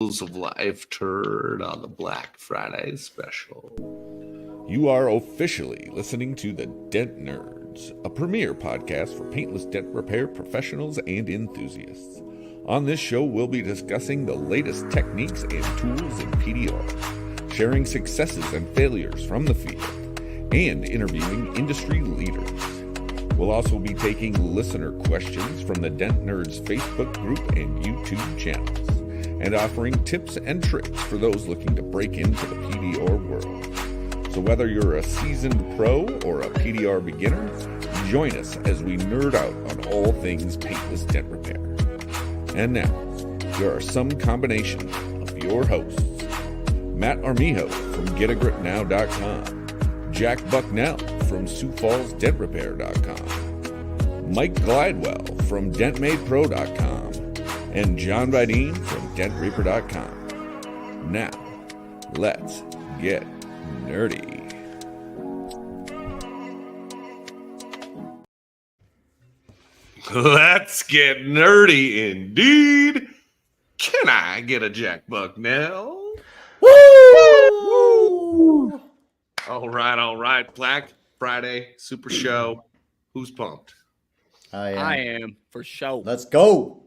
of life turd on the Black Friday special. You are officially listening to the Dent Nerds, a premier podcast for paintless dent repair professionals and enthusiasts. On this show, we'll be discussing the latest techniques and tools in PDR, sharing successes and failures from the field, and interviewing industry leaders. We'll also be taking listener questions from the Dent Nerds Facebook group and YouTube channels, and offering tips and tricks for those looking to break into the PDR world. So whether you're a seasoned pro or a PDR beginner, join us as we nerd out on all things paintless dent repair. And now, here are some combination of your hosts: Matt Armijo from GetAGripNow.com, Jack Bucknell from SiouxFallsDentRepair.com, Mike Glidewell from DentMadePro.com, and Jon Videen from DentReaper.com. Now, let's get nerdy. Let's get nerdy indeed. Can I get a Jack Bucknell? Woo! All right. Black Friday Super Show. Who's pumped? I am for sure. Let's go.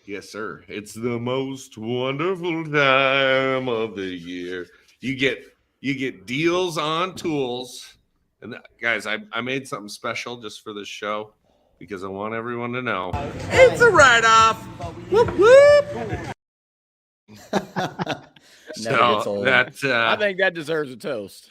Yes, sir. It's the most wonderful time of the year. You get deals on tools. And guys, I made something special just for this show because I want everyone to know it's a write-off. Whoop whoop. I think that deserves a toast.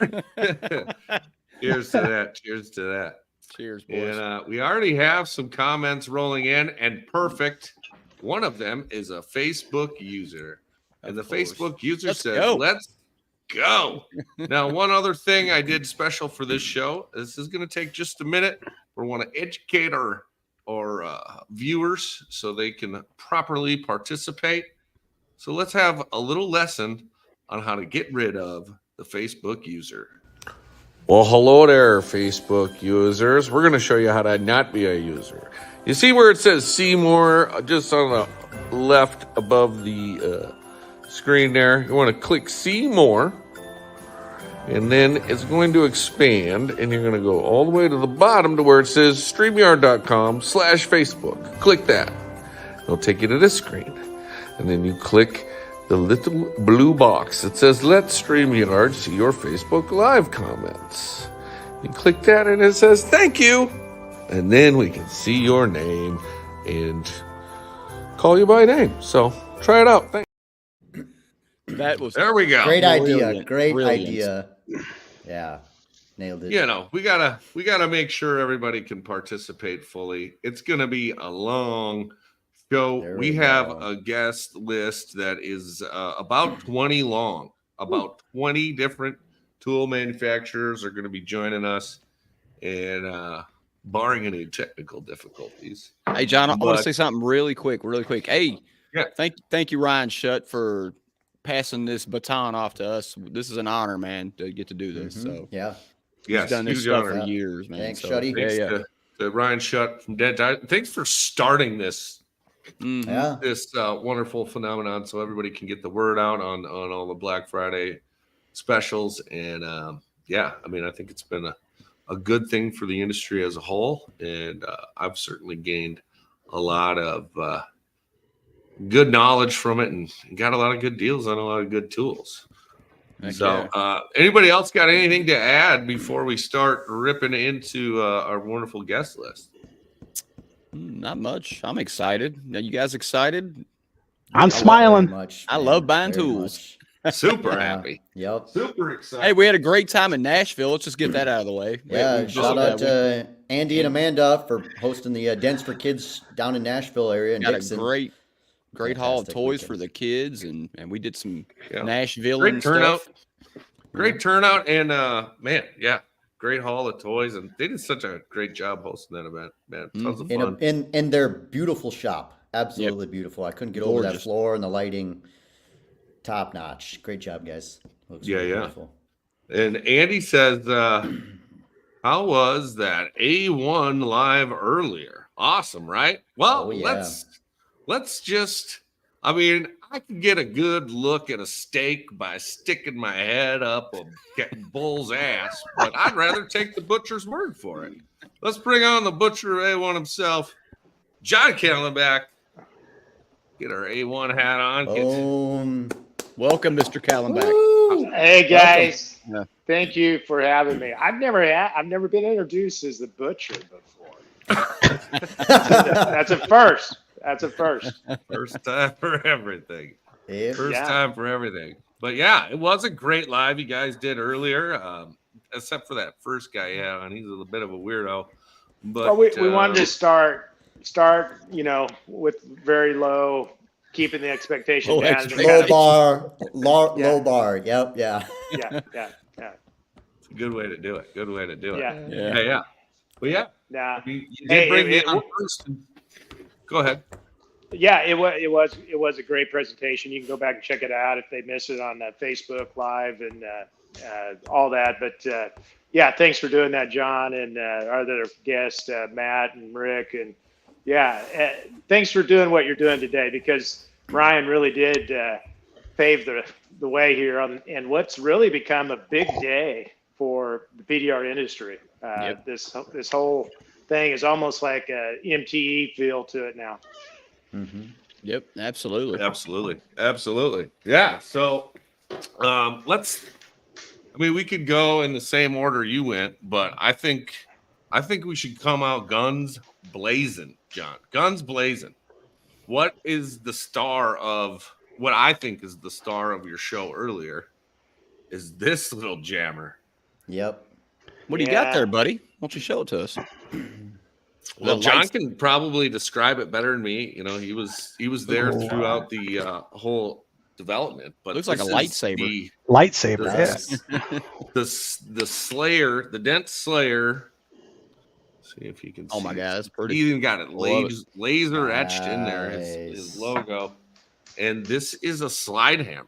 Cheers to that. Cheers to that. Cheers, boys. And we already have some comments rolling in, and perfect. One of them is a Facebook user, and the Facebook user says, "Let's go." Now, one other thing I did special for this show. This is going to take just a minute. We want to educate our viewers so they can properly participate. So let's have a little lesson on how to get rid of the Facebook user. Well, hello there, Facebook users. We're going to show you how to not be a user. You see where it says see more just on the left above the screen there? You want to click see more, and then it's going to expand, and you're going to go all the way to the bottom to where it says StreamYard.com/Facebook. Click that. It'll take you to this screen, and then you click the little blue box that says let StreamYard see your Facebook Live comments. You click that, and it says thank you. And then we can see your name and call you by name. So try it out. Thanks. There we go. Great idea. Great idea. Yeah, nailed it. You know, we gotta make sure everybody can participate fully. It's gonna be a long show. We have a guest list that is about 20 long. About 20 different tool manufacturers are going to be joining us, and barring any technical difficulties. Hey, John, I want to say something really quick. Hey, yeah. Thank you, Ryan Shutt, for passing this baton off to us. This is an honor, man, to get to do this. So yes, he's done this stuff for years, man. Thanks, Shutty. Thanks to Ryan Shutt from Dent Nerds. Thanks for starting this. This wonderful phenomenon, so everybody can get the word out on all the Black Friday specials. And I mean, I think it's been a good thing for the industry as a whole, and I've certainly gained a lot of good knowledge from it, and got a lot of good deals on a lot of good tools. Anybody else got anything to add before we start ripping into our wonderful guest list? Not much. I'm excited. Are you guys excited? I'm smiling. I love buying tools. Super happy. Yep. Super excited. Hey, we had a great time in Nashville. Let's just get that out of the way. Yeah. Shout out to Andy and Amanda for hosting the Dents for Kids down in Nashville area. And got Dixon. a great haul of toys for the kids, and we did some Nashville great turnout. Stuff. Great turnout, and great haul of toys, and they did such a great job hosting that event, man. Tons of fun. In their beautiful shop. Absolutely beautiful. I couldn't get over that floor and the lighting. Top notch. Great job, guys. Looks really beautiful. And Andy says, how was that A1 live earlier? Awesome, right? Well, let's just, I mean, I can get a good look at a steak by sticking my head up a bull's ass, but I'd rather take the butcher's word for it. Let's bring on the butcher of A1 himself, Jon Callenbach. Get our A1 hat on. Welcome, Mr. Callenbach. Hey guys, thank you for having me. I've never been introduced as the butcher before. That's a first. That's a first. First time for everything. Yeah. First time for everything. But yeah, it was a great live you guys did earlier, except for that first guy. Yeah, and he's a bit of a weirdo. But well, we wanted to start, with very low, keeping the expectation down. Low bar. Yep. Yeah. Yeah. It's a good way to do it. Good way to do it. Yeah. But yeah. Nah. You did bring me on first. Go ahead. Yeah, it was a great presentation. You can go back and check it out if they miss it on Facebook Live and all that. But yeah, thanks for doing that, John, and our other guests, Matt and Rick, and thanks for doing what you're doing today, because Ryan really did pave the way here and what's really become a big day for the PDR industry. This whole thing is almost like a MTE feel to it now. Mm-hmm. Yep, absolutely. Yeah. So we could go in the same order you went, but I think we should come out guns blazing, John. Guns blazing. What is the star of what I think is the star of your show earlier is this little jammer. Yep. What do you got there, buddy? Why don't you show it to us? Well, John can probably describe it better than me. He was there throughout the whole development. But looks like a lightsaber. The Slayer, the Dent Slayer. See if you can. Oh my God, that's pretty. He even got it laser etched in there. His logo, and this is a slide hammer.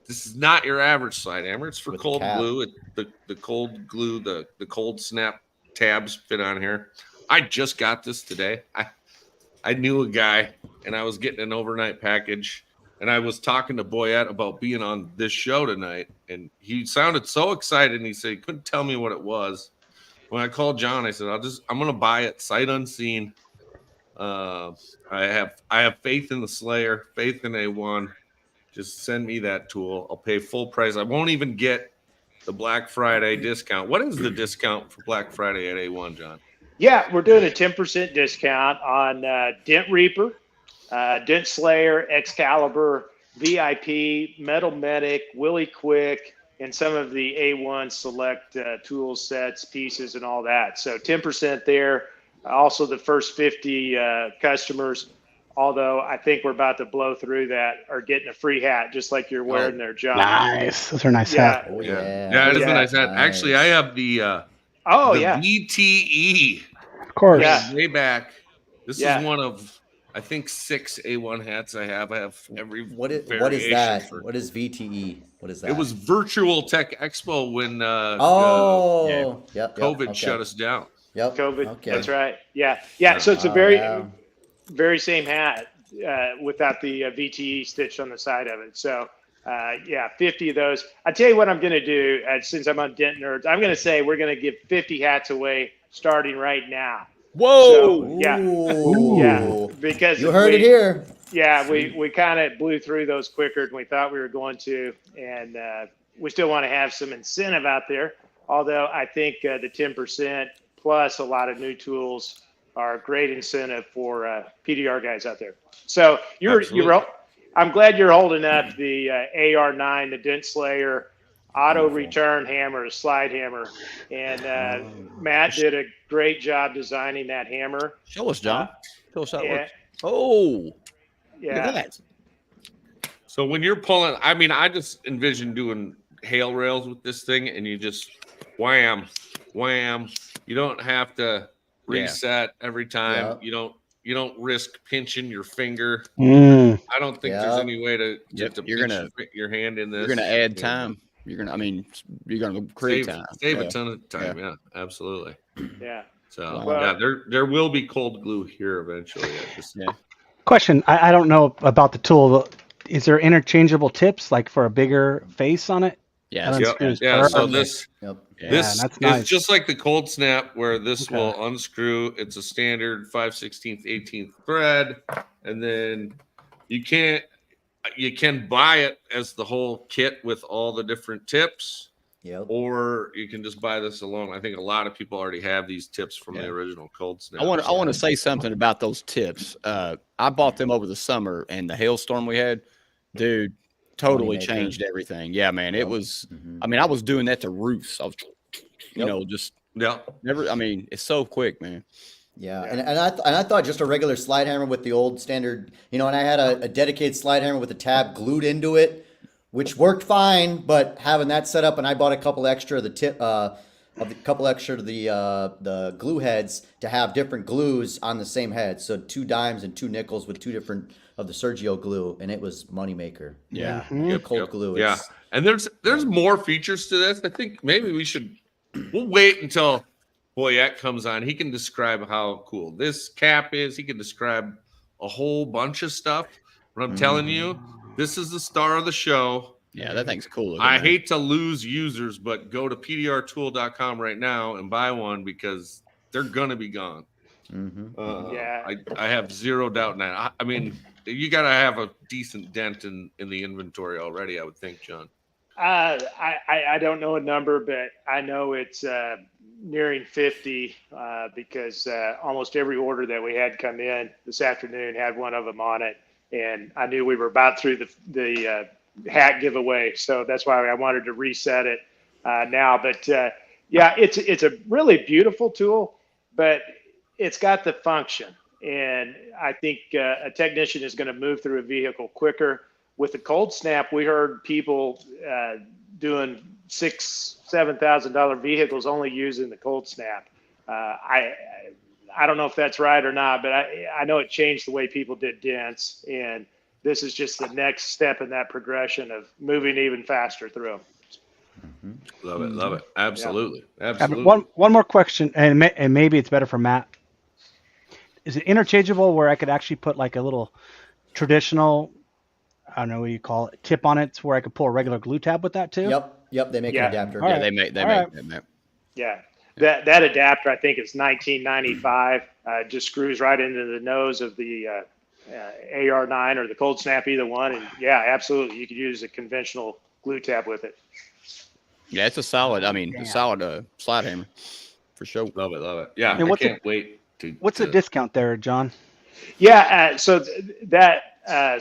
This is not your average slide hammer. It's for with cold glue. The cold glue, the cold snap tabs fit on here. I just got this today. I knew a guy, and I was getting an overnight package, and I was talking to Boyette about being on this show tonight, and he sounded so excited, and he said he couldn't tell me what it was. When I called John, I said, I'm gonna buy it sight unseen. I have faith in the Slayer, faith in A1. Just send me that tool. I'll pay full price. I won't even get the Black Friday discount. What is the discount for Black Friday at A1, John? Yeah, we're doing a 10% discount on Dent Reaper, Dent Slayer, Excalibur, VIP, Metal Medic, Willie Quick, and some of the A1 select tool sets, pieces, and all that. So 10% there. Also, the first 50 customers, although I think we're about to blow through that, are getting a free hat, just like you're wearing there, John. Nice. Those are nice hats. Oh, yeah. Yeah, it is a nice hat. Actually, I have the VTE. Of course. Yeah. Way back. This is one of, I think, 6 A1 hats I have. I have every What is variation that? for- What is VTE? What is that? It was Virtual Tech Expo when Yep, COVID okay. shut us down. Yep. COVID. Okay. That's right. Yeah. So it's a very same hat without the VTE stitched on the side of it. So 50 of those. I tell you what I'm going to do, since I'm on Dent Nerds, I'm going to say we're going to give 50 hats away starting right now. Whoa! So, because you heard it here. Yeah, we kind of blew through those quicker than we thought we were going to, and we still want to have some incentive out there. Although I think the 10% plus a lot of new tools are a great incentive for PDR guys out there. So I'm glad you're holding up the AR9, the Dent Slayer, auto return hammer, slide hammer, and Matt did a great job designing that hammer. Show us, John. Show us how it works. Look at that. So when you're pulling, I just envision doing hail rails with this thing, and you just wham. You don't have to reset every time. Yeah. You don't risk pinching your finger. Mm. I don't think there's any way to You're gonna your hand in this. You're gonna add time. You're gonna create time. Save a ton of time. Yeah, absolutely. Yeah. So there will be cold glue here eventually. Question: I don't know about the tool. Is there interchangeable tips like for a bigger face on it? Yeah. That Yep. unscrews Yeah. So perfect. this Yep. this that's is nice. just like the cold snap, where this Okay. will unscrew. It's a standard 5/16, 18th thread, and then you can buy it as the whole kit with all the different tips. Yep. Or you can just buy this alone. I think a lot of people already have these tips from the original cold snap. I want to say something about those tips. I bought them over the summer, and the hailstorm we had, dude, totally changed everything. Yeah, man, it was. I mean, I was doing that to roofs. I was, you know, just never. I mean, it's so quick, man. Yeah, and I thought just a regular slide hammer with the old standard, you know, and I had a dedicated slide hammer with a tab glued into it, which worked fine. But having that set up, and I bought a couple extra of the the glue heads to have different glues on the same head. So 2 dimes and 2 nickels with 2 different of the Sergio glue, and it was moneymaker. Yeah, cold glue. Yeah, and there's more features to this. I think maybe we'll wait until Boyette comes on. He can describe how cool this cap is. He can describe a whole bunch of stuff. But I'm telling you, this is the star of the show. Yeah, that thing's cool. I hate to lose users, but go to pdrtool.com right now and buy one because they're going to be gone. I have zero doubt in that. I mean, you got to have a decent dent in the inventory already, I would think, John. I don't know a number, but I know it's nearing 50 because almost every order that we had come in this afternoon had one of them on it, and I knew we were about through the hat giveaway, so that's why I wanted to reset it now. But yeah, it's a really beautiful tool, but it's got the function, and I think a technician is going to move through a vehicle quicker. With the cold snap, we heard people doing $6,000-$7,000 vehicles only using the cold snap. I don't know if that's right or not, but I know it changed the way people did dents, and this is just the next step in that progression of moving even faster through. Love it. Absolutely. One more question, and maybe it's better for Matt. Is it interchangeable where I could actually put like a little traditional, I don't know what you call it, tip on it, to where I could pull a regular glue tab with that too? Yep. They make an adapter. Yeah, they make. Yeah, that adapter I think is $19.95. Just screws right into the nose of the AR9 or the cold snap, either one. And yeah, absolutely, you could use a conventional glue tab with it. Yeah, it's a solid. I mean, a solid slide hammer for sure. Love it. Yeah, and I can't wait to. What's the discount there, John? Yeah, so that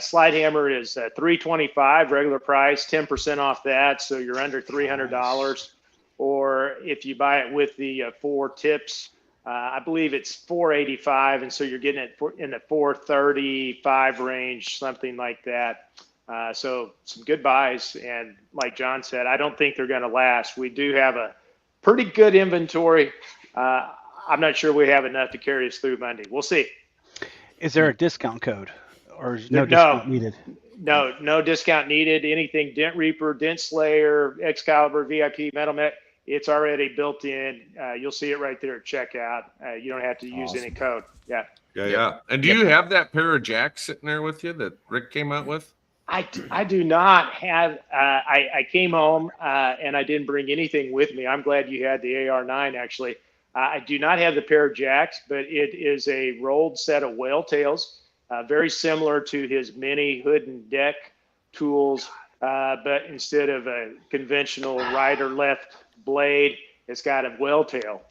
slide hammer is $325 regular price, 10% off that, so you're under $300. Or if you buy it with the 4 tips, I believe it's $485, and so you're getting it in the $435 range, something like that. So some good buys, and like John said, I don't think they're going to last. We do have a pretty good inventory. I'm not sure we have enough to carry us through Monday. We'll see. Is there a discount code, or is no discount needed? No discount needed. Anything Dent Reaper, Dent Slayer, Excalibur, VIP, Metal Met, it's already built in. You'll see it right there at checkout. You don't have to use any code. Yeah. And do you have that pair of jacks sitting there with you that Rick came out with? I do not have. I came home and I didn't bring anything with me. I'm glad you had the AR9 actually. I do not have the pair of jacks, but it is a rolled set of whale tails, very similar to his mini hood and deck tools, but instead of a conventional right or left blade, it's got a whale tail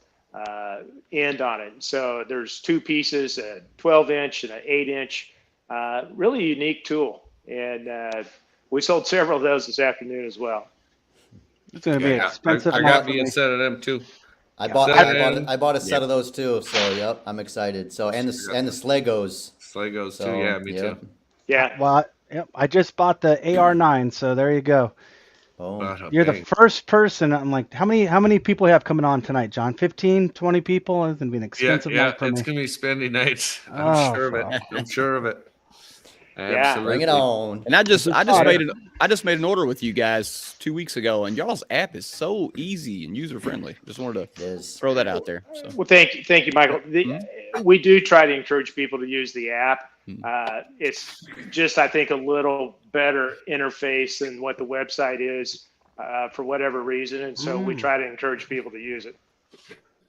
end on it. So there's 2 pieces, a 12-inch and an 8-inch, really unique tool. And we sold several of those this afternoon as well. It's going to be expensive. I got me a set of them too. I bought a set of those too. So yep, I'm excited. So and the Slegos. Slegos too. Yeah, me too. Yeah. Well, yep. I just bought the AR9, so there you go. Oh, you're the first person. I'm like, how many people have coming on tonight, John? 15, 20 people? It's gonna be an expensive night for me. It's gonna be spendy nights. I'm sure of it. I'm sure of it. Yeah, bring it on. And I just made an order with you guys 2 weeks ago, and y'all's app is so easy and user friendly. Just wanted to throw that out there. So. Well, thank you, Michael. We do try to encourage people to use the app. It's just, I think, a little better interface than what the website is for whatever reason. And so we try to encourage people to use it.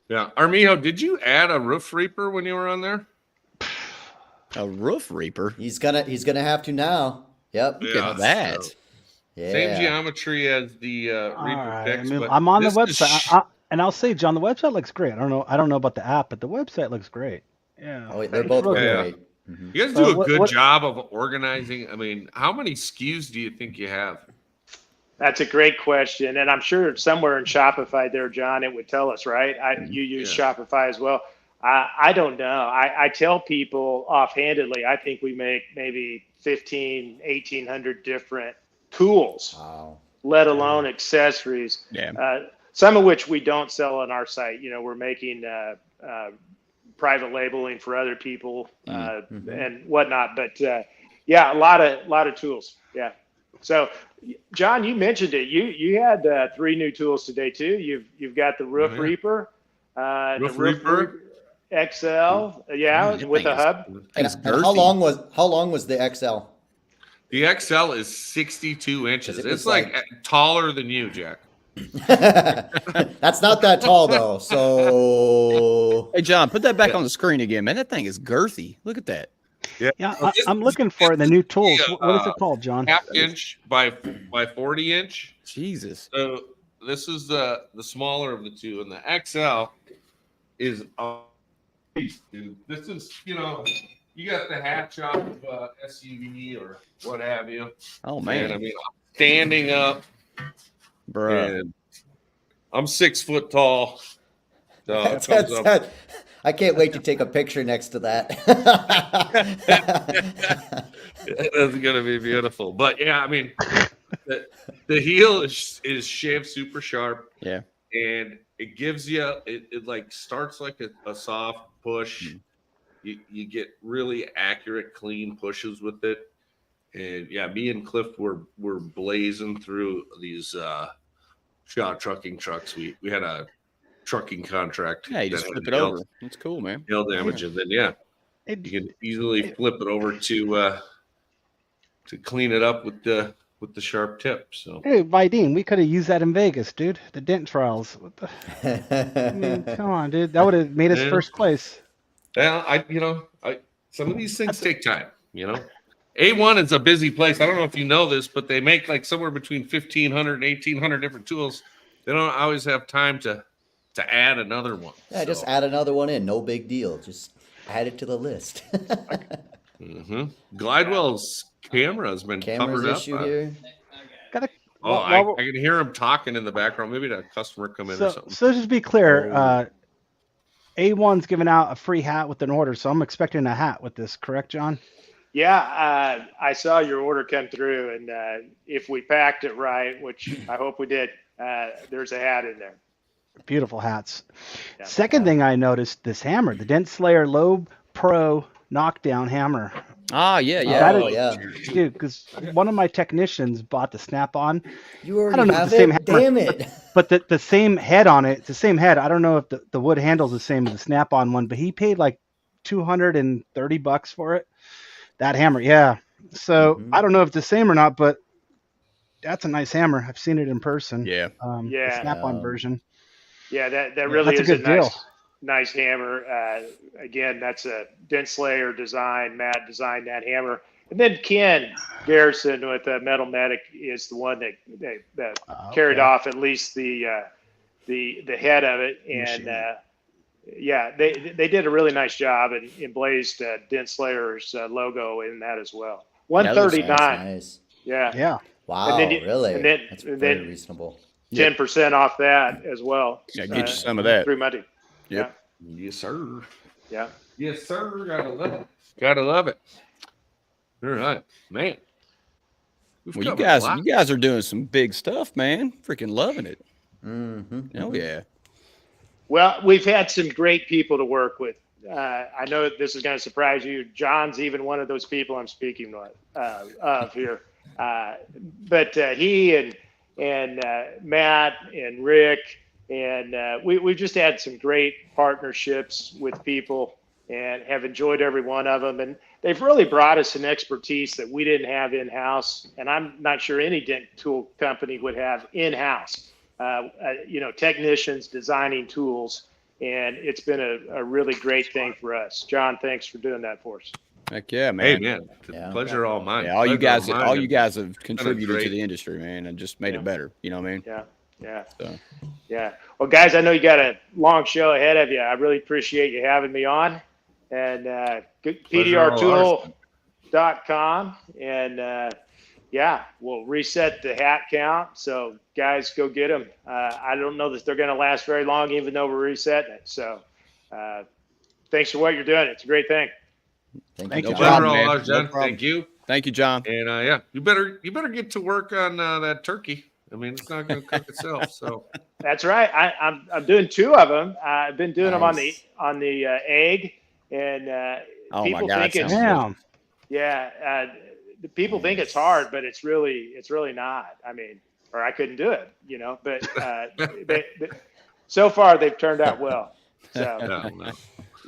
Yeah. Armijo, did you add a roof reaper when you were on there? A roof reaper? He's gonna have to now. Yep. Look at that. So Yeah. same geometry as the Reaper Right. picks, but I'm on the this is website, and I'll say, John, the website looks great. I don't know about the app, but the website looks great. Yeah. Oh, they're both Really Yeah. great. Mhm. You guys do a what- good what- job of organizing. I mean, how many SKUs do you think you have? That's a great question. And I'm sure somewhere in Shopify there, John, it would tell us, right? You use Shopify as well. I don't know. I tell people offhandedly, I think we make maybe 1,800 different tools, Wow. let alone accessories. Yeah. Some of which we don't sell on our site. You know, we're making private labeling for other people and whatnot. But yeah, a lot of tools. Yeah. So, John, you mentioned it. You had 3 new tools today too. You've got the Roof Reaper, Roof the Roof Reaper? XL, with a hub. And how long was the XL? The XL is 62 inches. 'Cause it It's was like taller than you, Jack. That's not that tall though. So Hey, John, put that back on the screen again, man. That thing is girthy. Look at that. Yeah, I'm looking for the new tools. Yeah, What is it called, John? Half inch by 40 inch. Jesus. So this is the smaller of the two, and the XL is dude. This is, you got the hatch off of SUV or what have you. Oh, And man. I mean, I'm standing up, Bruh. and I'm 6 foot tall. So it comes up. I can't wait to take a picture next to that. That's gonna be beautiful. But yeah, I mean, the heel is shaved super sharp. Yeah. And it gives you it like starts like a soft push. You get really accurate, clean pushes with it. And yeah, me and Cliff were blazing through these shot trucking trucks. We had a trucking contract. Yeah, you that just had flip it hail- over. That's cool, man. Hail damage, and then you can easily flip it over to clean it up with the sharp tip. So Hey, Videen, we could have used that in Vegas, dude. The Dent trials. What the? I mean, come on, dude. That would have made us Yeah. first place. yeah, some of these things take time. A1 is a busy place. I don't know if you know this, but they make like somewhere between 1,500 and 1,800 different tools. They don't always have time to add another one. Yeah, just add another one in. No big deal. Just add it to the list. Glidewell's camera has been Camera's covered up. issue here. Gotta. I can hear him talking in the background. Maybe a customer come in or So something. just to be clear, A1's giving out a free hat with an order, so I'm expecting a hat with this. Correct, John? Yeah, I saw your order come through, and if we packed it right, which I hope we did, there's a hat in there. Beautiful hats. Yeah. Second thing I noticed, this hammer, the Dent Slayer Low Pro knockdown hammer. Ah, yeah. Oh, yeah. Dude, because one of my technicians bought the Snap-on, You already don't know have the same it? hammer. Damn it. but the same head on it, it's the same head. I don't know if the wood handle's the same as the Snap-on one, but he paid like $230 for it. That hammer, yeah. So I don't know if it's the same or not, but that's a nice hammer. I've seen it in person. Yeah. Yeah. The Snap-on version. Yeah, that really That's is a good deal. nice hammer. Again, that's a Dent Slayer design. Matt designed that hammer. And then Ken Garrison with Metal Medic is the one that carried off at least the head of it. And yeah, they did a really nice job and emblazed Dent Slayer's logo in that as well. 139. Nice. Yeah. Yeah. Wow, And then really? and then- That's and very then- reasonable. 10% off that as well. Yeah, get you some of that. Through Monday. Yep. Yes, sir. Yeah. Yes, sir. Gotta love it. Gotta love it. All right, man. We've Well, you covered a lot. guys are doing some big stuff, man. Freaking loving it. Mm-hmm. Oh, yeah. Well, we've had some great people to work with. I know this is going to surprise you. John's even one of those people I'm speaking of here. But he and Matt and Rick and we've just had some great partnerships with people and have enjoyed every one of them. And they've really brought us an expertise that we didn't have in-house, and I'm not sure any dent tool company would have in-house. Technicians designing tools, and it's been a really great thing for us. John, thanks for doing that for us. Heck yeah, man. Hey, man, the pleasure all mine. Yeah, all you Pleasure guys have contributed to the industry, man, and just made it better. You know what I mean? Yeah. So. Yeah. Well, guys, I know you got a long show ahead of you. I really appreciate you having me on. And PDRtool.com. And we'll reset the hat count. So, guys, go get them. I don't know that they're going to last very long, even though we're resetting it. So, thanks for what you're doing. It's a great thing. Thank you, John. Thank you. Thank you, John. And you better get to work on that turkey. I mean, it's not going to cook itself. So that's right. I'm doing 2 of them. I've been doing them on the egg, and people think it's people think it's hard, but it's really not. I mean, or I couldn't do it, But so far they've turned out well. So. No.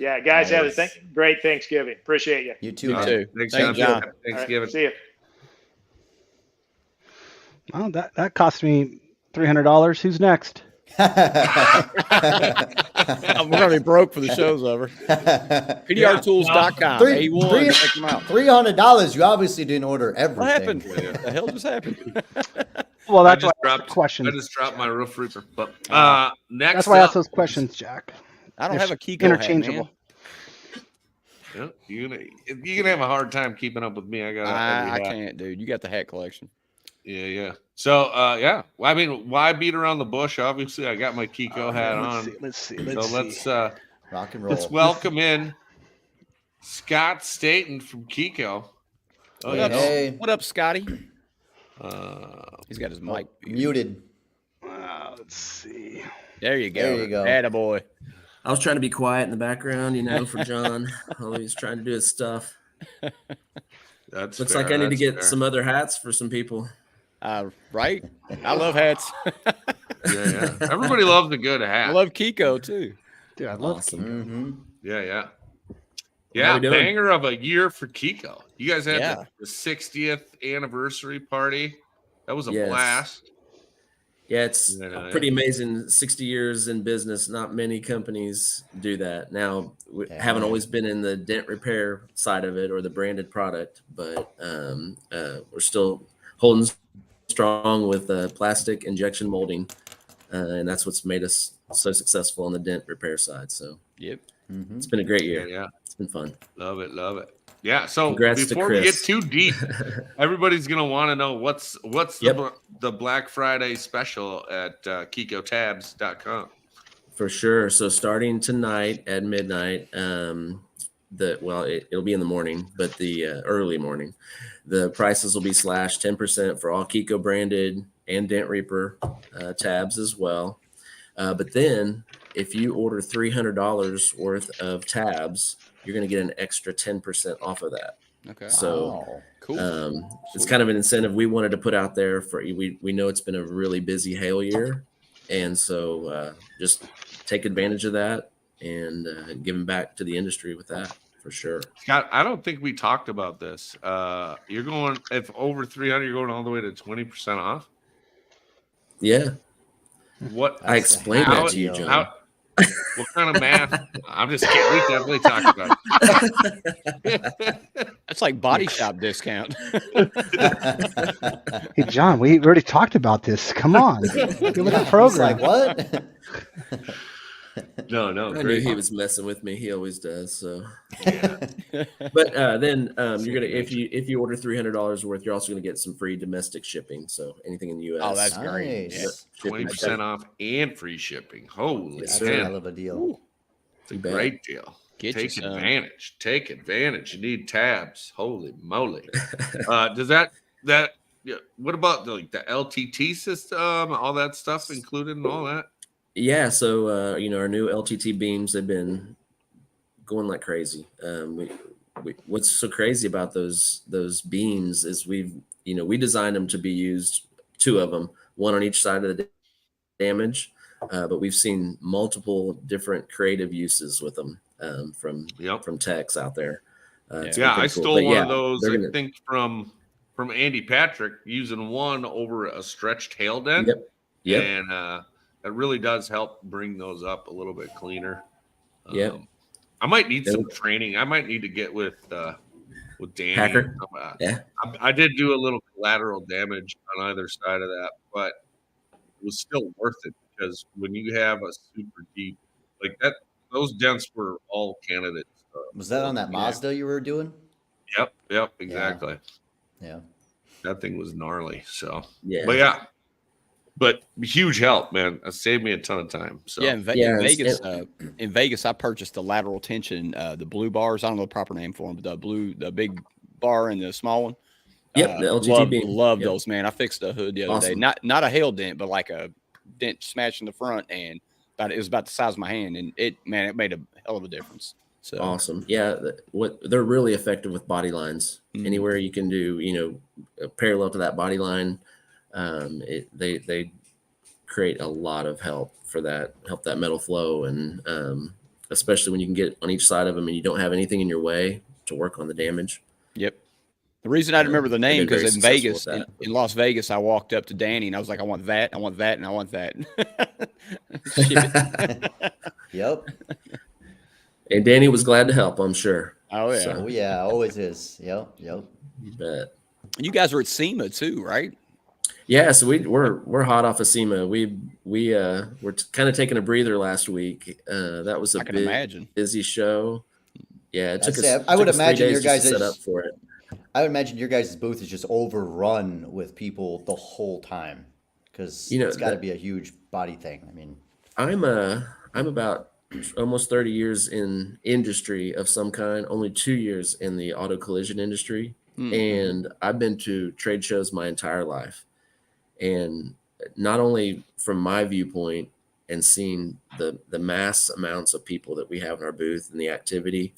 Yeah, guys, have a great Thanksgiving. Appreciate you. You too. You too. Thanks, John. Thanksgiving. Right, see you. Well, that cost me $300. Who's next? We're gonna be broke for the show's over. PDRtools.com. Check them out. $300. You obviously didn't order everything. What happened? What the hell just happened? Well, that's why I dropped questions. I just dropped my roof reaper. But next, that's why I asked those questions, Jack. I don't have a Kiko interchangeable. hat, yeah, you're gonna have a hard time keeping up with me. I can't, dude. You got the hat collection. Yeah. So, Well, I mean, why beat around the bush? Obviously, I got my Kiko hat on. Let's see. Let's rock and roll. Let's welcome in Scott Staten from Kiko. Oh, hey. What up, Scotty? He's got his mic muted. Let's see. There you go. There you go. Attaboy. I was trying to be quiet in the background, for John while he's trying to do his stuff. Looks like I need to get some other hats for some people. Right? I love hats. Yeah. Everybody loves a good hat. I love Kiko too. Dude, I love Awesome. Kiko. Yeah. How we doing? Banger of a year for Kiko. You guys had Yeah. the 60th anniversary party. That was a Yes. blast. Yeah, it's pretty amazing. 60 years in business. Not many companies do that. Now, we haven't always been in the dent repair side of it or the branded product, but we're still holding strong with plastic injection molding, and that's what's made us so successful on the dent repair side. So, Yep. It's been a great year. Yeah. It's been fun. Love it. Yeah. So Congrats to before we get Chris. too deep, everybody's gonna want to know what's the Black Friday special at KikoTabs.com. For sure. So starting tonight at midnight, it'll be in the morning, but the early morning, the prices will be slashed 10% for all Kiko branded and Dent Reaper tabs as well. But then if you order $300 worth of tabs, you're going to get an extra 10% off of that. Okay. So cool. It's kind of an incentive we wanted to put out there for we know it's been a really busy hail year. And so just take advantage of that and giving back to the industry with that for sure. Scott, I don't think we talked about this. You're going, if over 300, you're going all the way to 20% off. Yeah. What? I explained that to you, John. What kind of math? I'm just kidding. We definitely talked about it. That's like body shop discount. Hey, John, we already talked about this. Come on. Get with the program. Like, what? No, I knew great. he was messing with me. He always does. So, Yeah. but then you're gonna if you order $300 worth, you're also gonna get some free domestic shipping. So anything in the U.S. Oh, that's great. Nice. Yeah. 20% off and free shipping. Holy Yes, That's a sir. hell of a deal. It's a great deal. Get Take you some. advantage. Take advantage. You need tabs. Holy moly. Does that what about the LTT system, all that stuff included and all that? Yeah, so our new LTT beams have been going like crazy. What's so crazy about those beams is we designed them to be used, 2 of them, one on each side of the damage, but we've seen multiple different creative uses with them from techs out there. It's Yeah, been I pretty cool. stole But one yeah, of those, they're I gonna- think, from Andy Patrick, using one over a stretched tail dent. Yep. And it really does help bring those up a little bit cleaner. Yep. I might need some training. I might need to get with Danny. Packer. Yeah. I did do a little collateral damage on either side of that, but it was still worth it because when you have a super deep like that, those dents were all candidates. Was that on that Mazda you were doing? Yep, exactly. Yeah. That thing was gnarly. So, Yeah. but huge help, man. It saved me a ton of time. So, in Vegas, I purchased the lateral tension, the blue bars. I don't know the proper name for them, but the big bar and the small one. Yep, the LGT beam. Love those, man. I fixed a hood the other day. Not a hail dent, but like a dent smashed in the front, and it was about the size of my hand, and it made a hell of a difference. So awesome. Yeah, they're really effective with body lines. Anywhere you can do, parallel to that body line, they create a lot of help that metal flow, and especially when you can get on each side of them and you don't have anything in your way to work on the damage. Yep. The reason I remember the name because in Vegas, in Las Vegas, I walked up to Danny and I was like, I want that, and I want that. Yep. And Danny was glad to help, I'm sure. Oh yeah. Oh yeah, always is. Yep. But you guys were at SEMA too, right? Yeah, so we're hot off of SEMA. We're kind of taking a breather last week. That was a big, busy show. Yeah, it took us. I would imagine your guys guys' set up for it. I would imagine your guys' booth is just overrun with people the whole time because it's got to be a huge body thing. I mean, I'm about almost 30 years in industry of some kind. Only 2 years in the auto collision industry, and I've been to trade shows my entire life. And not only from my viewpoint and seeing the mass amounts of people that we have in our booth and the activity,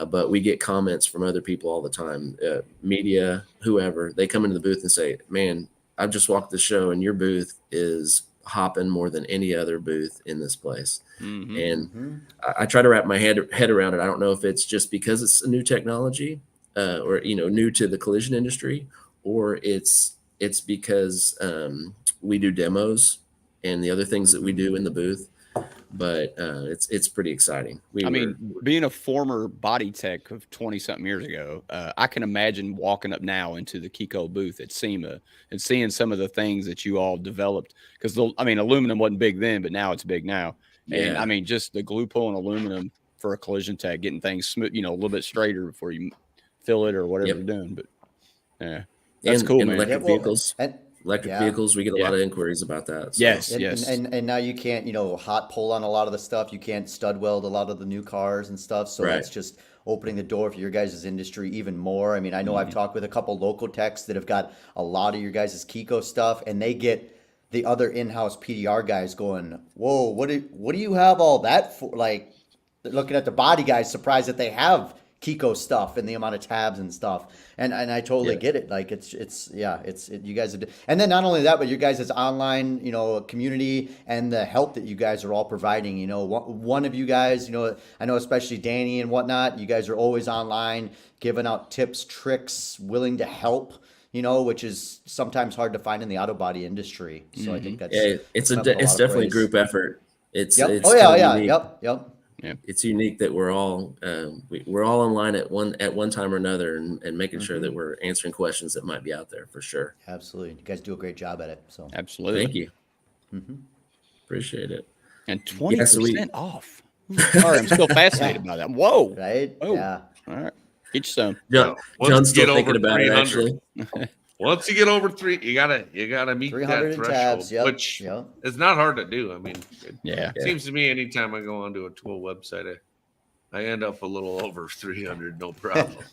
but we get comments from other people all the time, media, whoever. They come into the booth and say, man, I've just walked the show and your booth is hopping more than any other booth in this place. And I try to wrap my head around it. I don't know if it's just because it's a new technology or, new to the collision industry, or it's because we do demos and the other things that we do in the booth, but it's pretty exciting. Being a former body tech of 20 something years ago, I can imagine walking up now into the Kiko booth at SEMA and seeing some of the things that you all developed, because aluminum wasn't big then, but now it's big now. Yeah. And just the glue pull and aluminum for a collision tech, getting things smooth, a little bit straighter before you fill it or whatever you're doing. But yeah. That's cool, man. Electric vehicles. Electric vehicles, we get a lot of inquiries about that. So. Yes. And now you can't, hot pull on a lot of the stuff. You can't stud weld a lot of the new cars and stuff. So that's just opening the door for your guys' industry even more. I mean, I know I've talked with a couple local techs that have got a lot of your guys' Kiko stuff, and they get the other in-house PDR guys going, whoa, what do you have all that for? Like, looking at the body guys, surprised that they have Kiko stuff and the amount of tabs and stuff, and I totally get it. Like it's you guys are, and then not only that, but you guys' online community and the help that you guys are all providing. One of you guys, I know especially Danny and whatnot. You guys are always online giving out tips, tricks, willing to help. Which is sometimes hard to find in the auto body industry. So I think that's it's definitely a group effort. It's Yep. It's unique that we're all online at one time or another and making sure that we're answering questions that might be out there for sure. Absolutely. You guys do a great job at it. So absolutely. Thank you. Appreciate it. And 20% off. Sorry, I'm still fascinated by that. Whoa. Right? Whoa. Yeah. All right. Each some. John's still thinking about it, actually. Once you get over 3, you gotta meet that threshold, tabs, which is not hard to do. I mean, it seems to me anytime I go onto a tool website, I end up a little over 300, no problem.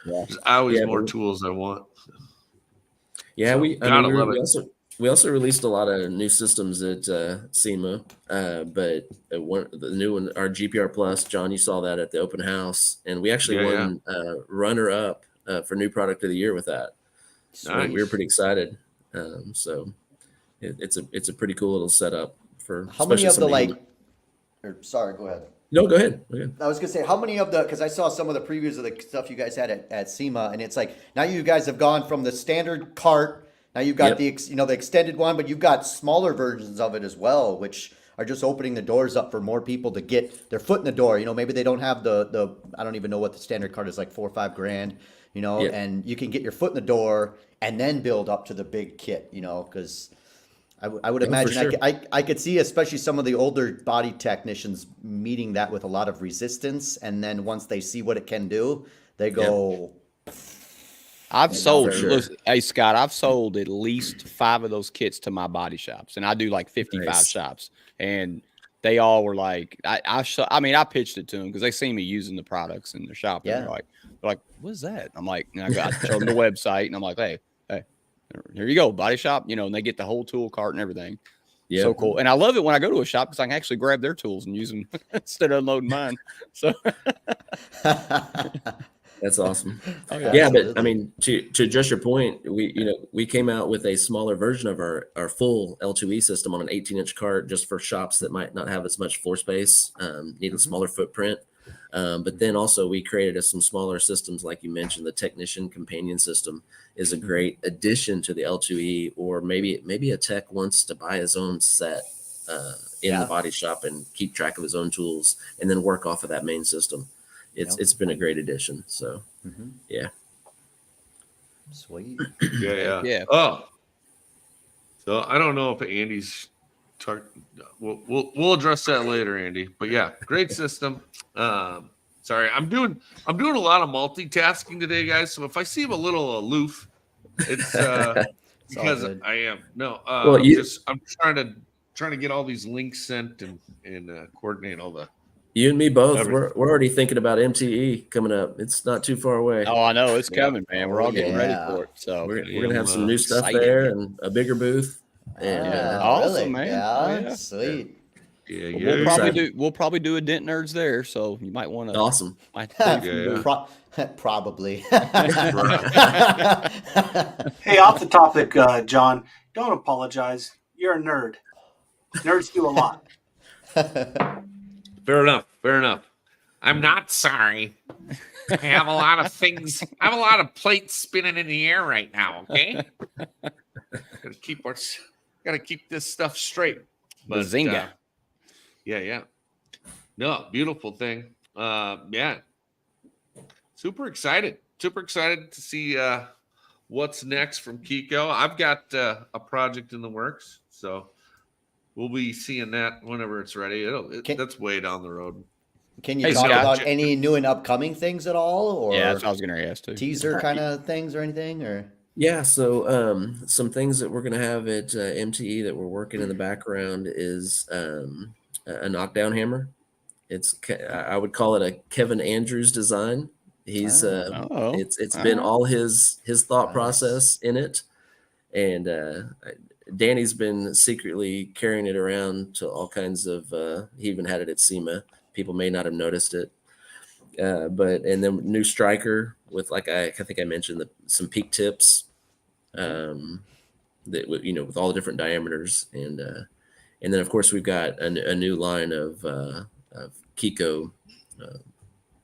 There's always more tools I want. Yeah, so, we also released a lot of new systems at SEMA, but the new one, our GPR Plus, John, you saw that at the open house, and we actually won runner up for new product of the year with that. Nice. We were pretty excited. So it's a pretty cool little setup for. How many of the sorry, go ahead. No, go ahead. Okay. I was gonna say, how many of the, because I saw some of the previews of the stuff you guys had at SEMA, and it's like now you guys have gone from the standard cart, now you've got the extended one, but you've got smaller versions of it as well, which are just opening the doors up for more people to get their foot in the door. Maybe they don't have the I don't even know what the standard cart is, like $4 or $5 grand, and you can get your foot in the door and then build up to the big kit, because I would imagine sure. I could see, especially some of the older body technicians meeting that with a lot of resistance, and then once they see what it can do, they go. I've sold. sure. Listen, hey Scott, I've sold at least 5 of those kits to my body shops, and I do like 55 shops, and they all were like, I pitched it to them because they see me using the products in their shop, and they're like, what's that? I'm like, and I showed them the website, and I'm like, hey, here you go, body shop, and they get the whole tool cart and everything. Yeah. So cool. And I love it when I go to a shop because I can actually grab their tools and use them instead of unloading mine. So that's awesome. Oh, yeah, but I mean, to just your point, we came out with a smaller version of our full L2E system on an 18-inch cart just for shops that might not have as much floor space, need a smaller footprint. But then also we created some smaller systems, like you mentioned. The technician companion system is a great addition to the L2E, or maybe a tech wants to buy his own set in the body shop and keep track of his own tools and then work off of that main system. It's been a great addition. So yeah. Sweet. Yeah. Oh, so I don't know if Andy's we'll address that later, Andy. But yeah, great system. Sorry, I'm doing a lot of multitasking today, guys. So if I seem a little aloof, it's because I am. No, I'm trying to get all these links sent and coordinate all the. You and me both. We're already thinking about MTE coming up. It's not too far away. Oh, I know it's coming, man. We're all getting ready for it. So we're gonna have some new stuff there and a bigger booth. And awesome, really? man. Yeah, sweet. Yeah, we'll probably do a Dent Nerds there, so you might want to. Awesome. Probably. Hey, off the topic, John, don't apologize. You're a nerd. Nerds do a lot. Fair enough. I'm not sorry. I have a lot of things. I have a lot of plates spinning in the air right now. Okay. Gotta keep this stuff straight. But, Bazinga. Yeah. No, beautiful thing. Yeah. Super excited to see what's next from Kiko. I've got a project in the works, so we'll be seeing that whenever it's ready. That's way down the road. Can you talk about any new and upcoming things at all? Or that's what I was going to ask too. Teaser kind of things or anything? Or yeah, so some things that we're going to have at MTE that we're working in the background is a knockdown hammer. I would call it a Kevin Andrews design. He's it's been all his thought process in it, and Danny's been secretly carrying it around to all kinds of. He even had it at SEMA. People may not have noticed it, and then new striker with, like I think I mentioned, some peak tips, that with all the different diameters, and then of course we've got a new line of Kiko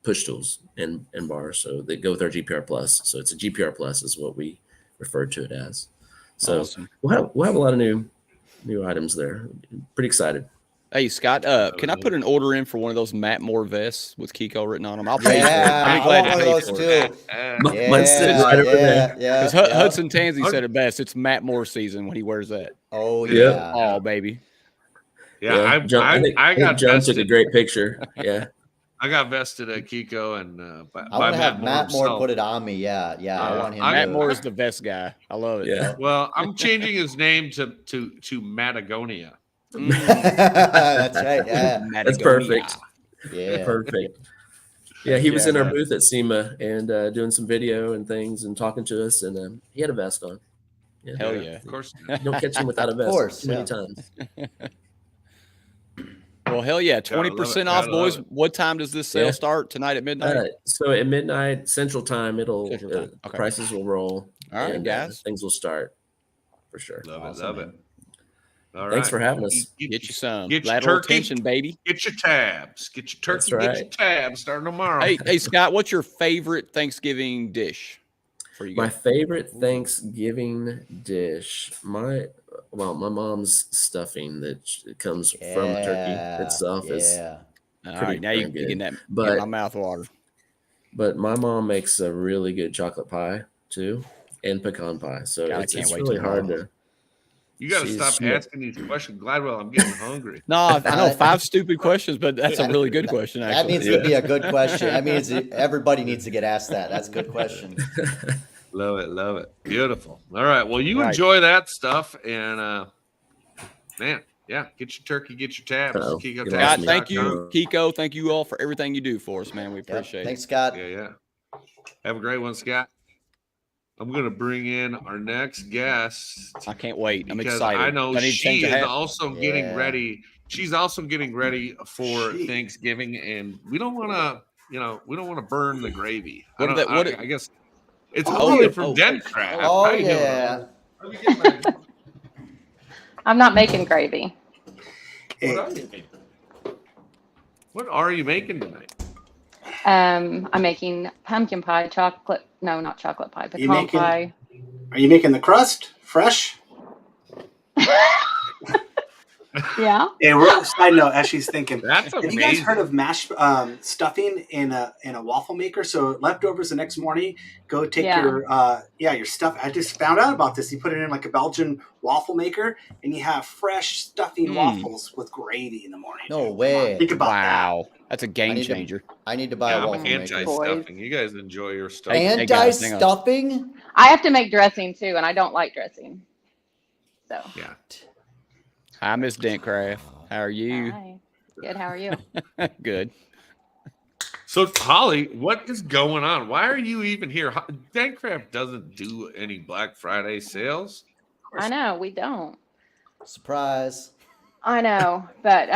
push tools and bars, so they go with our GPR Plus. So it's a GPR Plus is what we referred to it as. So awesome. we'll have a lot of new items there. Pretty excited. Hey Scott, can I put an order in for one of those Matt Moore vests with Kiko written on them? I'll pay for it. I'll be glad to pay for it. Mine's sitting right over there. Yeah. Because Hudson Tansey said it best. It's Matt Moore season when he wears that. Oh yeah. Oh baby. Yeah, I got John took a great picture. Yeah. I got vested at Kiko, and I want to have Matt Moore put it on me. Yeah. I want him. Matt Moore is the best guy. I love it. Yeah. Well, I'm changing his name to Matagonia. That's right. Yeah. That's perfect. Yeah. Perfect. Yeah, he was in our booth at SEMA and doing some video and things and talking to us, and he had a vest on. Yeah. Hell yeah. Of course. You don't catch him without a vest too many times. Well, hell yeah. 20% off, boys. What time does this sale start? Tonight at midnight? So at midnight Central Time, prices will roll. All right, guys. Things will start for sure. Love it. All Thanks right. for having us. Get you some. Get your Lateral turkey. tension, baby. Get your tabs. Get your turkey. That's right. Get your tabs starting tomorrow. Hey, Scott, what's your favorite Thanksgiving dish for you My guys? favorite Thanksgiving dish, my mom's stuffing that comes from the turkey itself is All pretty right, now you're darn getting good. that But- in my mouth water. But my mom makes a really good chocolate pie too, and pecan pie. So God, I it's can't wait really tomorrow. hard to. You got to She's- stop asking these questions, Glidewell. I'm getting hungry. No, I know 5 stupid questions, but that's a really good question. That Actually, needs to be a good question. That means everybody needs to get asked that. That's a good question. Love it. Love it. Beautiful. All right. Well, you Right. enjoy that stuff. And, man, yeah, get your turkey, get your tabs. Uh-oh. Kiko You tabs. lost Scott, me. thank you, Kiko. Thank you all for everything you do for us, man. We Yep. appreciate Thanks, it. Scott. Yeah. Have a great one, Scott. I'm going to bring in our next guest. I can't wait. I'm Because excited. I know Do I need to she change the is hat? also getting Yeah. ready. She's also getting ready for She- Thanksgiving, and we don't want to, burn the gravy. What I, did that- don't- what I, did- I guess it's Oh, Holly oh, from oh, Dent Craft. Oh, How you doing, yeah. Holly? What are we getting ready? I'm not making gravy. Hey, What are you making? What are you making tonight? I'm making pumpkin pie, chocolate. No, not chocolate pie, You pecan making- pie. are you making the crust fresh? Yeah. Hey, real side note, as she's thinking. That's Have amazing. you guys heard of mashed stuffing in a waffle maker? So leftovers the next morning, go take Yeah. your stuff. I just found out about this. You put it in like a Belgian waffle maker, and you have fresh stuffing waffles with gravy in the morning. No Dude, come way. on, think about Wow, that's a game need to- changer. I need to buy Yeah, a I'm waffle maker. anti-stuffing. You guys enjoy your stuff. Hey, guys, hang on. Anti-stuffing? I have to make dressing too, and I don't like dressing. So. Yeah. Hi, Miss Dentcraft. How are you? Hi. Good. How are you? Good. So, Holly, what is going on? Why are you even here? Dentcraft doesn't do any Black Friday sales. I know we don't. Surprise. I know, but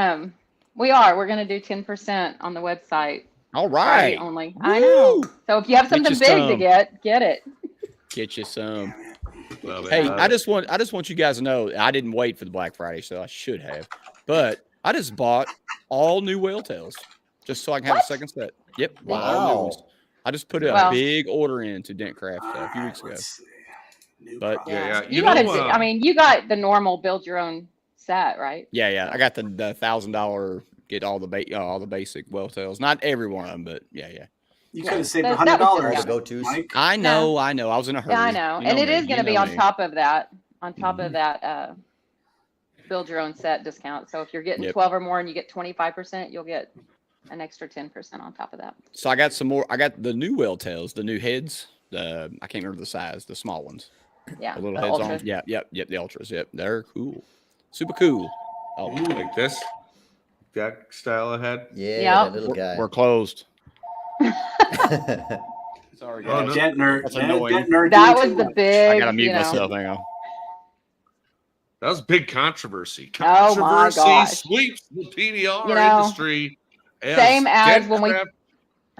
we are. We're gonna do 10% on the website. All Friday right. only. I know. So if you have Get something you big to some. get it. Get you some. Love it, Hey, love I it. just want you guys to know I didn't wait for the Black Friday sale. I should have, but I just bought all new whale tails just so I can have a second set. Yep. all new Wow. ones. I just put a Well- big order into Dentcraft a few weeks ago. Let's see. New But- product. Yeah. You got know, I mean, you got the normal build your own set, right? Yeah. I got the $1,000 get all the basic whale tails. Not every one of them, but yeah. You Yeah. could have saved That- $100. that was All the discounted. go-tos. Mike. I know. I was in a hurry. Yeah, I know. You And it me. is going to You be know on me. top of that, build your own set discount. So if you're getting Yep. 12 or more and you get 25%, you'll get an extra 10% on top of that. So I got some more. I got the new whale tails, the new heads. I can't remember the size, the small ones. Yeah. The little the heads on. Ultra. them. Yep. The ultras. Yep, they're cool. Super cool. Oh, like this. That style ahead. Yeah, Yep. that little guy. we're closed. Sorry, Oh, guys. no. Dent Nerd. That's Dent annoying. Nerd That doing was too the much. big, I gotta mute you know, myself. Hang on. That was big controversy. Oh, my Controversy gosh. sweeps the PDR You know, industry. same as when we- Dentcraft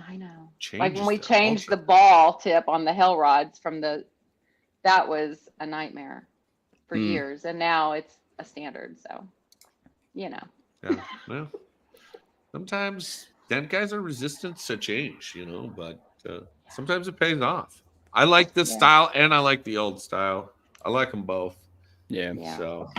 I know. Like changes when we their changed the culture. ball tip on the hell rods that was a nightmare for Mm. years. And now it's a standard. So, you know. Yeah, well, sometimes dent guys are resistant to change, but sometimes it pays off. I like this Yeah. style and I like the old style. I like them both. Yeah. Yeah. So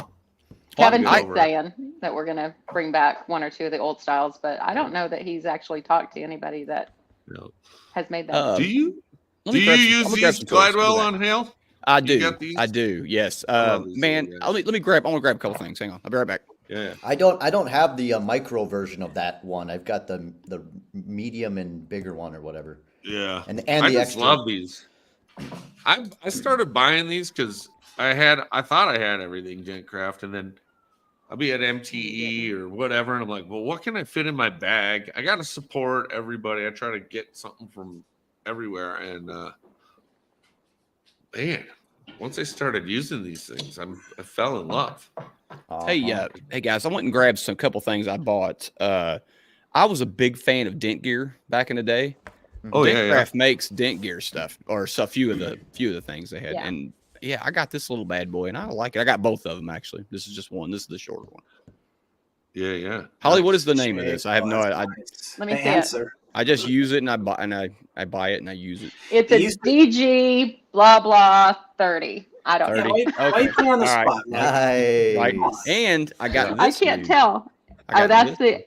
Kevin I'll get keeps over it. saying that we're going to bring back one or two of the old styles, but I don't know that he's actually talked to anybody that No. has made that. Uh, Do you Let do me you grab some- I'm use gonna grab these some tools. Glidewell Do that. on hail? I You do. got these? I do. Yes. love these Man, little let guys. me grab. I want to grab a couple things. Hang on. I'll be right back. Yeah. I don't have the micro version of that one. I've got the medium and bigger one or whatever. Yeah. And I the just extra. love these. I started buying these because I thought I had everything Dentcraft, and then I'll be at MTE or whatever, and I'm like, well, what can I fit in my bag? I got to support everybody. I try to get something from everywhere, and man, once I started using these things, I fell in love. Uh-huh. Hey guys, I went and grabbed some couple things I bought. I was a big fan of Dent Gear back in the day. Oh, yeah, yeah. Dentcraft makes Dent Gear stuff, or so few of the things they had, Yeah. and yeah, I got this little bad boy, and I like it. I got both of them actually. This is just one. This is the shorter one. Yeah, yeah. Holly, what is the name of this? I have no idea. Nice. Let me The see it. answer. I just use it, and I buy it, and I use it. It's You a used to- DG blah blah 30. I don't 30. know. Why you put me on the All right. spot, Mike? Right, Nice. and I got. I This can't new. tell. I Oh, got this.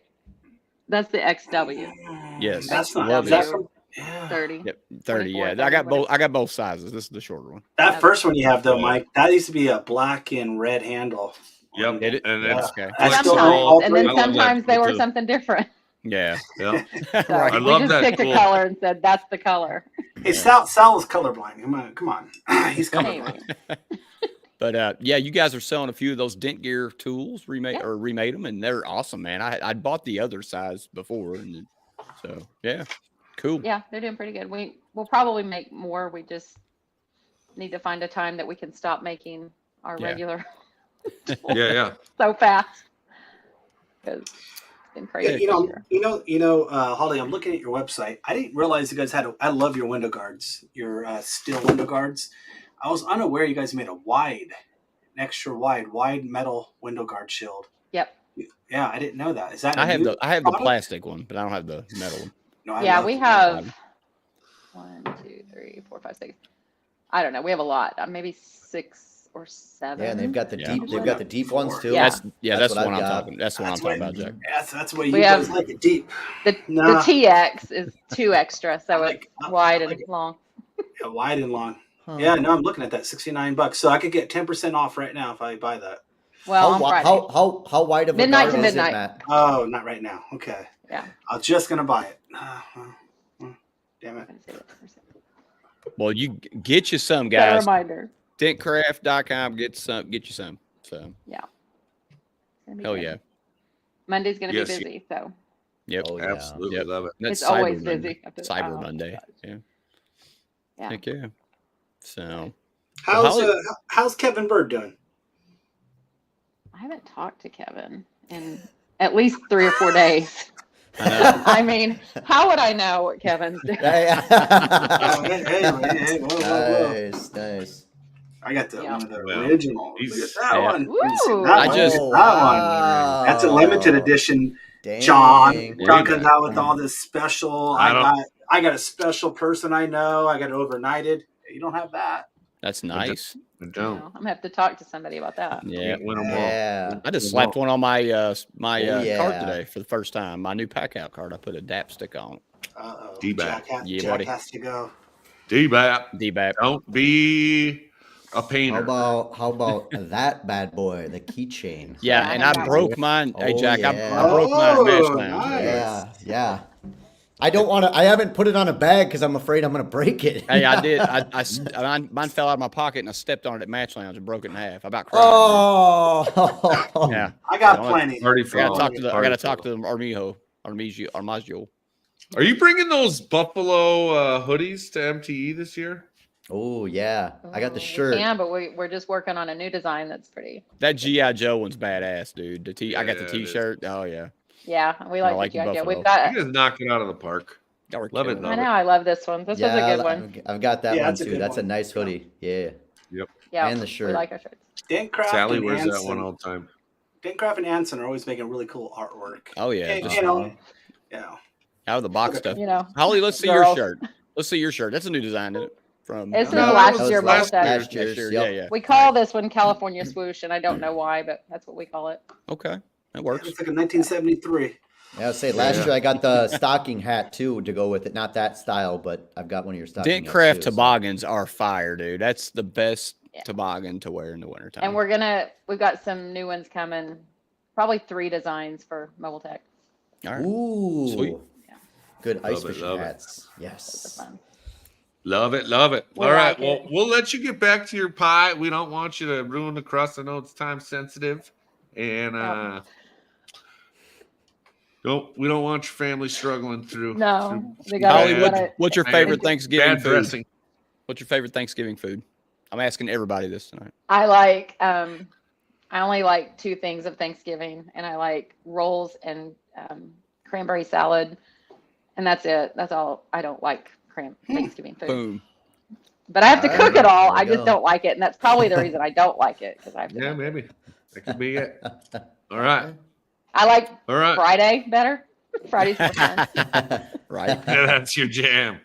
that's the XW Yes, That's not. love Is that it. from? Yeah. 30. Yep, 30. 24, Yeah, 30, I got both. whatever. I got both sizes. This is the shorter one. That first one you have though, Mike. That used to be a black and red handle. Yep. Did it? And Yeah. it's Okay. That's still Sometimes, all and three. then I love that sometimes they tool, were too. something different. Yeah. yeah. So Right. I we love just that picked a tool. color and said that's the color. Hey, Sal is colorblind. Come on. He's colorblind. Maybe. But yeah, you guys are selling a few of those Dent Gear tools, remade Yeah. them, and they're awesome, man. I bought the other size before, and so yeah, cool. Yeah, they're doing pretty good. We'll probably make more. We just need to find a time that we can stop making our Yeah. regular Yeah, yeah. so fast. Because it's been crazy Yeah, this year. Holly, I'm looking at your website. I didn't realize you guys had. I love your window guards, your steel window guards. I was unaware you guys made an extra wide metal window guard shield. Yep. Yeah, I didn't know that. Is that? I a have new the product? plastic one, but I don't have the metal one. No, I Yeah, love we it. have 1, 2, 3, 4, 5, 6. I don't know. We have a lot. Maybe 6 or 7. Yeah, and they've got the Yeah. deep. They've got the deep ones too. Yeah. That's That's the what one I've I'm got. talking. That's the one I'm That's talking why- about, Jack. That's why you We guys have- like it deep. The Nah. TX is 2 extra, so I like- it's I wide like and it. long. Yeah, wide and long. Huh. Yeah, no, I'm looking at that $69. So I could get 10% off right now if I buy that. Well, How, on wi- Friday. how wide of a Midnight guard to is it, midnight. Matt? Oh, not right now. Okay. Yeah. I was just gonna buy it. Damn it. I'm gonna say that for a second. Well, you get you some Set a guys. reminder. Dentcraft.com. Get you some. So It's gonna be hell good. yeah. Monday's gonna Yes, be busy, so Yep. Oh, yeah. Absolutely Yep. love it. That's it's always Cyber Monday. busy. Cyber Oh, Monday. gosh. Yeah. Yeah. Heck yeah. So How's how's Kevin Bird doing? I haven't talked to Kevin in at least 3 or 4 days. I know. I mean, how would I know what Kevin's doing? Oh, hey, whoa. Nice. I got the Yeah. one of the Well, original. he's- Look at that yeah. one. Woo. That I one. just- Look at that one. That's a limited edition. John comes out with all this special. I got a special person I know. I got it overnighted. You don't have that. That's nice. I No, don't. I'm gonna have to talk to somebody about that. Yeah. Can't win 'em all. Yeah. I just slapped one on my yeah. card today for the first time. My new pack out card. I put a DAP stick on it. Uh-oh. D-back. Yeah, Jack buddy. has to go. D-Bap. DBAP. Don't be a painter. How about that bad boy, the keychain? Yeah, Yeah, and I I got broke mine. Hey Oh, Jack, yeah. I broke mine at Match Oh, Lounge. nice. Yeah. I don't want to. I haven't put it on a bag because I'm afraid I'm gonna break it. Hey, I did. Mine fell out of my pocket and I stepped on it at Match Lounge and broke it in half. I about cried. Oh. Yeah. I got Yeah, plenty. Party I for gotta all. talk to the. I Party gotta for talk all. to Armijo. Are you bringing those Buffalo hoodies to MTE this year? Oh yeah. I got the We shirt. can, but we're just working on a new design that's pretty. That GI Joe one's badass, dude. I got the Yeah, it is. T-shirt. Oh yeah. Yeah, we I like, like the idea. Buffalo. We've got. You guys knocked it out of the park. Y'all were Love it, killing I love know. I love this one. This was a good one. I've got that Yeah, one that's a too. good That's a one. nice hoodie. Yeah. Yeah, and the We shirt. like our shirts. Dentcraft Sally and wears that Anson. one all the time. Dentcraft and Anson are always making really cool artwork. Oh yeah. And, Just you know, yeah. out of the box stuff. You know, Holly, let's see Girls. your shirt. Let's see your shirt. That's a new design, isn't it? From This is No, last that was year. last Both year. that. Last year's, Yeah, yep. yeah. We call this one California Swoosh, and I don't know why, but that's what we call it. Okay, that works. It's like a 1973. Yeah, I'll say last year I got the stocking hat too to go with it. Not that style, but I've got one of your stocking hats Dentcraft too, so. toboggans are fire, dude. That's the best Yeah. toboggan to wear in the wintertime. And we've got some new ones coming. Probably 3 designs for Mobile Tech. all right. Ooh. Sweet. Yeah. Good ice Love it, fishing love it. hats. Those are Yes. fun. Love it, love it. We All right, like well, it. we'll let you get back to your pie. We don't want you to ruin the crust. I know it's time sensitive, and we don't want your family struggling through. No, through they got Holly, it. bad- what's your bad- favorite Thanksgiving bad food? dressing. What's your favorite Thanksgiving food? I'm asking everybody this tonight. I like. I only like 2 things of Thanksgiving, and I like rolls and cranberry salad, and that's it. That's all. I don't like Thanksgiving food. Boom. But I have to All cook right, it all. there we I just go. don't like it, and that's probably the reason I don't like it because I have to. Yeah, cook it. maybe that could be it. All right, I like all right. Friday better. Friday's more fun. Right. Yeah, that's your jam.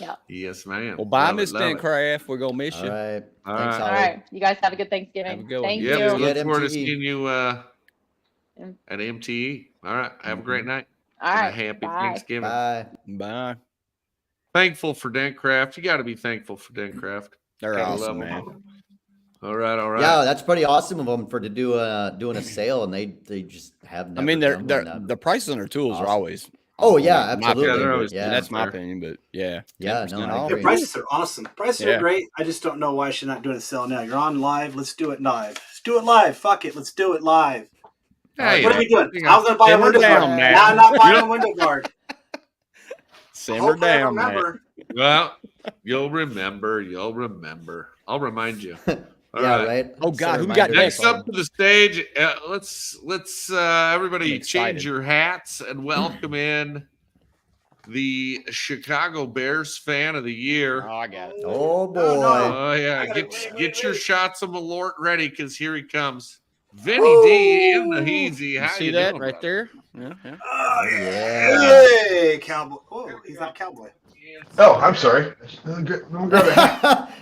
Yeah. Yes, ma'am. Well, bye, Love Miss it, love it. Dencraft. We're gonna miss All you. right. All Thanks, right. All Holly. right. You guys have a good Thanksgiving. Have a good one. Thank Yeah, you. we See you look at forward to MTE. seeing you at MTE. All right, have a great night. All And right. a happy Bye. Thanksgiving. Bye. Bye. Thankful for Dentcraft. You got to be thankful for Dentcraft. They're Gotta awesome, love 'em. man. All right, all right. Yeah, that's pretty awesome of them for doing a sale, and they just have. I Never mean, done one that- the prices on their tools are Awesome. always. Oh, awesome, yeah, in my absolutely. Yeah, opinion, they're but always that's my fair. opinion, but yeah. Yeah, 10% no, I off. agree. Their prices are awesome. Prices Yeah. are great. I just don't know why she's not doing a sale now. You're on live. Let's do it live. Let's do it live. Fuck it. Let's do it live. Hey, What are we doing? you I was know, going to buy a simmer window down, guard. man. Now I'm not buying a window guard. Simmer Hopefully I down, man. remember. well, you'll remember. You'll remember. I'll remind you. All Yeah, right. right. Oh, God, Set who we got reminders. Next up to the stage, let's I'm everybody excited. change your hats and welcome in the Chicago Bears fan of the year. Oh, I got it. Oh boy. no. Oh yeah, I gotta- get wait. your shots of Malort ready because here he comes, Vinny D in the Heezy. You How see you that doing, right brother? there? Yeah, yeah. Oh, Yeah. Hey, cowboy. Oh, he's not a cowboy. Oh, I'm sorry. Let me grab a hat.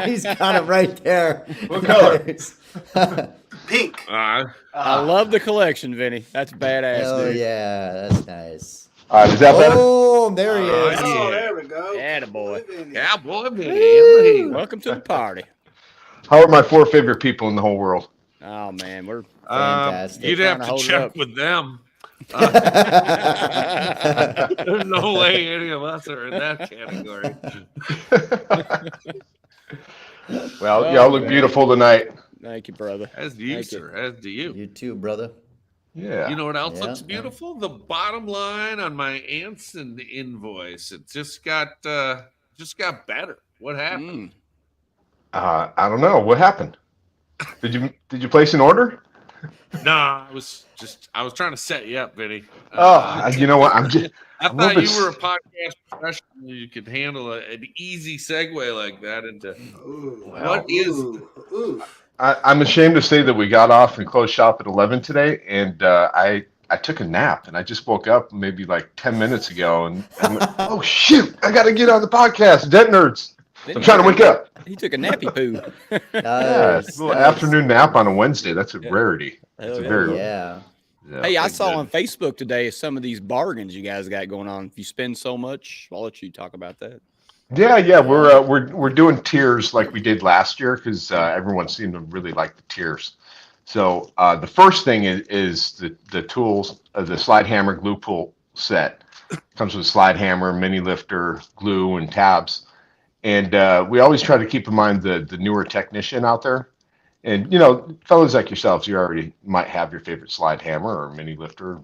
He's got it right there. What color? Nice. Pink. I love the collection, Vinny. That's badass, Oh dude. yeah, that's nice. Is that better? Oh, there he is. Yeah. Oh, there we go. Attaboy. Cowboy Vinny in the Heezy. Welcome to the party. How are my 4 favorite people in the whole world? Oh, man. We're Fantastic. You'd Trying have to to hold it check up. with them. There's no way any of us are in that category. Well, y'all look beautiful tonight. Thank you, brother. As do you, Thank you. sir. As do you. You too, brother. Yeah. You know what else Yeah, looks yeah. beautiful? The bottom line on my Anson invoice. It just got better. What happened? I don't know what happened. Did you place an order? Nah, I was trying to set you up, Vinny. You know what? I'm just. I I'm thought a you little were a podcast professional. You could handle an easy segue like that into Ooh. what is. Ooh. I'm ashamed to say that we got off and closed shop at 11 today, and I took a nap, and I just woke up maybe like 10 minutes ago, and I'm like, oh shoot, I got to get on the podcast, Dent Nerds. I'm trying to wake up. He took a nappy poo. Yeah, Nice, a little nice. afternoon nap on a Wednesday. That's a rarity. It's a Hell very Yeah. yeah. Hey, I Pretty saw good. on Facebook today some of these bargains you guys got going on. If you spend so much, I'll let you talk about that. Yeah. We're doing tiers like we did last year because everyone seemed to really like the tiers. So the first thing is the tools, the slide hammer glue pull set. Comes with a slide hammer, mini lifter, glue, and tabs. And we always try to keep in mind the newer technician out there. And, fellas like yourselves, you already might have your favorite slide hammer or mini lifter,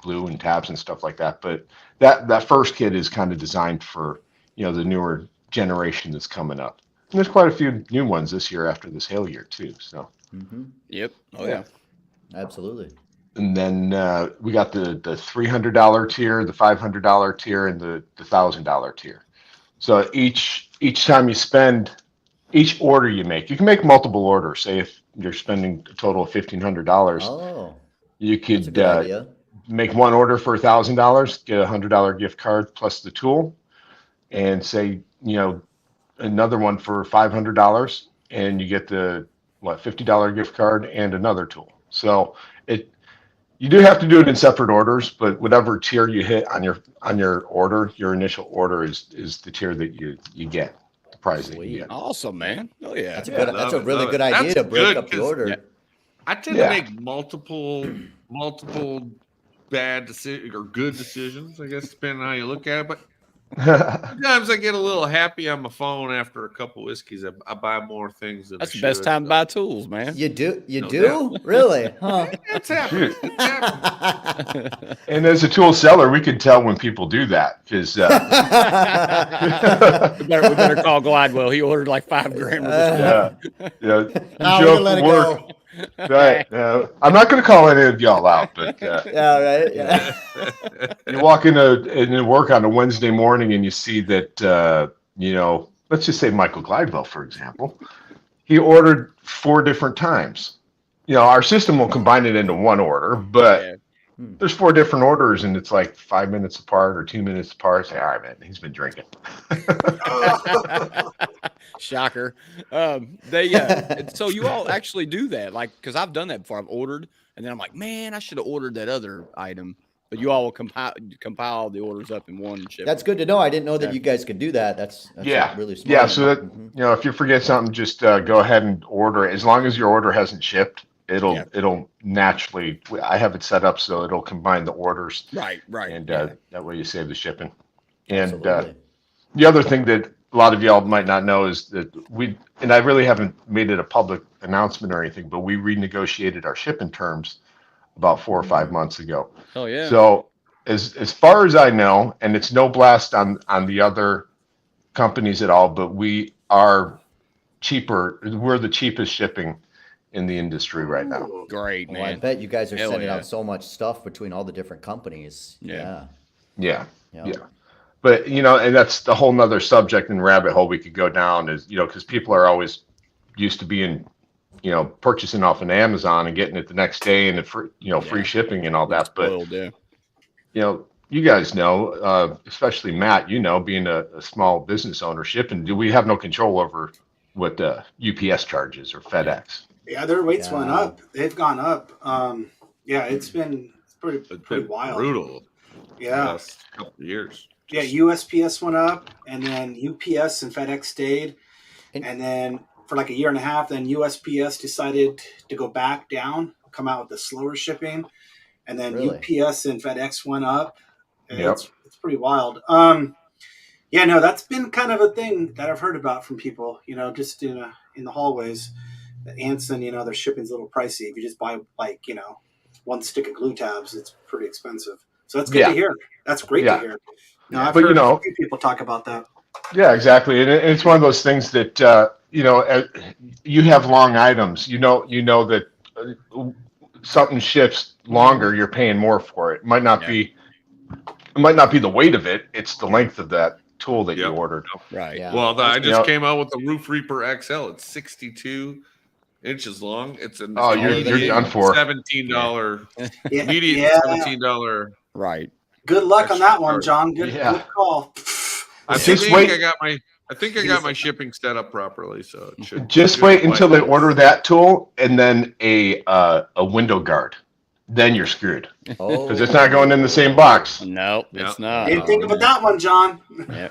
glue and tabs and stuff like that. But that first kit is kind of designed for, the newer generation that's coming up. And there's quite a few new ones this year after this hail year, too. So, Yep. Oh, yeah. Absolutely. and then we got the $300 tier, the $500 tier, and the $1,000 tier. So each time you spend, each order you can make multiple orders. Say if you're spending a total of $1,500, Oh, you that's a could good idea. make one order for $1,000, get a $100 gift card plus the tool, and say another one for $500, and you get the $50 gift card and another tool. So you do have to do it in separate orders, but whatever tier you hit on your order, your initial order is the tier that you get, the prize that you Sweet. get. Awesome, man. Oh, yeah. That's a Yeah, good. love That's a it, really love good it. idea That's to break good, up the 'cause- order. Yeah. I tend Yeah. to make multiple bad decisions or good decisions, I guess, depending on how you look at it. But sometimes I get a little happy on my phone after a couple whiskeys. I buy more things than That's I the best should, time to so- buy tools, man. You do? You No do? Really? Huh? It's happening. It's happening. And as a tool seller, we can tell when people do that because we better call Glidewell. He ordered like $5 grand worth of stuff. you No, we show can let up it to work. go. Right. I'm not going to call any of y'all out, but Yeah, right. Yeah. you walk into work on a Wednesday morning and you see that let's just say Michael Glidewell, for example, he ordered 4 different times. Our system will combine it into one order, but there's 4 different orders and it's like 5 minutes apart or 2 minutes apart. Say, all right, man, he's been drinking. Shocker. So you all actually do that, like, because I've done that before. I've ordered, and then I'm like, man, I should have ordered that other item. But you all will compile the orders up in one ship. That's good to know. I didn't know that you guys could do that. That's really smart. Yeah, so that if you forget something, just go ahead and order it. As long as your order hasn't shipped, it'll naturally. I have it set up so it'll combine the orders. Right. And that way you save the shipping. And the other thing that a lot of y'all might not know is that I really haven't made it a public announcement or anything, but we renegotiated our shipping terms about 4 or 5 months ago. Oh yeah. So as far as I know, and it's no blast on the other companies at all, but we are cheaper. We're the cheapest shipping in the industry right now. Great, man. I bet you guys are Hell sending yeah. out so much stuff between all the different companies. Yeah. Yeah. But and that's the whole nother subject and rabbit hole we could go down is because people are always used to being purchasing off an Amazon and getting it the next day and free shipping and all that. But you guys know, especially Matt, being a small business owner shipping, we have no control over what UPS charges or FedEx. Yeah, their rates went up. They've gone up. It's pretty wild. Brutal. Yeah. The last couple of years. Yeah, USPS went up, and then UPS and FedEx stayed, and then for like a year and a half, then USPS decided to go back down, come out with the slower shipping, and then UPS and FedEx went up. It's pretty wild. That's been kind of a thing that I've heard about from people. Just in the hallways, that Anson, their shipping's a little pricey. If you just buy one stick of glue tabs, it's pretty expensive. So that's good to hear. That's great to hear. I've heard a few people talk about that. Yeah, exactly. And it's one of those things that, you have long items, you know that something ships longer, you're paying more for it. It might not be the weight of it. It's the length of that tool that you ordered. Right. Yeah. Well, I just came out with the Roof Reaper XL. It's 62 inches long. It's an you're done for $17 immediate $17. Right. Good luck on that one, John. Good call. I think I got my shipping set up properly, so it should just wait until they order that tool and then a window guard. Then you're screwed because it's not going in the same box. No, it's not. Didn't think about that one, John. Yeah.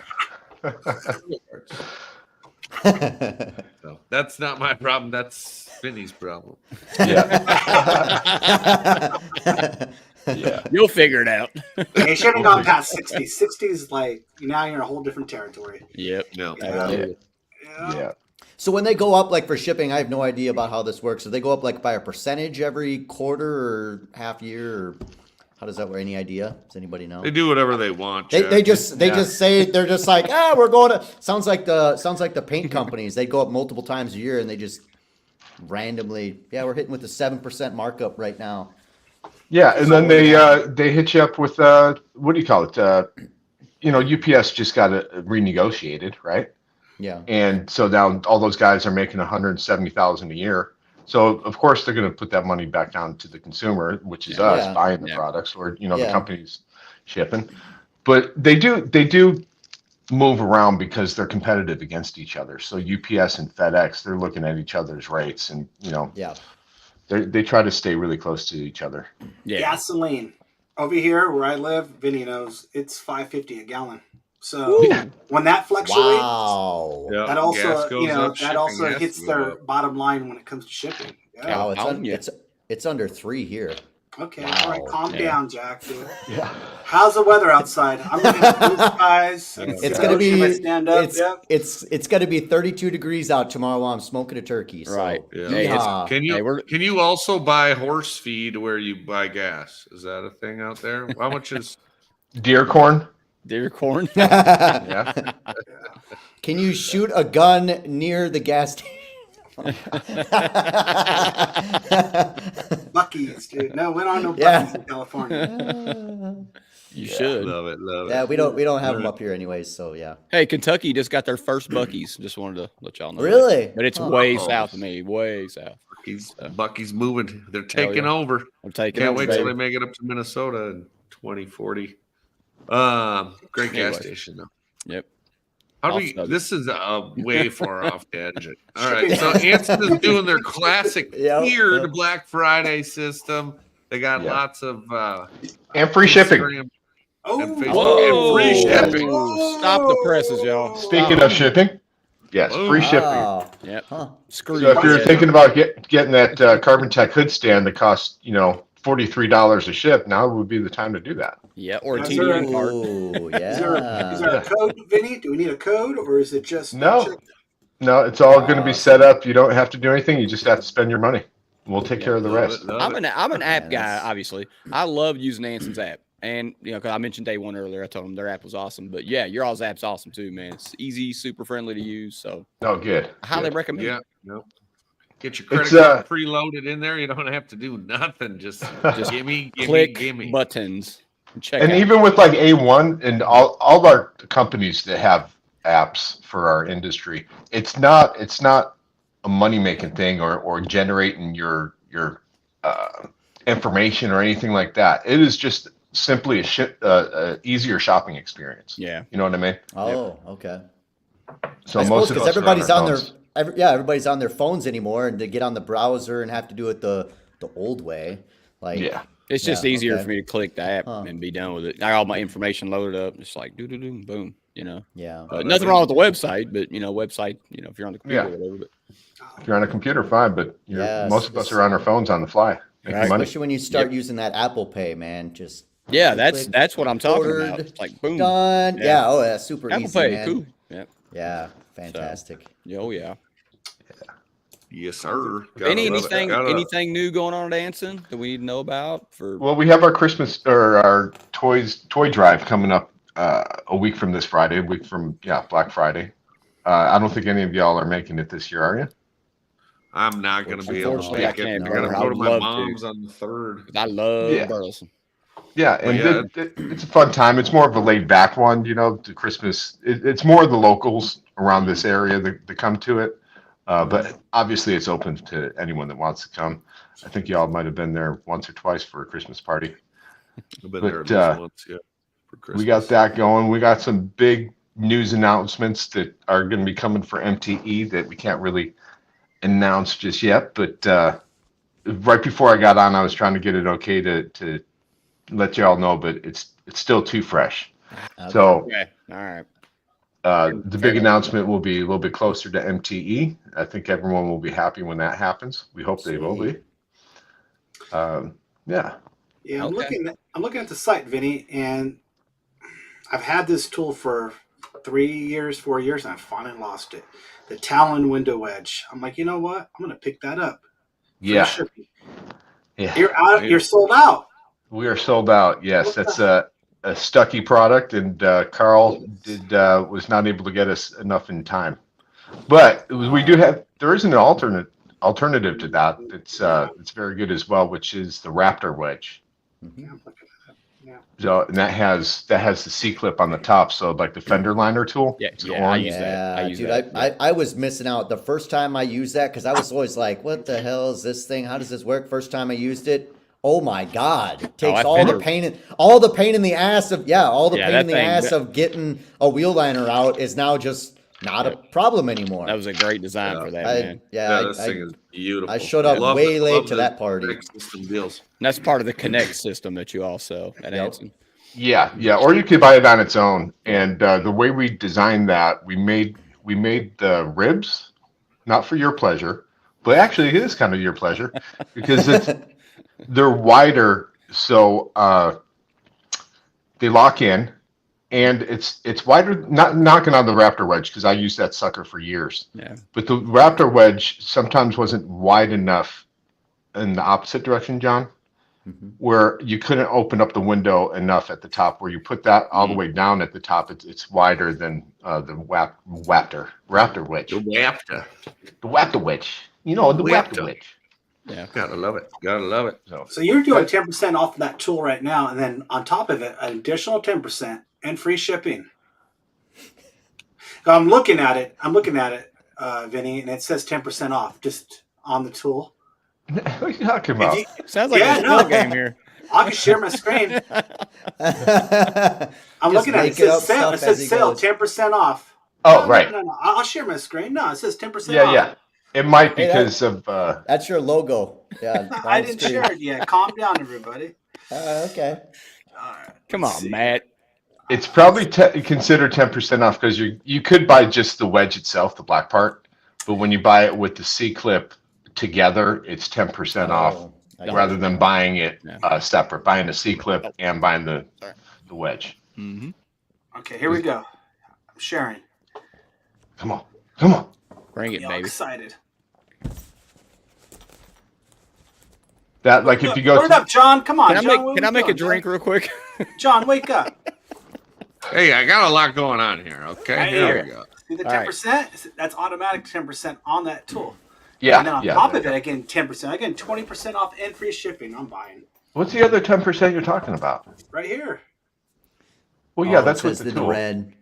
So that's not my problem. That's Vinny's problem. Yeah. You'll figure it out. It shouldn't have gone past 60. 60 is like now you're in a whole different territory. Yep. No. Yeah. So when they go up, like for shipping, I have no idea about how this works. Do they go up like by a percentage every quarter or half year, or how does that work? Any idea? Does anybody know? They do whatever they want. They just say they're just like, we're going to. Sounds like the paint companies. They go up multiple times a year and they just randomly, we're hitting with a 7% markup right now. Yeah, and then they hit you up with what do you call it? UPS just got it renegotiated, right? Yeah. And so now all those guys are making $170,000 a year. So of course they're going to put that money back down to the consumer, which is us buying the products, or the company's shipping. But they do move around because they're competitive against each other. So UPS and FedEx, they're looking at each other's rates, and they try to stay really close to each other. Yeah. Gasoline over here where I live, Vinny knows it's $5.50 a gallon. So when that fluctuates, that also hits their bottom line when it comes to shipping. Yeah. Wow, it's under 3 here. Okay, all right, calm down, Jack. Dude. Yeah. How's the weather outside? I'm looking at blue skies. It's gonna be it's gonna be 32 degrees out tomorrow while I'm smoking a turkey. So. Right. Yeah. Can you also buy horse feed where you buy gas? Is that a thing out there? How much is deer corn? Deer corn. Yeah. Can you shoot a gun near the gas station? Bucky's, dude. No, went on no Bucky's in California. You should. Love it. Yeah, we don't have them up here anyways, so yeah. Hey, Kentucky just got their first Buc-ee's. Just wanted to let y'all know. Really? But it's way south of me. Way south. Bucky's moving. They're taking over. I'm taking Can't over, wait till baby. they make it up to Minnesota in 2040. Great gas station though. Yep. This is way far off tangent. All right, so Anson is doing their classic tiered Black Friday system. They got lots of and free shipping. Instagram and Facebook and free shipping. Stop the presses, y'all. Speaking of shipping, yes, free shipping. Yep. Huh. Screw So if you're thinking about getting that Carbon Tech hood stand that costs $43 a ship, now would be the time to do that. Yeah, or a TDM card. Ooh, Is yeah. there a code, Vinny? Do we need a code, or is it just No, it's all going to be set up. You don't have to do anything. You just have to spend your money. We'll take care of the rest. I'm an app guy, obviously. I love using Anson's app. And, because I mentioned Day One earlier. I told them their app was awesome. But, yeah, your all's app's awesome, too, man. It's easy, super friendly to use. So, good. I highly recommend it. Yeah, no. Get your credit card preloaded in there. You don't have to do nothing. Just gimme, click buttons. And even with like A1 and all our companies that have apps for our industry, it's not a money making thing or generating your information or anything like that. It is just simply a easier shopping experience. Yeah, you know what I mean. Oh, okay. So most of us everybody's on everybody's on their phones anymore, and to get on the browser and have to do it the old way, it's just easier for me to click the app and be done with it. I got all my information loaded up. It's like boom. Yeah. Nothing wrong with the website, but website. If you're on the computer or whatever. But if you're on a computer, fine. But most of us are on our phones on the fly. Especially when you start using that Apple Pay, man. Just that's what I'm talking about. It's like boom, done. Yeah. Oh, yeah. Super Apple easy, Pay, man. cool. Yeah. Yeah. Fantastic. So, yeah. Yes, sir. Anything new going on at Anson that we need to know about? Well, we have our Christmas or our toy drive coming up a week from this Friday, Black Friday. I don't think any of y'all are making it this year, are you? I'm not going to be able to make it. I got to go to my mom's on the 3rd. I love Burleson. Yeah, and it's a fun time. It's more of a laid back one, the Christmas. It's more of the locals around this area that come to it. But obviously it's open to anyone that wants to come. I think y'all might have been there once or twice for a Christmas party. I've been there at least once, for Christmas. We got that going. We got some big news announcements that are going to be coming for MTE that we can't really announce just yet. But right before I got on, I was trying to get it okay to let y'all know, but it's still too fresh. Okay. So all right. The big announcement will be a little bit closer to MTE. I think everyone will be happy when that happens. We hope they will be. Yeah, I'm looking at the site, Vinny, and I've had this tool for 4 years, and I finally lost it. The Talon window wedge. I'm like, you know what? I'm gonna pick that up. Yeah. You're sold out. We are sold out. Yes, that's a Stucky product, and Carl was not able to get us enough in time. But there is an alternative to that. It's very good as well, which is the Raptor wedge. Yeah. So and that has the C clip on the top. So like the fender liner tool. I use that. I was missing out the first time I used that because I was always like, "What the hell is this thing? How does this work?" First time I used it. Oh my God! It takes all the pain in the ass of getting a wheel liner out is now just not a problem anymore. That was a great design for that, man. This thing is beautiful. I showed up way late to that party. Deals. And that's part of the Connect system that you also at Anson. Yeah. Or you could buy it on its own. And the way we designed that, we made the ribs not for your pleasure, but actually it is kind of your pleasure because they're wider, so they lock in, and it's wider. Not knocking on the Raptor wedge because I used that sucker for years. Yeah. But the Raptor wedge sometimes wasn't wide enough in the opposite direction, John, where you couldn't open up the window enough at the top. Where you put that all the way down at the top, it's wider than the Raptor wedge. The Raptor wedge. The Raptor wedge. Yeah. Gotta love it. Gotta love it. So you're doing 10% off that tool right now, and then on top of it, an additional 10% and free shipping. I'm looking at it, Vinny, and it says 10% off just on the tool. What are you talking about? Sounds like a skill game here. I can share my screen. I'm looking at it. It says sale. It says sale, 10% off. Oh, right. No. I'll share my screen. No, it says 10% off. Yeah. It might because of. That's your logo. Yeah. I didn't share it yet. Calm down, everybody. Okay. All right. Come on, Matt. It's probably considered 10% off because you could buy just the wedge itself, the black part, but when you buy it with the C-clip together, it's 10% off rather than buying it separate, buying the C-clip and buying the wedge. Mm-hmm. Okay, here we go. I'm sharing. Come on. Bring it, baby. Excited. That like if you go. Turn up, John. Come on, John. Can I make a drink real quick? John, wake up. Hey, I got a lot going on here. Okay, here we go. See the 10%? That's automatic 10% on that tool. Yeah. And then on top of it, again 10%. Again, 20% off and free shipping. I'm buying. What's the other 10% you're talking about? Right here. Well, yeah, that's what the tool. Red.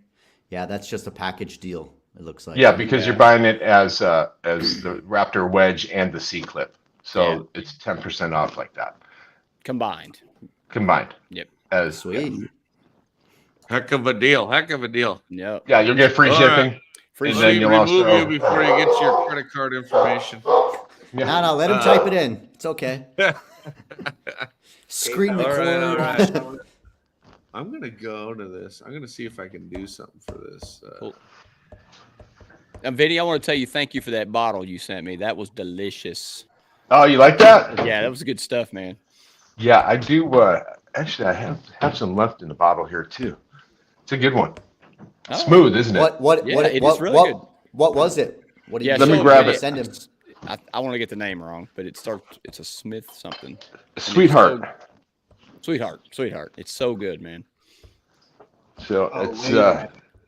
Yeah, that's just a package deal. It looks like. Yeah, because you're buying it as the Raptor wedge and the C-clip, so it's 10% off like that. Combined. Yep. As sweet. Heck of a deal. Yep. Yeah, you'll get free shipping. Free and shipping. then you'll also you before you get your credit card information. No, let him type it in. It's okay. Screen record. All right. I'm gonna go to this. I'm gonna see if I can do something for this. Cool. Vinny, I want to tell you thank you for that bottle you sent me. That was delicious. Oh, you like that? Yeah, that was good stuff, man. Yeah, I do. Actually, I have some left in the bottle here too. It's a good one. Oh. Smooth, isn't it? It is really good. What was it? What do you? Let me grab it. Send him. I want to get the name wrong, but it's a Smith something. Sweetheart. Sweetheart. It's so good, man. So it's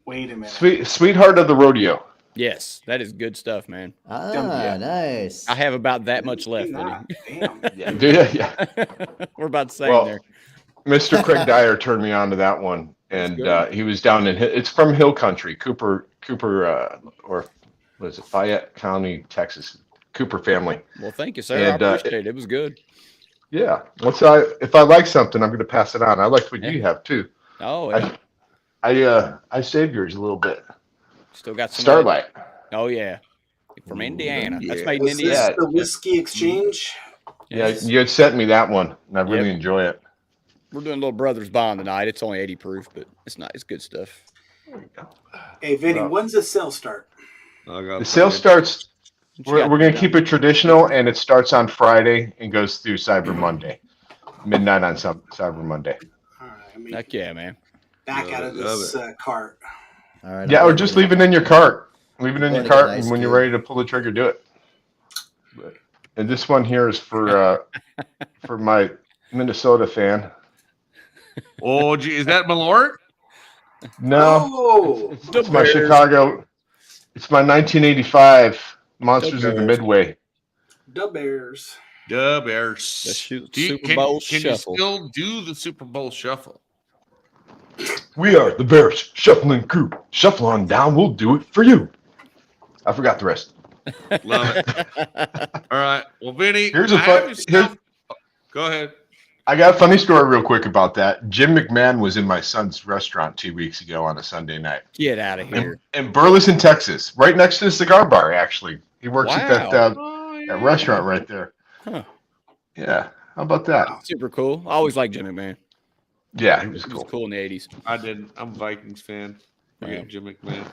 wait a minute. Sweetheart of the Rodeo. Yes, that is good stuff, man. Nice. I have about that much left. Damn. Yeah. We're about the same there. Mr. Craig Dyer turned me on to that one, and he was down in it's from Hill Country, Cooper, or what is it, Fayette County, Texas, Cooper family. Well, thank you, sir. I appreciate it. It was good. Yeah. If I like something, I'm going to pass it on. I liked what you have too. Oh, yeah. I saved yours a little bit. Still got some Starlight. Oh yeah, from Indiana. Yeah. That's made in Is this Indiana. the whiskey exchange? Yeah, you had sent me that one, and I really enjoy it. We're doing a little brothers bond tonight. It's only 80 proof, but it's good stuff. There you go. Hey, Vinny, when's the sale start? The sale starts. We're going to keep it traditional, and it starts on Friday and goes through Cyber Monday, midnight on Cyber Monday. All right, Heck yeah, man. Back out of this cart. All right. Yeah, or just leave it in your cart. Leave it in your cart, and when you're ready to pull the trigger, do it. And this one here is for my Minnesota fan. Oh, gee, is that Malort? No, it's my Chicago. It's my 1985 Monsters of the Midway. The Bears. Super Bowl can you still do the Super Bowl shuffle? We are the Bears shuffling crew. Shuffle on down. We'll do it for you. I forgot the rest. Love it. All right. Well, Vinny, Go ahead. I got a funny story real quick about that. Jim McMahon was in my son's restaurant 2 weeks ago on a Sunday night. Get out of here. In Burleson, Texas, right next to the cigar bar, actually. He works at that restaurant right there. Huh. Yeah. How about that? Super cool. I always liked Jim McMahon. Yeah, he was He cool. was cool in the 80s. I did. I'm a Vikings fan. Yeah. Jim McMahon.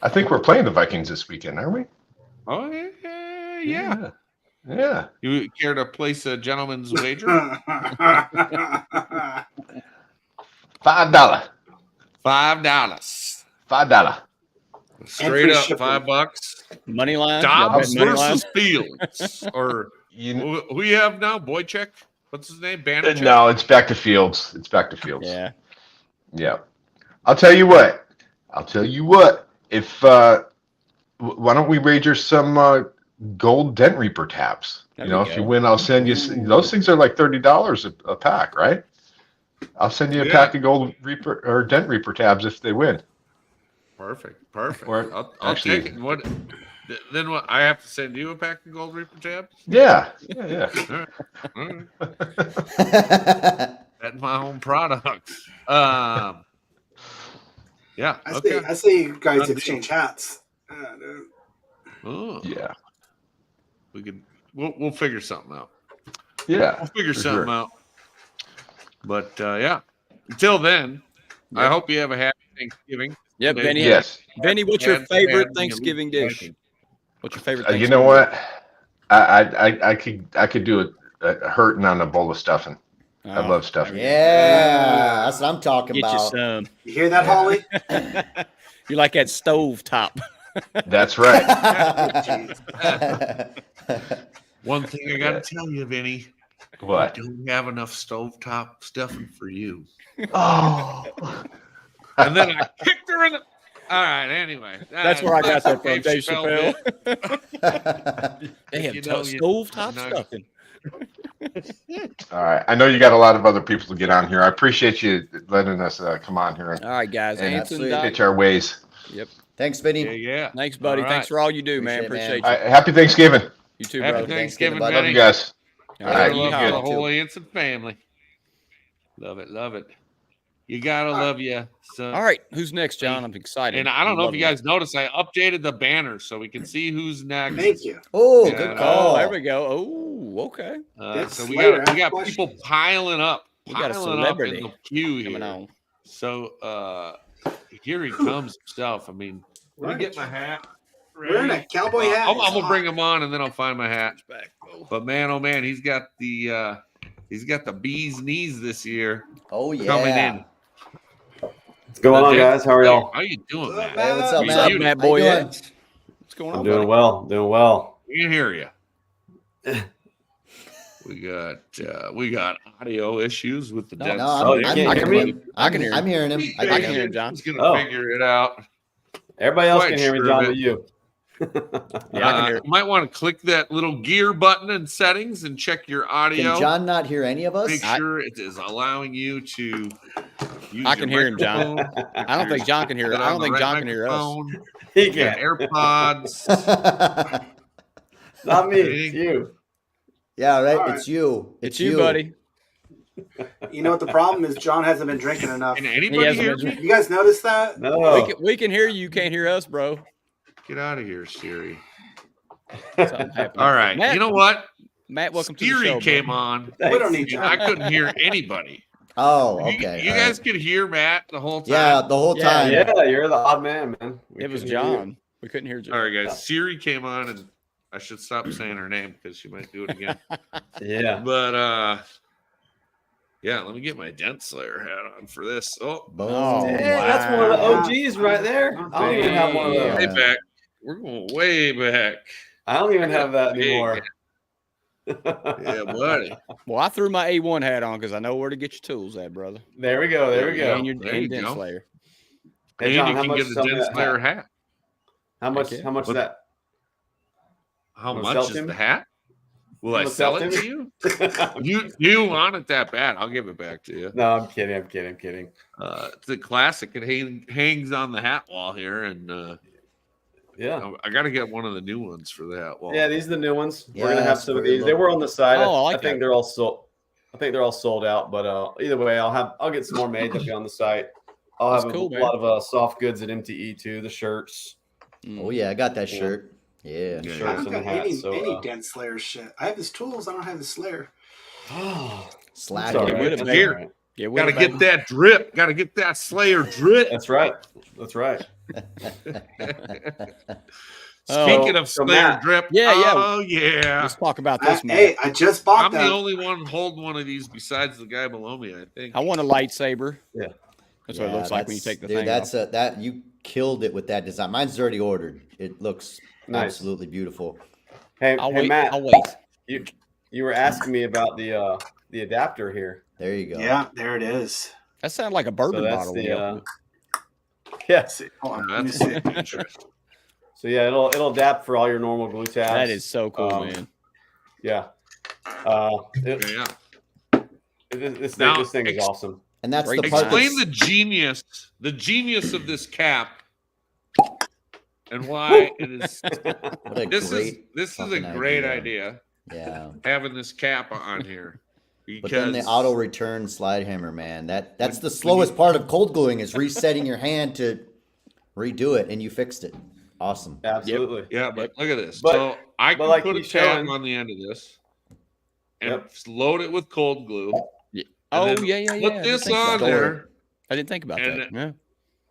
I think we're playing the Vikings this weekend, aren't we? Oh, yeah. Yeah. You care to place a gentleman's wager? $5. $5. $5. Straight up $5. Money line. Dobbs Money line? versus Fields. Or who you have now? Boychuk? What's his name? Banachek? No, it's back to Fields. Yeah. Yeah. I'll tell you what. If why don't we wager some gold Dent Reaper tabs. There You know, you if go. you win, I'll send you. Those things are like $30 a pack, right? I'll send you a pack of gold Reaper or Dent Reaper tabs if they win. Perfect. Or I'll actually- take it. Then what? I have to send you a pack of gold Reaper tabs? Yeah. All right. That's my own products. Yeah. Okay. I say you guys exchange hats. Oh, Yeah. We'll figure something out. Yeah. We'll figure for something sure. out. But yeah. Until then, I hope you have a happy Thanksgiving. Yep, Today. Benny. Yes. Benny, what's your And- favorite and- Thanksgiving dish? What's your favorite You Thanksgiving know what? dish? I could do a hurting on a bowl of stuffing. I Oh, love stuffing. Yeah, that's what I'm talking Get you about. some. You hear that, Holly? You like that stove top. That's right. One thing I got to tell you, Vinny, What? I don't have enough stovetop stuffing for you. Oh. And then I kicked her in the. All right. Anyway, That's where I got that from, Dave Chappelle Chappelle. bit. They have You know, stove top no. stuffing. All right. I know you got a lot of other people to get on here. I appreciate you letting us come on here and All right, guys. And Anson, absolutely. Doc. pitch our ways. Yep. Thanks, Vinny. Yeah. Thanks, buddy. All Thanks right. for all you do, man. Appreciate it, Appreciate All you. right, happy Thanksgiving. You too, Happy brother. Thanksgiving, buddy. Love Vinny. you guys. All Gotta right, you love good. the whole Anson family. Love it. Love it. You gotta love you. So, All right, who's next, John? I'm excited. and I don't know if Love you it. guys noticed, I updated the banner so we can see who's next. Thank you. Oh, Yeah. good Oh, call. there we go. Oh, okay. That's So we Slayer, got ask people questions. piling up, We got a piling up in celebrity the queue coming here. on. So here he comes himself. I mean, let me get my hat. Wearing a cowboy hat. I'm gonna bring him on and then I'll find my hat. But man, oh man, he's got the bee's knees this year Oh yeah. coming in. What's going on, guys? How are y'all? How you doing, man? Hey, what's up, You Matt? What's up, muted. Matt How you boy? doing? Yeah. What's going on? I'm doing buddy? well. Doing well. We can hear you. We got audio issues with the No, Dent No, Oh, you Slayer. can't hear me? I can hear him. I'm hearing him. I can hear him, John. He's gonna Oh. figure it out. Everybody else Quite can hear me, sure John, of but it. you. Yeah, I can hear. You might want to click that little gear button in settings and check your audio. Can John not hear any of us? Make sure it is allowing you to use I can your hear him, John. microphone. I don't think John can hear. Get I on don't the think right John can hear us. microphone. He You got can't. AirPods. Not me. It's you. Yeah, right. All right. It's you. It's you, buddy. You know what the problem is? John hasn't been drinking enough. Can He anybody hasn't hear been me? You guys notice that? No. We can hear you. You can't hear us, bro. Get out of here, Siri. Something happened. All right. Matt, You know what? Matt, welcome to the Siri show. came bro. on. We don't need And John. I couldn't hear anybody. Oh, You- okay. You, all guys right. could hear Matt the whole time. Yeah, the whole Yeah, time. Yeah, you're the odd man, man. We It was couldn't hear you. John. We couldn't hear John. All right, guys. Siri came on, and I should stop saying her name because she might do it again. Yeah. But yeah, let me get my Dent Slayer hat on for this. Oh, Boom. Oh, Hey, that's one of the Wow. OGs right there. I don't even have one of Yeah. way those. back. We're going way back. I don't even have that Big. anymore. Yeah, buddy. Well, I threw my A1 hat on because I know where to get your tools at, brother. There we go. There we go. And your There you Dent go. Slayer. Hey, And John, you how can much get is a some of Dent that Slayer hat? hat. How much? Okay. How much is that? How Wanna much sell it is to me? the hat? Will I Wanna sell sell it it to you? You want it that bad? I'll give it back to you. No, I'm kidding. I'm kidding. I'm kidding. It's a classic. It hangs on the hat wall here, and Yeah. I got to get one of the new ones for the hat wall. Yeah, these are the new ones. Yeah, We're gonna have that's some of very these. They low. were on the side. Oh, I like I think that. they're all sold. I think they're all sold out. But either way, I'll get some more made. They'll be on the site. I'll That's have cool, a man. lot of soft goods at MTE too. The shirts. Oh yeah, I got that shirt. Yeah. Yeah. I Shirts don't and the got hats. any, So, any Dent Slayer shit. I have his tools. I don't have his Slayer. Slack. It's all it. right. With It's it, all baby. right. Yeah, Got to get that drip. Got to get that Slayer drip. That's right. That's right. Speaking of so Slayer Matt- drip, Yeah, yeah. oh yeah. Let's talk about this, man. Hey, I just bought I'm that. the only one holding one of these besides the guy below me, I think. I want a lightsaber. Yeah. That's what it looks like when you take the dude, thing that's off. that you killed it with that design. Mine's already ordered. It looks Nice. absolutely beautiful. Hey, I'll hey wait. Matt, I'll wait. you were asking me about the adapter here. There you go. Yeah, there it is. That sounded like a So bourbon that's bottle. when you opened the yes. Hold on, Yeah, let me that's see. interesting. So yeah, it'll adapt for all your normal glue tabs. That is so cool, man. Yeah. Yeah. This Now, thing is awesome. And that's Great the part. Explain the genius of this cap, and why it is. What a This great is a fucking great idea. Yeah. Having this cap on here, But then because the auto return slide hammer, man, that's the slowest part of cold gluing is resetting your hand to redo it, and you fixed it. Awesome. Absolutely. yeah, but look at this. But- So I can like put a he's tab showing- on the end of this and load it with cold glue. Yeah. And Oh then yeah. Put I didn't this think on about there, that. I didn't think about And- that. Yeah.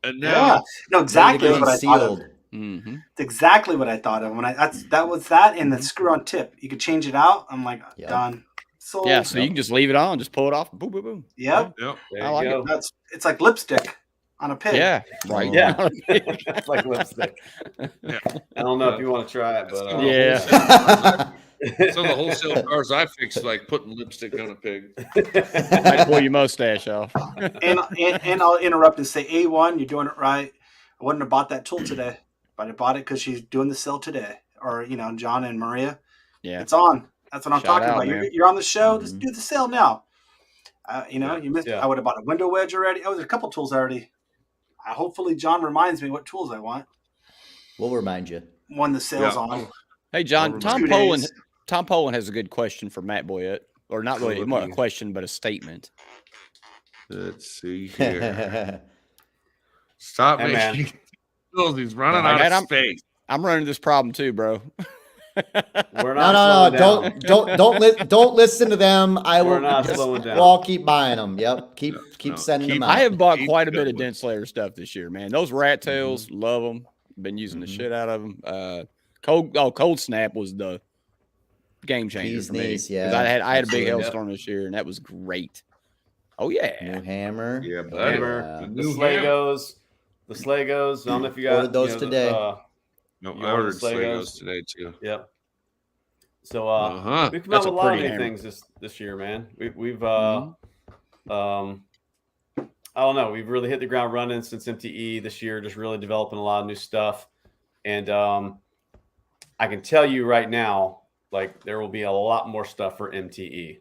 and Yeah. now No, exactly Ready to what go I thought of. sealed. Mm-hmm. It's exactly what I thought of when that was that and the screw-on tip. You could change it out. I'm like, Yep. done. Sold. Yeah. So you can just leave it on, just pull it off. Boom, boom, boom. Yep. yep. There I you like go. It's like lipstick on a pig. Yeah. Right. Yeah. It's like lipstick. Yeah. I don't know if you want to try it, but Yeah. Some of the wholesale cars I fixed like putting lipstick on a pig. Might pull your mustache off. and I'll interrupt and say, A1, you're doing it right. I wouldn't have bought that tool today, but I bought it because she's doing the sale today. Or, John and Maria. Yeah. It's on. That's what I'm Shout talking out, about. man. You're on the show. Just do the sale now. You missed. Yeah. I would have bought a window wedge already. Oh, there's a couple tools already. Hopefully, John reminds me what tools I want We'll remind you. when the sale's Yeah. on. Hey, John. Tom 2 Poland. days. Tom Poland has a good question for Matt Boyette, or not really more a me- question, but a statement. Let's see here. Stop Hey, man. making deals. He's running Yeah, out man, of space. I'm running this problem too, bro. we're No, not no, slowing down. don't listen to them. I We're will. not Just, slowing down. we'll all keep buying them. Yep, keep No, sending keep- them out. I have bought Keep quite a bit of going. Dent Slayer stuff this year, man. Those rat tails, love them. Been using the shit out of them. Cold Snap was the game changer Bee's for me. knees, 'Cause yeah. I had a big Absolutely. hailstorm this year, and that was great. Oh yeah, New hammer. Yeah, buddy. Hammer. Yeah. The New Slegos. The Slegos. I don't know if you got Ordered those today. No, You I ordered ordered Slegos? Slegos today too. Yep. So Uh-huh. we've come That's out a with a lot of pretty new hammer. things this year, man. We've I don't know. We've really hit the ground running since MTE this year, just really developing a lot of new stuff. And I can tell you right now, like there will be a lot more stuff for MTE.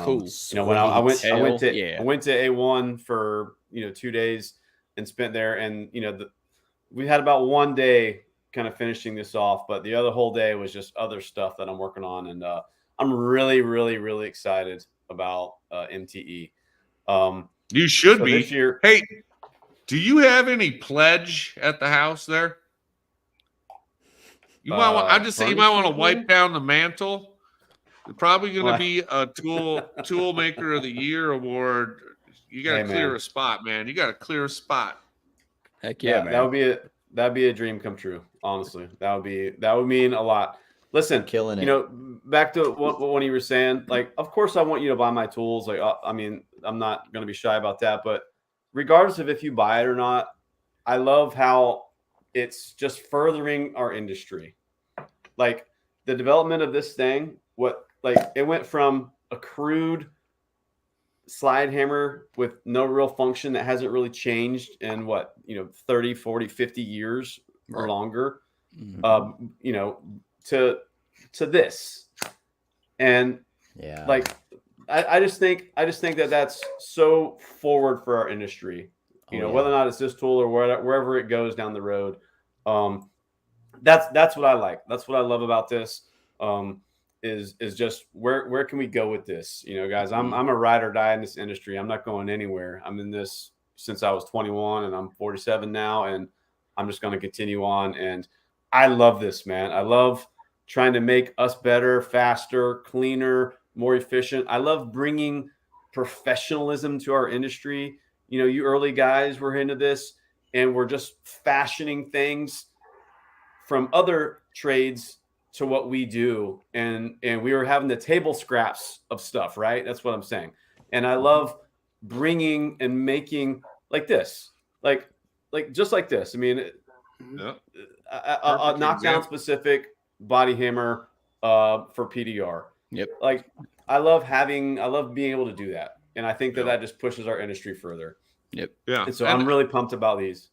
cool. When I went Hell, to yeah. I went to A1 for 2 days and spent there, and we had about 1 day kind of finishing this off, but the other whole day was just other stuff that I'm working on, and I'm really, really, really excited about MTE. You should So be. this year. Hey, do you have any pledge at the house there? You might want. I just say you might want to wipe down the mantle. You're probably going to Why? be a tool maker of the year award. You got to Hey, clear man. a spot, man. You got to clear a spot. Heck yeah, man. That'd be a dream come true. Honestly, that would mean a lot. Listen, Killing it. Back to what you were saying. Like, of course, I want you to buy my tools. Like, I mean, I'm not going to be shy about that. But regardless of if you buy it or not, I love how it's just furthering our industry. Like the development of this thing, it went from a crude slide hammer with no real function that hasn't really changed in 30, 40, 50 years or longer, to this. And Yeah. like, I just think that that's so forward for our industry, whether or not it's this tool or wherever it goes down the road. That's what I like. That's what I love about this. Is just where can we go with this? Guys, I'm a ride or die in this industry. I'm not going anywhere. I'm in this since I was 21 and I'm 47 now, and I'm just going to continue on. And I love this, man. I love trying to make us better, faster, cleaner, more efficient. I love bringing professionalism to our industry. You early guys were into this, and we're just fashioning things from other trades to what we do, and we were having the table scraps of stuff, right? That's what I'm saying. And I love bringing and making like this, like just like this. I mean, Yeah. a knockdown specific body hammer for PDR. Yep. Like I love being able to do that, and I think that just pushes our industry further. Yep. Yeah. And so I'm really pumped about these.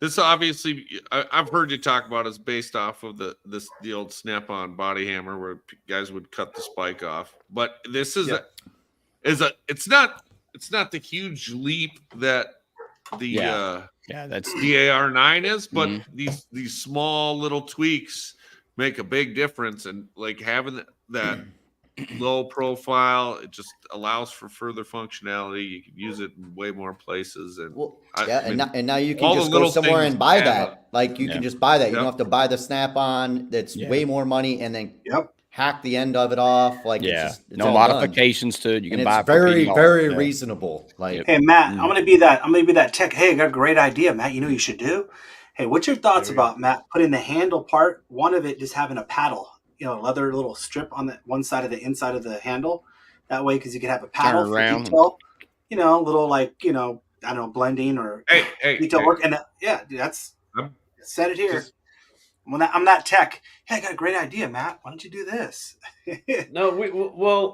This obviously, I've heard you talk about is based off of the old Snap-on body hammer where guys would cut the spike off. But this is it's not the huge leap that the that's DAR9 is, but these small little tweaks make a big difference, and like having that low profile, it just allows for further functionality. You can use it in way more places, and and now you can just go somewhere and buy that. Like you can just buy that. You don't have to buy the Snap-on. That's way more money, and then hack the end of it off. Like it's no modifications to it. You can and buy it's very reasonable. Like hey Matt, I'm gonna be that tech. Hey, I got a great idea, Matt. You know what you should do? Hey, what's your thoughts about Matt putting the handle part, one of it just having a paddle, you know, a leather little strip on the one side of the inside of the handle. That way, because you can have a paddle for detail, you know, little like, you know, I don't know, blending or detail work. And that's set it here. I'm that tech. Hey, I got a great idea, Matt. Why don't you do this? No,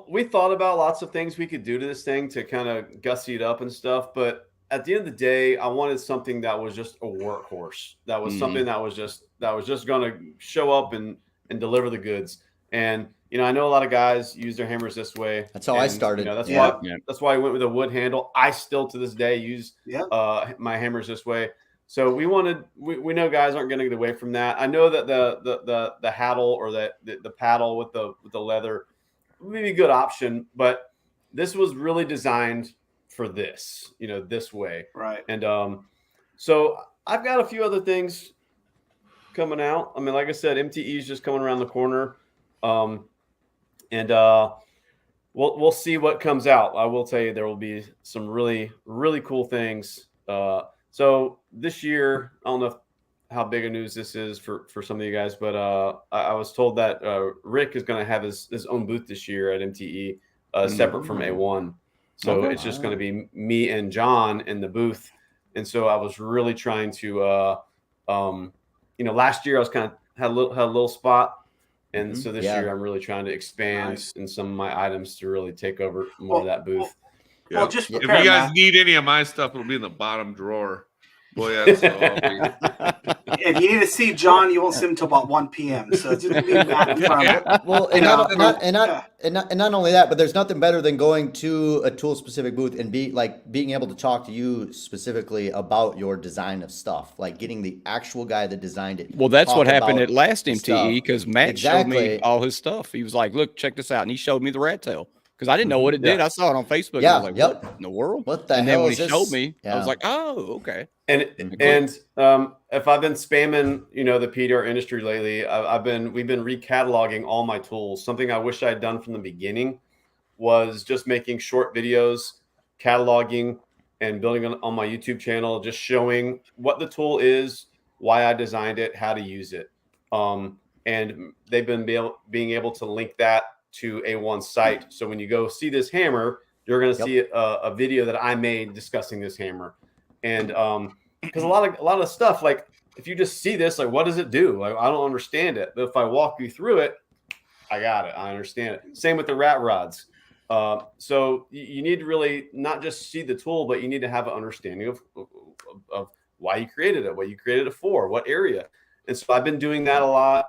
we thought about lots of things we could do to this thing to kind of gussy it up and stuff, but at the end of the day, I wanted something that was just a workhorse. That was something that was just going to show up and deliver the goods. And you know, I know a lot of guys use their hammers this way. That's how I started. You know, that's why I went with a wood handle. I still to this day use my hammers this way. So we know guys aren't going to get away from that. I know that the handle or the paddle with the leather would be a good option, but this was really designed for this, you know, this way. Right. And so I've got a few other things coming out. I mean, like I said, MTE is just coming around the corner. And we'll see what comes out. I will tell you there will be some really, really cool things. So this year, I don't know how big a news this is for some of you guys, but I was told that Rick is going to have his own booth this year at MTE, separate from A1. So it's just going to be me and John in the booth. And so I was really trying to, you know, last year I was had a little spot. And so this year I'm really trying to expand in some of my items to really take over more of that booth. Well, just if you guys need any of my stuff, it'll be in the bottom drawer. Boy, that's if you need to see John, you won't see him until about 1 p.m. So it's going to be Matt. Well, and not only that, but there's nothing better than going to a tool specific booth and being able to talk to you specifically about your design of stuff, like getting the actual guy that designed it. Well, that's what happened at last MTE because Matt showed me Exactly. all his stuff. He was like, "Look, check this out," and he showed me the rat tail. Because I didn't know what it did. I saw it on Facebook. Yeah, I was like, what in the world? What the and hell then when is he this? showed me, Yeah. I was like, oh, okay. And if I've been spamming, you know, the PDR industry lately, we've been recataloging all my tools. Something I wish I had done from the beginning was just making short videos, cataloging, and building on my YouTube channel, just showing what the tool is, why I designed it, how to use it. And they've been being able to link that to A1's site. So when you go see this hammer, you're going to see a video that I made discussing this hammer. And because a lot of stuff, like if you just see this, like what does it do? Like I don't understand it. But if I walk you through it, I got it. I understand it. Same with the rat rods. So you need to really not just see the tool, but you need to have an understanding of why you created it, what you created it for, what area. And so I've been doing that a lot.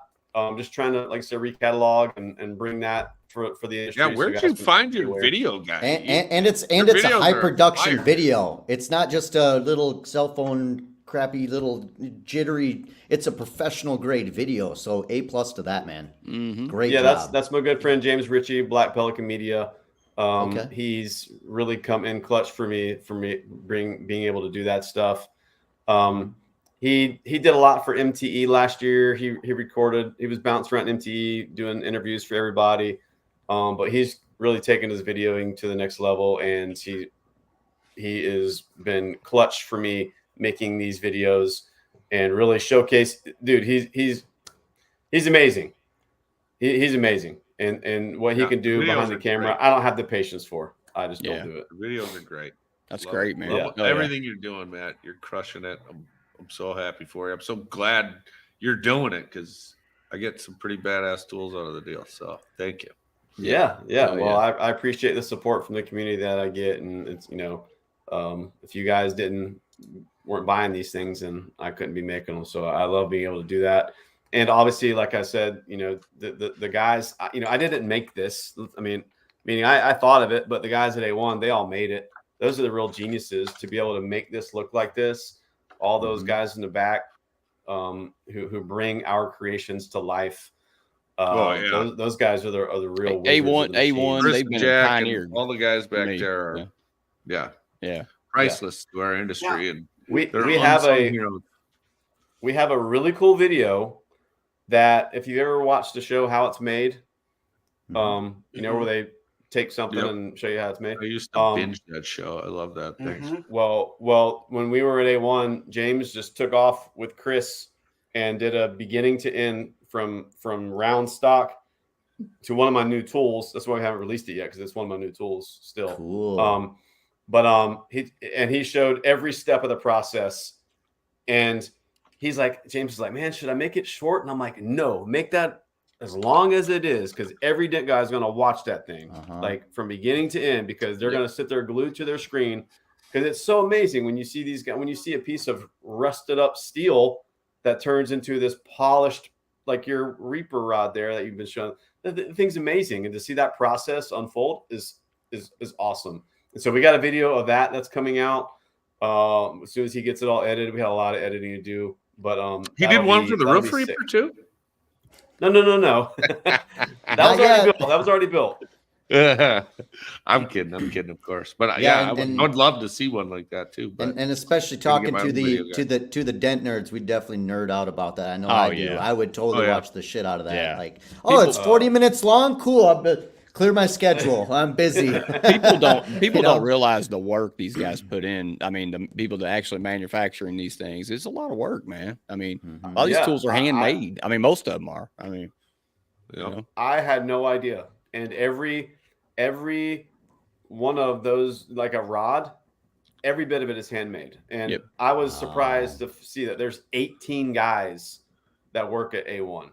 Just trying to, like I said, recatalog and bring that for the industry. Yeah, where'd you find your video guy? And it's a high production video. It's not just a little cell phone crappy little jittery. It's a professional grade video. So A+ to that, man. Great job. That's my good friend James Ritchie, Black Pelican Media. He's really come in clutch for me being able to do that stuff. He did a lot for MTE last year. He recorded. He was bouncing around MTE doing interviews for everybody. But he's really taken his videoing to the next level, and he has been clutch for me making these videos and really showcase. Dude, he's amazing. He's amazing, and what he can do behind the camera, I don't have the patience for. I just don't do it. The videos are great. That's great, man. Everything you're doing, Matt, you're crushing it. I'm so happy for you. I'm so glad you're doing it because I get some pretty badass tools out of the deal. So thank you. Yeah. Well, I appreciate the support from the community that I get, and it's If you guys weren't buying these things, and I couldn't be making them. So I love being able to do that. And obviously, like I said, the guys, I didn't make this. I mean, meaning I thought of it, but the guys at A1, they all made it. Those are the real geniuses to be able to make this look like this. All those guys in the back who bring our creations to life. Those guys are the real A1. Chris, They've been Jack, pioneers. all the guys back there are, priceless to our industry, and we have a really cool video that if you ever watched the show How It's Made, where they take something and show you how it's made. I used to binge that show. I love that thing. Well, when we were at A1, James just took off with Chris and did a beginning to end from round stock to one of my new tools. That's why we haven't released it yet, because it's one of my new tools still. Cool. He showed every step of the process, and James is like, man, should I make it short? And I'm like, no, make that as long as it is, because every dent guy is going to watch that thing like from beginning to end, because they're going to sit there glued to their screen, because it's so amazing when you see these guys, when you see a piece of rusted up steel that turns into this polished, like your Reaper rod there that you've been showing. The thing's amazing, and to see that process unfold is awesome. And so we got a video of that's coming out as soon as he gets it all edited. We had a lot of editing to do, but he did one for the Roof Reaper too. No. That was already built. I'm kidding, of course. But I would love to see one like that too. But and especially talking to the Dent Nerds, we definitely nerd out about that. I know I do. I would totally watch the shit out of that. Yeah. Like, it's 40 minutes long. Cool. I'll clear my schedule. I'm busy. People don't realize the work these guys put in. I mean, the people that actually manufacturing these things, it's a lot of work, man. I mean, all these tools are handmade. I mean, most of them are. I mean, I had no idea. And every one of those, like a rod, every bit of it is handmade. And I was surprised to see that there's 18 guys that work at A1,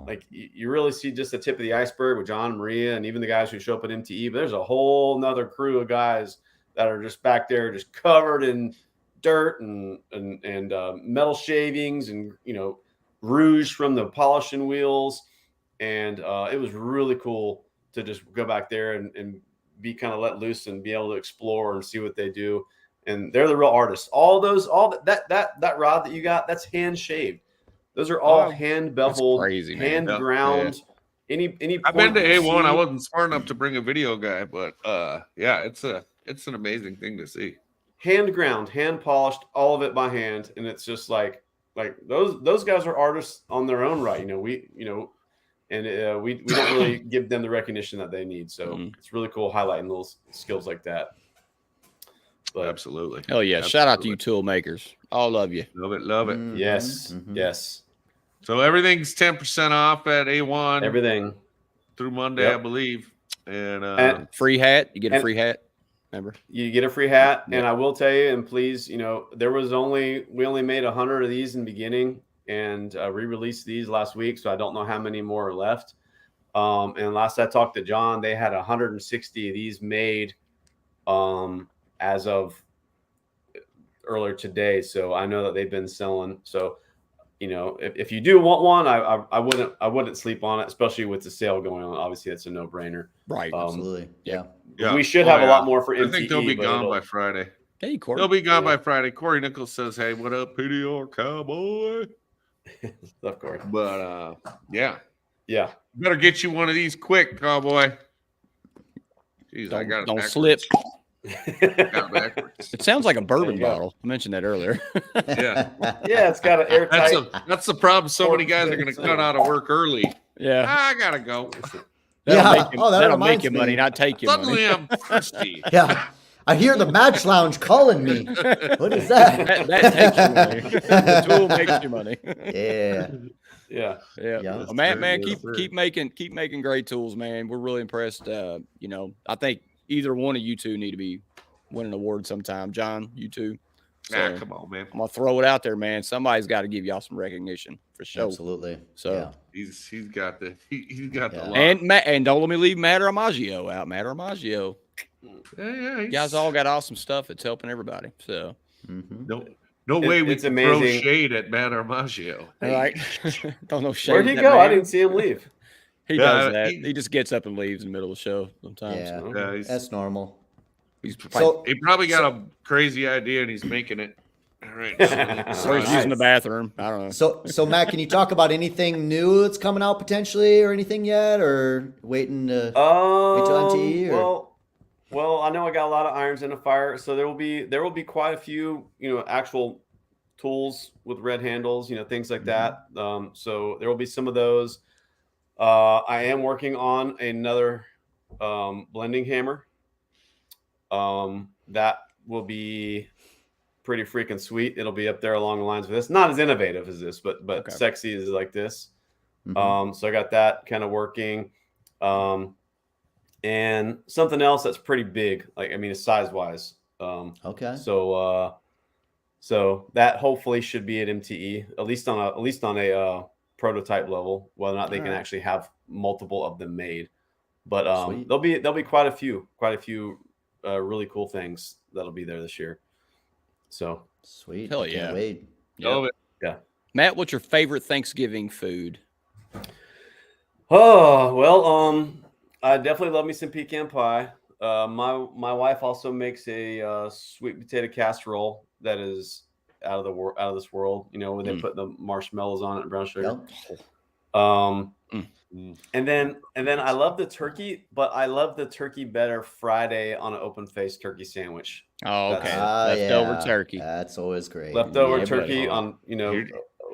Like you really see just the tip of the iceberg with John and Maria, and even the guys who show up at MTE, but there's a whole nother crew of guys that are just back there, just covered in dirt and metal shavings and, rouge from the polishing wheels. And it was really cool to just go back there and be kind of let loose and be able to explore and see what they do. And they're the real artists. That rod that you got, that's hand shaved. Those are all hand beveled, hand ground. Yeah. I've been to A1. I wasn't smart enough to bring a video guy, but it's an amazing thing to see. Hand ground, hand polished, all of it by hand, and it's just like those guys are artists on their own right. We don't really give them the recognition that they need. So it's really cool highlighting little skills like that. But absolutely. Hell yeah. Shout out to you tool makers. All of you. Love it. Mm-hmm. Yes. Mm-hmm. Yes. So everything's 10% off at A1. Everything. Through Monday, I believe. And free hat. You get a free hat. Remember? You get a free hat. Yeah. And I will tell you, and please, we only made 100 of these in the beginning, and re-released these last week. So I don't know how many more are left. And last I talked to John, they had 160 of these made as of earlier today. So I know that they've been selling. So, if you do want one, I wouldn't sleep on it, especially with the sale going on. Obviously, it's a no-brainer. Right. Absolutely. Yeah. We should have a lot more for MTE. I think they'll be gone by Friday. Hey, Corey. They'll be gone by Friday. Corey Nichols says, "Hey, what up, PDR cowboy?" Love Corey. But yeah. Better get you one of these quick, cowboy. Jeez, don't slip. It sounds like a bourbon bottle. I mentioned that earlier. Yeah, it's got an airtight. That's the problem. So many guys are going to cut out of work early. Yeah, I gotta go. That'll make you money, not take you Suddenly money. I'm thirsty. Yeah. I hear the Match Lounge calling me. What is that? that takes you money. The tool makes you money. Yeah. Well, man, keep making great tools, man. We're really impressed. I think either one of you two need to be winning an award sometime. John, you two. So, come on, man. I'm gonna throw it out there, man. Somebody's got to give y'all some recognition for sure. Absolutely. So he's got the lot. And don't let me leave Matt Armijo out. Matt Armijo. Yeah, You guys all got awesome stuff. It's helping everybody. So no way we it's can throw amazing. shade at Matt Armijo. all right. Don't know shade. Where'd he that go? man. I didn't see him leave. He Yeah, does that. he- He just gets up and leaves in the middle of the show sometimes. Yeah, Yeah, that's normal. He's So, he probably got a crazy idea and he's making it. All right. or he's using the bathroom. I don't know. so Matt, can you talk about anything new that's coming out potentially, or anything yet, or waiting to wait till MTE? Or? Well, I know I got a lot of irons in the fire, so there will be quite a few, actual tools with red handles, things like that. So there will be some of those. I am working on another blending hammer. That will be pretty freaking sweet. It'll be up there along the lines of this. Not as innovative as this, but Okay. sexy as like this. So I got that kind of working. And something else that's pretty big, size wise. Okay. So that hopefully should be at MTE, at least on a prototype level, whether or not they can actually have multiple of them made. But there'll be quite a few really cool things that'll be there this year. So Sweet. Hell I can't yeah. wait. Oh, yeah. Matt, what's your favorite Thanksgiving food? Oh, well, I definitely love me some pecan pie. My wife also makes a sweet potato casserole that is out of this world. When they put the marshmallows on it and brown sugar. Yep. And then I love the turkey, but I love the turkey better Friday on an open face turkey sandwich. Oh, okay. That's- Leftover turkey. That's always great. Leftover Yeah, turkey on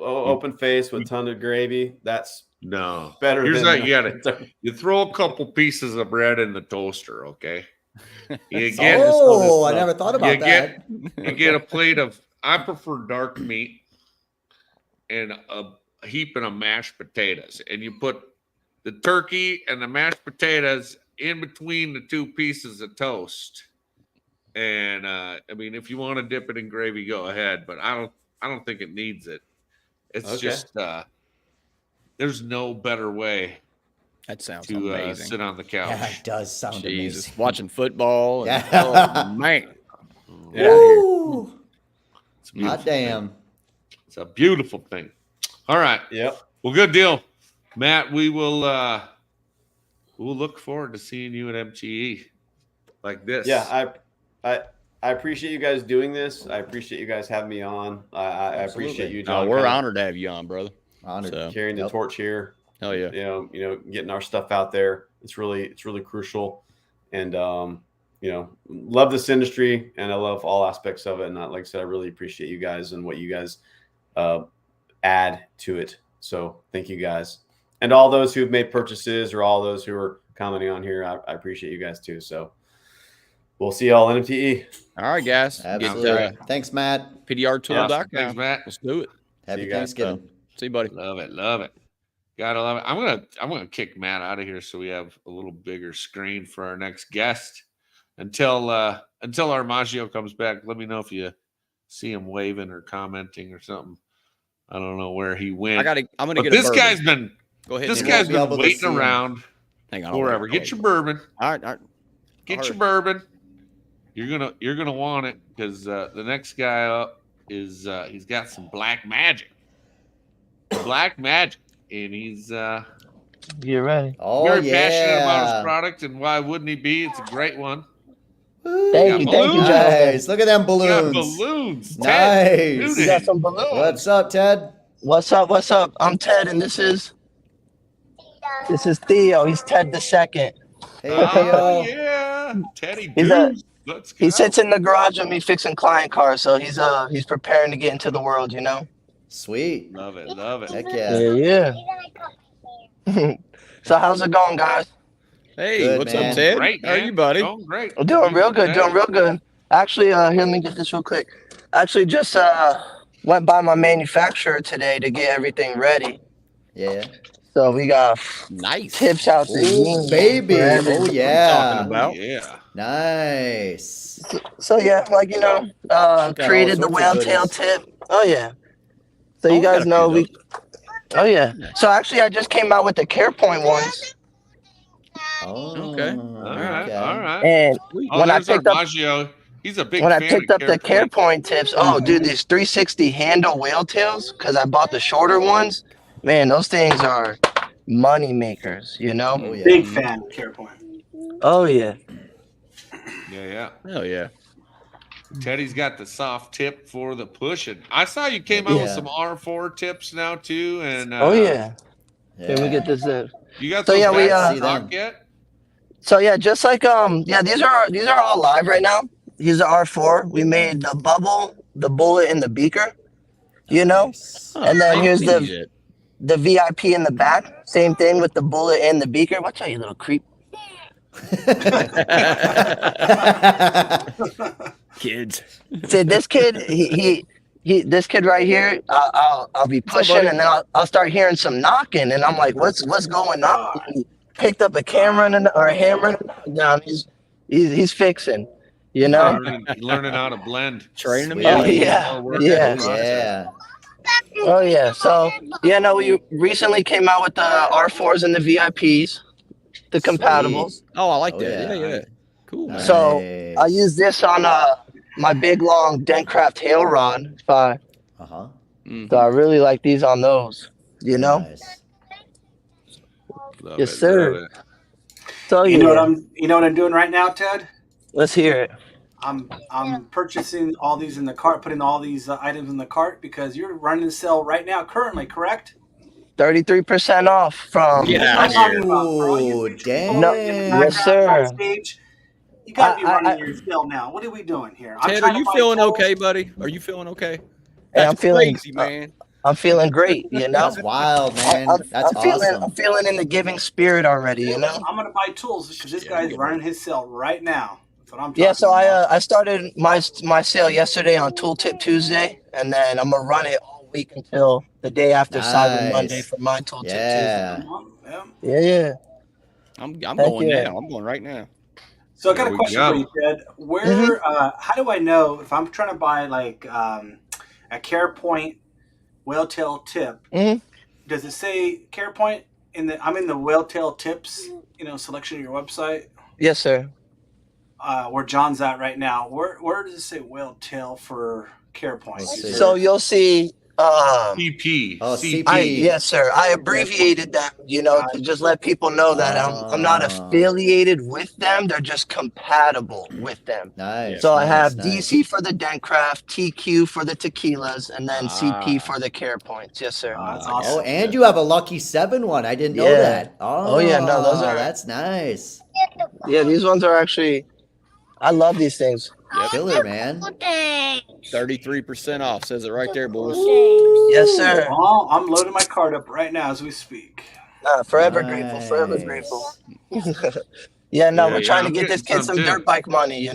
open face with ton of gravy. That's no. better. Here's than how you get it. You throw a couple pieces of bread in the toaster, okay? You get I never thought about you that. you get a plate of, I prefer dark meat and a heaping of mashed potatoes, and you put the turkey and the mashed potatoes in between the two pieces of toast. And if you want to dip it in gravy, go ahead, but I don't think it needs it. It's just there's no better way That sounds to amazing. sit on the couch. Yeah, it does sound Jesus, amazing. watching football. And, Yeah. oh, man. Woo! It's a beautiful Hot damn. thing. It's a beautiful thing. All right. Yep. Well, good deal, Matt. We will we'll look forward to seeing you at MTE like this. Yeah, I appreciate you guys doing this. I appreciate you guys having me on. I appreciate you, John. We're honored to have you on, brother. Honored. So, carrying the torch here. hell yeah. Getting our stuff out there. It's really crucial. And love this industry, and I love all aspects of it. And like I said, I really appreciate you guys and what you guys add to it. So thank you guys, and all those who've made purchases or all those who are commenting on here. I appreciate you guys too. So we'll see y'all in MTE. All right, guys. Absolutely. Thanks, Matt. PDRtool.com. Thanks, Matt. Let's do it. Happy See you guys. Thanksgiving. See you, buddy. Love it. Gotta love it. I'm gonna kick Matt out of here so we have a little bigger screen for our next guest. Until Armijo comes back, let me know if you see him waving or commenting or something. I don't know where he went. I'm gonna But get this a guy's bourbon. been Go ahead. this Nick. guy's be able been to waiting see him. around Hang on. forever. Get your bourbon. All right. Get your bourbon. You're gonna want it because the next guy up is he's got some black magic. Black magic, and he's Get ready. Oh, very passionate about his yeah. product, and why wouldn't he be? It's a great one. Thank you, balloons. Justin. Nice. Look at them You balloons. got balloons. Ted, Nice. You got some balloons. What's up, Ted? What's up? What's up? I'm Ted, and this is Theo. He's Ted the second. Hey, Oh Theo. yeah, Teddy He's a- Deuce. Let's go. He sits in the garage with me fixing client cars, so he's preparing to get into the world, you know. Sweet. Love it. Heck yeah. Yeah. So how's it going, guys? Hey, Good, what's man. up, Ted? Great, How are man. you, buddy? Going great. I'm doing real good. Hey. Doing real good. Actually, here, let me get this real quick. Actually, just went by my manufacturer today to get everything ready. Yeah. So we got Nice. tips out there. Ooh, baby. Oh, Talking yeah. about. Yeah. Nice. So yeah, like all created the sorts of whale tail goodies. tip. Oh yeah. So Oh, you we got guys a few know of we. Oh yeah. So actually, I just came out with the CarePoint ones. Okay. All right. All right. And Oh, when I there's picked up Armijo. He's a big when I fan picked of up the CarePoint tips, oh dude, these 360 handle whale tails, because I bought the shorter ones. Man, those things are money makers, you know? Oh, yeah. Big fan of CarePoint. Oh yeah. Yeah. Hell yeah. Teddy's got the soft tip for the pushing. I saw you came out with Yeah. some R4 tips now too, and Oh yeah. Yeah. Can we get this in? you got So, those yeah, we, back in see stock them. yet? So yeah, just like yeah, these are all live right now. Here's the R4. We made the bubble, the bullet, and the beaker. You know? Nice. Oh, And then I here's see the shit. VIP in the back. Same thing with the bullet and the beaker. Watch out, you little creep. Kids. See, this kid, this kid right here, I'll be pushing, buddy? and then I'll start hearing some knocking, and I'm like, what's going on? And he picked up a camera or a hammer down. He's fixing, you know. Learning how to blend. Training them. Sweet. Oh Yeah. yeah, More work yeah. in the process. Yeah. Oh yeah. So yeah, no, we recently came out with the R4s and the VIPs, the compatibles. Oh, I like Oh, that. yeah. Yeah. Cool, man. So Nice. I use this on my big long Dentcraft hail rod. Uh-huh. So I really like these on those. You know. Nice. Love Yes, it, sir. love it. So You yeah. know what I'm doing right now, Ted? Let's hear it. I'm purchasing all these in the cart, putting all these items in the cart because you're running the sale right now, currently, correct? 33% off from. Get I'm out of talking here. about for all you Ooh, future people No, in the yes, background, sir. backstage, you got to be I- running your sale now. What are we doing here? I'm Ted, trying are to you buy feeling tools. okay, buddy? Are you feeling okay? Hey, That's I'm feeling. crazy, man. I'm feeling great. You know. That's wild, man. That's I'm feeling. awesome. I'm feeling in the giving spirit already. You know. I'm going to buy tools because this guy's running his sale right now. That's what I'm talking Yeah, so about. I started my sale yesterday on Tooltip Tuesday, and then I'm gonna run it all week until the day after Cyber Monday Nice. for my Tooltip Yeah. Tuesday. Yeah. I'm Heck going yeah. now. I'm going right now. So I got There a we question go. for you, Ted. Where, how do I know if I'm trying to buy like a CarePoint whale tail tip? Mhm. Does it say CarePoint I'm in the whale tail tips, selection of your website? Yes, sir. Where John's at right now. Where does it say whale tail for CarePoint? Let's see. So you'll see. CP. Oh, CP. CP. Yes, sir. I abbreviated them, to just let people know that I'm not affiliated with them. They're just compatible with them. Nice. So I nice, have nice. DC for the Dentcraft, TQ for the tequilas, and then CP for the care points. Yes, sir. That's Oh, awesome. and you have a Lucky 7 one. I didn't know Yeah. that. Oh, yeah, no, those are- that's nice. Yeah, these ones are actually. I love these things. Killer, man. 33% off. Says it right there, boys. Yes, sir. Well, I'm loading my card up right now as we speak. Forever grateful. Forever Nice. grateful. Yeah, no, Yeah, we're trying I'm to get this getting kid some some, too. dirt bike money,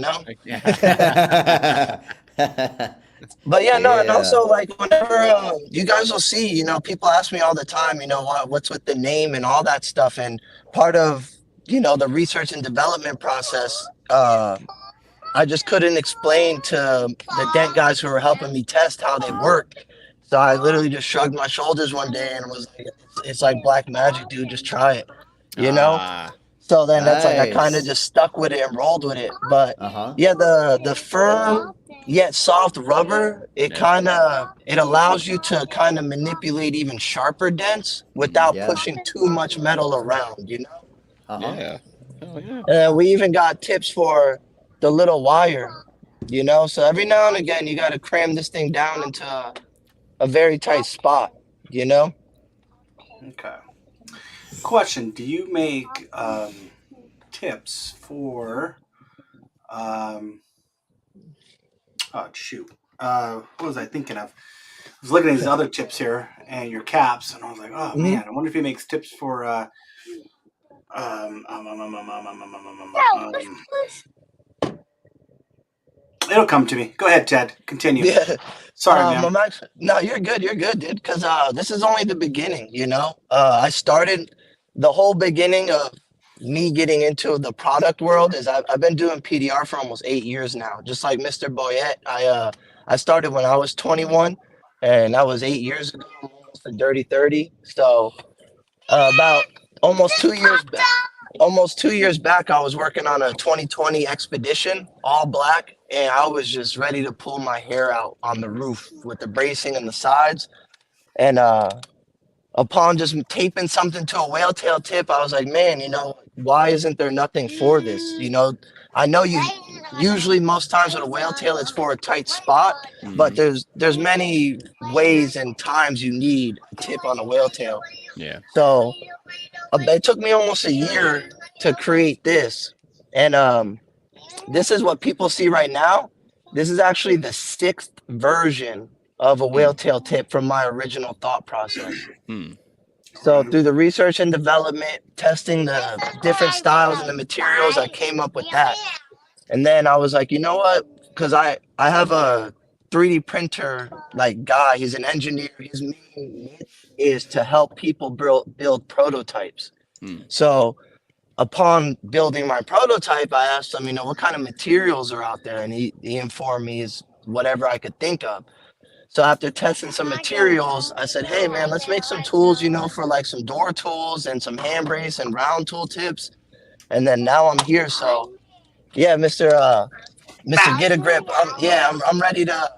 But yeah, no, and Yeah. also like whenever you guys will see, people ask me all the time, what's with the name and all that stuff, and part of the research and development process, I just couldn't explain to the dent guys who were helping me test how they work. So I literally just shrugged my shoulders one day and was like, "It's like black magic, dude. Just try it," So then that's like I kind of Nice. just stuck with it and rolled with it. But Uh-huh. yeah, the firm yet soft rubber, it allows you to kind of manipulate even sharper dents without Yeah. pushing too much metal around, Uh-huh. Yeah. Hell yeah. We even got tips for the little wire, So every now and again, you got to cram this thing down into a very tight spot, Okay. Question: do you make tips for? Oh shoot! What was I thinking of? I was looking at these other tips here and your caps, and I was like, oh man, I wonder if he makes tips for. It'll come to me. Go ahead, Ted. Continue. Yeah. Sorry, man. No, you're good, dude. Because this is only the beginning, I started the whole beginning of me getting into the product world is I've been doing PDR for almost 8 years now. Just like Mr. Boyette, I started when I was 21, and that was 8 years ago, almost a dirty 30. So about almost 2 years back. almost 2 years back, I was working on a 2020 Expedition, all black, and I was just ready to pull my hair out on the roof with the bracing and the sides. And upon just taping something to a whale tail tip, I was like, man, why isn't there nothing for this? I know you usually most times with a whale tail it's for a tight spot, but there's many ways and times you need a tip on a whale tail. Yeah. So it took me almost a year to create this. And this is what people see right now. This is actually the 6th version of a whale tail tip from my original thought process. So through the research and development, testing the different styles and the materials, I came up with that. And then I was like, you know what? Because I have a 3D printer guy. He's an engineer. His main niche is to help people build prototypes. So upon building my prototype, I asked him, what kind of materials are out there? And he informed me is whatever I could think of. So after testing some materials, I said, hey, man, let's make some tools, for some door tools and some hand brace and round tool tips. And then now I'm here. So, yeah, Mr. Get a Grip. I'm ready to.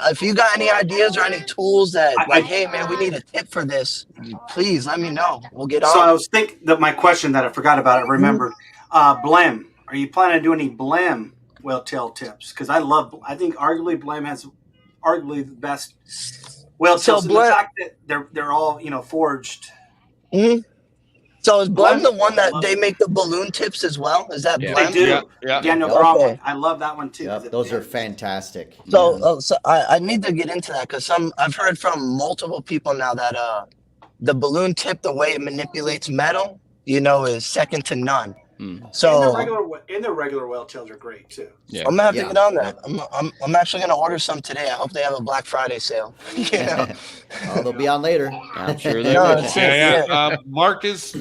If you got any ideas or any tools that hey, man, we need a tip for this, please let me know. We'll get on. So I was thinking that my question that I forgot about, I remembered. Blem. Are you planning to do any Blem whale tail tips? Because I think arguably Blem has arguably the best whale tails. The fact that they're all forged. So is Blem the one that they make the balloon tips as well? Is that Blem? They do. Yeah. Daniel Bromley. I love that one too. Yep, those are fantastic. So I need to get into that because I've heard from multiple people now that the balloon tip, the way it manipulates metal, is second to none. So and the regular whale tails are great too. Yeah. I'm gonna have to get on that. I'm actually gonna order some today. I hope they have a Black Friday sale. Oh, they'll be on later. I'm sure they will. Mark is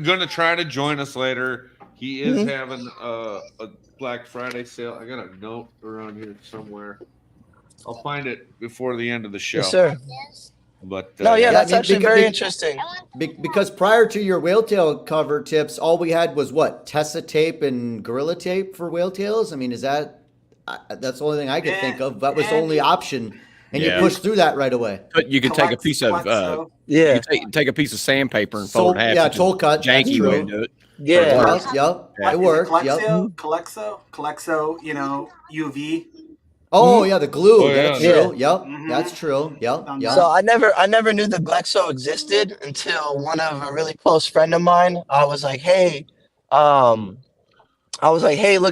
gonna try to join us later. He is having a Black Friday sale. I got a note around here somewhere. I'll find it before the end of the show. Yes, sir. But that's actually very interesting. Because prior to your whale tail cover tips, all we had was what? Tessa tape and Gorilla tape for whale tails? I mean, that's the only thing I could think of. That was the only option. And you push through that right away. But you could take a piece of take a piece of sandpaper and fold it half. Yeah, toll cut. Janky way to do it. Yeah. Yep. It worked. Calexo, UV. Oh yeah, the glue. Oh, that's yeah. true. Yep, that's true. Yep. So I never knew the Glexo existed until one of a really close friend of mine. I was like, hey, look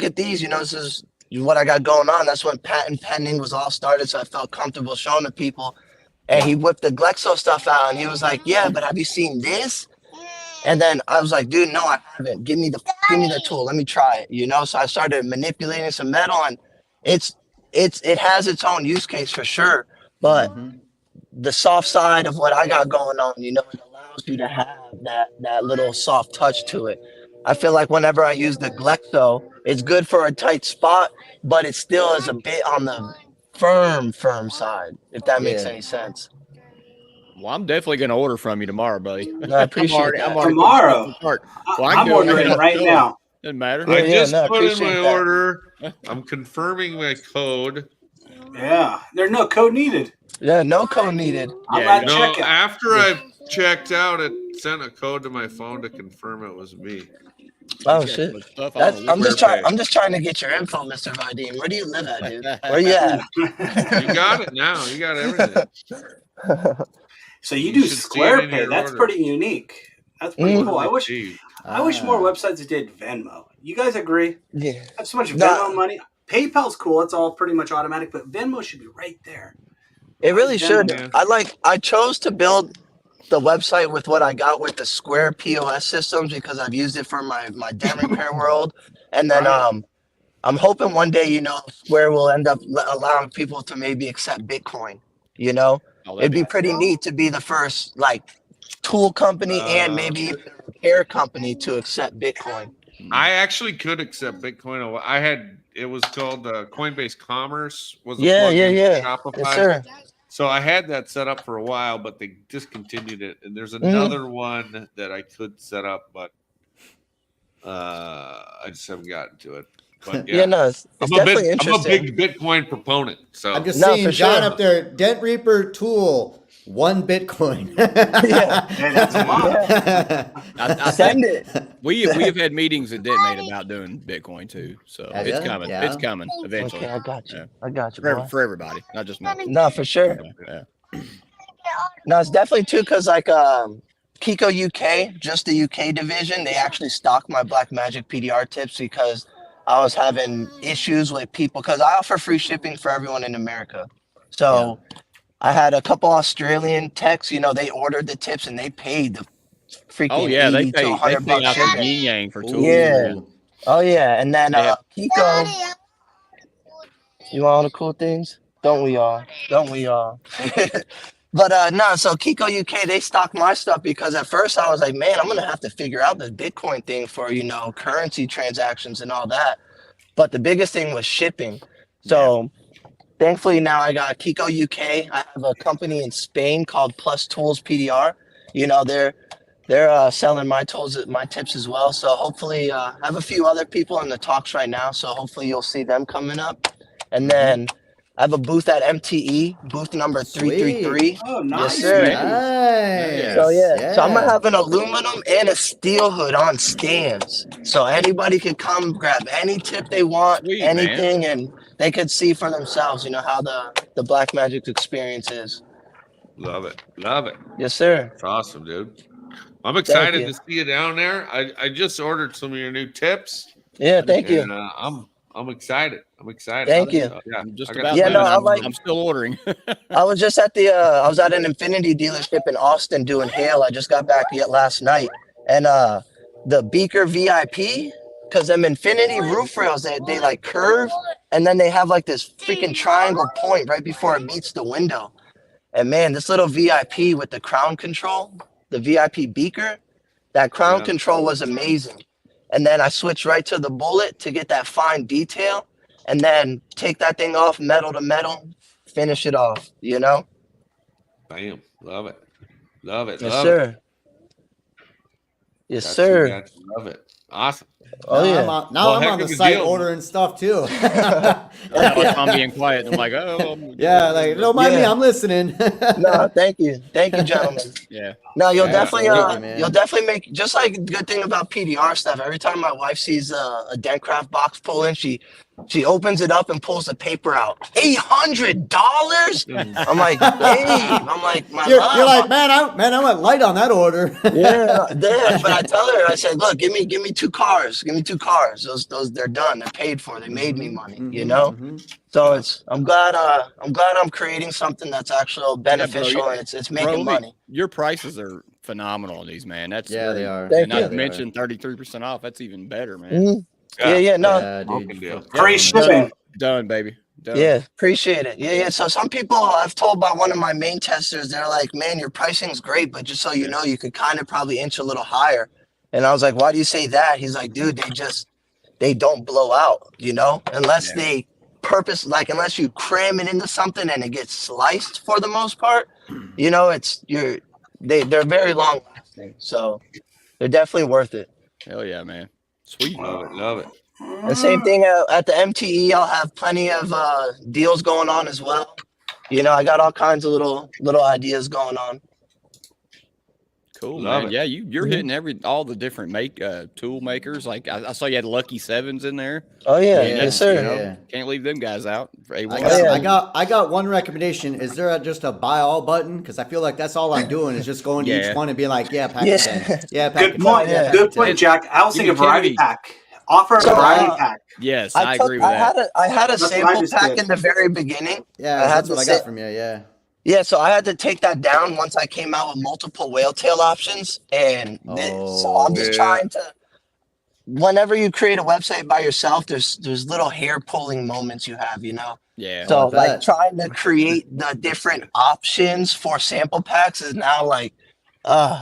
at these. This is what I got going on. That's when patent pending was all started, so I felt comfortable showing to people. And he whipped the Glexo stuff out, and he was like, yeah, but have you seen this? And then I was like, dude, no, I haven't. Give me the tool. Let me try it. So I started manipulating some metal, and it has its own use case for sure, but the soft side of what I got going on, it allows you to have that little soft touch to it. I feel like whenever I use the Glexo, it's good for a tight spot, but it still is a bit on the firm side, if that makes any sense. Well, I'm definitely going to order from you tomorrow, buddy. I appreciate that. Tomorrow? I'm ordering right now. Doesn't matter. I just put in my order. I'm confirming my code. Yeah, there's no code needed. Yeah, no code needed. After I checked out, it sent a code to my phone to confirm it was me. Oh shit! I'm just trying to get your info, Mr. Videen. Where do you live at, dude? Where you at? You got it now. You got everything. So you do Square Pay. That's pretty unique. That's pretty cool. I wish more websites did Venmo. You guys agree? Yeah. I have so much Venmo money. PayPal's cool. It's all pretty much automatic, but Venmo should be right there. It really should. I chose to build the website with what I got with the Square POS systems because I've used it for my dam repair world. And then I'm hoping one day, Square will end up allowing people to maybe accept Bitcoin. It'd be pretty neat to be the first tool company and maybe repair company to accept Bitcoin. I actually could accept Bitcoin. It was called Coinbase Commerce. Yeah. Shopify. Yes, sir. So I had that set up for a while, but they discontinued it. And there's another one that I could set up, but I just haven't gotten to it. But Yeah, no, it's definitely I'm a interesting. big Bitcoin proponent. So I'm just No, seeing for John sure. up there. Dent Reaper tool, 1 Bitcoin. Yeah. Hey, that's a lot. I Send think it. we have had meetings at Detonate about doing Bitcoin too. So Have it's ya? coming. Yeah. It's coming eventually. Okay, I got you. Yeah. I got you, For, boy. for everybody, not just me. No, for sure. Yeah. No, it's definitely too because like Kiko UK, just the UK division, they actually stock my Black Magic PDR tips because I was having issues with people because I offer free shipping for everyone in America. So I had a couple Australian techs, you know, they ordered the tips and they paid the freaking Oh yeah, they 80 to pay 100 bucks out the shipping. yin yang for tools. Yeah. Man. Oh yeah, and then Yeah. Kiko, you want all the cool things? Don't we all? Don't we all? But no, so Kiko UK, they stock my stuff because at first I was like, man, I'm gonna have to figure out this Bitcoin thing for, you know, currency transactions and all that. But the biggest thing was shipping. So thankfully now I got Kiko UK. I have a company in Spain called Plus Tools PDR. You know, they're selling my tools, my tips as well. So hopefully I have a few other people in the talks right now. So hopefully you'll see them coming up. And then I have a booth at MTE, booth number 333. Oh, Yes, nice. sir. Nice. So so I'm gonna have an aluminum and a steel hood on stands, so anybody can come grab any tip they want, Sweet, anything, and they could see for themselves, you know, how the Black Magic experience is. love it. Love it. Yes, sir. It's awesome, dude. I'm excited you. to see you down there. I just ordered some of your new tips. Yeah, thank you. And I'm excited. I'm excited. Thank you. So, yeah, I'm just I got about some- done. I'm still ordering. I was just at I was at an Infinity dealership in Austin doing hail. I just got back last night, and the Beaker VIP, because them Infinity roof rails, they like curve, and then they have like this freaking triangle point right before it meets the window. And man, this little VIP with the crown control, the VIP Beaker, that crown control was amazing. And then I switched right to the bullet to get that fine detail, and then take that thing off metal to metal, finish it off, you know? Bam. Love it. Love it. Yes, love sir. It. Yes, Got sir. you, got you. Love it. Awesome. Oh, yeah. I'm on the site ordering stuff too. I'm being quiet. I'm like, yeah, like don't mind me, I'm listening. No, thank you, gentlemen. Yeah. No, you'll Absolutely, definitely make, just like the good thing about PDR stuff. Every time my wife sees a Dentcraft box pull in, she opens it up and pulls the paper out. $800. I'm like, babe. I'm like, you're like, man, I went light on that order. Yeah, but I tell her, I said, look, give me 2 cars. Give me 2 cars. Those they're done. They're paid for. They made me money, you know? So I'm glad I'm creating something that's actually beneficial, and it's making money. Your prices are phenomenal on these, man. That's Yeah, great. they are. And not Thank to you. mention 33% off. That's even better, man. No. Free shipping. Done, baby. Done. Yeah, appreciate it. Yeah. So some people I've told by one of my main testers, they're like, man, your pricing's great, but just so you know, you could kind of probably inch a little higher. And I was like, why do you say that? He's like, dude, they don't blow out, you know, unless they unless you cram it into something and it gets sliced for the most part, you know, they're very long lasting. So they're definitely worth it. Hell yeah, man. Sweet. Love it. Love it. The same thing at the MTE. I'll have plenty of deals going on as well. You know, I got all kinds of little ideas going on. Cool, Love man. it. Yeah, you're hitting all the different tool makers. Like I saw you had Lucky Sevens in there. Oh yeah, And yes sir. you know, can't leave them guys out. For A1. I got one recommendation. Is there just a buy all button? Because I feel like that's all I'm doing is just going to each one and being like, pack it 10. Yeah, pack Good point. Good point, Jack. I was thinking variety pack. Offer a variety pack. Yes, I agree with that. I had a That's what I sample just pack did. in the very beginning. Yeah, that's what I got from you. Yeah. Yeah, so I had to take that down once I came out with multiple whale tail options, and so I'm just trying to. Whenever you create a website by yourself, there's little hair pulling moments you have, you know. Yeah. So like trying to create the different options for sample packs is now like,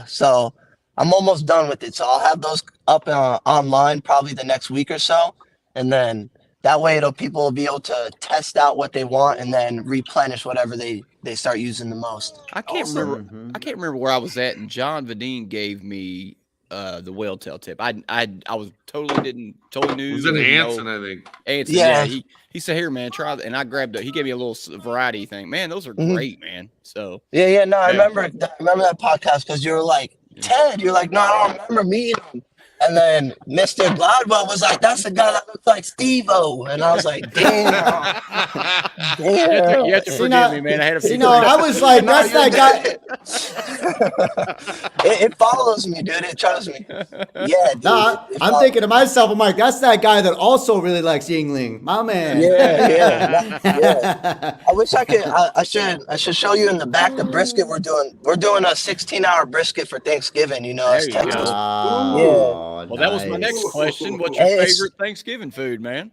so I'm almost done with it. So I'll have those up online probably the next week or so, and then that way people will be able to test out what they want and then replenish whatever they start using the most. I can't remember. I can't remember where I was at, and Jon Videen gave me the whale tail tip. I was totally new. It was an Anson, I think. Anson, yeah. He said, "Here, man, try." And I grabbed it. He gave me a little variety thing. Man, those are great, man. So yeah. No, I remember that podcast because you were like, Ted, you're like, no, I don't remember meeting him. And then Mr. Glidewell was like, that's the guy that looks like Steve-O. And I was like, damn. You have to forgive me, man. I had a few. I was like, that's that guy. It follows me, dude. It trusts me. Yeah, dude. I'm thinking to myself, I'm like, that's that guy that also really likes Yingling. My man. Yeah. I wish I could. I should show you in the back the brisket we're doing. We're doing a 16-hour brisket for Thanksgiving, as Texas. Well, that was my next question. What's your favorite Thanksgiving food, man?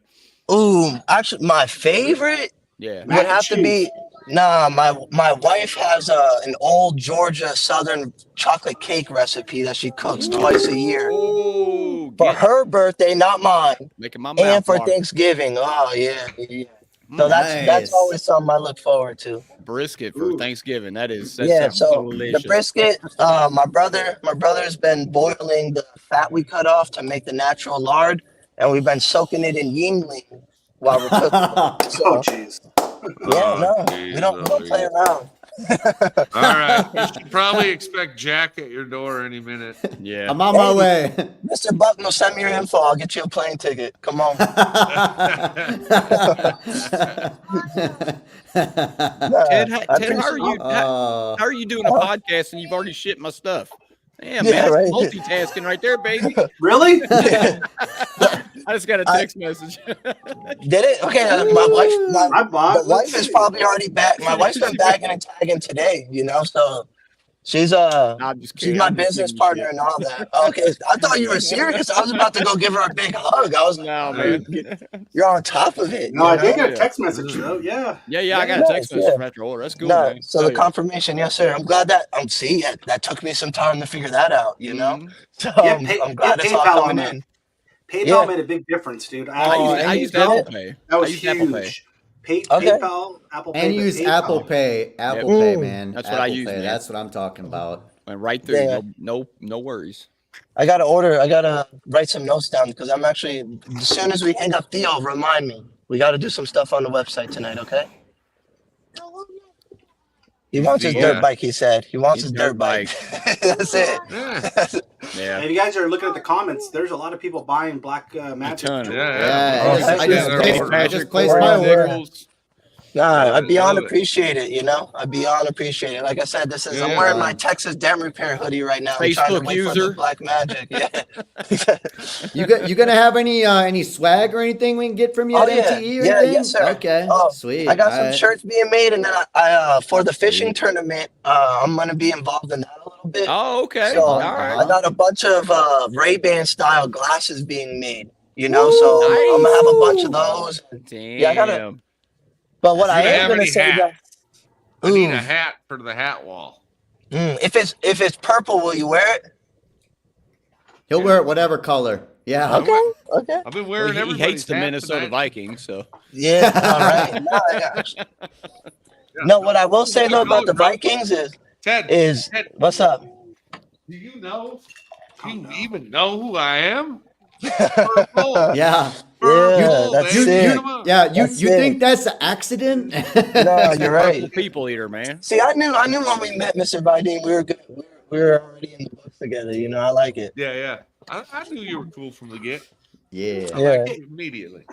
Ooh, actually, my favorite would have to be. Nah, my wife has an old Georgia Southern chocolate cake recipe that she cooks twice a year. For her birthday, not mine. Making my mouth and for water. Thanksgiving. Oh yeah. So that's always something I look forward to. Brisket for Thanksgiving. That's so delicious. The brisket. My brother's been boiling the fat we cut off to make the natural lard, and we've been soaking it in Yingling while we're cooking. So, jeez. We don't play around. All right. You should probably expect Jack at your door any minute. Yeah. I'm on my way. Mr. Bucknell, send me your info. I'll get you a plane ticket. Come on. Ted, how are you doing a podcast and you've already shipped my stuff? Damn, man, right. Multitasking right there, baby. Really? I just got a text message. Did it? Okay, my wife is probably already back. My wife's been bagging and tagging today, so she's my business partner and all that. Okay, I thought you were serious. I was about to go give her a big hug. I was man. You're on top of it. No, I did get a text message though. Yeah, I got a text message from after order. That's cool. No, man. so the confirmation, yes, sir. I'm glad that that took me some time to figure that out. So I'm glad it's all coming in. PayPal made a big difference, dude. I used Apple Pay. That was huge. Apple Pay. PayPal, Apple Pay, And use PayPal. Apple Pay. Apple Pay, man. That's Apple what I use, Pay. man. That's what I'm talking about. Went right through. Yeah. No worries. I gotta write some notes down because I'm actually, as soon as we hang up, Theo, remind me. We gotta do some stuff on the website tonight, okay? He wants his dirt bike, he said. He wants his dirt bike. That's it. Yeah. And if you guys are looking at the comments, there's a lot of people buying Black Magic. I just placed my order. Nah, I'd beyond appreciate it, I'd beyond appreciate it. Like I said, I'm wearing my Texas Dent Repair hoodie right now. I'm trying to Facebook wait for user. the Black Magic. Yeah. You gonna have any swag or anything we can get from you at NTE or anything? Yes, sir. Okay, sweet. I got some shirts being made, and then I for the fishing tournament, I'm gonna be involved in that a little bit. Oh, okay. So All right. I got a bunch of Ray-Ban style glasses being made. So I'm gonna have a bunch of those. Damn. Yeah, I gotta. But what I am gonna say, I need a hat for the hat wall. If it's purple, will you wear it? He'll wear it whatever color. Yeah. Okay. I've been wearing He hates the Minnesota Vikings, so. Yeah. All right. No, what I will say though about the Vikings is Ted, what's up? Do you know? Do you even know who I am? Yeah. That's it. You think that's an accident? No, you're right. People eater, man. See, I knew when we met Mr. Videen, we were good. We were already in the books together. I like it. Yeah. I knew you were cool from the get. Yeah. I liked it immediately.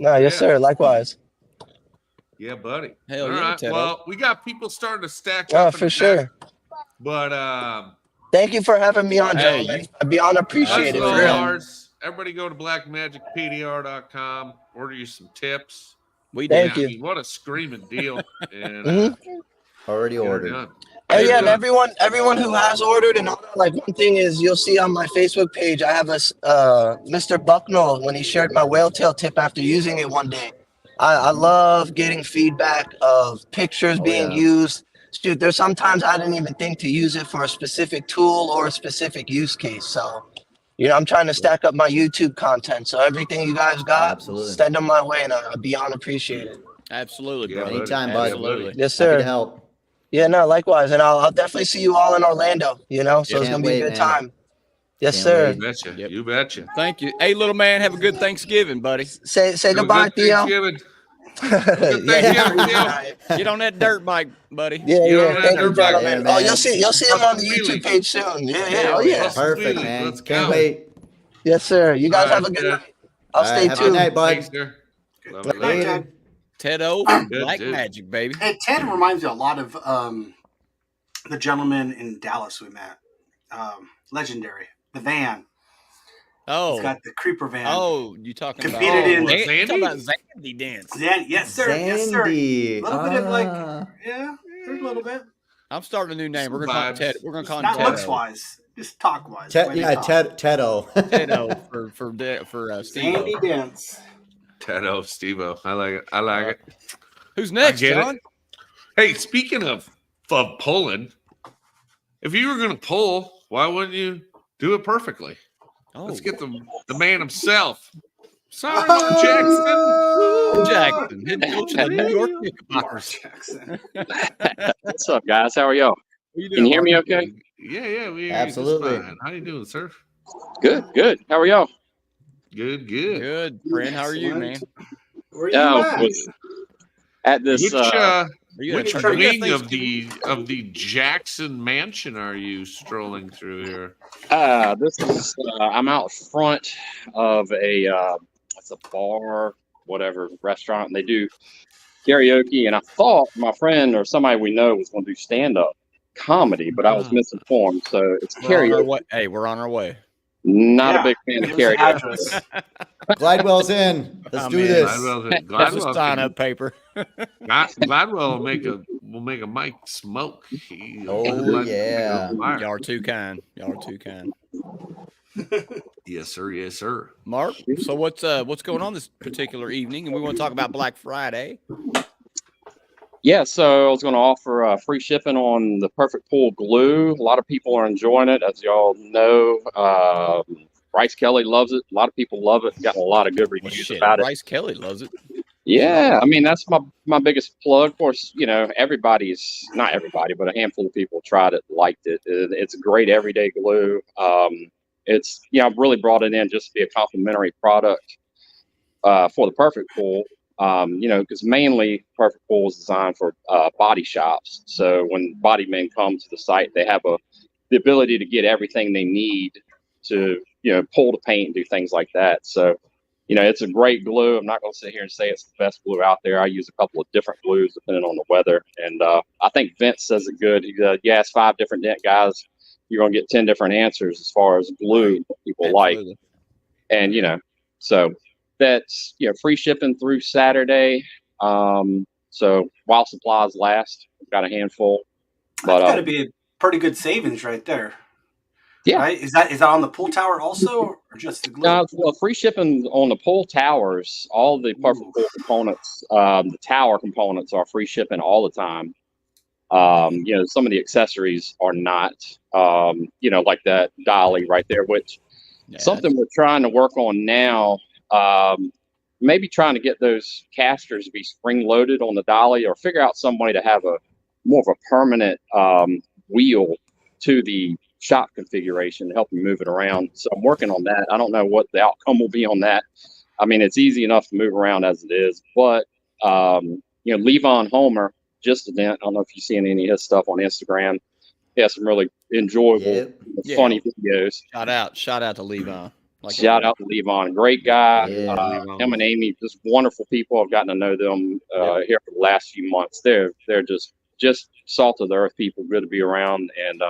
No, yes, sir. Likewise. Yeah, buddy. Hell All yeah, right. Ted. Well, we got people starting to stack up. Oh, for sure. But thank you for having me on, gentlemen. I'd be on appreciated. that's For real. ours. Everybody go to blackmagicpdr.com. Order you some tips. Thank you. I mean, what a screaming deal. And Already ordered. done. And yeah, and everyone who has ordered and all that, like one thing is you'll see on my Facebook page, I have a Mr. Bucknell when he shared my whale tail tip after using it one day. I love getting feedback of pictures being used. Shoot, there's sometimes I didn't even think to use it for a specific tool or a specific use case. So, I'm trying to stack up my YouTube content. So everything you guys got, send them my way, and I'll beyond appreciate it. Absolutely, bro. Anytime, bud. Absolutely. Yes, sir. Happy to help. Yeah, no, likewise. And I'll definitely see you all in Orlando, so it's going to be a good time. Yes, Can't sir. You betcha. Yep. You betcha. Thank you. Hey, little man, have a good Thanksgiving, buddy. Say Have a goodbye, good Theo. Thanksgiving. Good Yeah, Thanksgiving, Theo. Get on that dirt bike, buddy. yeah, Get yeah. on that Thank you, dirt bike. gentlemen. Yeah, Oh, man. you'll see him on the Hustle YouTube wheelies. page soon. Yeah, yeah. Hell Oh, yeah. yeah. Hustle Perfect, wheelies. man. Let's Can't go. wait. Yes, sir. You guys All have right, a good Ted. night. I'll All right, stay have a good tuned. night, bud. Thanks, sir. Love Good it. night, Later. Ted. Ted O, Good Black dude. Magic, baby. Hey, Ted reminds me a lot of the gentleman in Dallas we met. Legendary. The van. He's Oh, got the creeper van. you talking Competed about in- You talking Zandy? about Zandy Dance? Yes, sir. Yes, sir. Zandy. A little bit of like, Ah. yeah, there's a little bit. I'm starting a new name. We're gonna call him Vibes. Ted. We're gonna call him Not Ted looks O. wise, just talk wise. Tedo. Ted O for Steve. Sandy Dance. Tedo, Steve-O. I like it. I like it. Who's next, I get John? it. Hey, speaking of pulling, if you were going to pull, why wouldn't you do it perfectly? Oh, Let's get the man himself. Sorry, Mark Jackson. Jackson, head coach of the New York Knickerbockers. Jackson. What's up, guys? How are y'all? Can you hear me okay? Yeah, we Absolutely. How you doing, sir? Good. How are y'all? Good. Good, friend. How are you, man? Where you at? Was at this Which Are you which at church? wing of the Jackson mansion are you strolling through here? this is I'm out front of it's a bar, whatever restaurant, and they do karaoke. And I thought my friend or somebody we know was going to do stand up comedy, but I was misinformed. So it's karaoke. Hey, we're on our way. Not Yeah. a big fan of Here's the karaoke. address. Glidewell's in. Let's do in. this. That's a sign-up paper. Gladwell will make a mic smoke. Oh, yeah. Y'all are too kind. Yes, sir. Mark, so what's going on this particular evening? And we want to talk about Black Friday. Yeah, so I was going to offer free shipping on the Perfect Pool glue. A lot of people are enjoying it, as y'all know. Bryce Kelly loves it. A lot of people love it. Gotten a lot of good reviews about it. Bryce Kelly loves it. Yeah, I mean that's my biggest plug. Of course, not everybody, but a handful of people tried it, liked it. It's a great everyday glue. I've really brought it in just to be a complimentary product for the Perfect Pool. Because mainly Perfect Pool is designed for body shops. So when body men come to the site, they have the ability to get everything they need to, pull the paint and do things like that. So, it's a great glue. I'm not going to sit here and say it's the best glue out there. I use a couple of different glues depending on the weather. And I think Vince says it good. You ask 5 different dent guys, you're going to get 10 different answers as far as glue that people like. And, so that's free shipping through Saturday. So while supplies last, we've got a handful. But That's got to be a pretty good savings right there. Yeah. Right? Is that on the pool tower also, or just the glue? Well, free shipping on the pool towers, all the Perfect Pool components, the tower components are free shipping all the time. Some of the accessories are not, like that dolly right there, which something we're trying to work on now. Maybe trying to get those casters to be spring loaded on the dolly, or figure out some way to have a more of a permanent wheel to the shop configuration to help you move it around. So I'm working on that. I don't know what the outcome will be on that. I mean, it's easy enough to move around as it is, but Levon Homer, just a dent. I don't know if you've seen any of his stuff on Instagram. He has some really enjoyable, funny videos. Shout out to Levon. Shout out to Levon, great guy. Him and Amy, just wonderful people. I've gotten to know them here for the last few months. They're just salt of the earth people, good to be around. And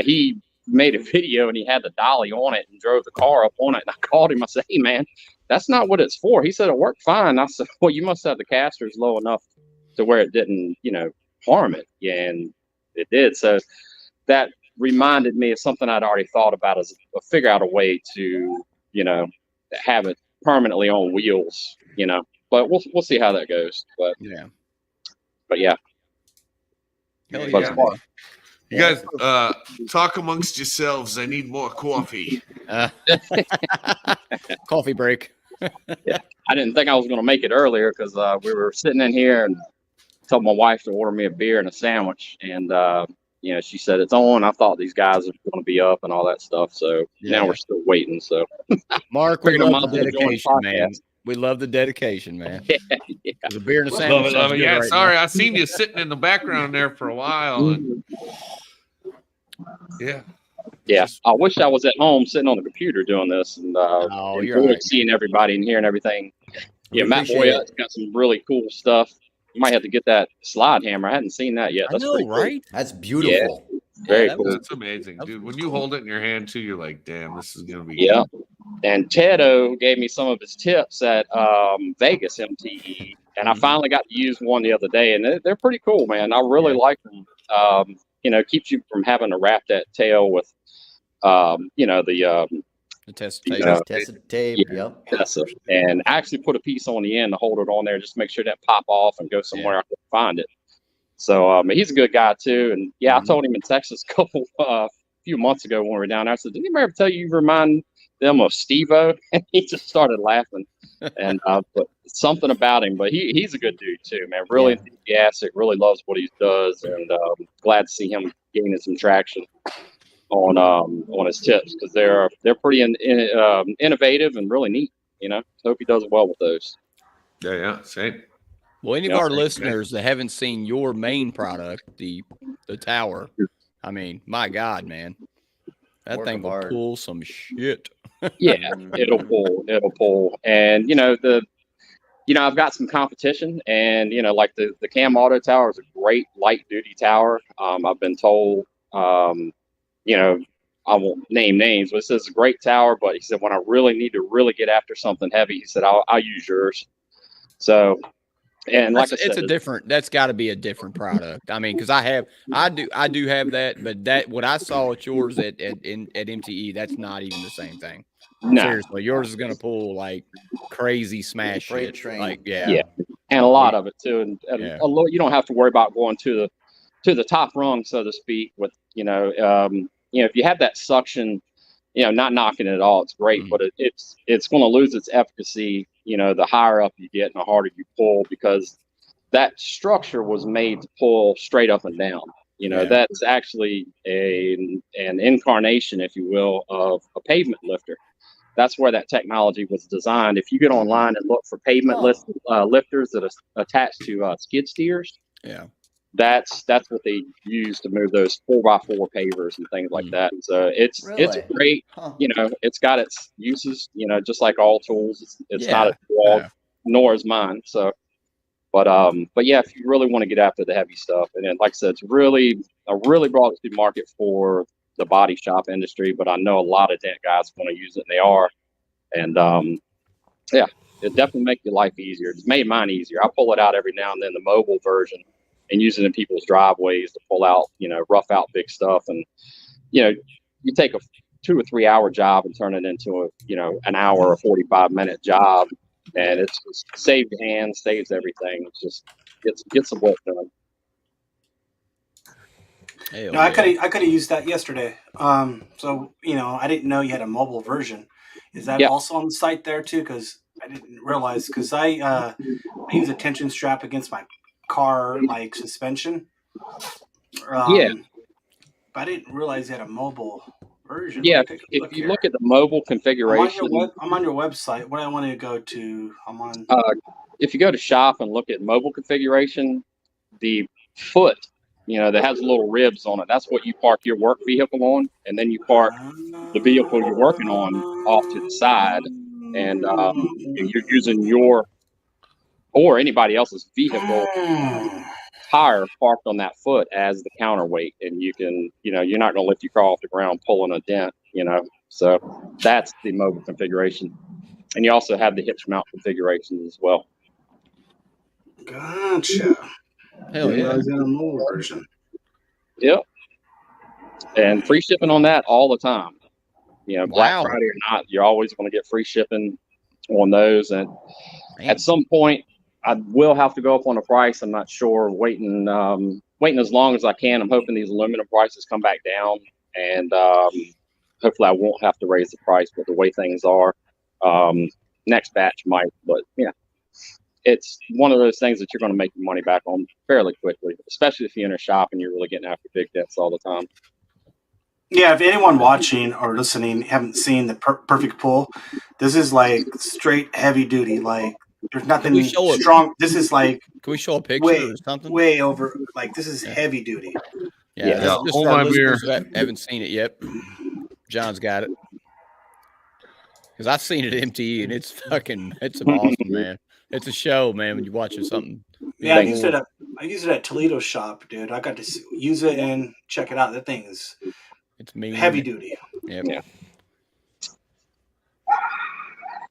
he made a video and he had the dolly on it and drove the car up on it. And I called him. I said, "Hey man, that's not what it's for." He said it worked fine. I said, "Well, you must have the casters low enough to where it didn't, harm it." Yeah, and it did. So that reminded me of something I'd already thought about, as figure out a way to, have it permanently on wheels, but we'll see how that goes. But yeah. Hell But yeah. as far- You guys talk amongst yourselves. I need more coffee. Coffee break. Yeah, I didn't think I was going to make it earlier because we were sitting in here and told my wife to order me a beer and a sandwich, and she said it's on. I thought these guys are going to be up and all that stuff. So now we're still waiting. So Mark, we Figured I love might the as well join the dedication, man. podcast. We love the dedication, man. Yeah. The beer and a Love sandwich it, sounds love it. good Yeah, right sorry, now. I seen you sitting in the background there for a while. And yeah. Yeah, I wish I was at home sitting on the computer doing this and Oh, you're really all right. seeing everybody and hearing everything. We Yeah, Matt appreciate Boyette's got some really cool stuff. You might have to get that slide hammer. I hadn't seen that yet. I That's know, pretty cool. right? That's beautiful. Very that cool. was- That's amazing, dude. When you hold it in your hand too, you're like, damn, this is gonna be Yeah. And Tedo gave me some of his tips at Vegas MTE, and I finally got to use one the other day, and they're pretty cool, man. I really like them. Keeps you from having to wrap that tail with, The test You tape. know, Tested tape. Yeah. Yep. that's it. And I actually put a piece on the end to hold it on there, just to make sure that pop off and go somewhere I can find it. So he's a good guy too. And I told him in Texas a few months ago when we were down there, I said, did anybody ever tell you remind them of Steve-O? And he just started laughing. And but something about him, but he's a good dude too, man. Really enthusiastic, really loves what he does, and glad to see him gaining some traction on his tips, because they're pretty innovative and really neat. Hope he does well with those. Yeah, same. Well, any of our listeners that haven't seen your main product, the tower, I mean, my God, man, that Work thing of will art. pull some shit. Yeah, it'll pull. And I've got some competition, and like the Cam Auto Tower is a great light duty tower. I've been told, I won't name names, but it says a great tower. But he said, when I really need to really get after something heavy, he said, I'll use yours. So, and like I said, It's a different. That's got to be a different product. I mean, because I do have that, but that what I saw at yours at MTE, that's not even the same thing. No. Seriously, yours is gonna pull like crazy smash Freight shit. train. Like yeah, and a lot of it too, and Yeah. a little, you don't have to worry about going to the top rung, so to speak. With if you have that suction, not knocking it at all, it's great, but it's going to lose its efficacy. The higher up you get and the harder you pull, because that structure was made to pull straight up and down. That's actually an incarnation, if you will, of a pavement lifter. That's where that technology was designed. If you get online and look for pavement lifters that are attached to skid steers, that's what they use to move those 4x4 pavers and things like that. So it's great. It's got its uses. Just like all tools, it's not a dog, nor is mine. So, but yeah, if you really want to get after the heavy stuff, and then like I said, it's really brought it to the market for the body shop industry. But I know a lot of dent guys want to use it, and they are. And it definitely makes your life easier. It's made mine easier. I pull it out every now and then, the mobile version, and use it in people's driveways to pull out, rough out big stuff. And, you take a 2 or 3 hour job and turn it into an hour or 45-minute job. And it's just saves your hands, saves everything. It's just gets some work done. No, I could have used that yesterday. So I didn't know you had a mobile version. Is that also on the site there too? Because I didn't realize. Because I use a tension strap against my car suspension. But I didn't realize you had a mobile version. Yeah, if you look at the mobile configuration, I'm on your website. What I want to go to, I'm on. If you go to shop and look at mobile configuration, the foot, that has little ribs on it, that's what you park your work vehicle on, and then you park the vehicle you're working on off to the side, and you're using your or anybody else's vehicle tire parked on that foot as the counterweight, and you can, you're not going to lift your car off the ground pulling a dent, so that's the mobile configuration. And you also have the hitch mount configuration as well. Gotcha. Hell yeah. In a mobile version. Yep. And free shipping on that all the time. Black Friday or not, you're always going to get free shipping on those. And at some point, I will have to go up on the price. I'm not sure. Waiting as long as I can. I'm hoping these aluminum prices come back down, and hopefully I won't have to raise the price. But the way things are, next batch might. But yeah, it's one of those things that you're going to make your money back on fairly quickly, especially if you're in a shop and you're really getting after big dents all the time. Yeah, if anyone watching or listening haven't seen the perfect pull, this is like straight heavy duty. Like there's nothing strong. This is like. Can we show a picture or something? Way over. Like this is heavy duty. Yeah. Yeah. Just for our listeners that haven't seen it yet. John's got it. Because I've seen it at MTE and it's awesome, man. It's a show, man, when you're watching something. Yeah, I used it at Toledo shop, dude. I got to use it and check it out. That thing is heavy duty. Yep. Yeah.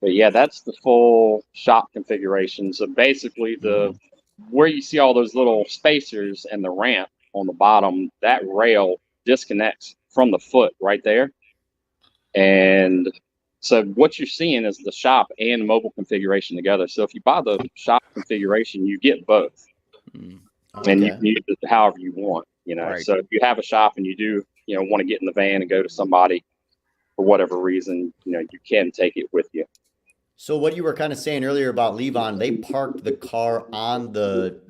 But yeah, that's the full shop configuration. So basically where you see all those little spacers and the ramp on the bottom, that rail disconnects from the foot right there. And so what you're seeing is the shop and mobile configuration together. So if you buy the shop configuration, you get both. And you can use it however you want, you know. Right. So if you have a shop and you do, you know, want to get in the van and go to somebody for whatever reason, you know, you can take it with you. So what you were kind of saying earlier about Levon, they parked the car on the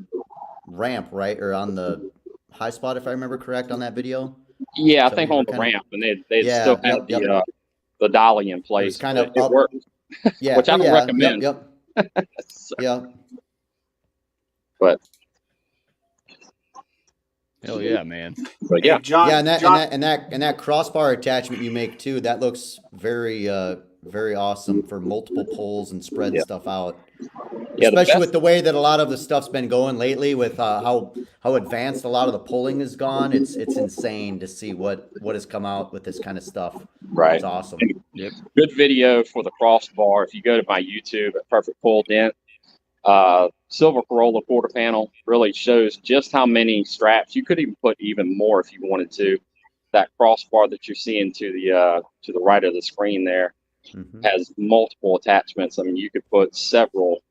ramp, right? Or on the high spot, if I remember correct on that video? Yeah, I think on the ramp, and they still have the dolly in place. Kind of it works. Yeah. Which I don't recommend. So. Yeah. But hell yeah, man. But yeah, John, and that crossbar attachment you make too, that looks very very awesome for multiple poles and spread stuff out. Yeah, especially with the way that a lot of the stuff's been going lately, with how advanced a lot of the pulling has gone. It's insane to see what has come out with this kind of stuff. Right, it's awesome. Yep. Good video for the crossbar. If you go to my YouTube at Perfect Pull Dent, Silver Corolla quarter panel really shows just how many straps. You could even put even more if you wanted to. That crossbar that you're seeing to the right of the screen there has multiple attachments. I mean, you could put several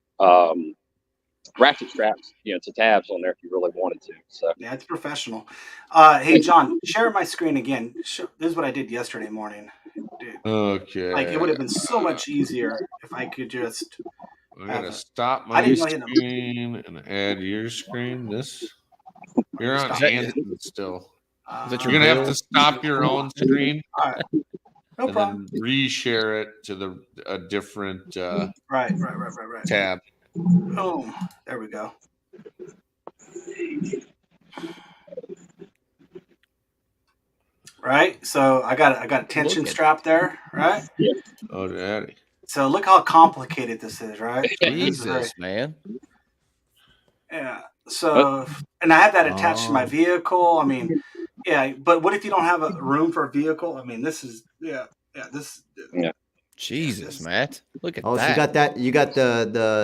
ratchet straps, you know, to tabs on there if you really wanted to. So yeah, it's professional. Hey, John, share my screen again. This is what I did yesterday morning. Dude. Okay. Like it would have been so much easier if I could just. I'm gonna stop my screen and add your screen. You're on Anderson still. You're gonna have to stop your own screen. All right. No problem. Then reshare it to a different right tab. Oh, there we go. Right. So I got a tension strap there. Right. Yeah. Oh, daddy. So look how complicated this is, right? Jesus, man. Yeah. So, and I have that attached to my vehicle. I mean, yeah, but what if you don't have a room for a vehicle? I mean, this is, yeah. Jesus, Matt. Look at that. Oh, so you got the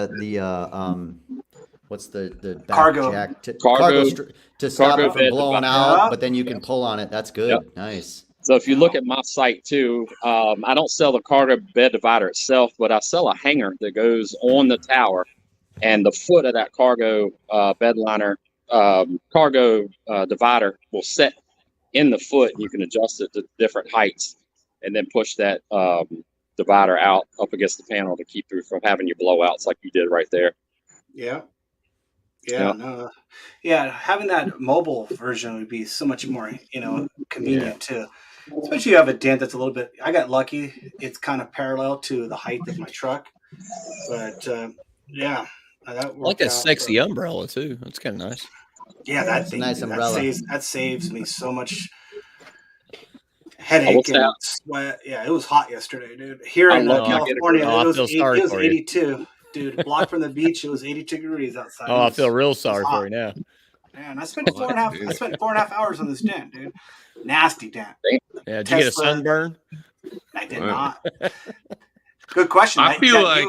what's the back cargo jack to stop it from blowing out, but then you can pull on it. That's good. Yep. Nice. So if you look at my site too, I don't sell the cargo bed divider itself, but I sell a hanger that goes on the tower, and the foot of that cargo bed liner cargo divider will set in the foot. You can adjust it to different heights, and then push that divider out up against the panel to keep you from having your blowouts like you did right there. Yeah. No. Yeah, having that mobile version would be so much more, convenient too. Especially if you have a dent that's a little bit. I got lucky; it's kind of parallel to the height of my truck. But yeah, that I like that sexy umbrella too. That's kind of nice. Yeah, that's a nice umbrella. That saves me so much headache and sweat. Yeah, it was hot yesterday, dude. Here in California, it was 82. Dude, blocked from the beach, it was 82 degrees outside. Oh, I feel real sorry for you now. Man, I spent 4.5 hours on this dent, dude. Nasty dent. Yeah, did you get a sunburn? I did not. Good question. I feel like,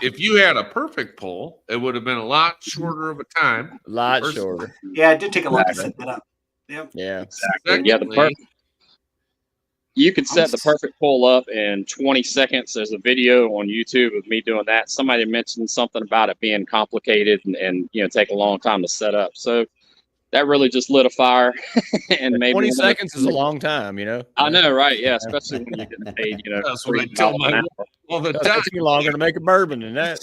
if you had a perfect pull, it would have been a lot shorter of a time. A lot shorter. Yeah, it did take a lot to set that up. Yep. Yeah. Exactly. Yeah, you could set the perfect pull up in 20 seconds. There's a video on YouTube of me doing that. Somebody mentioned something about it being complicated and take a long time to set up. So that really just lit a fire. And maybe 20 seconds is a long time, I know, right? Yeah, especially when you're getting paid, That's what I tell all the It'll time. take me longer to make a bourbon than that.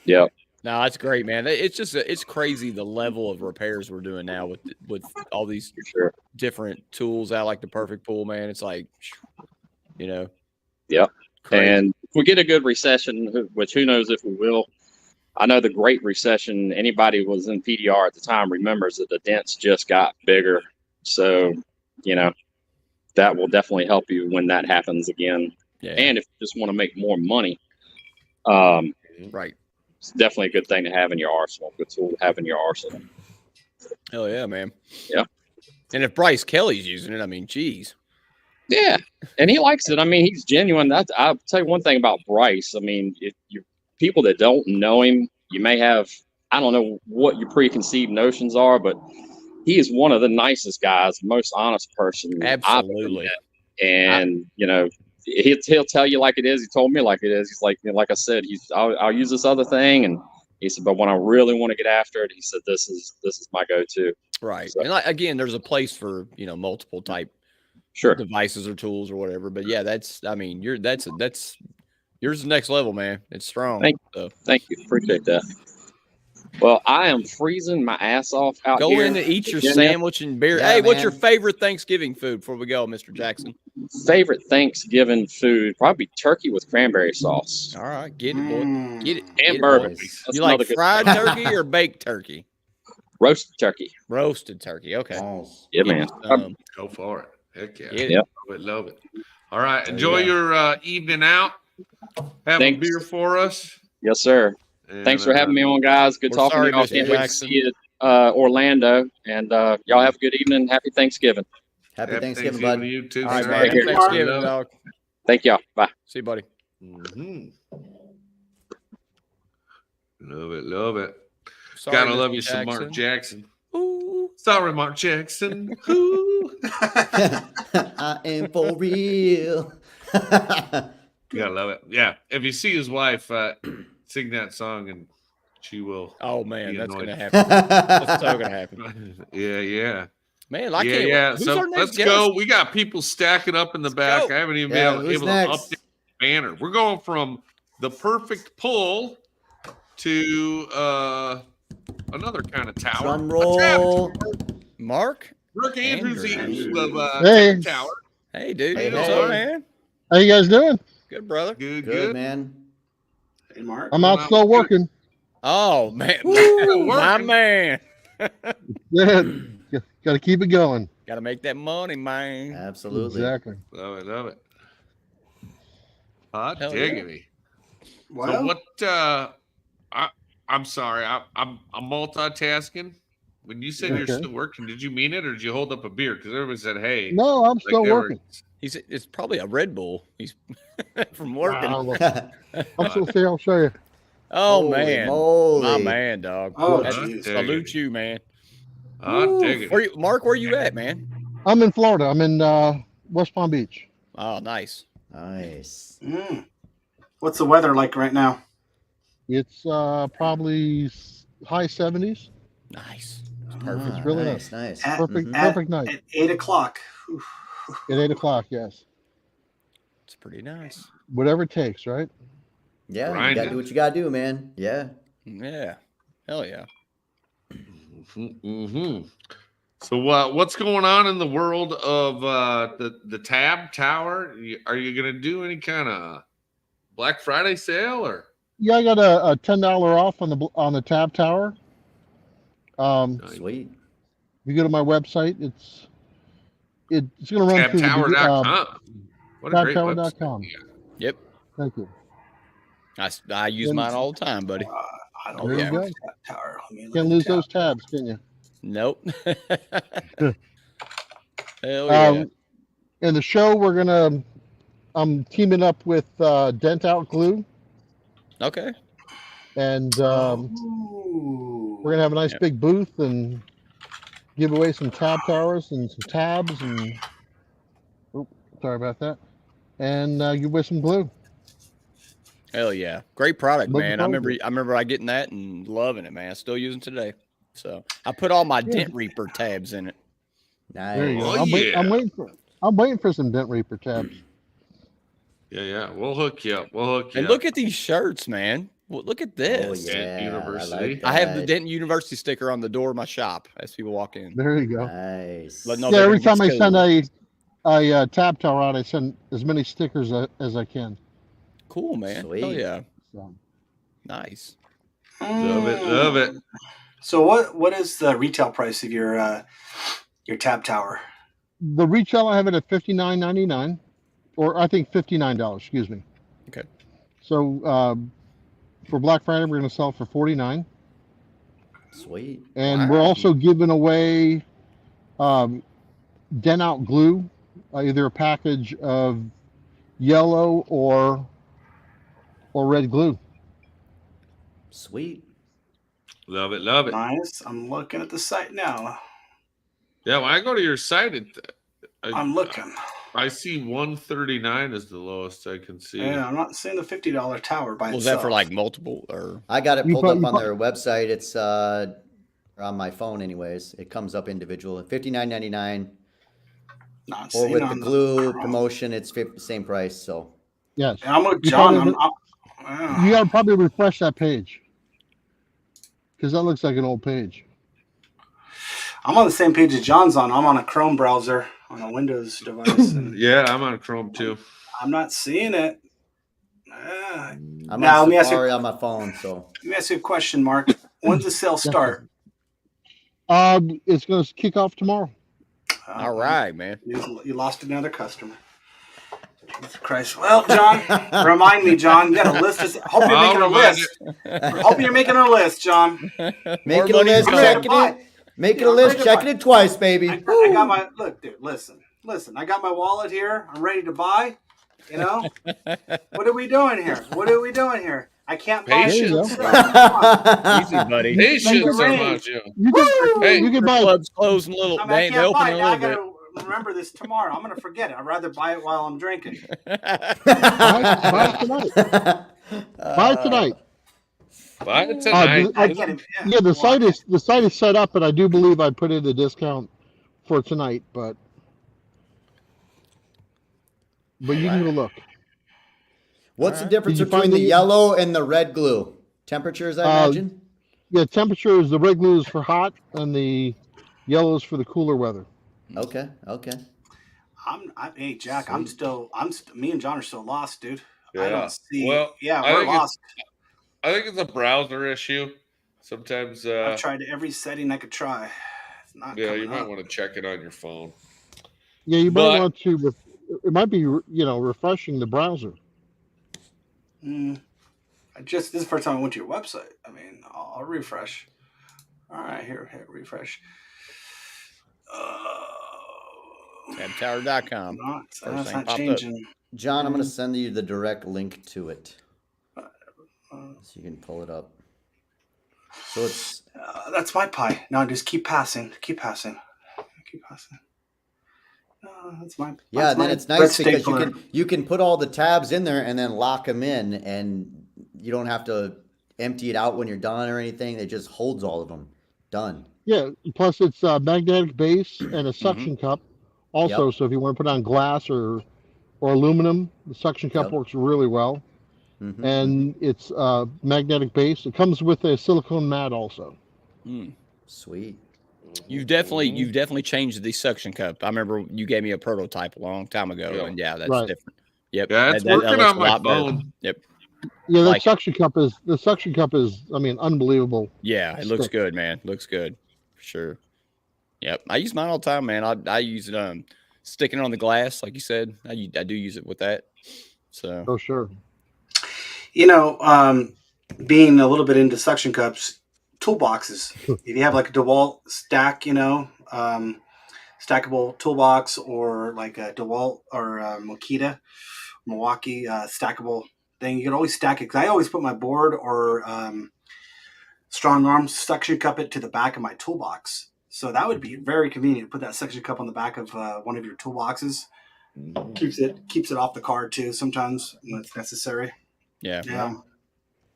Yeah. No, that's great, man. It's crazy the level of repairs we're doing now with all these different tools out, like the Perfect Pool, man. It's like, Yeah. crazy. And if we get a good recession, which who knows if we will. I know the Great Recession, anybody who was in PDR at the time remembers that the dents just got bigger. So, that will definitely help you when that happens again. Yeah. And if you just want to make more money, right. It's definitely a good thing to have in your arsenal. Good tool to have in your arsenal. Hell yeah, man. Yeah. And if Bryce Kelly's using it, I mean, geez. Yeah, and he likes it. I mean, he's genuine. I'll tell you one thing about Bryce. I mean, if you people that don't know him, you may have, I don't know what your preconceived notions are, but he is one of the nicest guys, most honest person Absolutely. I've ever met. And he'll tell you like it is. He told me like it is. He's like I said, I'll use this other thing, and he said, but when I really want to get after it, he said, this is my go-to. Right. So, And again, there's a place for multiple type devices or tools or whatever. But yeah, that's yours is next level, man. It's strong. Thank you. Appreciate that. Well, I am freezing my ass off out go here. in and eat your sandwich and beer. Yeah, hey, what's man. your favorite Thanksgiving food before we go, Mr. Jackson? Favorite Thanksgiving food, probably turkey with cranberry sauce. All right, get it, boy. Get it. And bourbon. Nice. That's You like another good fried thing. turkey or baked turkey? Roasted turkey. Roasted turkey. Okay. Nice. Yeah, Give man. me some. Go for it. Heck yeah. Get it. Yep. Love it. All right. Enjoy your evening out. Have Thanks. a beer for us. Yes, sir. And, Thanks for having me on, guys. Good we're talking sorry, to y'all. Mr. Can't wait to Jackson. see you at Orlando. And y'all have a good evening. Happy Thanksgiving. Happy Thanksgiving, to bud. you too, All right, sir. man. Take care. Thanksgiving, Love it. dog. Thank y'all. Bye. See you, buddy. Mhm. Love it. Love it. Sorry, Gotta Mr. love you some Mark Jackson. Jackson. Ooh. Sorry, Mark Jackson. Ooh. I am for real. You gotta love it. Yeah. If you see his wife sing that song, and she will. Oh man, be that's annoyed. gonna happen. That's so gonna happen. Yeah. Man, I can't. Yeah. Who's So our next let's guest? go. We got people stacking up in the back. go. I haven't even Yeah, been who's able to next? update the banner. We're going from the perfect pull to another kind of tower. Drum A tap roll. Mark. Rick Andrews Andrews. of Hey. Tower. Hey, dude. Hey, What's hey. up, man? How you guys doing? Good, brother. Good, man. Hey, Mark. I'm out still working. Oh man, Woo, my working. man. Yeah, got to keep it going. Got to make that money, man. Absolutely. Exactly. Love it. Hot Hell diggity. Well, So what? I'm sorry. I'm multitasking. When you said you're Okay. still working, did you mean it or did you hold up a beer? Because everybody said, "Hey." No, I'm like still they were- working. It's probably a Red Bull. He's from working. I'm still see. I'll show you. Oh Holy man, moly. my man, dog. Oh, That's- geez. salute you, man. Hot Woo. diggity. Where you, Mark? Where you at, man? I'm in Florida. I'm in West Palm Beach. Oh, nice. Nice. What's the weather like right now? It's probably high 70s. Nice. Ah, It's perfect. It's really nice. Nice. At, Perfect. at- Perfect night at 8 o'clock. Oof. at 8 o'clock. Yes. It's pretty nice. Whatever it takes, right? Yeah, you Grinding. gotta do what you gotta do, man. Yeah. Yeah. Hell yeah. Mm-hmm. So what's going on in the world of the Tab Tower? Are you gonna do any kind of Black Friday sale or? Yeah, I got a $10 off on the Tab Tower. Sweet. If you go to my website, it's going to run through TabTower.com. What a great TabTower.com. website. Yep. Thank you. I use mine all the time, buddy. I Oh, don't There you know go. that tower. Let me look Can't at lose the those tabs, can you? Nope. Hell yeah. In the show, I'm teaming up with Dent Out Glue, Okay. and Ooh. we're gonna have a nice Yep. big booth and give away some tab towers and some tabs and. Oh, sorry about that. And give away some glue. Hell yeah. Great product, Looking man. I forward to remember getting that and loving it, man. Still using it today. So I put all my Dent Reaper tabs in it. There you Nice. go. Oh, yeah. I'm waiting for some Dent Reaper tabs. Yeah. We'll hook you up. We'll hook you And up. look at these shirts, man. Well, look at this. Oh, Dent yeah, University. I have the Denton University sticker on the door of my shop as people walk in. There you go. Nice. Let know Yeah, they're every gonna get time I schooled. send a tab tower out, I send as many stickers as I can. Cool, man. Sweet. Oh yeah. So, Nice. Love it. So what is the retail price of your tab tower? the retail I have it at $59.99, or I think $59. Excuse me. Okay. So for Black Friday, we're going to sell it for $49. Sweet. And we're also giving away dent out glue, either a package of yellow or red glue. Sweet. Love it. Nice. I'm looking at the site now. Yeah, when I go to your site, I'm looking. I see 139 is the lowest I can see. Yeah, I'm not seeing the $50 tower by Was itself. that for like multiple or? I got it pulled up on their website. It's on my phone, anyways. It comes up individual at $59.99. Or with the glue promotion, it's same price. So yes, and I'm with John. You got to probably refresh that page because that looks like an old page. I'm on the same page as John's on. I'm on a Chrome browser on a Windows device. Yeah, I'm on Chrome too. I'm not seeing it. I'm on Safari on my phone. So let me ask you a question, Mark. When's the sale start? It's going to kick off tomorrow. All right, man. You lost another customer. Jesus Christ. Well, John, remind me, John. You got a list. Hope you're making a list. Hope you're making a list, John. Making a list, checking it. Making a list, checking it twice, baby. I got my look, dude. Listen. I got my wallet here. I'm ready to buy. You know, what are we doing here? I can't buy. Patience. Easy, buddy. Patience, Armijo. You can buy clubs closing a little. They open a little I bit. gotta remember this tomorrow. I'm gonna forget it. I'd rather buy it while I'm drinking. Buy it tonight. Buy it tonight. Buy it tonight. Yeah, the site is set up, and I do believe I put in a discount for tonight, but you can go look. What's the difference between the yellow and the red glue? Temperatures, I imagine? Yeah, temperature is the red glue is for hot, and the yellow is for the cooler weather. Okay. Hey, Jack, me and John are still lost, dude. Yeah. I don't see. Well, we're lost. I think it's a browser issue. Sometimes I've tried every setting I could try. It's not. Yeah, you might want to check it on your phone. Yeah, you might want to. It might be refreshing the browser. This is the first time I went to your website. I mean, I'll refresh. All right, here, refresh. Tabtower.com. That's not changing. John, I'm going to send you the direct link to it, so you can pull it up. So it's that's my pie. No, just keep passing. That's my. Yeah, and then it's nice because you can put all the tabs in there and then lock them in, and you don't have to empty it out when you're done or anything. It just holds all of them. Done. Yeah. Plus, it's a magnetic base and a suction cup. Also, so if you want to put on glass or aluminum, the suction cup works really well. And it's magnetic base. It comes with a silicone mat also. Sweet. You've definitely changed the suction cup. I remember you gave me a prototype a long time ago, and that's different. Yep. Yeah, it's working on my phone. Yep. Yeah, the suction cup is I mean, unbelievable. Yeah, it looks good, man. Looks good for sure. Yep. I use mine all the time, man. I use it sticking it on the glass, like you said. I do use it with that. So oh sure. Being a little bit into suction cups, toolboxes. If you have like a DeWalt stack, stackable toolbox, or like a DeWalt or Milwaukee stackable thing, you can always stack it. Because I always put my board or strong arm suction cup it to the back of my toolbox. So that would be very convenient. Put that suction cup on the back of one of your toolboxes. Keeps it off the car too. Sometimes when it's necessary. Yeah.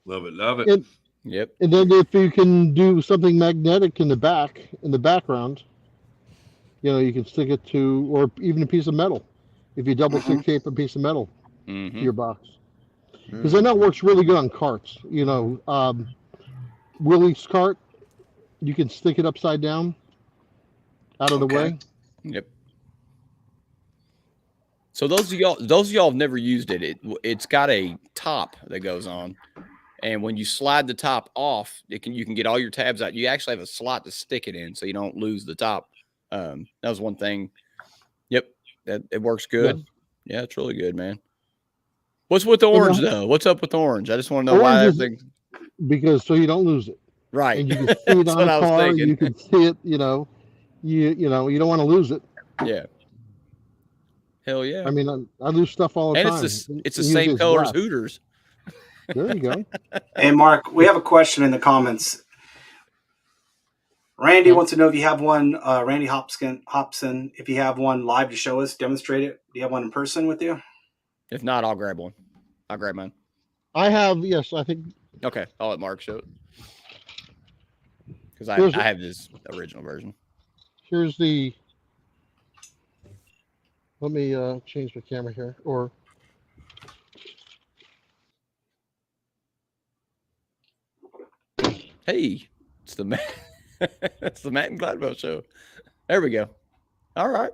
Love it. Yep. And then if you can do something magnetic in the background, you can stick it to, or even a piece of metal. If you double stick tape a piece of metal. to your box. Because I know it works really good on carts. You know, Willie's cart, you can stick it upside down out of the way. Yep. So those of y'all have never used it. It's got a top that goes on, and when you slide the top off, you can get all your tabs out. You actually have a slot to stick it in, so you don't lose the top. That was one thing. Yep, that it works good. Yeah, it's really good, man. What's with the orange though? What's up with the orange? I just want to know why everything. Because so you don't lose it. Right. And you can see it on a car. You can see it. You know, you don't want to lose it. Yeah. Hell yeah. I mean, I lose stuff all the time. And it's the same color as Hooters. There you go. Hey, Mark, we have a question in the comments. Randy wants to know if you have one, Randy Hobson, if you have one live to show us, demonstrate it. Do you have one in person with you? If not, I'll grab one. I'll grab mine. I have, yes, I think. Okay, I'll let Mark show it. Because I have this original version. Here's the... Let me change my camera here, or hey, it's the Matt, it's the Matt and Glidewell show. There we go. All right,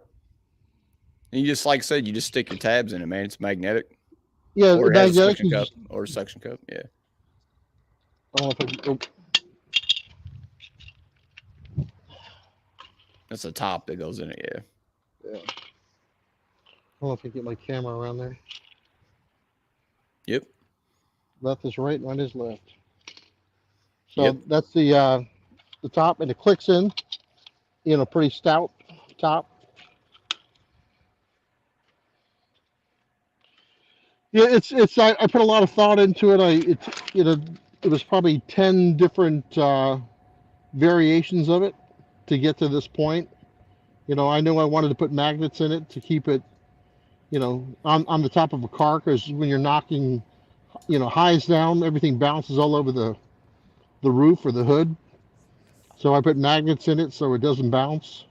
and you just like I said, you just stick your tabs in it, man. It's magnetic. Yeah, or magnetic suction cup or a suction cup. Yeah. That's the top that goes in it. Yeah. Yeah. I don't know if I can get my camera around there. Yep. Left is right, right is left. So that's the top, and it clicks in. You know, pretty stout top. Yeah, it's. I put a lot of thought into it. It was probably 10 different variations of it to get to this point. You know, I knew I wanted to put magnets in it to keep it, you know, on the top of a car, because when you're knocking, you know, highs down, everything bounces all over the roof or the hood. So I put magnets in it so it doesn't bounce.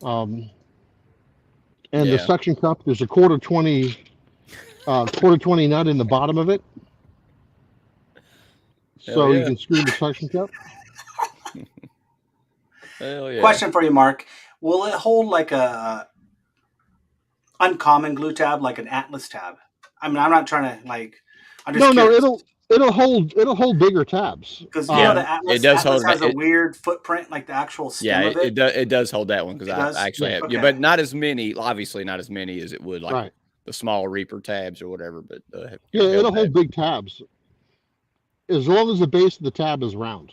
And the suction cup, there's a quarter 20 nut in the bottom of it. So you can screw the suction cup. Hell yeah. Question for you, Mark. Will it hold like a uncommon glue tab, like an Atlas tab? I mean, I'm not trying to like. I'm just curious. It'll hold bigger tabs. Because you know the Atlas, it does Atlas hold has a weird footprint, like the actual stem of it. It does hold that one, because I actually have, okay. but not as many. Obviously, not as many as it would like the small Reaper tabs or whatever. But it'll hold big tabs as long as the base of the tab is round.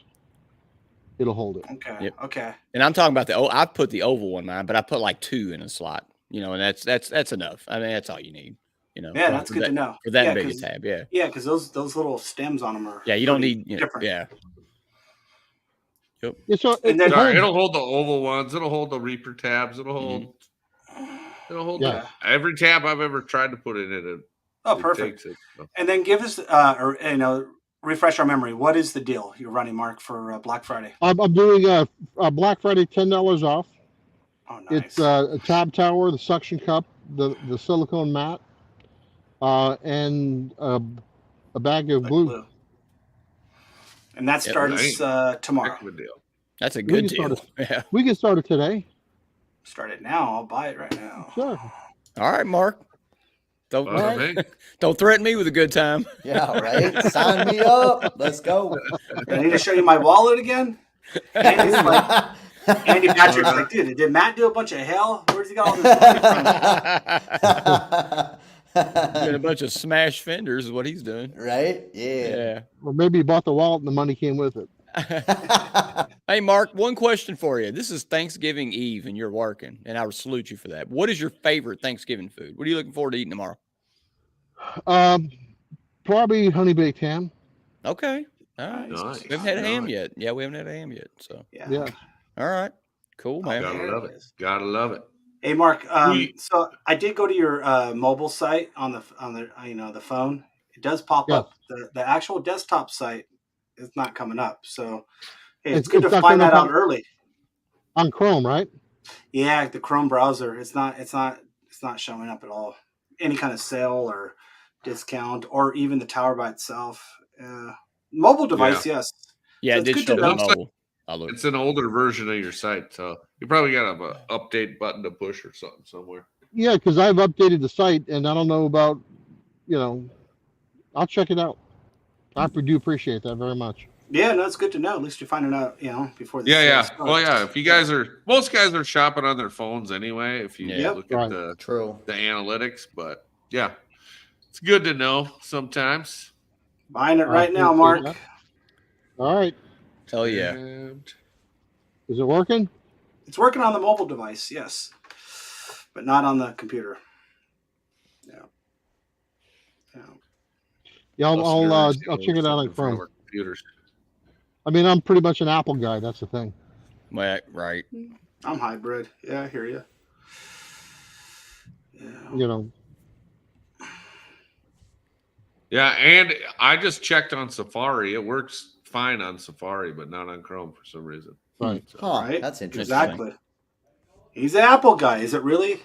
It'll hold it. Okay. Yep. Okay. And I'm talking about I put the oval one, man, but I put like 2 in a slot. You know, and that's enough. I mean, that's all you need. You know. Yeah, that's good to know. For that big a tab, yeah. Yeah, because those little stems on them are. Yeah, you don't need different. Yeah. Yep. It'll hold the oval ones. It'll hold the Reaper tabs. It'll hold. It'll hold every tab I've ever tried to put in it. Oh, perfect. And then give us, refresh our memory. What is the deal you're running, Mark, for Black Friday? I'm doing a Black Friday $10 off. Oh, nice. It's a tab tower, the suction cup, the silicone mat, and a bag of glue. And that starts tomorrow. That's a good deal. We can start it today. Start it now. I'll buy it right now. Sure. All right, Mark. Don't threaten me with a good time. Yeah, right. Sign me up. Let's go. I need to show you my wallet again. Andy Patrick's like, dude, did Matt do a bunch of hell? Where's he got all this money from? Doing a bunch of smash fenders is what he's doing. Right? Yeah. Or maybe he bought the wallet and the money came with it. Hey, Mark, one question for you. This is Thanksgiving Eve and you're working, and I would salute you for that. What is your favorite Thanksgiving food? What are you looking forward to eating tomorrow? Probably honey baked ham. Okay. All right. Nice. We haven't had a ham yet. Yeah, we haven't had a ham yet. So yeah. All right. Cool, man. Gotta love it. Gotta love it. Hey, Mark. So I did go to your mobile site on the the phone. It does pop up. The actual desktop site is not coming up. So hey, it's good to find that out early. On Chrome, right? Yeah, the Chrome browser. It's not showing up at all. any kind of sale or discount, or even the tower by itself. Mobile device, yes. Yeah, So it did it's show good to the know. mobile. It's an older version of your site, so you probably got an update button to push or something somewhere. Yeah, because I've updated the site, and I don't know about, I'll check it out. I do appreciate that very much. Yeah, no, it's good to know. At least you're finding out, before the sale Yeah. starts. Well, yeah. If you guys most guys are shopping on their phones anyway. If you look at the analytics, but yeah, it's good to know sometimes. Buying it right now, Mark. All right. Hell yeah. Is it working? It's working on the mobile device, yes, but not on the computer. Yeah, I'll check it out on Chrome. Computers. I mean, I'm pretty much an Apple guy. That's the thing. Right. I'm hybrid. Yeah, I hear you. Yeah, and I just checked on Safari. It works fine on Safari, but not on Chrome for some reason. Right. So, Right. That's interesting. Exactly. He's an Apple guy. Is it really?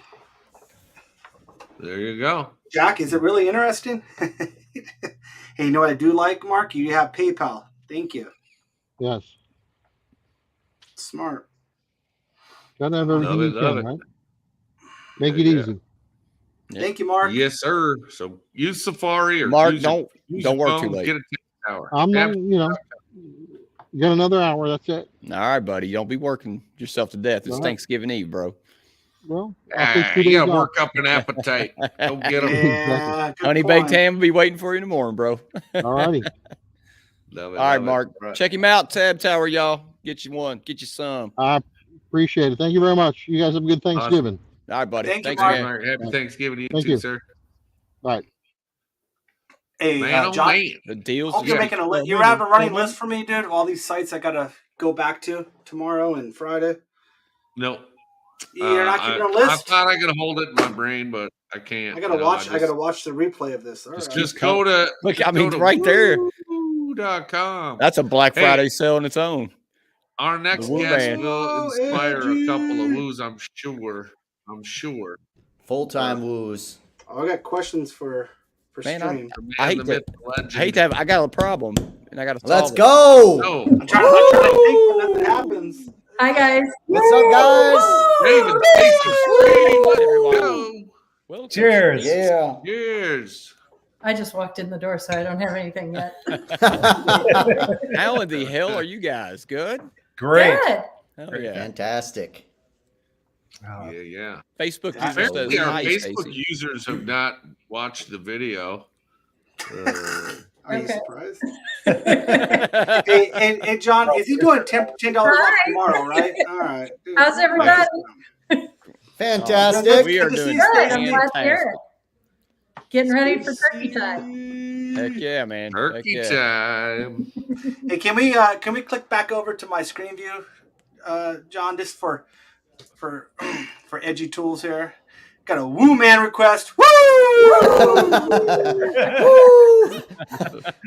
There you go. Jack, is it really interesting? Hey, you know what I do like, Mark? You have PayPal. Thank you. Yes. Smart. Gotta have everything you can, right? Make it easy. Thank you, Mark. Yes, sir. So use Safari or Mark, use don't your work phone, too late. Get a tower. I'm not, you got another hour. That's it. All right, buddy. Don't be working yourself to death. It's All right. Thanksgiving Eve, bro. Well, I'll take 2 You days gotta off. work up an appetite. Go get them. Yeah, good Honey point. baked ham will be waiting for you in the morning, bro. All righty. Love it, All right, love it. Mark. Right. Check him out. Tab Tower, y'all. Get you one. Get you some. I appreciate it. Thank you very much. You guys have a good Thanksgiving. All right, buddy. Thank you, Thanks, Mark. man. Mark, happy Thanksgiving to you Thank too, you. sir. All right. Hey, Man, oh, John, man. The deals. hope you're making a list. You have a running list for me, dude, of all these sites I gotta go back to tomorrow and Friday. No. You're not keeping a I list. thought I could hold it in my brain, but I can't. I gotta watch. I gotta watch the replay of this. All right. Just go to. Look, just I mean, go to right there. woo.com. That's a Black Hey. Friday sale on its own. Our next The Woo guest Man. will inspire a couple of OMG. woos, I'm sure. Full-time woos. Oh, I got questions for Man, stream. I hate that. I hate to have. I got a problem, and I got to solve Let's it. go. No. I'm trying to think when nothing happens. Hi guys. What's up, guys? David, face your screen. Let's go. Welcome. Cheers. Yeah. Cheers. I just walked in the door, so I don't have anything yet. How in the hell are you guys? Good. Great. Good. Hell yeah. Fantastic. Yeah. Facebook user Apparently, says our hi, Facebook Stacy. users have not watched the video. Are you Okay. surprised? Hey, and John, is he doing $10 off Hi. tomorrow, right? All right. Dude, How's everybody? Fantastic. We are Good to doing see you, Good. I'm glad to hear fantastic. it. Getting ready for turkey time. Heck yeah, man. Heck Turkey yeah. time. Hey, can we click back over to my screen view, John, just for edgy tools here? Got a Woo Man request. Woo!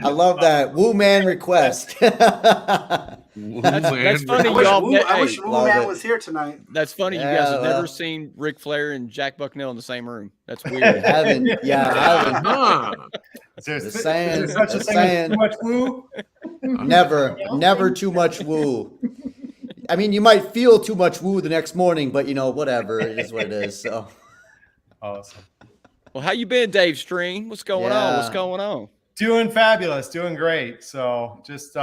I love that. Woo man request. That's funny. I wish Y'all, I wish Woo love Man it. was here tonight. that's funny. You Yeah, guys have well. never seen Ric Flair and Jack Bucknell in the same room. That's I weird. haven't. Yeah, I haven't. Huh. Just saying. Is there such a Just thing as saying. too much woo? Never too much woo. I mean, you might feel too much woo the next morning, but whatever. It is what it is. So Awesome. Well, how you been, Dave String? What's going on? What's Yeah. going on? Doing fabulous. Doing great. So just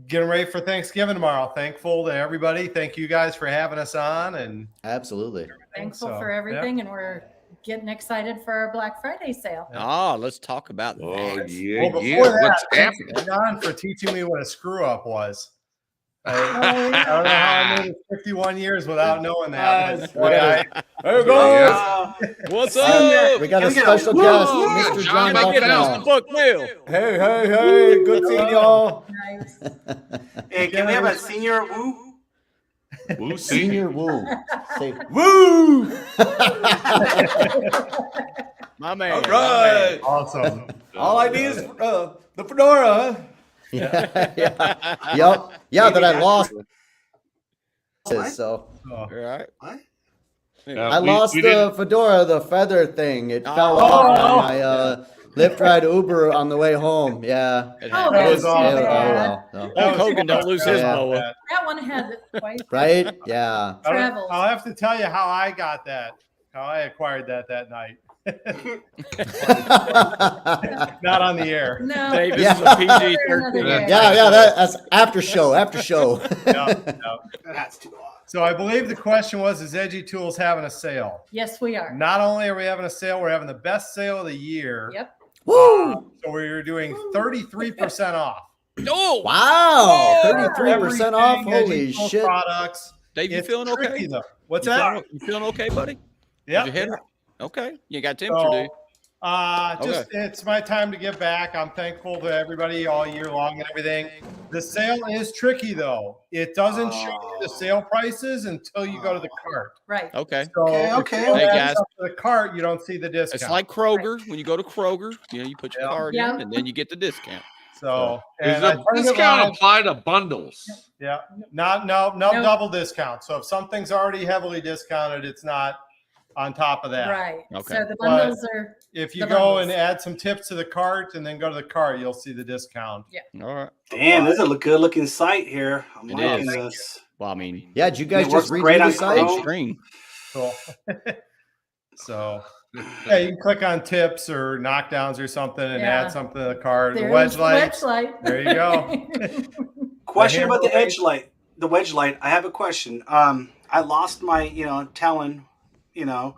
getting ready for Thanksgiving tomorrow. Thankful to everybody. Thank you guys for having us on. And absolutely. Thankful So, for everything, and we're getting excited for our Black Friday sale. Ah, let's talk about Oh, that. yeah, well, before yeah. that, What's thanks, happening? John, for teaching me what a screw up was. I Oh, don't know how I made it 51 years without knowing that. Yes. Boy, There we go. What's Yeah. up? We got a Can we get a special woo? guest, Woo! Mr. John John Get us to Bucknell. Bucknell. Hey. Good seeing y'all. nice. Hey, can we have a senior Woo? Woo, senior. Senior woo. Say woo. My man. All my right. man. awesome. All I need is the fedora, huh? Yeah. Yep. Yeah, that I lost. So Oh, All right. What? I lost the fedora, the feather thing. It fell off on my Lyft ride Uber on the way home. Yeah. Oh, that's too bad. Hulk Hogan don't lose his boa. That one had quite Right? Yeah. travels. I'll have to tell you how I got that. How I acquired that night. Not on the air. No. Dave, this is a Yeah, PG-13. that's after show. That's too odd. So I believe the question was, is Edgy Tools having a sale? Yes, we are. Not only are we having a sale, we're having the best sale of the year. Yep. Woo! So we're doing 33% off. Oh, wow. 33% off. Everything Holy Edgy Tools shit. products. Dave, you It's feeling okay? tricky, though. What's You that? feeling- You feeling okay, buddy? Yeah. Did you hit it? Okay. You got temperature, dude. Just it's my time to give back. I'm thankful to everybody all year long and everything. The sale is tricky though. It doesn't show you the sale prices until you go to the cart. Right. Okay. So Okay. if you Hey, add guys. stuff to the cart, you don't see the discount. It's like Kroger. When you go to Kroger, you put your card Yeah. in, and then you get the discount. So Is and I the turned it discount live. apply to bundles? Yeah, no double discount. So if something's already heavily discounted, it's not on top of that. Right. Okay. So the bundles are. If you The go bundles. and add some tips to the cart and then go to the cart, you'll see the discount. All right. Damn, this is a good looking site here. I'm It liking is. this. Well, I mean, Yeah, did you guys It just works great redo on the site? Chrome. screen. Cool. So yeah, you can click on tips or knockdowns or something and Yeah. add something to the cart. The There's wedge the light. wedge light. There you go. Question hammer about the light. edge light, the wedge light. I have a question. I lost my, Talon, my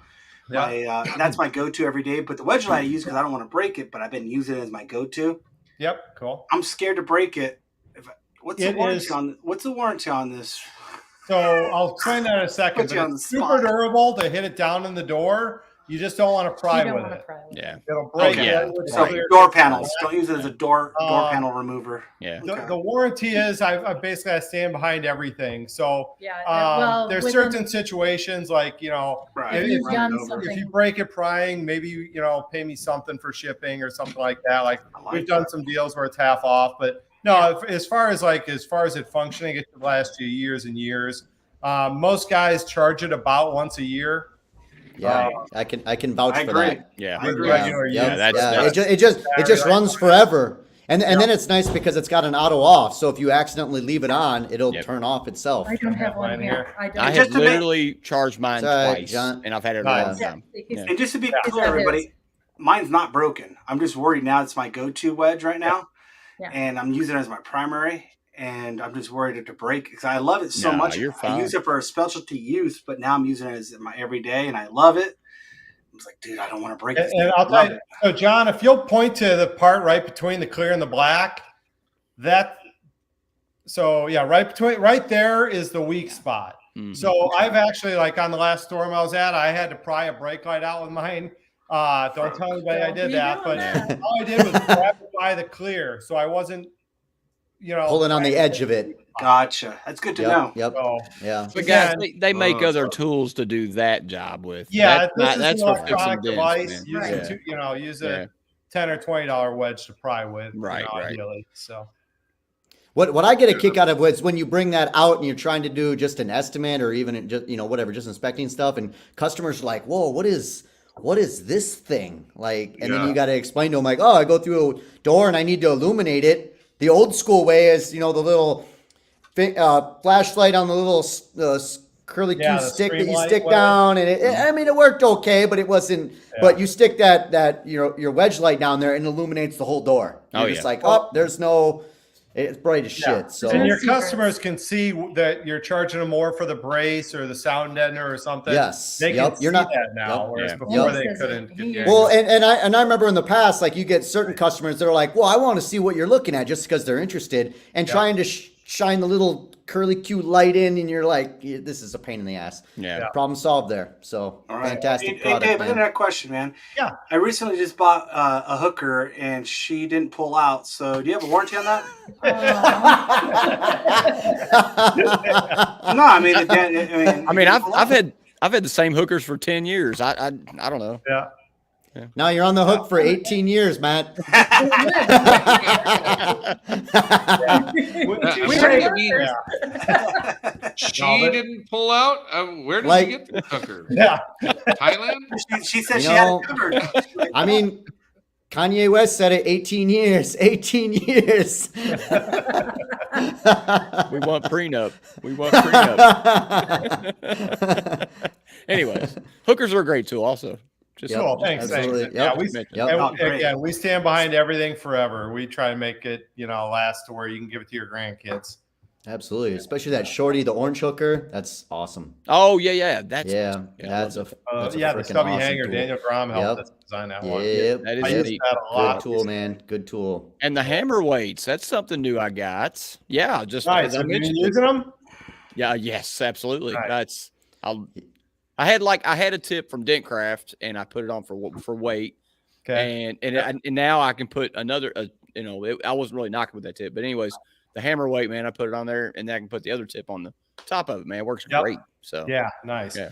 that's my go-to every day. But the wedge light I use because I don't want to break it, but I've been using it as my go-to. Yep, cool. I'm scared to break it. What's the It warranty is- on? What's the warranty on this? So I'll explain that in a second. Put you But on it's the super spot. durable to hit it down in the door. You just don't want to pry You don't with want it. to pry with it. Yeah. It'll break Okay. it. with So clear- door panels. Don't use it as a door panel remover. Yeah. The warranty is I basically I stand behind everything. So Yeah. Well, there's with certain them- situations like Right. If you've done if something. you break it prying, maybe pay me something for shipping or something like that. Like like we've done some deals where it's half off, but no, as far as it functioning, it could last you years and years. Most guys charge it about once a year. Yeah, I can vouch I for agree. that. Yeah. With Yeah, regular yeah, use. that's- It just runs forever, and then it's nice because it's got an auto off. So if you accidentally leave it on, it'll Yep. turn off itself. I don't have one Mine here. here. I don't. I Just have to make- literally charged mine Sorry, twice, John. and I've had it a Nice. long Yeah, time. because- And just to be Yeah. clear, everybody, mine's not broken. I'm just worried now. It's my go-to wedge right now, Yeah. and I'm using it as my primary. And I'm just worried it to break because I love it so No, much. you're I fine. use it for a specialty use, but now I'm using it as my everyday, and I love it. I was like, dude, I don't want to break this. And I'll tell you, so John, if you'll point to the part right between the clear and the black, right there is the weak spot. Mhm. So I've actually, like on the last storm I was at, I had to pry a brake light out with mine. Don't tell anybody I Don't did be that, doing but that. all I did was grab it by the clear, so I wasn't, Pulling on the edge of it. Gotcha. That's good to know. Yep. So, Yeah. But guys, again, they make other tools to do that job with. yeah, that's this is an for fixing electronic dents, device. man. Use Right. it to, use Yeah. a $10 or $20 wedge to pry with, Right, right. ideally. So What I get a kick out of is when you bring that out and you're trying to do just an estimate or even just whatever, just inspecting stuff, and customers are like, "Whoa, what is this thing?" Like, and then Yeah. you got to explain to them like, "Oh, I go through a door and I need to illuminate it." The old school way is, the little flashlight on the little curly Q Yeah, the stick that stream you light, stick whatever. down, and it worked okay, but it wasn't. But you stick that your wedge light down there and illuminates the whole door. You're Oh, just yeah. like, oh, there's no. It's bright as Yeah. shit. So and your Secrets. customers can see that you're charging them more for the brace or the sound deadener or something. Yes. They can Yep. see You're not- that now, Yep. whereas Yeah. before Yep. they couldn't. Yeah. well, and I remember in the past, like you get certain customers that are like, well, I want to see what you're looking at just because they're interested, and Yeah. trying to shine the little curly Q light in, and you're like, yeah, this is a pain in the ass. Yeah. Problem solved there. So All right. fantastic Hey, product, Dave, I got man. a question, man. Yeah. I recently just bought a hooker and she didn't pull out. So do you have a warranty on that? No, I mean, I mean, I've had the same hookers for 10 years. I don't know. Yeah. Now you're on the hook for 18 years, Matt. She didn't pull out. Where did Like- you get the hooker? Yeah. Thailand? She said You she had know, it covered. I mean, Kanye West said it 18 years. 18 years. We want prenup. We want prenup. Anyways, hookers are a great tool also. Just Cool. Thanks. absolutely. Thanks. Yeah, Yep. and again, we stand behind everything forever. We try to make it, last to where you can give it to your grandkids. Absolutely. Especially that shorty, the orange hooker. That's awesome. Oh yeah. That's That's a the freaking stubby awesome hanger. tool. Daniel Grom helped Yep. us design that one. Yep. That is I use neat. that a Good lot. tool, man. Good tool. And the hammer weights, that's something new I got. Yeah, just Nice. as I Have you been mentioned. using them? Yeah, yes, absolutely. Nice. I had a tip from Dentcraft and I put it on for weight. Okay. And now I can put another I wasn't really knocking with that tip, but anyways, the hammer weight, man, I put it on there and then I can put the other tip on the top of it, man. It works great. So Yeah, nice. Yeah.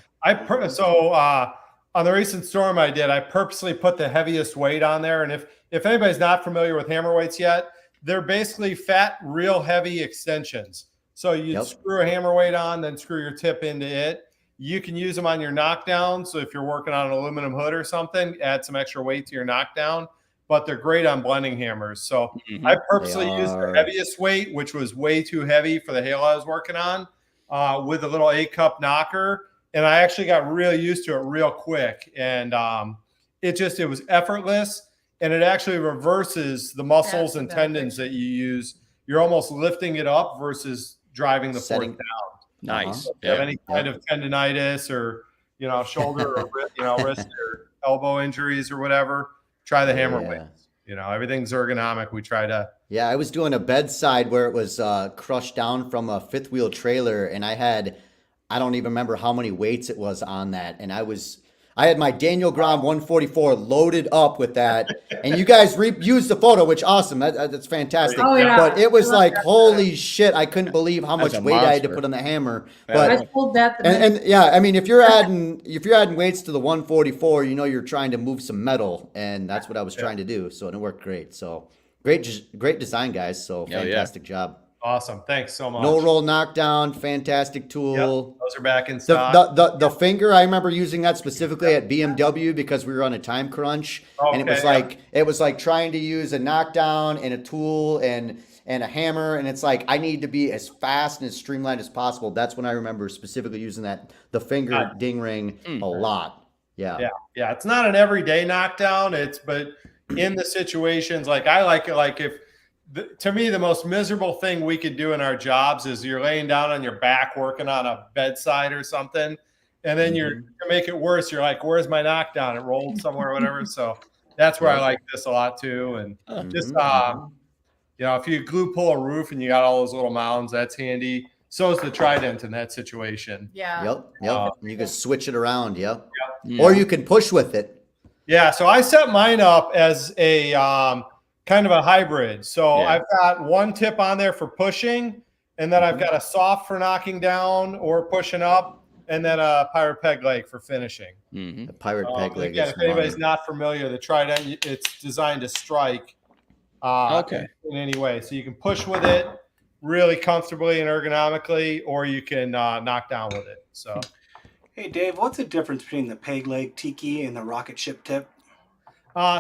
On the recent storm I did, I purposely put the heaviest weight on there. And if anybody's not familiar with hammer weights yet, they're basically fat, real heavy extensions. So you screw a hammer weight on, then screw your tip into it. You can use them on your knockdown. So if you're working on an aluminum hood or something, add some extra weight to your knockdown. But they're great on blending hammers. So I purposely used the heaviest weight, which was way too heavy for the hail I was working on, with a little 8-cup knocker. And I actually got real used to it real quick. And it was effortless. And it actually reverses the muscles and tendons that you use. You're almost lifting it up versus driving the force down. Nice. If you have any kind of tendonitis or, shoulder or wrist or elbow injuries or whatever, try the hammer weights. Everything's ergonomic. We try to. Yeah, I was doing a bedside where it was crushed down from a fifth wheel trailer, and I don't even remember how many weights it was on that, and I had my Daniel Grom 144 loaded up with that, and you guys used the photo, which awesome. That's fantastic. Oh, yeah. But it was I love like, that. holy shit! I couldn't believe how That's much a weight I had to monster. put on the hammer. Yeah. But I pulled that. and yeah, I mean, if you're adding weights to the 144, you're trying to move some metal, and that's what I was trying to do. So it worked great. So great design, guys. So fantastic job. Awesome. Thanks so much. No roll knockdown, fantastic tool. Yep, those are back in stock. The finger, I remember using that specifically at BMW because we were on a time crunch, and it was like trying to use a knockdown and a tool and a hammer, and it's like I need to be as fast and as streamlined as possible. That's when I remember specifically using the finger ding ring a lot. Yeah. It's not an everyday knockdown. But in the situations, like I like it, like to me, the most miserable thing we could do in our jobs is you're laying down on your back working on a bedside or something, and then to make it worse, you're like, "Where's my knockdown? It rolled somewhere, or whatever." So that's where I like this a lot too. And just if you glue pull a roof and you got all those little mounds, that's handy. So is the Trident in that situation. Yeah. Yep. You can switch it around. Yep. Or you can push with it. Yeah. So I set mine up as a kind of a hybrid. So I've got one tip on there for pushing, and then I've got a soft for knocking down or pushing up, and then a pirate peg leg for finishing. The pirate peg leg. Again, if anybody's not familiar, the Trident, it's designed to strike in any way. So you can push with it really comfortably and ergonomically, or you can knock down with it. So, hey Dave, what's the difference between the peg leg tiki and the rocket ship tip?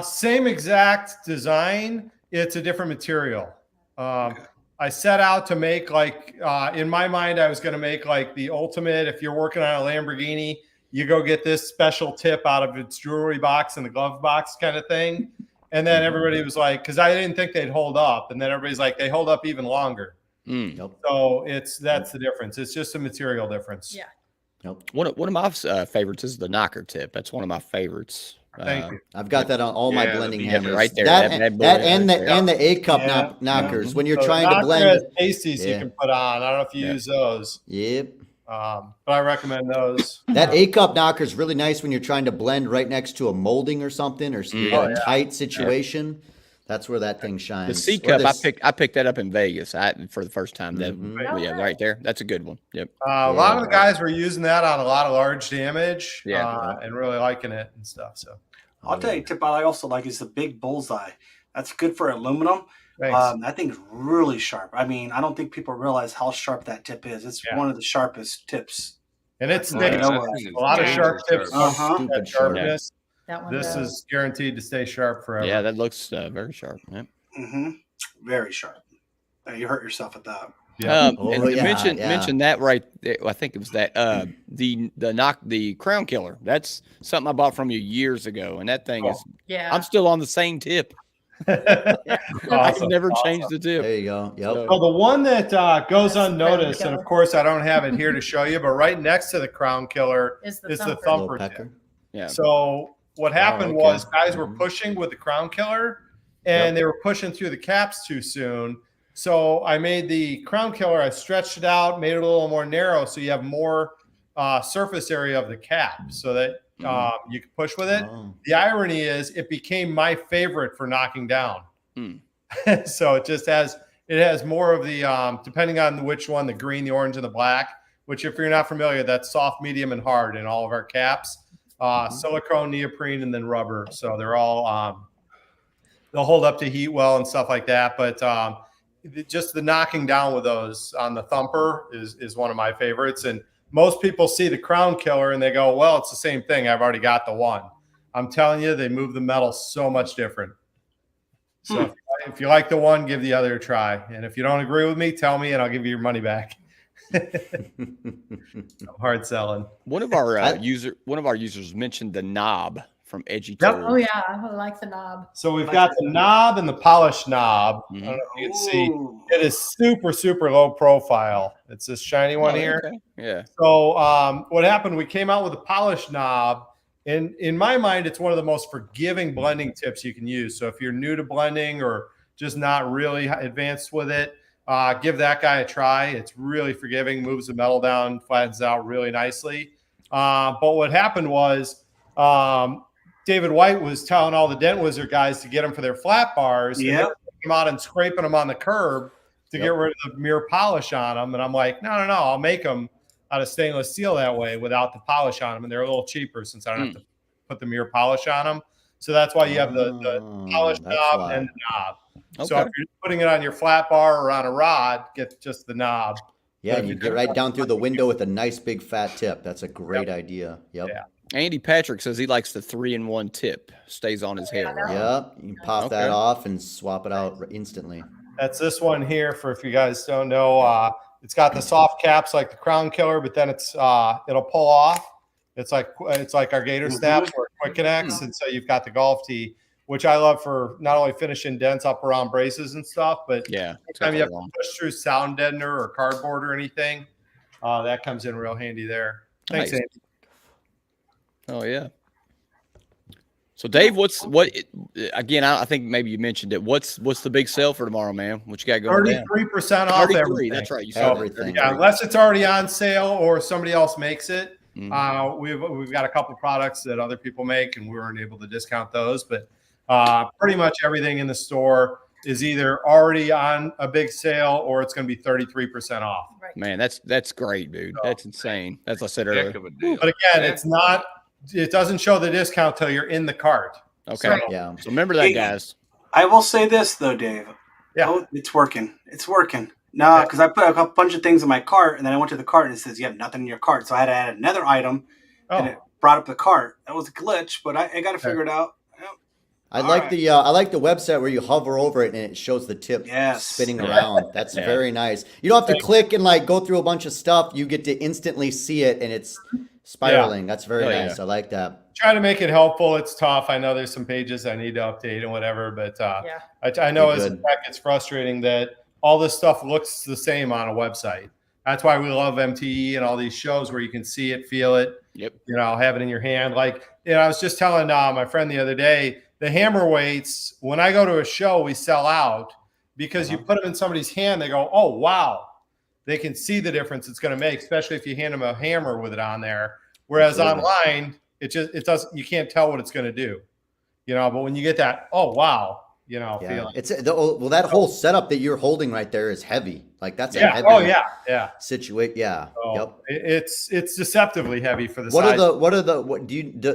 Same exact design. It's a different material. I set out to make in my mind, I was going to make like the ultimate. If you're working on a Lamborghini, you go get this special tip out of its jewelry box and the glove box kind of thing. And then everybody was like, because I didn't think they'd hold up. And then everybody's like, they hold up even longer. So that's the difference. It's just a material difference. Yeah. One of my favorites is the knocker tip. That's one of my favorites. Thank you. I've got that on all my blending hammers. Right there. That and the 8-cup knockers. When you're trying to blend. Pasties you can put on. I don't know if you use those. Yep. But I recommend those. That 8-cup knocker is really nice when you're trying to blend right next to a molding or something, or a tight situation. That's where that thing shines. The C cup, I picked that up in Vegas for the first time. Right there. That's a good one. Yep. A lot of the guys were using that on a lot of large damage and really liking it and stuff. So, I'll tell you a tip I also like is the big bullseye. That's good for aluminum. That thing's really sharp. I mean, I don't think people realize how sharp that tip is. It's one of the sharpest tips. And it's a lot of sharp tips. Stupid sharpness. That one This does. is guaranteed to stay sharp forever. Yeah, that looks very sharp. Yeah. Very sharp. You hurt yourself at that. And you mentioned that right there. I think it was that the crown killer. That's something I bought from you years ago, and that thing is. Yeah. I'm still on the same tip. I can never change the tip. There you go. Yep. So the one that goes unnoticed, and of course I don't have it here to show you, but right next to the crown killer is the thumper tip. Yeah. So what happened was guys were pushing with the crown killer, and they were pushing through the caps too soon. So I made the crown killer, I stretched it out, made it a little more narrow so you have more surface area of the cap so that you can push with it. The irony is it became my favorite for knocking down. So it just has more of the, depending on which one, the green, the orange, and the black, which if you're not familiar, that's soft, medium, and hard in all of our caps. Silicone, neoprene, and then rubber. So they're all, they'll hold up to heat well and stuff like that. But just the knocking down with those on the thumper is one of my favorites. And most people see the crown killer and they go, well, it's the same thing. I've already got the one. I'm telling you, they move the metal so much different. So if you like the one, give the other a try. And if you don't agree with me, tell me and I'll give you your money back. I'm hard selling. One of our users mentioned the knob from Edgy Tool. Oh yeah, I like the knob. So we've got the knob and the polished knob. I don't know if you can see. It is super, super low profile. It's this shiny one here. Okay. Yeah. So what happened, we came out with a polished knob. And in my mind, it's one of the most forgiving blending tips you can use. So if you're new to blending or just not really advanced with it, give that guy a try. It's really forgiving, moves the metal down, flattens out really nicely. But what happened was David White was telling all the Dent Wizard guys to get them for their flat bars. Yeah. And they were taking them out and scraping them on the curb to get rid of the mirror polish on them. And I'm like, no, I'll make them out of stainless steel that way without the polish on them. And they're a little cheaper since I don't have to put the mirror polish on them. So that's why you have the polished knob and the knob. Okay. So if you're putting it on your flat bar or on a rod, get just the knob. Yeah, and you get right down through the window with a nice big fat tip. That's a great idea. Yep. Yeah. Andy Patrick says he likes the 3-in-1 tip. Stays on his hair. Right? Yep. You can pop that off and swap it out instantly. That's this one here. For if you guys don't know, it's got the soft caps like the crown killer, but then it's it'll pull off. It's like our gator snaps where it quick connects, and so you've got the golf tee, which I love for not only finishing dents up around braces and stuff, but anytime you have to push through sound deadener or cardboard or anything, that comes in real handy there. Thanks, Andy. Oh yeah. So Dave, again? I think maybe you mentioned it. What's the big sale for tomorrow, man? What you got going? 33% off everything. That's right. You said everything. Yeah, unless it's already on sale or somebody else makes it. We've got a couple products that other people make, and we weren't able to discount those. But pretty much everything in the store is either already on a big sale or it's going to be 33% off. Right. Man, that's great, dude. That's insane. As I said earlier. But again, it's not. It doesn't show the discount till you're in the cart. Okay. So remember that, guys. I will say this though, Dave. Yeah. Oh, it's working. It's working. No, because I put a bunch of things in my cart, and then I went to the cart and it says you have nothing in your cart. So I had to add another item, and it brought up the cart. That was a glitch, but I got to figure it out. I like the website where you hover over it and it shows the tip spinning around. That's very nice. You don't have to click and go through a bunch of stuff. You get to instantly see it, and it's spiraling. That's very nice. I like that. Try to make it helpful. It's tough. I know there's some pages I need to update and whatever, but I know as a tech, it's frustrating that all this stuff looks the same on a website. That's why we love MTE and all these shows where you can see it, feel it, have it in your hand. I was just telling my friend the other day, the hammer weights, when I go to a show, we sell out because you put them in somebody's hand. They go, oh, wow. They can see the difference it's going to make, especially if you hand them a hammer with it on there. Whereas online, it doesn't, you can't tell what it's going to do, but when you get that, oh, wow, feeling. It's that whole setup that you're holding right there is heavy. Like that's a Yeah. heavy Oh yeah. Yeah. situation. Yeah. So Yep. it's deceptively heavy for the What size.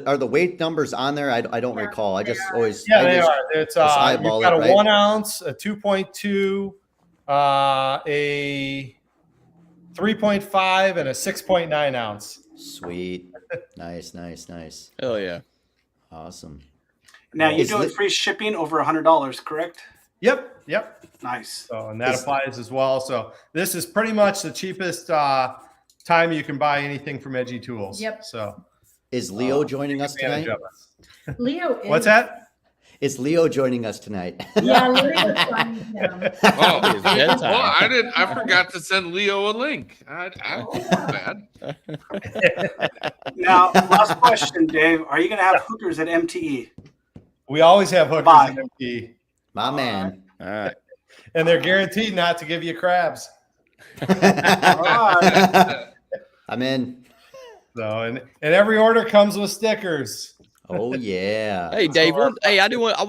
are the weight numbers on there? I don't recall. I just always They are. It's just you've eyeball got it, a right? 1 ounce, a 2.2, a 3.5, and a 6.9 ounce. Sweet. Nice. Hell yeah. Awesome. Now you're doing free shipping over $100, correct? Yep. Nice. So, and that applies as well. So this is pretty much the cheapest time you can buy anything from Edgy Tools. Yep. So is Leo joining us advantage tonight? of us. Leo is. What's that? Is Leo joining us tonight? Yeah, Leo's joining him. Oh, I forgot to send Leo a link. I don't feel bad. Now, last question, Dave. Are you going to have hookers at MTE? We always have hookers at MTE. My man. All right. And they're guaranteed not to give you crabs. I'm in. So and every order comes with stickers. Oh yeah. Hey Dave, I want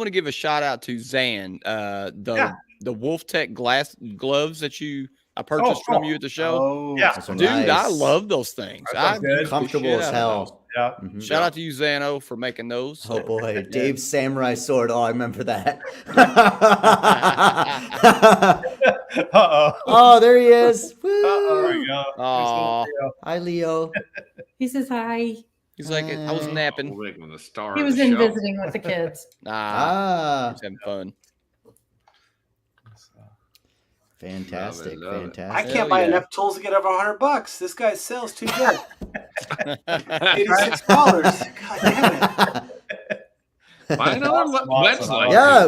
to give a shout out to Zan. The Wolf Tech gloves that I purchased from you at the show. Oh, yeah, dude, nice. I love those things. I'm comfortable as hell. Yeah. Mm-hmm. Shout out to you, Zano, for making those. Oh boy, Dave's samurai sword. Oh, I remember that. Oh, there he is. There we go. Aw. Hi, Leo. He says hi. He's like, I was napping. The star He of was the in show. visiting with the kids. He's having fun. Fantastic. I Fantastic. can't buy enough tools to get over $100. This guy's sales too good. $86. God damn it. Buy another wedge light. Yeah,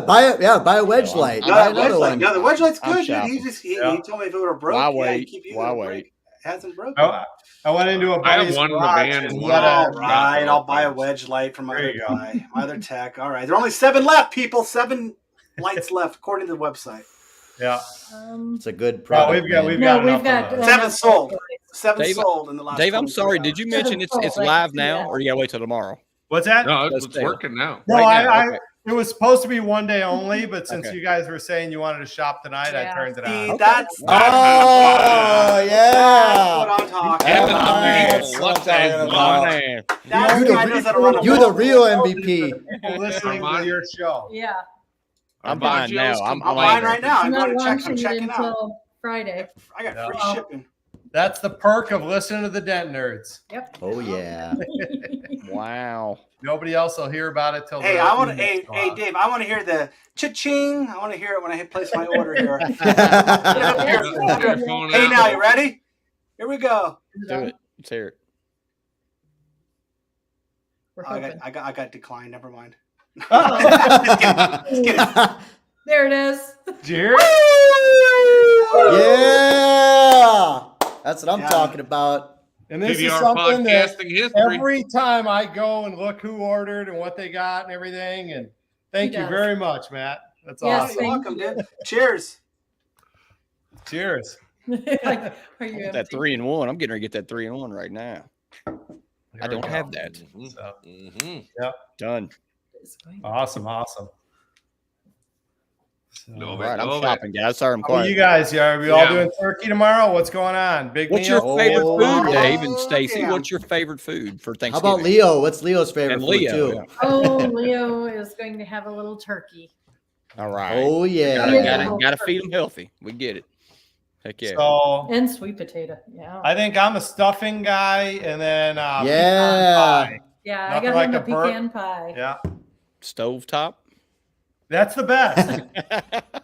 buy a wedge light. No, Buy the wedge another light. one. No, the wedge light's I'm good, dude. shopping. He told me if it would have broke, Why yeah, wait? he'd keep you Why in the wait? break. It hasn't broken. I went into a I have buddy's one in the garage van and and he one had All a- right, I'll buy a wedge light from my There other you go. guy, my other tech. All right, there are only 7 left, people. 7 lights left, according to the website. Yeah. It's a good Oh, product. we've got No, enough of those. 7 sold. 7 Dave- sold in the last. Dave, I'm 24 sorry. hours. Did you mention it's live now, or you gotta wait till tomorrow? What's that? No, Let's it's tell. working now. No, Right now, I okay. it was supposed to be one day only, but since Okay. you guys were saying you wanted to shop tonight, I Yeah. turned it See, on. that's Oh that's yeah. what I'm talking Evan, about. Nice. what What I'm talking the about. Man. That's You the guy knows how to run a You the business. real MVP. People listening to your show. Yeah. I'm buying now. I'm buying right now. I'm I'm going not to check. I'm launching it checking out. until Friday. I got free Yeah. shipping. That's the perk of listening to the Dent Nerds. Yep. Oh yeah. Wow. Nobody else will hear about it till. Hey, the I want to. emails go Hey, out. Dave, I want to hear the cha-ching. I want to hear it when I hit place my order here. Hey, now you ready? Here we go. Do it. Let's hear it. We're Oh, hoping. I got declined. Never mind. There it is. Jerry? Yeah. That's what I'm Yeah. talking about. And this is PDR something that podcasting history. every time I go and look who ordered and what they got and everything. And thank He you does. very much, Matt. That's Yes, awesome. You're welcome, dude. Cheers. Cheers. Like, are you That empty? 3-in-1. I'm getting ready to get that 3-in-1 right now. I There we don't go. have that. So, Done. awesome. So, All right, I'm shopping, guys. Sorry, I'm how are quiet. you guys? Are we all Yeah. doing turkey tomorrow? What's going on? Big What's meal? your favorite Oh, food, Dave and Stacy? yeah. What's your favorite food for How Thanksgiving? about Leo? What's Leo's favorite And food Leo, too? yeah. Oh, Leo is going to have a little turkey. All right. Oh yeah. Gotta feed them healthy. We get it. Heck yeah. So And sweet potato. Yeah. I think I'm a stuffing guy, and then Yeah. pecan pie. Yeah, I Nothing got like him a a burnt- pecan pie. Yeah, Stovetop. that's the best.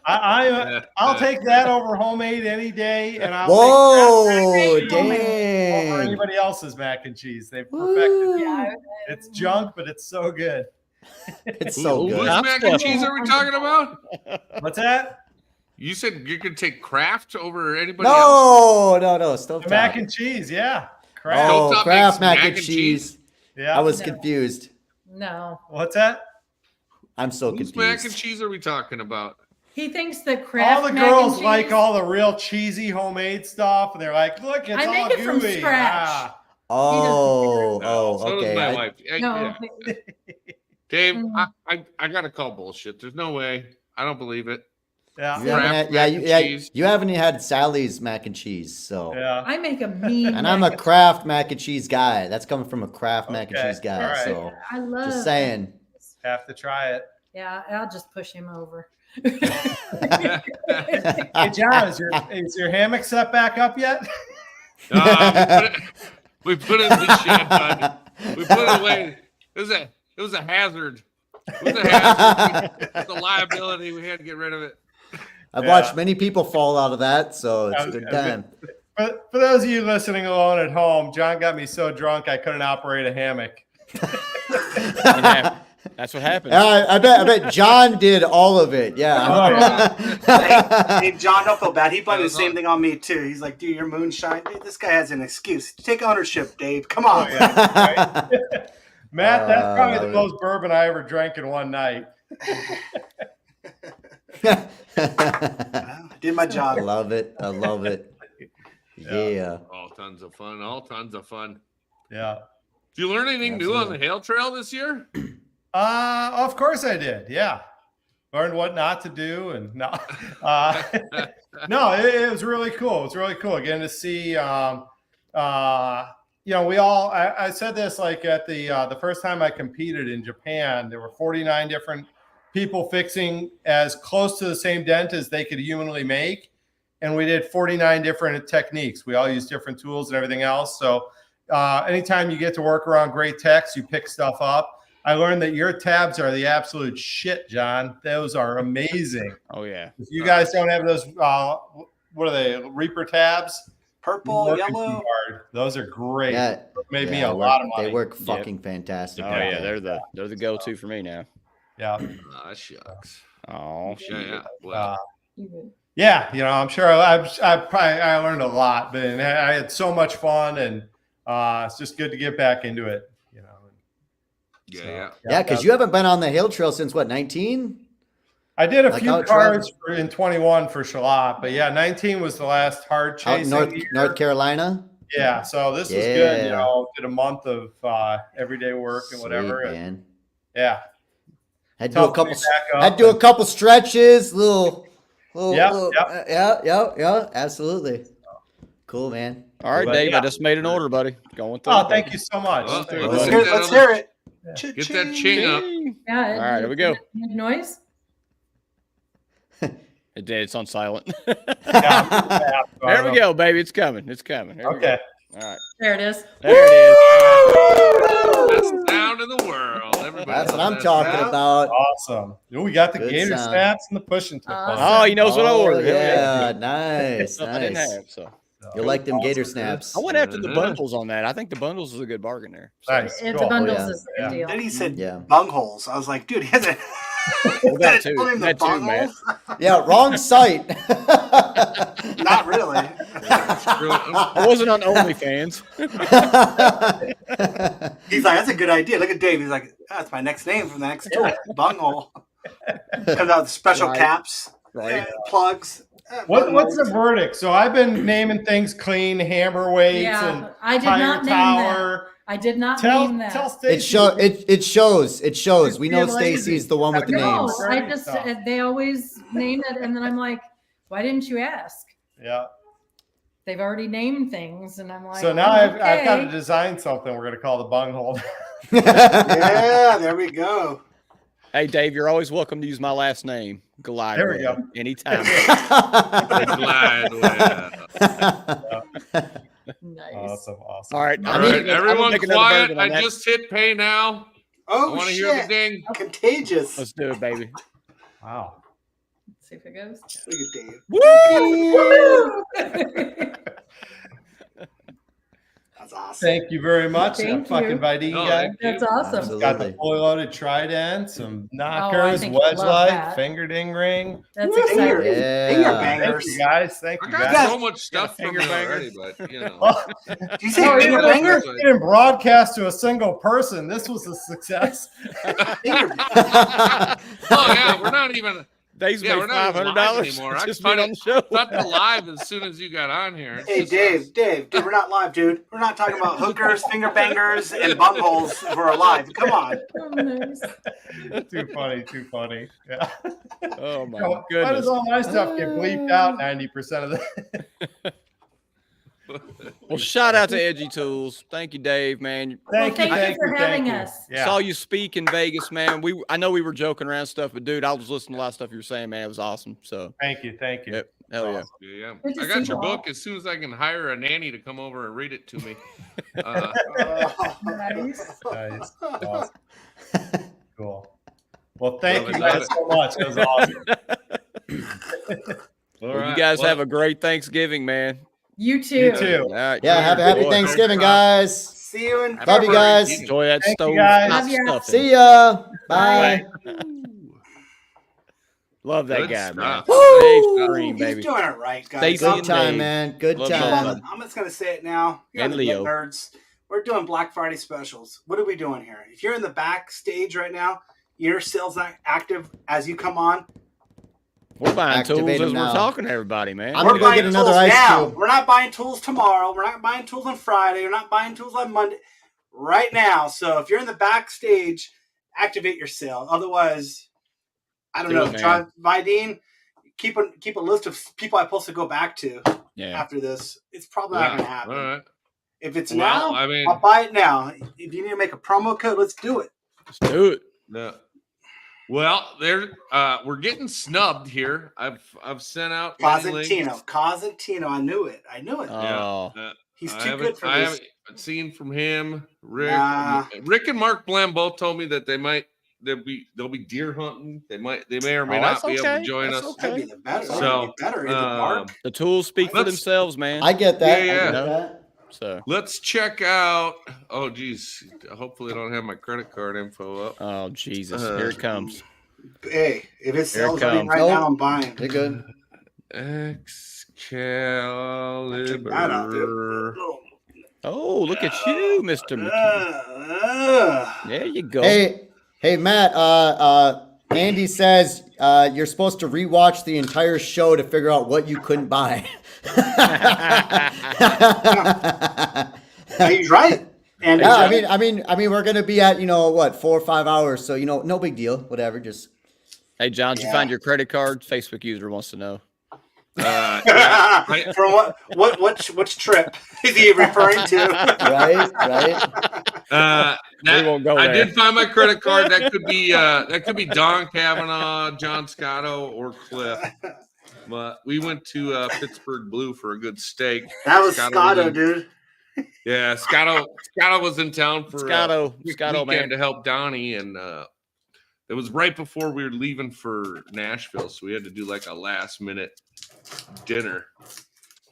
I'll take that over homemade any day, and I'll Whoa, take that over dang. anybody else's mac and cheese. They've perfected it. Yeah. It's junk, but it's so good. It's so Whose good. mac and cheese are we talking about? What's that? You said you could take Kraft over anybody else? No. Stove The mac and cheese, yeah. Kraft. Oh, Stovetop Kraft makes mac mac and and cheese. Yeah. I was No. confused. No. What's that? I'm so Whose confused. mac and cheese are we talking about? He thinks that Kraft All the mac and girls cheese- like all the real cheesy homemade stuff, and they're like, "Look, it's I all make it from gooey." scratch. Ah. Oh, So okay. does my wife. No. Dave, Mhm. I got to call bullshit. There's no way. I don't believe it. Yeah. You haven't had Sally's mac and cheese, so yeah. I make a mean. And I'm a Kraft mac and cheese guy. That's coming from a Kraft mac and cheese guy. All right. So I love. just saying. Have to try it. Yeah, I'll just push him over. Hey John, is your hammock set back up yet? We put it in the shed, buddy. We put it away. It was a hazard. It was a hazard. It's a liability. We had to get rid of it. I've watched many people fall out of that, so it's a good time. For those of you listening alone at home, John got me so drunk I couldn't operate a hammock. That's what happened. I bet John did all of it. Yeah. Hey, John, don't feel bad. He blamed the same thing on me too. He's like, "Dude, your moonshine. Dude, this guy has an excuse. Take ownership, Dave. Come on." Matt, that's probably the most bourbon I ever drank in one night. I did my job. I love it. Yeah. All tons of fun. All tons of fun. Yeah. Did you learn anything new on the Hail Trail this year? Of course I did. Yeah. Learned what not to do and no. No, it was really cool. It was really cool again to see. I said this like at the first time I competed in Japan. There were 49 different people fixing as close to the same dent as they could humanly make, and we did 49 different techniques. We all used different tools and everything else. So anytime you get to work around great techs, you pick stuff up. I learned that your tabs are the absolute shit, John. Those are amazing. Oh yeah. If you guys don't have those, what are they? Reaper tabs? Purple, yellow. Those are great. Yeah. Made me a lot of money. They work fucking fantastic. Oh yeah, they're the go-to for me now. Yeah. Shucks. Oh yeah. Well. Yeah, I'm sure I learned a lot, but I had so much fun, and it's just good to get back into it. Yeah. Because you haven't been on the Hail Trail since what, 19? I did a few cards in 21 for Shalot, but 19 was the last hard chasing North Carolina. Yeah, so this was good. Did a month of everyday work and whatever. Sweet, man. Yeah. Had to do a couple stretches, little. Yeah, absolutely. Cool, man. All right, Dave, I just made an order, buddy. Going through. Oh, thank you so much. Let's hear it. Get that ching up. Yeah. All right, here we go. Noise. It did. It's on silent. There we go, baby. It's coming. It's coming. Here okay. All right. There it is. There it is. Best sound in the world. Everybody That's what I'm talking about. Awesome. We got the Good gator sound. snaps and the pushing tip. Oh, he knows what I ordered. Yeah, nice. I didn't have, so. You like them gator snaps. I went after the bundles on that. I think the bundles was a good bargain there. So. Nice. The bundles is the deal. Then he said bungholes. I was like, dude, he hasn't. Well, that too. That too, Matt. Yeah, wrong site. Not really. I wasn't on OnlyFans. He's like, that's a good idea. Look at Dave. He's like, that's my next name from the next tool. Bunghole. Comes out with special caps, plugs. What's the verdict? So I've been naming things clean, hammer weights, and I did tire not name tower. that. I did not name that. Tell Stacy. It shows. We know Stacy's the one with the No, names. I just they always name it, and then I'm like, why didn't you ask? Yeah. They've already named things, and I'm like, so now I've got to design something we're going to call the bunghole. Yeah, there we go. Hey, Dave, you're always welcome to use my last name, Glidewell. There we go. Anytime. Nice. Awesome. All right. All right, everyone quiet. I just hit pay now. Oh, I want to hear the ding. Contagious. Let's do it, baby. Wow. Let's see if it goes. Look at Dave. Woo! That's awesome. Thank you very much. Thank Fucking you. Videen guy. That's awesome. Got the fully loaded trident, some I knockers, think you'll wedge love light, that. finger ding ring. That's Finger exciting. bangers. Thank you guys. Thank I you got guys. so much stuff from you already, but you know. Did you say finger banger? Didn't broadcast to a single person. This was a success. Oh yeah, we're not even Dave's Yeah, made we're not even live $500 anymore. I just being on the show. cut the live as soon as you got on here. It's Hey, just Dave, dude, we're not live, dude. We're not talking about hookers, finger bangers, and bungholes for a live. Come on. Too funny. Yeah. Oh my Why goodness. does all my stuff get bleeped out 90% of the Well, shout out to Edgy Tools. Thank you, Dave, man. Thank you for having us. Yeah. Saw you speak in Vegas, man. I know we were joking around stuff, but dude, I was listening to a lot of stuff you were saying, man. It was awesome. So Thank you. yep. Hell yeah. Yeah. Good to I got see your you book all. as soon as I can hire a nanny to come over and read it to me. Nice. Nice. Awesome. Cool. Well, thank you Love guys it. so much. It was awesome. Well, you guys have a great Thanksgiving, man. You too. You too. All right, Yeah, happy enjoy. Thanksgiving, guys. See you in Love you guys. Enjoy that Thank you, stove. guys. hot Love ya. stuffing. See ya. Bye. Love that Good guy, man. stuff. Dave Green, He's baby. doing it right, guys. Stacey Good and time, Dave. man. Good Love time. I'm just gonna say it now. You're And on the Dent Leo. Nerds. We're doing Black Friday specials. What are we doing here? If you're in the backstage right now, your sales not active as you come on. We're buying Activate tools them as now. we're talking to everybody, man. I'm We're gonna go buying get another tools ice now. cube. We're not buying tools tomorrow. We're not buying tools on Friday. We're not buying tools on Monday. Right now. So if you're in the backstage, activate your sale. Otherwise, I don't Do know. it, man. Jon Videen, keep a list of people I'm supposed to go back to Yeah. after this. It's probably not going to happen. All right. If it's Well, now, I mean- I'll buy it now. If you need to make a promo code, let's do it. Let's do it. Yeah. Well, we're getting snubbed here. I've sent out many links. Cosentino. I knew it. Oh. He's I too haven't- good for I this. haven't seen from him. Rick, Nah. Rick and Mark Blem both told me that they'll be deer hunting. They may or may Oh, not that's be able okay. to join That's us. okay. That'd be the better. So, Is it Mark? The tools speak for Let's- themselves, man. I get that. Yeah, I yeah. get that. So, Let's check out. Oh, geez. Hopefully, I don't have my credit card info up. oh Jesus, here it comes. Hey, if it Here it sells right comes. now, I'm buying. You're good. Excalibur. Oh, look at you, Mr. McKee. There you go. Hey, Matt. Andy says you're supposed to rewatch the entire show to figure out what you couldn't buy. He's right. And Yeah, I mean, we're gonna be at 4 or 5 hours, so no big deal. Whatever, just. Hey, John, did you find your credit card? Facebook user wants to know. From which trip is he referring to? Right. We won't go I there. did find my credit card. That could be Don Kavanaugh, John Scotto, or Cliff. But we went to Pittsburgh Blue for a good steak. That was Scotto, dude. Yeah, Scotto was in town for Scotto, weekend man. to help Donnie, and it was right before we were leaving for Nashville, so we had to do like a last minute dinner.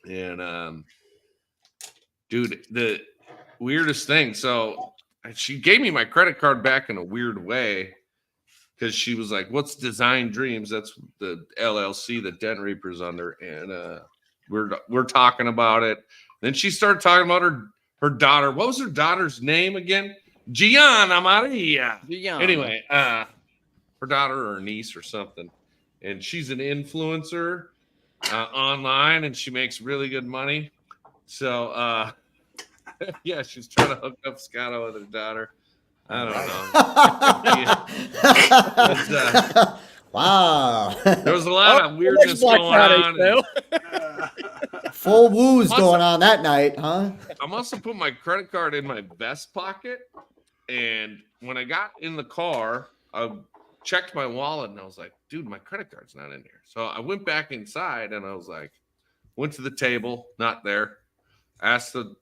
And dude, the weirdest thing. So she gave me my credit card back in a weird way because she was like, "What's Design Dreams?" That's the LLC that Dent Reaper's under, and we're talking about it. Then she started talking about her daughter. What was her daughter's name again? Gianna Maria. Gianna. Anyway, her daughter or her niece or something. And she's an influencer online, and she makes really good money. So, yeah, she's trying to hook up Scotto with her daughter. I don't know. Wow. There was a lot of weirdness going on. Full woos going on that night, huh? I must have put my credit card in my vest pocket, and when I got in the car, I checked my wallet, and I was like, dude, my credit card's not in here. So I went back inside, and I was like, went to the table, not there. Asked the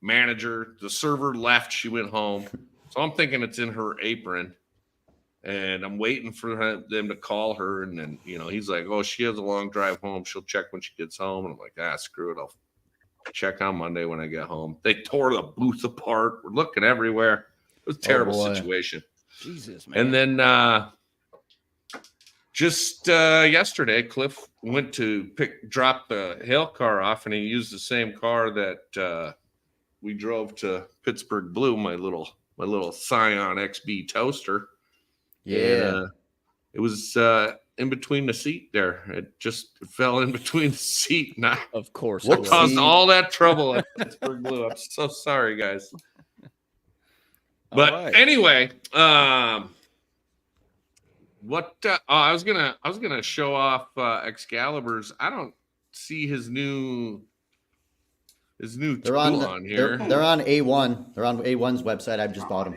manager, the server left, she went home. So I'm thinking it's in her apron, and I'm waiting for them to call her, and then, he's like, oh, she has a long drive home. She'll check when she gets home. And I'm like, screw it. I'll check on Monday when I get home. They tore the booth apart. We're looking everywhere. It was a terrible situation. Jesus, man. And then just yesterday, Cliff went to drop the hail car off, and he used the same car that we drove to Pittsburgh Blue, my little Scion XB toaster. Yeah. And, it was in between the seat there. It just fell in between the seat. And of course. What caused all that trouble at Pittsburgh Glue? I'm so sorry, guys. But anyway, what I was gonna show off Excalibur's. I don't see his new tool on here. They're on A1. They're on A1's website. I just bought them.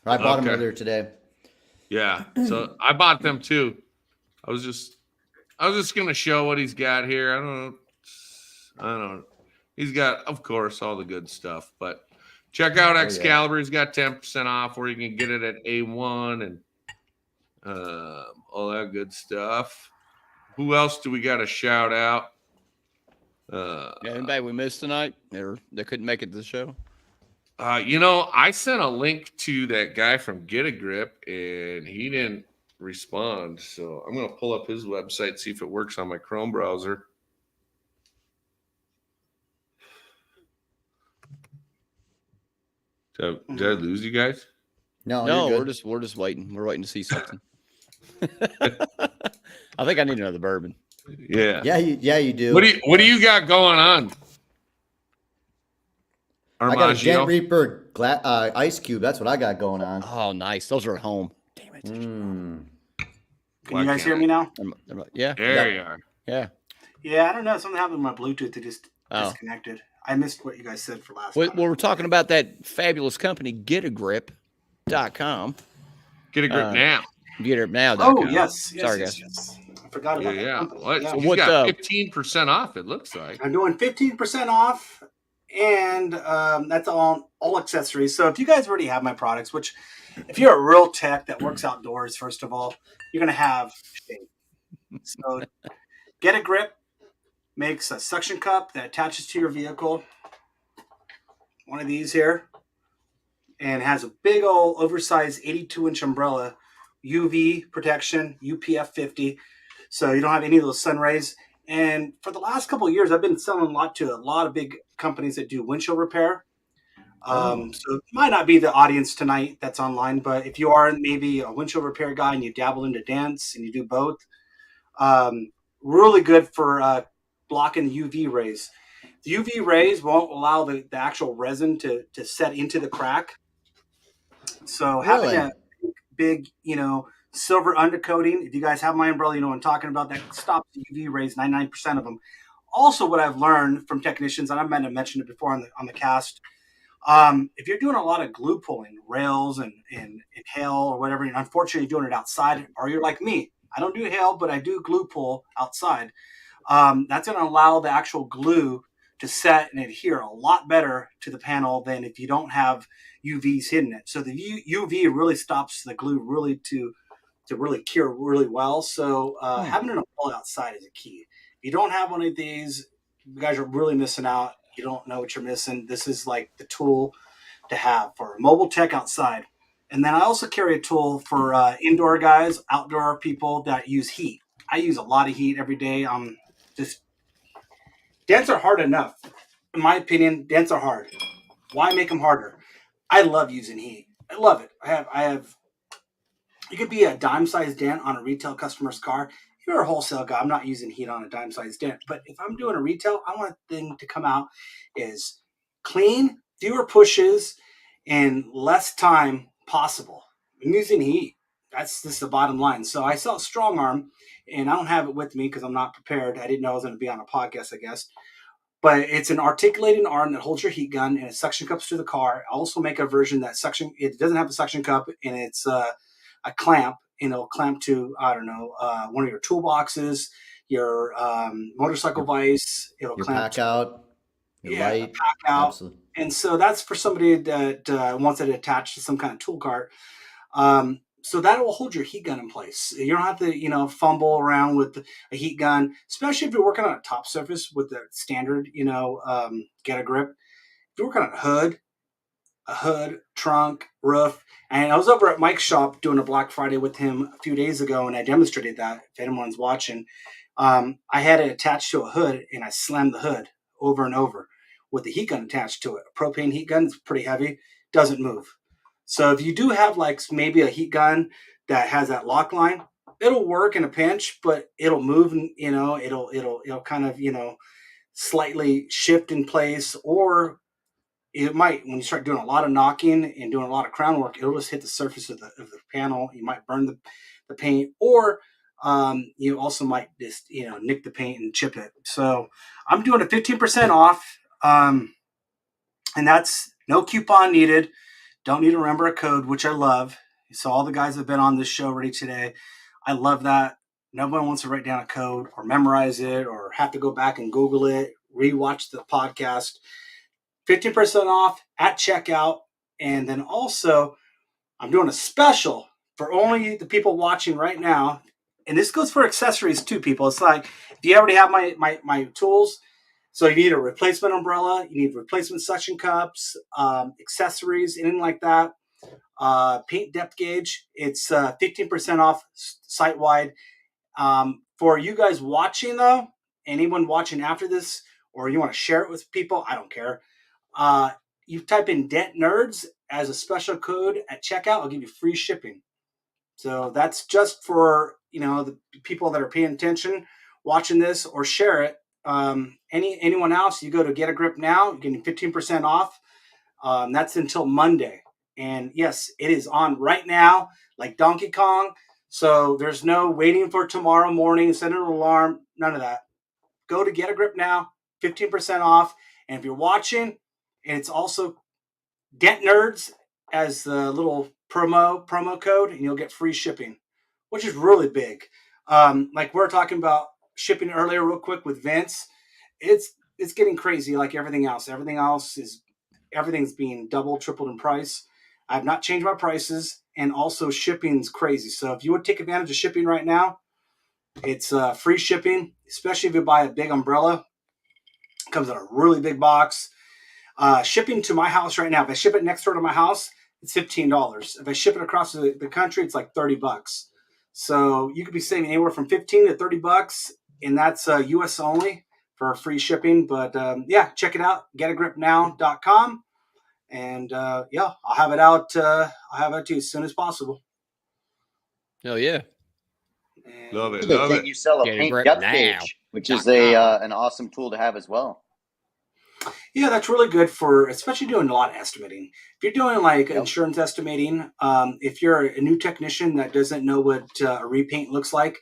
Or I bought them earlier today. Yeah, so I bought them too. I was just gonna show what he's got here. I don't know. He's got, of course, all the good stuff, but check out Excalibur. He's got 10% off, where you can get it at A1 and all that good stuff. Who else do we got to shout out? Anybody we missed tonight? They couldn't make it to the show. I sent a link to that guy from Get a Grip, and he didn't respond. So I'm going to pull up his website, see if it works on my Chrome browser. Did I lose you guys? No, we're just waiting. We're waiting to see something. I think I need another bourbon. Yeah. You do. What do you got going on? Armijo? I got a Dent Reaper ice cube. That's what I got going on. Oh, nice. Those are at home. Damn it. Can you guys hear me now? Yeah. There you are. Yeah. Yeah, I don't know. Something happened with my Bluetooth. It just disconnected. I missed what you guys said for last time. Well, we're talking about that fabulous company, getagrip.com. Get a grip now. Getagrip.com. Oh, yes. Sorry, guys. Yes. I forgot about that. Yeah. You got 15% off, it looks like. I'm doing 15% off, and that's all accessories. So if you guys already have my products, which if you're a real tech that works outdoors, first of all, you're going to have shade. So Get a Grip makes a suction cup that attaches to your vehicle. One of these here. And has a big old oversized 82-inch umbrella, UV protection, UPF 50. So you don't have any of those sun rays. And for the last couple of years, I've been selling to a lot of big companies that do windshield repair. So it might not be the audience tonight that's online, but if you are maybe a windshield repair guy and you dabble into dents and you do both, really good for blocking the UV rays. The UV rays won't allow the actual resin to set into the crack. So having a big, silver undercoating, if you guys have my umbrella, you know what I'm talking about, that stops the UV rays, 99% of them. Also, what I've learned from technicians, and I might have mentioned it before on the cast, if you're doing a lot of glue pulling, rails and hail or whatever, and unfortunately you're doing it outside, or you're like me, I don't do hail, but I do glue pull outside. That's going to allow the actual glue to set and adhere a lot better to the panel than if you don't have UVs hidden it. So the UV really stops the glue really to really cure really well. So having an umbrella outside is a key. If you don't have one of these, you guys are really missing out. You don't know what you're missing. This is like the tool to have for a mobile tech outside. And then I also carry a tool for indoor guys, outdoor people that use heat. I use a lot of heat every day. Dents are hard enough. In my opinion, dents are hard. Why make them harder? I love using heat. I love it. I have. You could be a dime-sized dent on a retail customer's car. If you're a wholesale guy, I'm not using heat on a dime-sized dent. But if I'm doing a retail, I want the thing to come out is clean, fewer pushes, and less time possible. I'm using heat. That's just the bottom line. So I sell Strong Arm, and I don't have it with me because I'm not prepared. I didn't know I was going to be on a podcast, I guess. But it's an articulating arm that holds your heat gun, and it suction cups to the car. I also make a version that it doesn't have a suction cup, and it's a clamp, and it'll clamp to, one of your toolboxes, your motorcycle vise. It'll clamp pack out. Pack out. Absolutely. And so that's for somebody that wants it attached to some kind of tool cart. So that will hold your heat gun in place. You don't have to, fumble around with a heat gun, especially if you're working on a top surface with the standard, Get a Grip. If you're working on a hood, trunk, roof. And I was over at Mike's shop doing a Black Friday with him a few days ago, and I demonstrated that. If anyone's watching, I had it attached to a hood, and I slammed the hood over and over with the heat gun attached to it. A propane heat gun is pretty heavy, doesn't move. So if you do have maybe a heat gun that has that lock line, it'll work in a pinch, but it'll move, and it'll kind of slightly shift in place, or it might, when you start doing a lot of knocking and doing a lot of crown work, it'll just hit the surface of the panel. You might burn the paint, or you also might just nick the paint and chip it. So I'm doing a 15% off, and that's no coupon needed. Don't need to remember a code, which I love. So all the guys that have been on this show already today, I love that. Nobody wants to write down a code or memorize it or have to go back and Google it, rewatch the podcast. 15% off at checkout. And then also, I'm doing a special for only the people watching right now. And this goes for accessories too, people. It's like, if you already have my tools, so you need a replacement umbrella, you need replacement suction cups, accessories, anything like that. Paint depth gauge, it's 15% off site-wide. For you guys watching though, anyone watching after this, or you want to share it with people, I don't care. You type in Dent Nerds as a special code at checkout, I'll give you free shipping. So that's just for the people that are paying attention, watching this, or share it. Anyone else, you go to Get a Grip Now, you're getting 15% off. That's until Monday. And yes, it is on right now, like Donkey Kong. So there's no waiting for tomorrow morning, set an alarm, none of that. Go to Get a Grip Now, 15% off. And if you're watching, and it's also Dent Nerds as the little promo code, and you'll get free shipping, which is really big. Like we're talking about shipping earlier real quick with Vince. It's getting crazy like everything else. Everything's being double, tripled in price. I've not changed my prices, and also shipping's crazy. So if you would take advantage of shipping right now, it's free shipping, especially if you buy a big umbrella. It comes in a really big box. Shipping to my house right now, if I ship it next door to my house, it's $15. If I ship it across the country, it's like $30. So you could be saving anywhere from $15 to $30, and that's US only for free shipping. But yeah, check it out, getagripnow.com. And yeah, I'll have it out. I'll have it to you as soon as possible. Hell yeah. Love it. They Love think it. you sell a paint depth gauge, which is an awesome tool to have as well. Yeah, that's really good for, especially doing a lot of estimating. If you're doing like insurance estimating, if you're a new technician that doesn't know what a repaint looks like,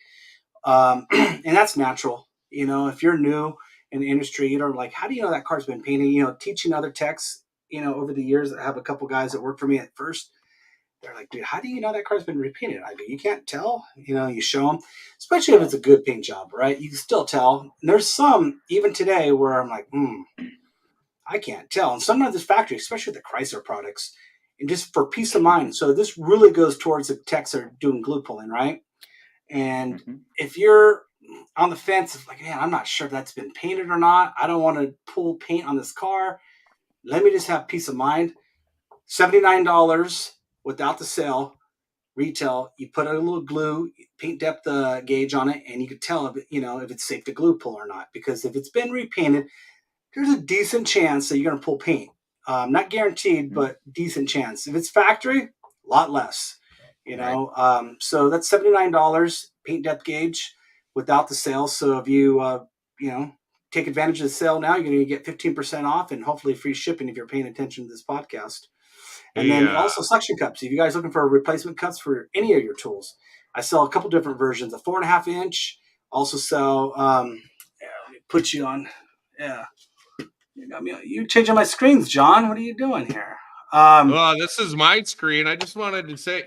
and that's natural. If you're new in the industry, like, how do you know that car's been painted? Teaching other techs, over the years, I have a couple guys that work for me at first. They're like, dude, how do you know that car's been repainted? I go, you can't tell. You show them, especially if it's a good paint job, right? You can still tell. And there's some, even today, where I'm like, I can't tell. And sometimes this factory, especially with the Chrysler products, and just for peace of mind. So this really goes towards the techs that are doing glue pulling, right? And if you're on the fence, it's like, man, I'm not sure if that's been painted or not. I don't want to pull paint on this car. Let me just have peace of mind. $79 without the sale, retail. You put a little glue, paint depth gauge on it, and you can tell if if it's safe to glue pull or not. Because if it's been repainted, there's a decent chance that you're going to pull paint. Not guaranteed, but decent chance. If it's factory, a lot less. So that's $79 paint depth gauge without the sale. So if you take advantage of the sale now, you're going to get 15% off and hopefully free shipping if you're paying attention to this podcast. And then also suction cups. If you guys are looking for replacement cups for any of your tools, I sell a couple different versions. A 4.5 inch. Also sell. Let me put you on. Yeah. You changing my screens, John. What are you doing here? Well, this is my screen. I just wanted to say,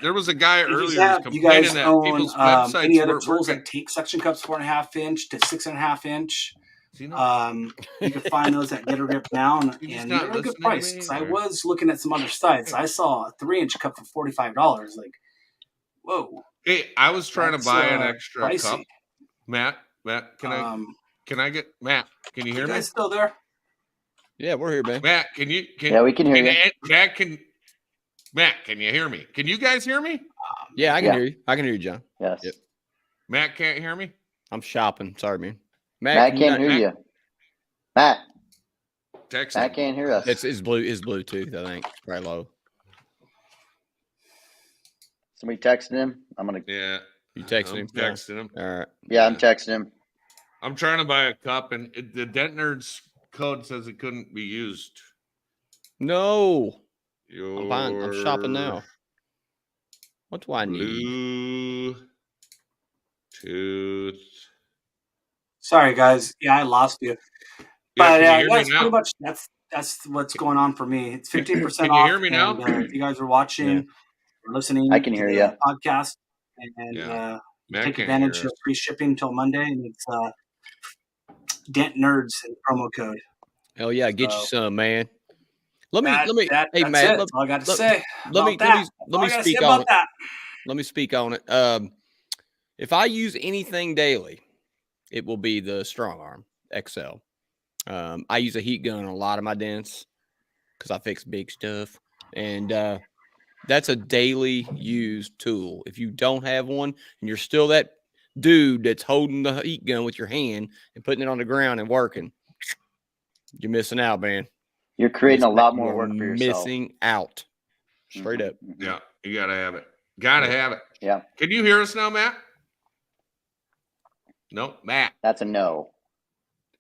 there was a guy earlier who's complaining that people's websites any other weren't tools working. that take suction cups 4.5 inch to 6.5 inch. You can find those at Get a Grip Now, and they're a good price. Because I was looking at some other sites. I saw a 3-inch cup for $45. Like, whoa! Hey, I was trying to buy an extra pricey. cup. Matt, can I get Matt? Can you hear me? You guys still there? Yeah, we're here, man. Matt, yeah, we can hear you. Matt, can you hear me? Can you guys hear me? Yeah, I can hear you. I can hear you, John. Yes. Yep. Matt can't hear me? I'm shopping. Sorry, man. Matt can't hear you. Matt. Text Matt can't hear us. It's Bluetooth, I think. It's probably low. Somebody texted him. Yeah. You texting him? Texting him. All right. Yeah, I'm texting him. I'm trying to buy a cup, and the Dent Nerds code says it couldn't be used. No. I'm shopping now. What do I need? Bluetooth. Sorry, guys. Yeah, I lost you. But yeah, that's pretty much that's what's going on for me. It's 15% off. Can you hear me now? If you guys are watching or listening, I can hear to you. the podcast, and take advantage of free shipping until Monday, and it's Dent Nerds and promo code. Hell yeah, get you some, man. Let me. That's hey, man. That's all I got to say. Let me speak on it. Let me speak on it. If I use anything daily, it will be the Strong Arm XL. I use a heat gun on a lot of my dents because I fix big stuff, and that's a daily used tool. If you don't have one and you're still that dude that's holding the heat gun with your hand and putting it on the ground and working, you're missing out, man. You're creating a lot more work for yourself. Missing out. Straight up. Yeah, you gotta have it. Gotta have it. Yeah. Can you hear us now, Matt? No, Matt. That's a no.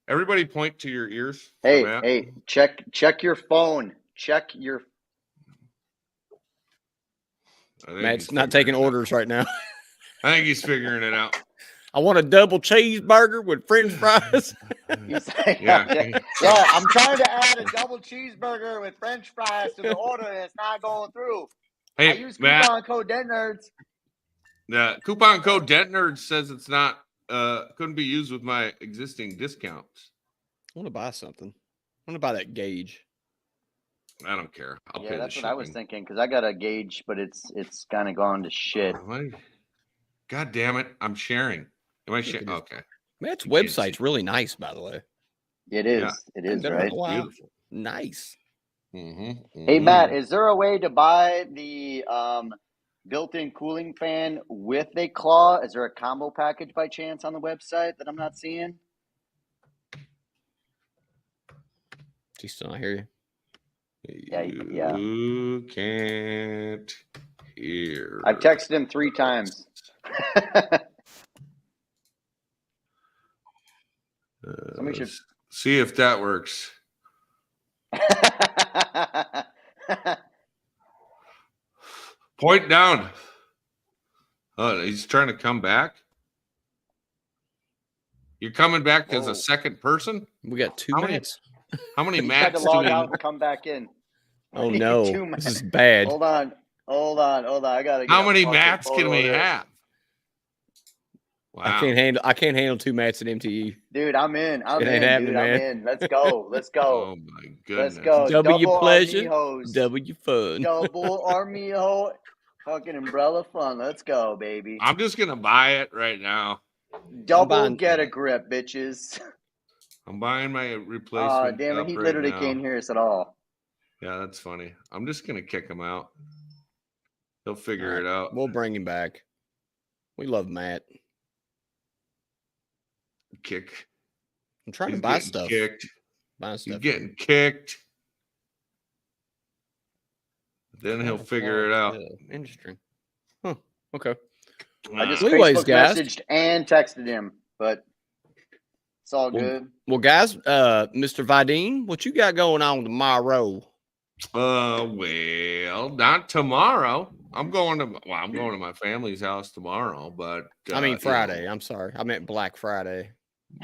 Everybody point to your ears. Hey, check your phone. Check your. Matt's not taking orders right now. I think he's figuring it out. I want a double cheeseburger with French fries. Yeah, I'm trying to add a double cheeseburger with French fries to the order, and it's not going through. Hey, I use Matt, coupon code Dent Nerds. The coupon code Dent Nerds says it's not couldn't be used with my existing discounts. I want to buy something. I want to buy that gauge. I don't care. I'll pay That's the what I was thinking because I got a gauge, but it's kind of gone to shit. God damn it! I'm sharing. Am I sharing? Okay. Matt's website's really nice, by the way. It is. Yeah. It is, right? Beautiful. Nice. Hey, Matt, is there a way to buy the built-in cooling fan with a claw? Is there a combo package by chance on the website that I'm not seeing? She's still not hear you. Yeah. You can't hear. I've texted him 3 times. Somebody should see if that works. Point down. Oh, he's trying to come back. You're coming back as a second person? We got 2 minutes. How many He tried Matts to log do we out and come back in. Oh no, this is bad. Hold on. I gotta. How many Matts can we have? Wow. I can't handle 2 Matts at MTE. Dude, I'm in. It ain't happening, man. I'm in. Let's go. Oh my goodness. Let's go. W Double pleasure, Armijos. W fun. Double Armijo. Fucking umbrella fun. Let's go, baby. I'm just gonna buy it right now. Double get a grip, bitches. I'm buying my Oh, replacement. damn it. up He right literally now. can't hear us at all. Yeah, that's funny. I'm just gonna kick him out. He'll figure it out. We'll bring him back. We love Matt. Kick. I'm trying He's to buy getting stuff. Kicked. Buy He's stuff. getting kicked. Then he'll figure it out. Interesting. Huh. Okay. I just Anyways, Facebook guys. messaged and texted him, but it's all good. Well, guys, Mr. Videen, what you got going on tomorrow? Well, not tomorrow. I'm going to my family's house tomorrow, but I mean Friday. I'm sorry. I meant Black Friday.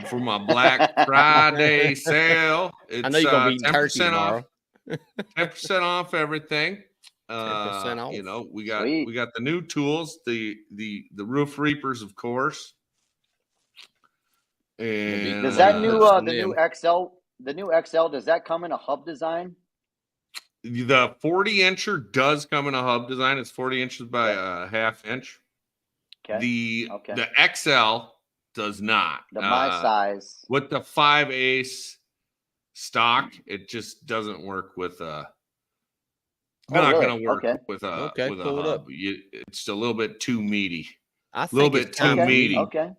For my Black Friday sale, it's I know you're gonna be eating turkey 10% tomorrow. off. 10% off everything. 10% off. You know, we got the new tools, the Roof Reapers, of course. And Does that new the new XL, does that come in a hub design? The 40-incher does come in a hub design. It's 40 inches by a half inch. Okay. The XL does not. My size. With the 5/8 stock, it just doesn't work with a. Not really? going to work Okay. with a pull it hub. up. It's a little bit too meaty. I A little think bit it's too time. meaty. Okay.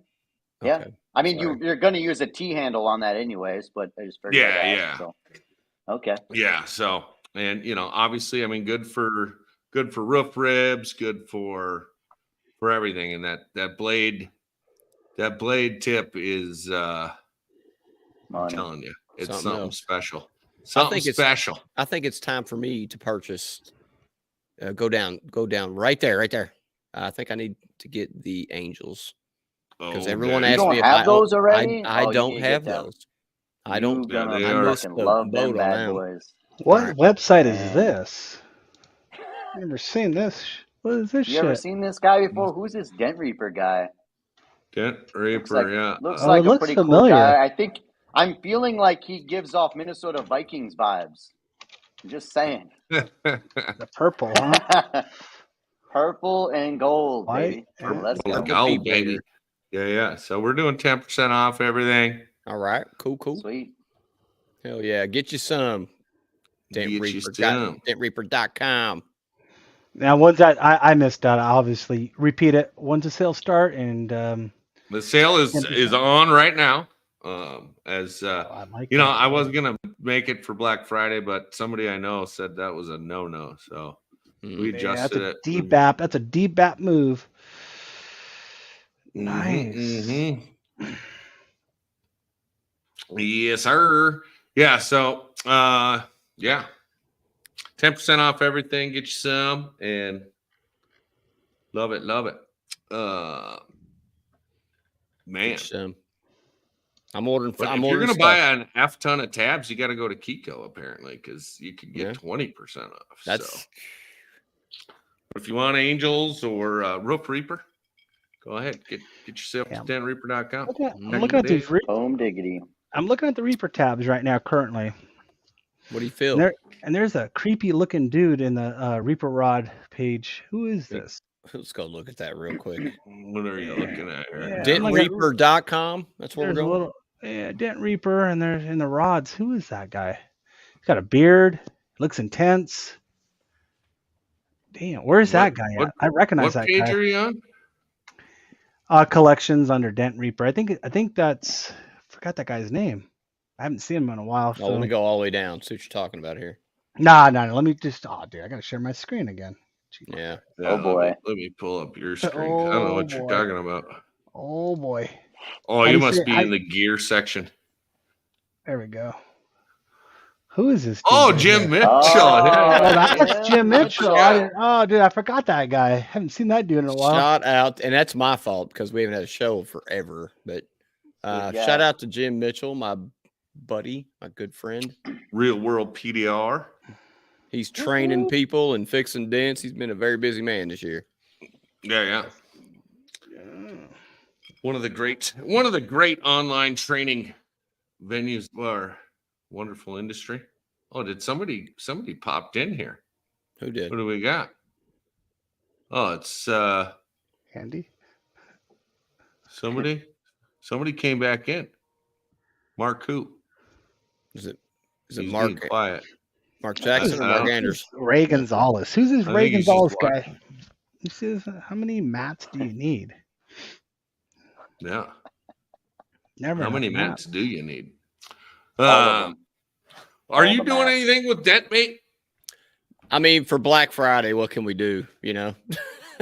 Yeah. Okay. I mean, you're going to use a T handle on that anyways, but I just figured. Yeah, I'd ask, yeah. So. Okay. Yeah. So, and obviously, I mean, good for roof ribs, good for for everything. And that blade tip is I'm telling you, it's something special. Something special. I think it's time for me to purchase. Go down right there. I think I need to get the Angels because everyone asked me if I those already. I don't have those. I don't. You're gonna fucking love them bad boys. What website is this? I've never seen this. What is this You shit? ever seen this guy before? Who's this Dent Reaper guy? Dent Reaper, Looks like it a looks pretty familiar. cool guy. I think I'm feeling like he gives off Minnesota Vikings vibes. I'm just saying. The purple, huh? Purple and gold, baby. Let's go. Gold, baby. Yeah. So we're doing 10% off everything. All right. Cool. Sweet. Hell yeah. Get you some. DentReaper.com. Now, when's that? I missed out. I obviously repeat it. When's the sale start? And the sale is on right now. I wasn't gonna make it for Black Friday, but somebody I know said that was a no. So we adjusted it. That's a deep BAP move. Nice. Yes, sir. Yeah. So 10% off everything. Get you some and love it. Man. I'm ordering. If you're going to buy an F ton of tabs, you got to go to Kiko apparently because you could get 20% off. But if you want Angels or Roof Reaper, go ahead get yourself to DentReaper.com. I'm looking at these. Home diggity. I'm looking at the Reaper tabs right now currently. What do you feel? And there's a creepy looking dude in the Reaper rod page. Who is this? Let's go look at that real quick. What are you looking at here? DentReaper.com. That's where we're going. Dent Reaper, and there's in the rods. Who is that guy? He's got a beard. Looks intense. Damn, where's that guy at? I recognize that guy. What page are you on? Collections under Dent Reaper. I think that's. Forgot that guy's name. I haven't seen him in a while. So. Let me go all the way down. See what you're talking about here. Nah. Let me just. Oh, dude, I gotta share my screen again. Yeah. Oh boy. Let me pull up your screen. I don't know what you're talking about. Oh boy. Oh, you must be in the gear section. There we go. Who is this? Oh, Jim Mitchell. That's Jim Mitchell. Dude, I forgot that guy. Haven't seen that dude in a while. Shout out, and that's my fault because we haven't had a show forever. But shout out to Jim Mitchell, my buddy, my good friend. Real world PDR. He's training people and fixing dents. He's been a very busy man this year. Yeah. One of the great online training venues of our wonderful industry. Oh, did somebody popped in here? Who did? What do we got? Oh, it's Andy. Somebody came back in. Mark who? Is it Mark? Quiet. Mark Jackson or Mark Andrews? Ray Gonzalez. Who's this Ray Gonzalez guy? You see this? How many mats do you need? Yeah. Never. How many mats do you need? Are you doing anything with Dent, mate? I mean, for Black Friday, what can we do? You know?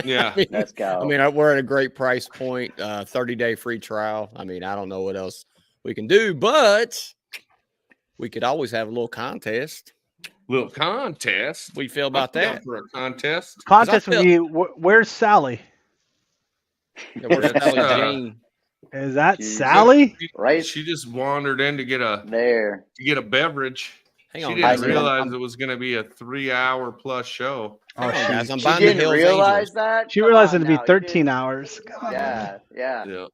Yeah. Let's go. I mean, we're at a great price point, 30-day free trial. I mean, I don't know what else we can do, but we could always have a little contest. Little contest? What do you feel about that? For a contest? Contest with you. Where's Sally? Yeah, where's Sally Jane? Is that Sally? Right. She just wandered in to get a beverage. Hang on, she didn't realize it was going to be a 3-hour plus show. Oh, guys, I'm she buying the didn't Hills realize Angels. that. She realized it'd be 13 hours. Yeah. Guys,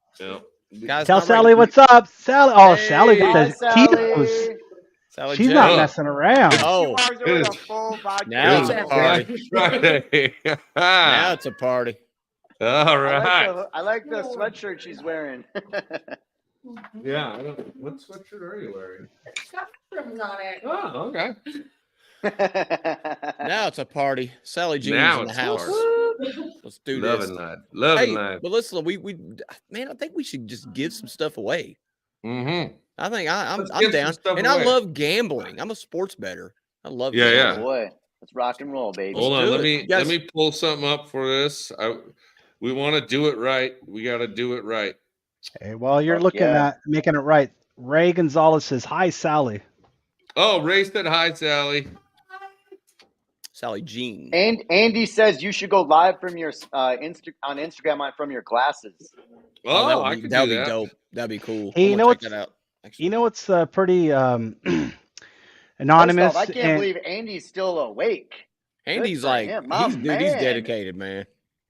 tell not Sally ready. what's up, Sally. Oh, Hey, Sally with the Sally. Tito's. Sally She's Jane. not messing around. Oh, now it's a party. Friday. Now it's a party. All right. I like the sweatshirt she's wearing. Yeah. What sweatshirt are you wearing? Mushrooms on it. Oh, okay. Now it's a party. Sally Jean's Now in the it's a house. party. Let's do Loving this. life. Loving Hey, life. but listen, man, I think we should just give some stuff away. Mm-hmm. I think I'm Let's give some down, stuff and away. I love gambling. I'm a sports bettor. I love Yeah, gambling. Boy, let's rock and roll, baby. Hold on. do Let it. me Guys- pull something up for this. We want to do it right. We got to do it right. Hey, well, you're looking at making it right. Ray Gonzalez says, "Hi, Sally." Oh, Ray said hi, Sally. Sally Jean. And Andy says you should go live from your on Instagram from your glasses. Oh, that would be dope. That'd be cool. Hey, you know what's pretty anonymous. First off, I can't believe Andy's still awake. Andy's Good for him. he's dedicated, man.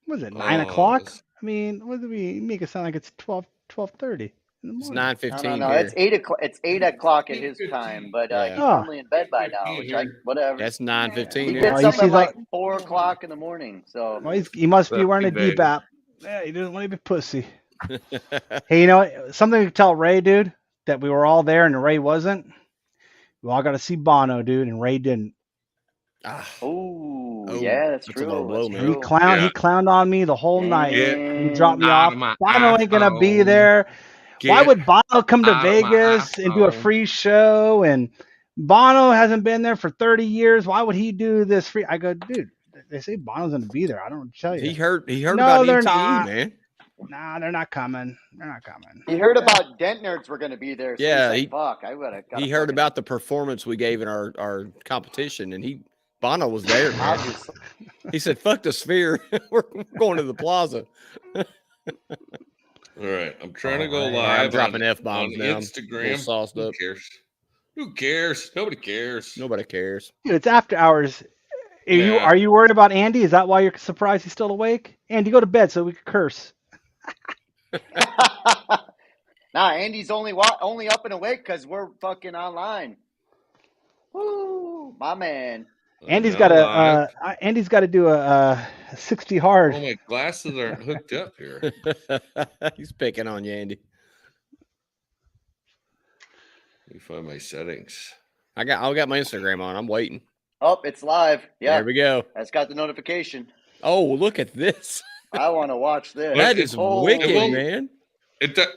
Was it 9 o'clock? I mean, what do we make it sound like it's 12:30 in the morning? It's 9:15. No, it's 8 o'clock. It's 8 o'clock at his time, but he's normally in bed by now. Which whatever. That's 9:15. He gets up at like 4 o'clock in the morning. So well, he must be wearing a D-bap. Yeah, he doesn't want to be pussy. Hey, you know what? Something to tell Ray, dude, that we were all there and Ray wasn't. We all got to see Bono, dude, and Ray didn't. Oh, yeah, that's true. Blow, man. He clowned on me the whole night. He dropped me off. Bono ain't gonna be there. Why would Bono come to Vegas and do a free show? And Bono hasn't been there for 30 years. Why would he do this free? I go, dude. They say Bono's gonna be there. I don't tell you. He heard no, about they're ETE, not. man. Nah, they're not coming. They're not coming. He heard about Dent Nerds were going to be there. So Yeah, he's like, fuck, I would have. He heard about the performance we gave in our competition, and Bono was there, man. He said, "Fuck the Sphere, we're going to the Plaza." All right, I'm trying to go live. I'm dropping F-bombs on now. Instagram. Sauced Who up. cares? Who cares? Nobody cares. Nobody cares. Dude, it's after hours. Are you worried about Andy? Is that why you're surprised he's still awake? Andy, go to bed so we can curse. Nah, Andy's only up and awake because we're fucking online. Woo, my man. Andy's got to do a 60 hard. Oh, my glasses aren't hooked up here. He's picking on you, Andy. Let me find my settings. I got my Instagram on. I'm waiting. Oh, it's live. Yeah, there we go. That's got the notification. Oh, look at this. I want to watch this. That is wicked, man.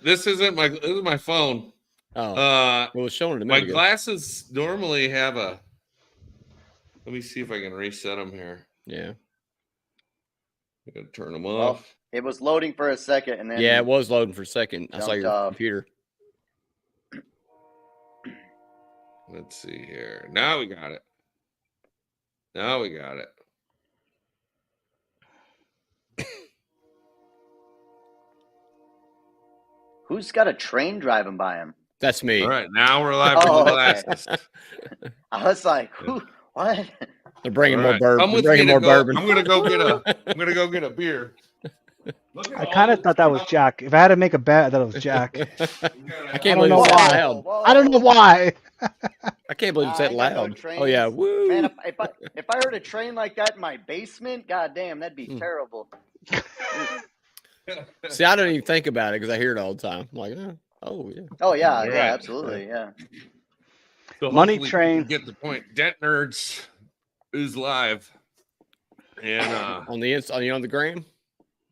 This isn't my. This is my phone. Oh, it was showing it to me. My glasses normally have a. Let me see if I can reset them here. Yeah. I gotta turn them off. It was loading for a second, and then it was loading for a second. I saw your computer. Let's see here. Now we got it. Who's got a train driving by him? That's me. All right, now we're live from the glasses. I was like, who? What? They're bringing All more bourbon. I'm They're bringing more bourbon. I'm gonna go get a beer. I kind of thought that was Jack. If I had to make a bet, I thought it was Jack. I can't believe it's that loud. I don't know why. I can't believe it's that loud. Oh yeah, woo! Man, if I heard a train like that in my basement, goddamn, that'd be terrible. See, I don't even think about it because I hear it all the time. I'm like, oh yeah. Oh yeah, All yeah, right. absolutely, yeah. So Money hopefully train. you get the point. Dent Nerds is live, and on the gram.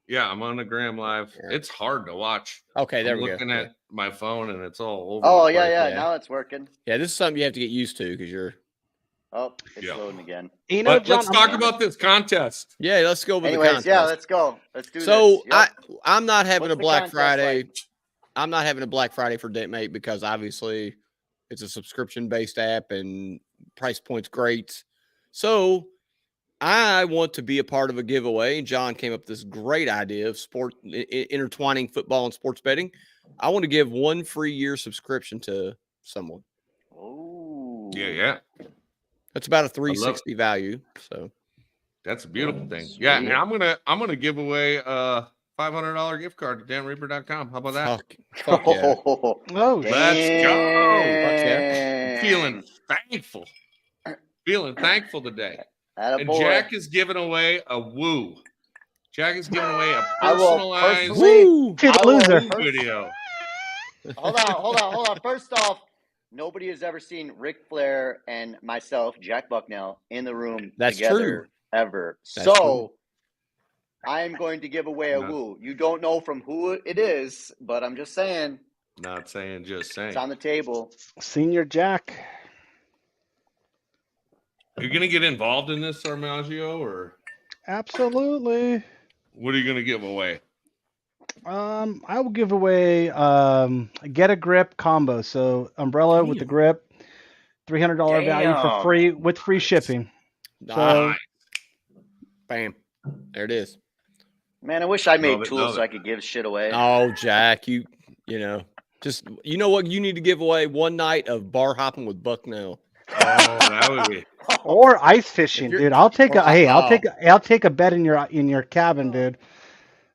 Yeah, I'm on the gram live. Yeah. It's hard to watch. Okay, there I'm we go. looking at my phone and it's all over. Oh the yeah, place. yeah. Now it's working. Yeah, this is something you have to get used to because you're. Oh, it's loading again. You know, But John, let's talk about this contest. Yeah, let's go over the Anyways, contest. yeah, let's go. Let's do So this. Yep. I'm not having What's a the Black contest Friday. like? I'm not having a Black Friday for DentMate because obviously it's a subscription based app and price point's great. So I want to be a part of a giveaway. John came up with this great idea of intertwining football and sports betting. I want to give 1 free year subscription to someone. Oh. Yeah. That's about a $360 value. So That's a beautiful thing. Yeah, and I'm gonna give away a $500 gift card to danreaper.com. How about that? Fuck yeah. Oh, Let's go. Yeah. Feeling thankful today. And Attaboy. Jack is giving away a woo. Jack is giving away a I will personalized personally- To the I will loser. pers- video. Hold on. First off, nobody has ever seen Ric Flair and myself, Jack Bucknell, in the room That's together true. ever. That's true. I'm going to give away a woo. You don't know from who it is, but I'm just saying Not saying, just saying. it's on the table. Senior Jack. You're gonna get involved in this, Armijo, or Absolutely. What are you going to give away? I will give away Get a Grip combo. So umbrella with the grip, $300 value for free with free shipping. So, bam, there it is. Man, I wish I made tools so I could give shit away. Oh, Jack, you know what you need to give away? One night of bar hopping with Bucknell. Oh, that would be. Or ice fishing, dude. I'll take a bet in your cabin, dude.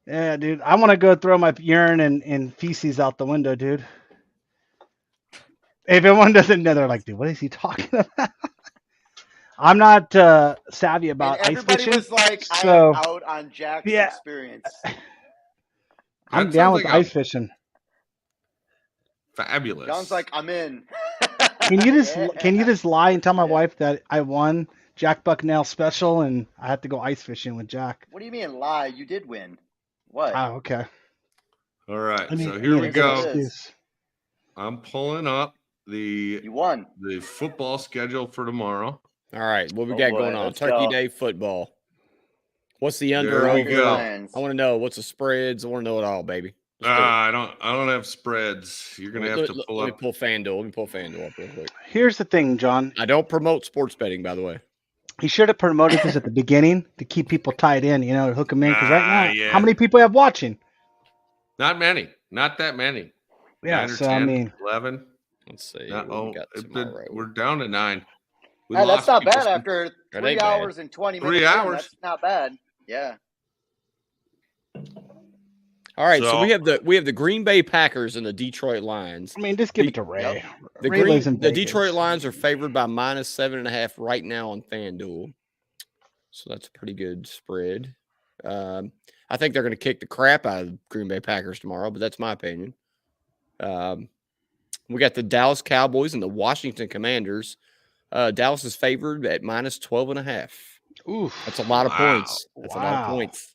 Yeah, dude. I want to go throw my urine and feces out the window, dude. If anyone doesn't know, they're like, dude, what is he talking about? I'm not savvy about ice fishing. Everybody was like, so, I am out on Jack's experience. I'm down with ice fishing. Fabulous. John's like, I'm in. Can you just lie and tell my wife that I won Jack Bucknell special and I have to go ice fishing with Jack? What do you mean lie? You did win. What? Oh, okay. All right. So here we go. I'm pulling up the football schedule for tomorrow. All right. What we got going on? Turkey Day football. What's the under over? I want to know what's the spreads. I want to know it all, baby. I don't have spreads. You're gonna have to pull up. Let me pull FanDuel up real quick. Here's the thing, John. I don't promote sports betting, by the way. He should have promoted this at the beginning to keep people tied in, to hook them in. Because right now, how many people have watching? Not many. Not that many. Yeah, 9 or so 10, 11. Let's see. We're down to 9. Hey, that's not bad after 3 hours and 20 minutes. 3 hours. That's not bad. Yeah. All right, so we have the Green Bay Packers and the Detroit Lions. I mean, just give it to Ray. The Detroit Lions are favored by -7.5 right now on FanDuel, so that's a pretty good spread. I think they're going to kick the crap out of the Green Bay Packers tomorrow, but that's my opinion. We got the Dallas Cowboys and the Washington Commanders. Dallas is favored at -12.5. Oof, that's a lot of points. That's a lot of points.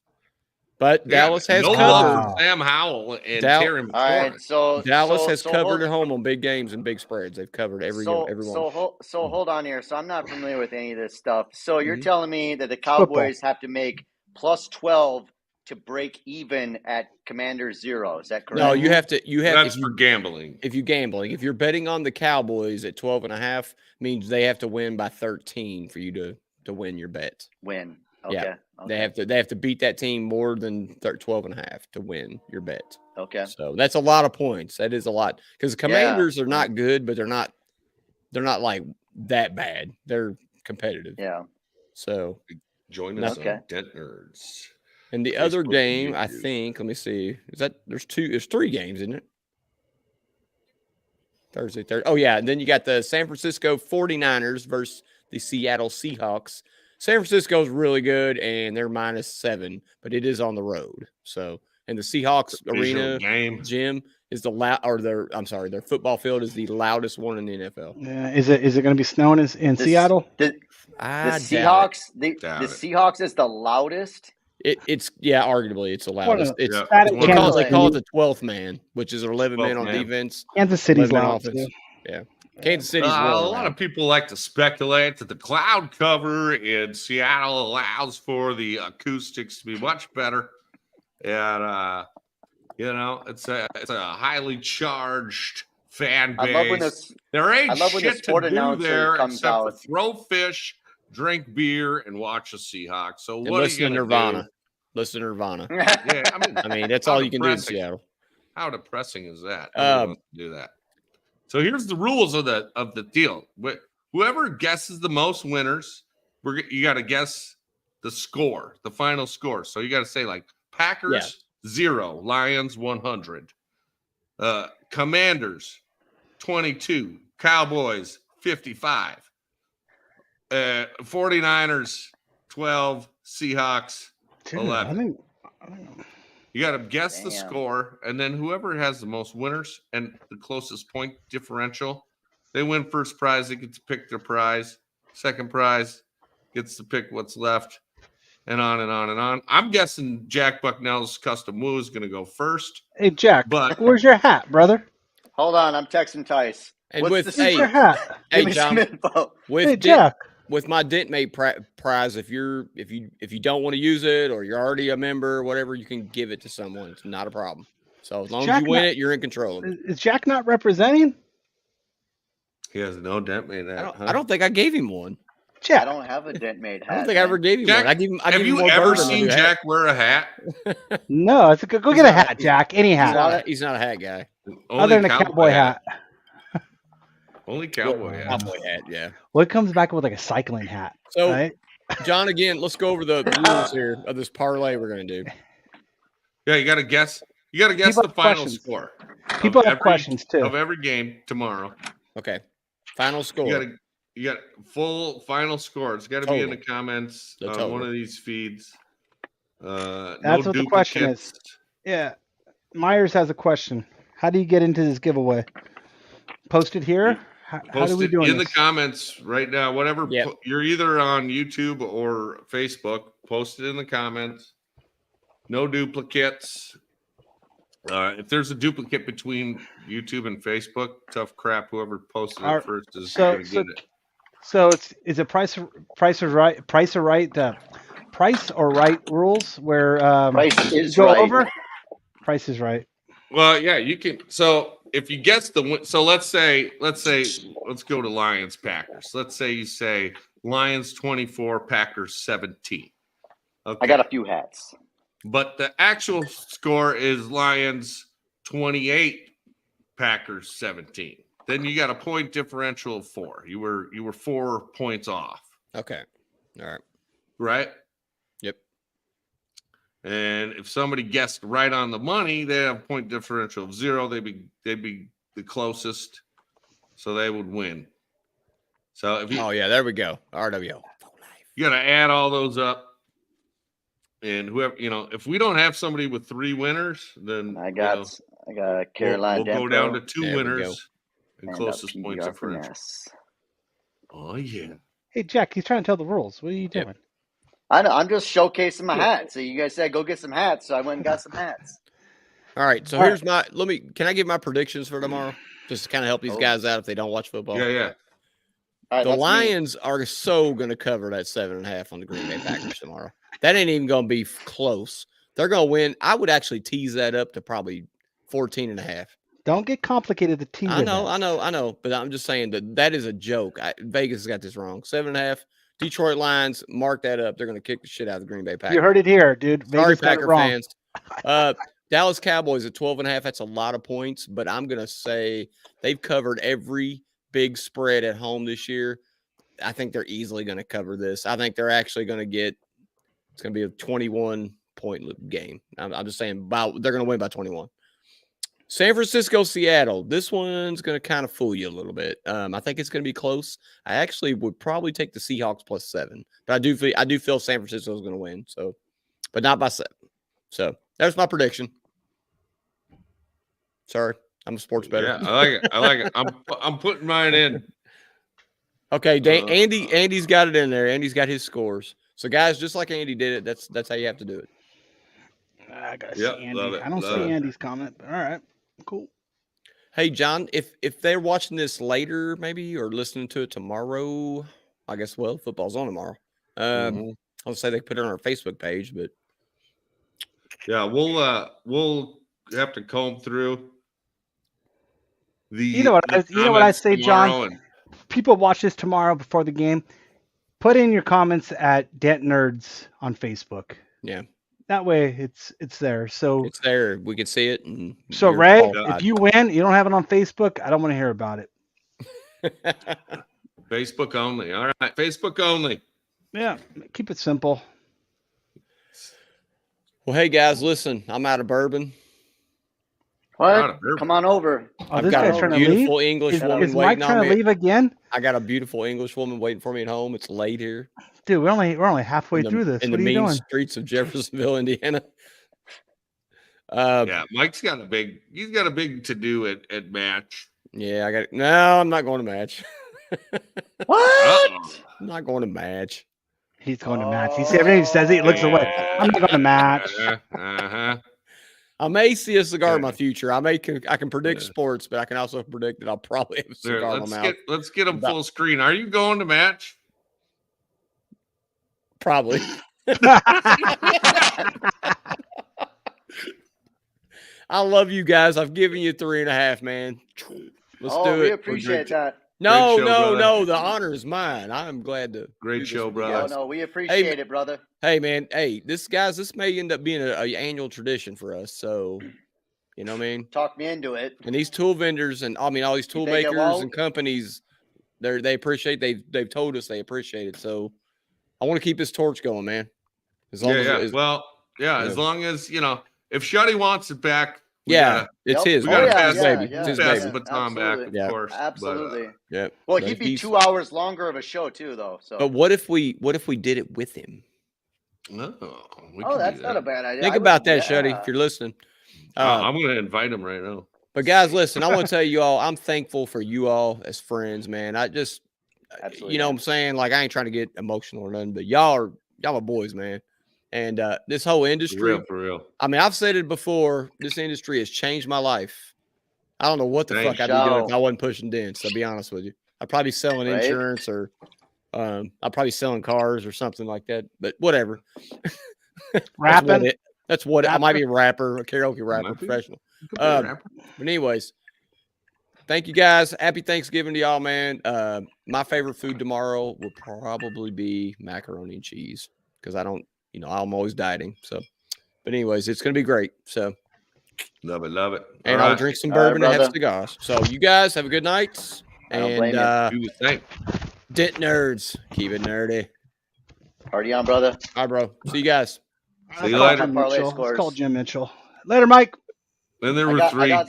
But Yeah, Dallas has no covered. love for Sam Howell and Terry McLaurin. All right, so Dallas has covered at home on big games and big spreads. They've covered everyone. So hold on here. So I'm not familiar with any of this stuff. So you're telling me that the Cowboys have to make +12 to break even at Commander 0. Is that correct? No, you have to. That's for gambling. If you're betting on the Cowboys at 12.5, means they have to win by 13 for you to win your bet. Win. Okay. Yeah. Okay. They have to beat that team more than 12.5 to win your bet. Okay. So that's a lot of points. That is a lot because the Commanders are not good, but they're not like that bad. They're competitive. Yeah. So join us on Dent Nerds. And the other game, I think, let me see. There's 3 games, isn't it? Thursday. Oh, yeah. And then you got the San Francisco 49ers versus the Seattle Seahawks. San Francisco's really good, and they're -7, but it is on the road. So, and the Seahawks arena gym is their football field is the loudest one in the NFL. Yeah, is it going to be snowing in Seattle? The Seahawks, the Seahawks is the loudest. It's arguably it's the loudest. They call it the 12th man, which is 11 men on defense. Kansas City's loud too. Yeah. Kansas City's a lot of people like to speculate that the cloud cover in Seattle allows for the acoustics to be much better, and it's a highly charged fan base. There ain't shit to do there except for throw fish, drink beer, and watch the Seahawks. So what are you gonna Nirvana? Listen to Nirvana. Yeah, I mean that's all you can do in Seattle. How depressing is that? Nobody wants to do that. So here's the rules of the deal. Whoever guesses the most winners, you got to guess the score, the final score. So you got to say like Packers 0, Lions 100, Commanders 22, Cowboys 55, 49ers 12, Seahawks 11. You got to guess the score, and then whoever has the most winners and the closest point differential, they win first prize. They get to pick their prize. Second prize gets to pick what's left, and on and on and on. I'm guessing Jack Bucknell's Custom Woo is going to go first. Hey, Jack, where's your hat, brother? Hold on, I'm texting Tice. And where's your hat? Hey, John, hey, Jack. with my DentMate prize, if you don't want to use it or you're already a member or whatever, you can give it to someone. It's not a problem. So as long as you win it, you're in control of it. Is Jack not representing? He has no DentMate hat. I don't think I gave him one. I don't have a DentMate hat. I don't think I ever gave him Jack, one. have you ever seen Jack wear a hat? No, it's go get a hat, Jack. Any hat. He's not a hat guy. Other than a cowboy hat. Only cowboy hat. Cowboy hat, yeah. Well, it comes back with like a cycling hat. So, right? John, again, let's go over the rules here of this parlay we're going to do. Yeah, you got to guess. You got to guess the final score. People have questions too of every game tomorrow. Okay, final score. You got full final score. It's got to be in the comments on one of these feeds. That's what the question is. Yeah, Myers has a question. How do you get into this giveaway? Post it here. How do we do it in the comments right now? Whatever. Yep. You're either on YouTube or Facebook. Post it in the comments. No duplicates. If there's a duplicate between YouTube and Facebook, tough crap. Whoever posted it first is going to get it. So is it price or right rules where price is go right. over? Price is right. Well, yeah, you can. So if you guess let's go to Lions Packers. Let's say you say Lions 24, Packers 17. Okay. I got a few hats. But the actual score is Lions 28, Packers 17. Then you got a point differential of 4. You were 4 points off. Okay. All right. Right? Yep. And if somebody guessed right on the money, they have a point differential of 0. They'd be the closest, so they would win. So if there we go. RWO. You got to add all those up. And whoever, if we don't have somebody with 3 winners, then I got Carolina. We'll go down to 2 There we go. winners and closest point differential. Oh yeah. Hey Jack, he's trying to tell the rules. What are you doing? I know. I'm just showcasing my hats. So you guys said go get some hats, so I went and got some hats. All right. So here's can I give my predictions for tomorrow? Just to kind of help these guys out if they don't watch football. Yeah. All right, the Lions are so going to cover that 7.5 on the Green Bay Packers tomorrow. That ain't even going to be close. They're going to win. I would actually tease that up to probably 14.5. Don't get complicated to tease. I know. But I'm just saying that is a joke. Vegas got this wrong. 7.5. Detroit Lions, mark that up. They're going to kick the shit out of the Green Bay Packers. You heard it here, dude. Sorry, Vegas got it Packer wrong. fans. Dallas Cowboys at 12.5. That's a lot of points, but I'm going to say they've covered every big spread at home this year. I think they're easily going to cover this. I think they're actually going to get – it's going to be a 21-point game. I'm just saying they're going to win by 21. San Francisco, Seattle. This one's going to kind of fool you a little bit. I think it's going to be close. I actually would probably take the Seahawks +7, but I do feel San Francisco is going to win. So, but not by 7. So there's my prediction. Sorry, I'm a sports bettor. Yeah, I like it. I'm putting mine in. Okay, Andy's got it in there. Andy's got his scores. So guys, just like Andy did it, that's how you have to do it. I gotta see Andy. I don't see Andy's comment, but all right, cool. Hey John, if they're watching this later, maybe, or listening to it tomorrow, I guess football's on tomorrow. I'll say they put it on our Facebook page, but yeah, we'll have to comb through the. You know what I say, John. People watch this tomorrow before the game. Put in your comments at Dent Nerds on Facebook. Yeah. That way it's there. So it's there. We can see it. And so Ray, if you win, you don't have it on Facebook, I don't want to hear about it. Facebook only. All right. Facebook only. Yeah. Keep it simple. Well, hey guys, listen, I'm out of bourbon. What? Come on over. I've got a beautiful English woman is Mike waiting on me. Trying to leave again? I got a beautiful English woman waiting for me at home. It's late here. Dude, we're only halfway through this. In what the are you mean doing? streets of Jeffersonville, Indiana. Yeah, Mike's got a big to do at match. Yeah, I'm not going to match. What? I'm not going to match. He's going to match. He said everything he says, he looks away. I'm not going to match. I may see a cigar in my future. I can predict sports, but I can also predict that I'll probably have a cigar in my mouth. Let's get them full screen. Are you going to match? Probably. I love you guys. I've given you 3.5, man. Let's do it. We appreciate that. No, show, no. The honor is mine. I'm glad to. Great show, brother. No, we appreciate it, brother. Hey, man. Hey, this may end up being an annual tradition for us. So, you know what I mean? Talk me into it. And these tool vendors and all these tool makers and companies, they appreciate. They've told us they appreciate it. So, I want to keep this torch going, man. As long as long as if Shuddy wants it back, it's his. We gotta pass the baton back, of course. Absolutely. But, well, he'd be 2 hours longer of a show too, though. So. But what if we did it with him? That's not a bad idea. Think about that, Shuddy, if you're listening. I'm going to invite him right now. But guys, listen, I want to tell you all, I'm thankful for you all as friends, man. I just, you know what I'm saying? Like, I ain't trying to get emotional or nothing, but y'all are boys, man. And this whole industry, for real. I mean, I've said it before. This industry has changed my life. I don't know what the fuck I'd be doing if I wasn't pushing dents. I'll be honest with you. I'd probably be selling insurance or I'd probably selling cars or something like that. But whatever. Rapping. That's what I might be a rapper, a karaoke rapper, professional. But anyways, thank you guys. Happy Thanksgiving to y'all, man. My favorite food tomorrow will probably be macaroni and cheese because I'm always dieting. So, but anyways, it's gonna be great. So, love it. And I'll drink some bourbon and have cigars. So, you guys have a good night. And Dent Nerds, keep it nerdy. Party on, brother. All right, bro. See you guys. See you later. Let's call Jim Mitchell. Later, Mike. Then there were 3. all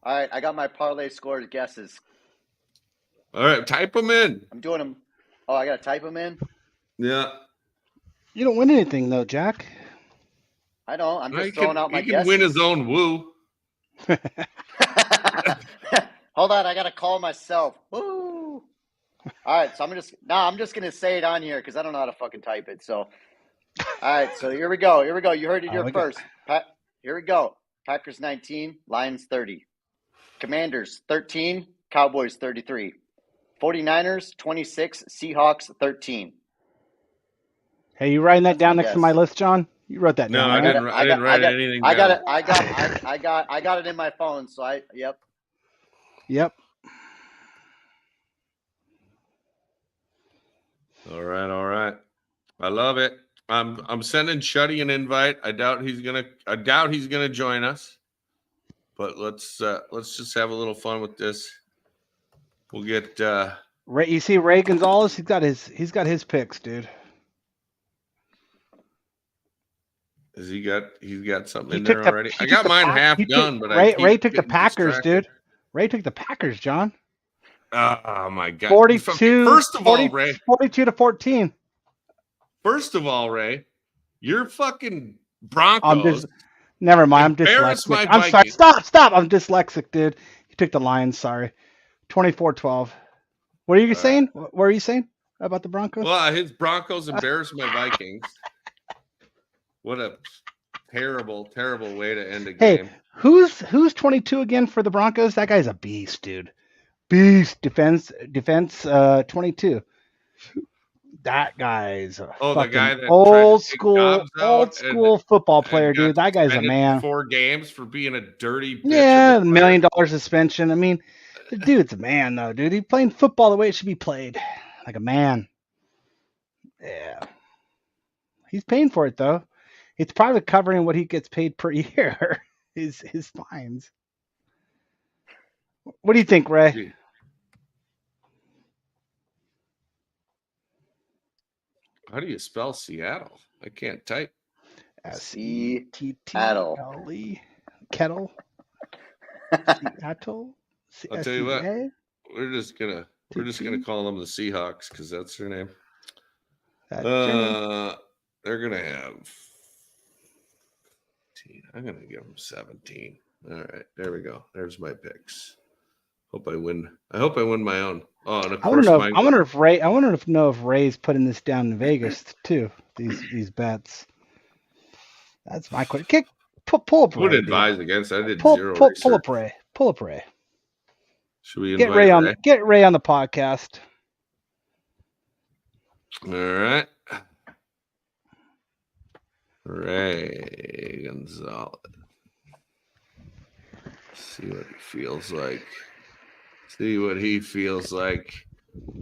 right, I got my parlay scores guesses. All right, type them in. I'm doing them. Oh, I got to type them in? Yeah. You don't win anything, though, Jack. I don't. I'm just throwing out my guesses. He can win his own woo. Hold on, I got to call myself. Woo! All right, so I'm just going to say it on here because I don't know how to fucking type it, so... All right, so here we go. You heard it here first. Here we go. Packers 19, Lions 30. Commanders 13, Cowboys 33. 49ers 26, Seahawks 13. Hey, you writing that down next to my list, John? You wrote that down. No, right? I didn't write anything down. I got it in my phone, so yep. Yep. All right. I love it. I'm sending Shuddy an invite. I doubt he's gonna join us. But let's just have a little fun with this. We'll get Ray. You see Ray Gonzalez? He's got his picks, dude. He's got something in there already. I got mine half done, but Ray took the Packers, dude. Ray took the Packers, John. Oh my God! 42. First of all, Ray. 42-14. First of all, Ray, you're fucking Broncos. Never mind. I'm dyslexic. I'm sorry. Stop. I'm dyslexic, dude. You took the Lions. Sorry. 24-12. What are you saying? What were you saying about the Broncos? Well, his Broncos embarrassed my Vikings. What a terrible, terrible way to end a game. Hey, who's 22 again for the Broncos? That guy's a beast, dude. Beast. Defense 22. That guy's a the guy that old school football player, dude. That guy's a man. 4 games for being a dirty bitch. Yeah, $1 million suspension. I mean, the dude's a man, though, dude. He's playing football the way it should be played, like a man. Yeah, he's paying for it though. It's probably covering what he gets paid per year. his fines. What do you think, Ray? How do you spell Seattle? I can't type. Seattle. Kettle. Seattle. I'll tell you what. We're just gonna call them the Seahawks because that's their name. They're gonna have. I'm gonna give them 17. All right, there we go. There's my picks. Hope I win. I hope I win my own. Oh, and of course, I wonder if Ray's putting this down in Vegas too. These bets. That's my question. Pull up Ray. Would advise against. I did pull, zero pull, research. pull up Ray. Pull up Ray. Should we Get Ray on the podcast? All right. Ray Gonzalez. See what he feels like. See what he feels like.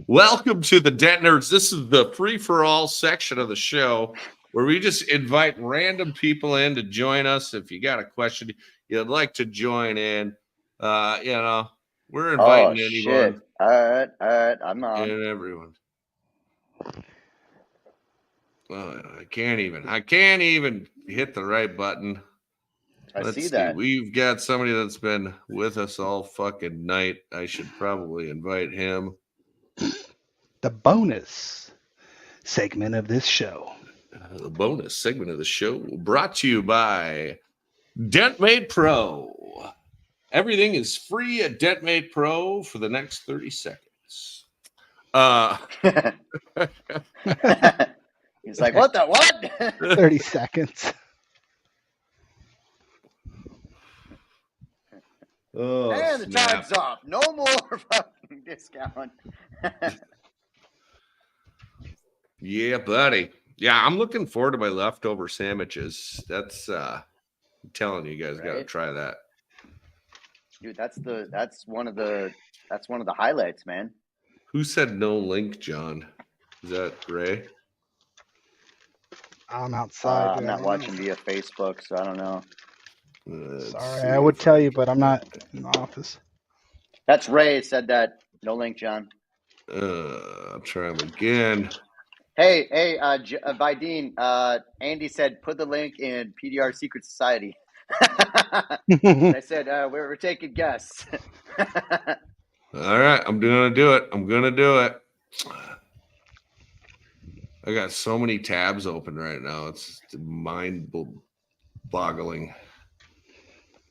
Welcome to the Dent Nerds. This is the free-for-all section of the show where we just invite random people in to join us. If you got a question you'd like to join in, we're inviting anyone. Shit. All right, I'm on. And everyone. Well, I can't even hit the right button. Let's see that. We've got somebody that's been with us all fucking night. I should probably invite him. The bonus segment of this show. The bonus segment of the show brought to you by Dent Made Pro. Everything is free at Dent Made Pro for the next 30 seconds. He's like, what the what? 30 seconds. Oh, and the time's up. No more fucking discount. Yeah, buddy. Yeah, I'm looking forward to my leftover sandwiches. That's I'm telling you guys gotta try that. Dude, that's one of the highlights, man. Who said no link, John? Is that Ray? I'm outside. I'm not watching via Facebook, so I don't know. Sorry, I would tell you, but I'm not in the office. That's Ray said that. No link, John. I'll try them again. Hey, Videen, Andy said put the link in PDR Secret Society. I said we're taking guests. All right, I'm gonna do it. I got so many tabs open right now. It's mind-boggling.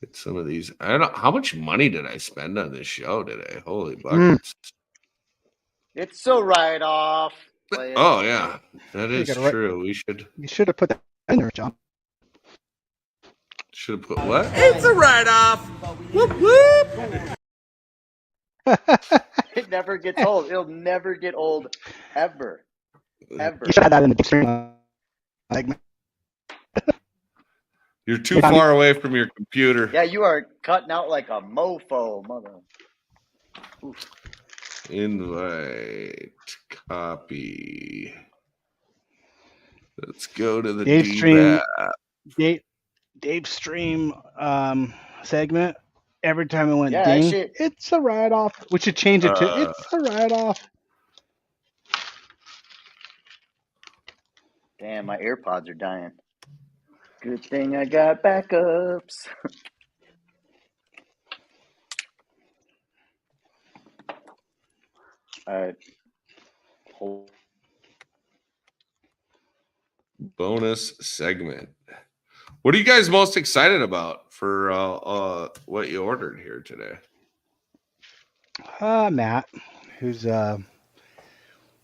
Get some of these. I don't know how much money did I spend on this show today. Holy buckets! It's a write-off. Oh yeah, that is true. You should have put that in there, John. Should have put what? It's a write-off. Whoop whoop. It never gets old. It'll never get old, ever. Ever. You should have that in the stream segment. You're too far away from your computer. Yeah, you are cutting out like a mofo, mother. Oof. Invite, copy. Let's go to the Dave stream. Dave stream segment. Every time it went ding, it's a write-off. We should change it to it's a write-off. Damn, my AirPods are dying. Good thing I got backups. All right. Bonus segment. What are you guys most excited about for what you ordered here today? Matt, who's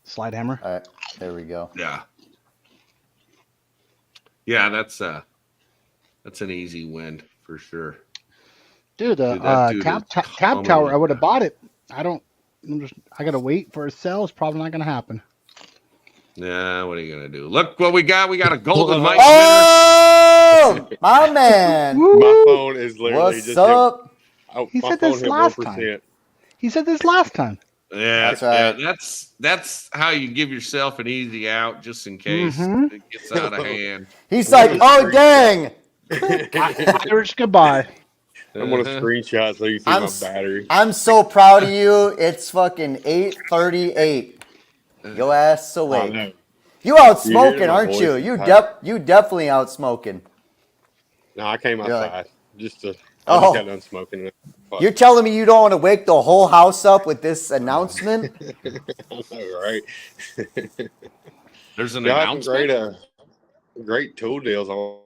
slide hammer. All right, there we go. Yeah, that's an easy win for sure. Dude, tab tower, I would have bought it. I gotta wait for a sale. It's probably not gonna happen. Yeah, what are you gonna do? Look what we got. We got a golden mic. Oh, my man. My phone is literally What's just up? He said this last time. He said this last time. Yeah, that's right. Yeah, that's how you give yourself an easy out, just in case it gets out of hand. He's like, oh dang. Irish goodbye. I'm gonna screenshot so you see my battery. I'm so proud of you. It's fucking 8:38. Your ass awake. You out smoking, aren't you? You definitely out smoking. No, I came outside just to I just got done smoking. You're telling me you don't want to wake the whole house up with this announcement? I know, right? There's an announcement. Great tool deals on.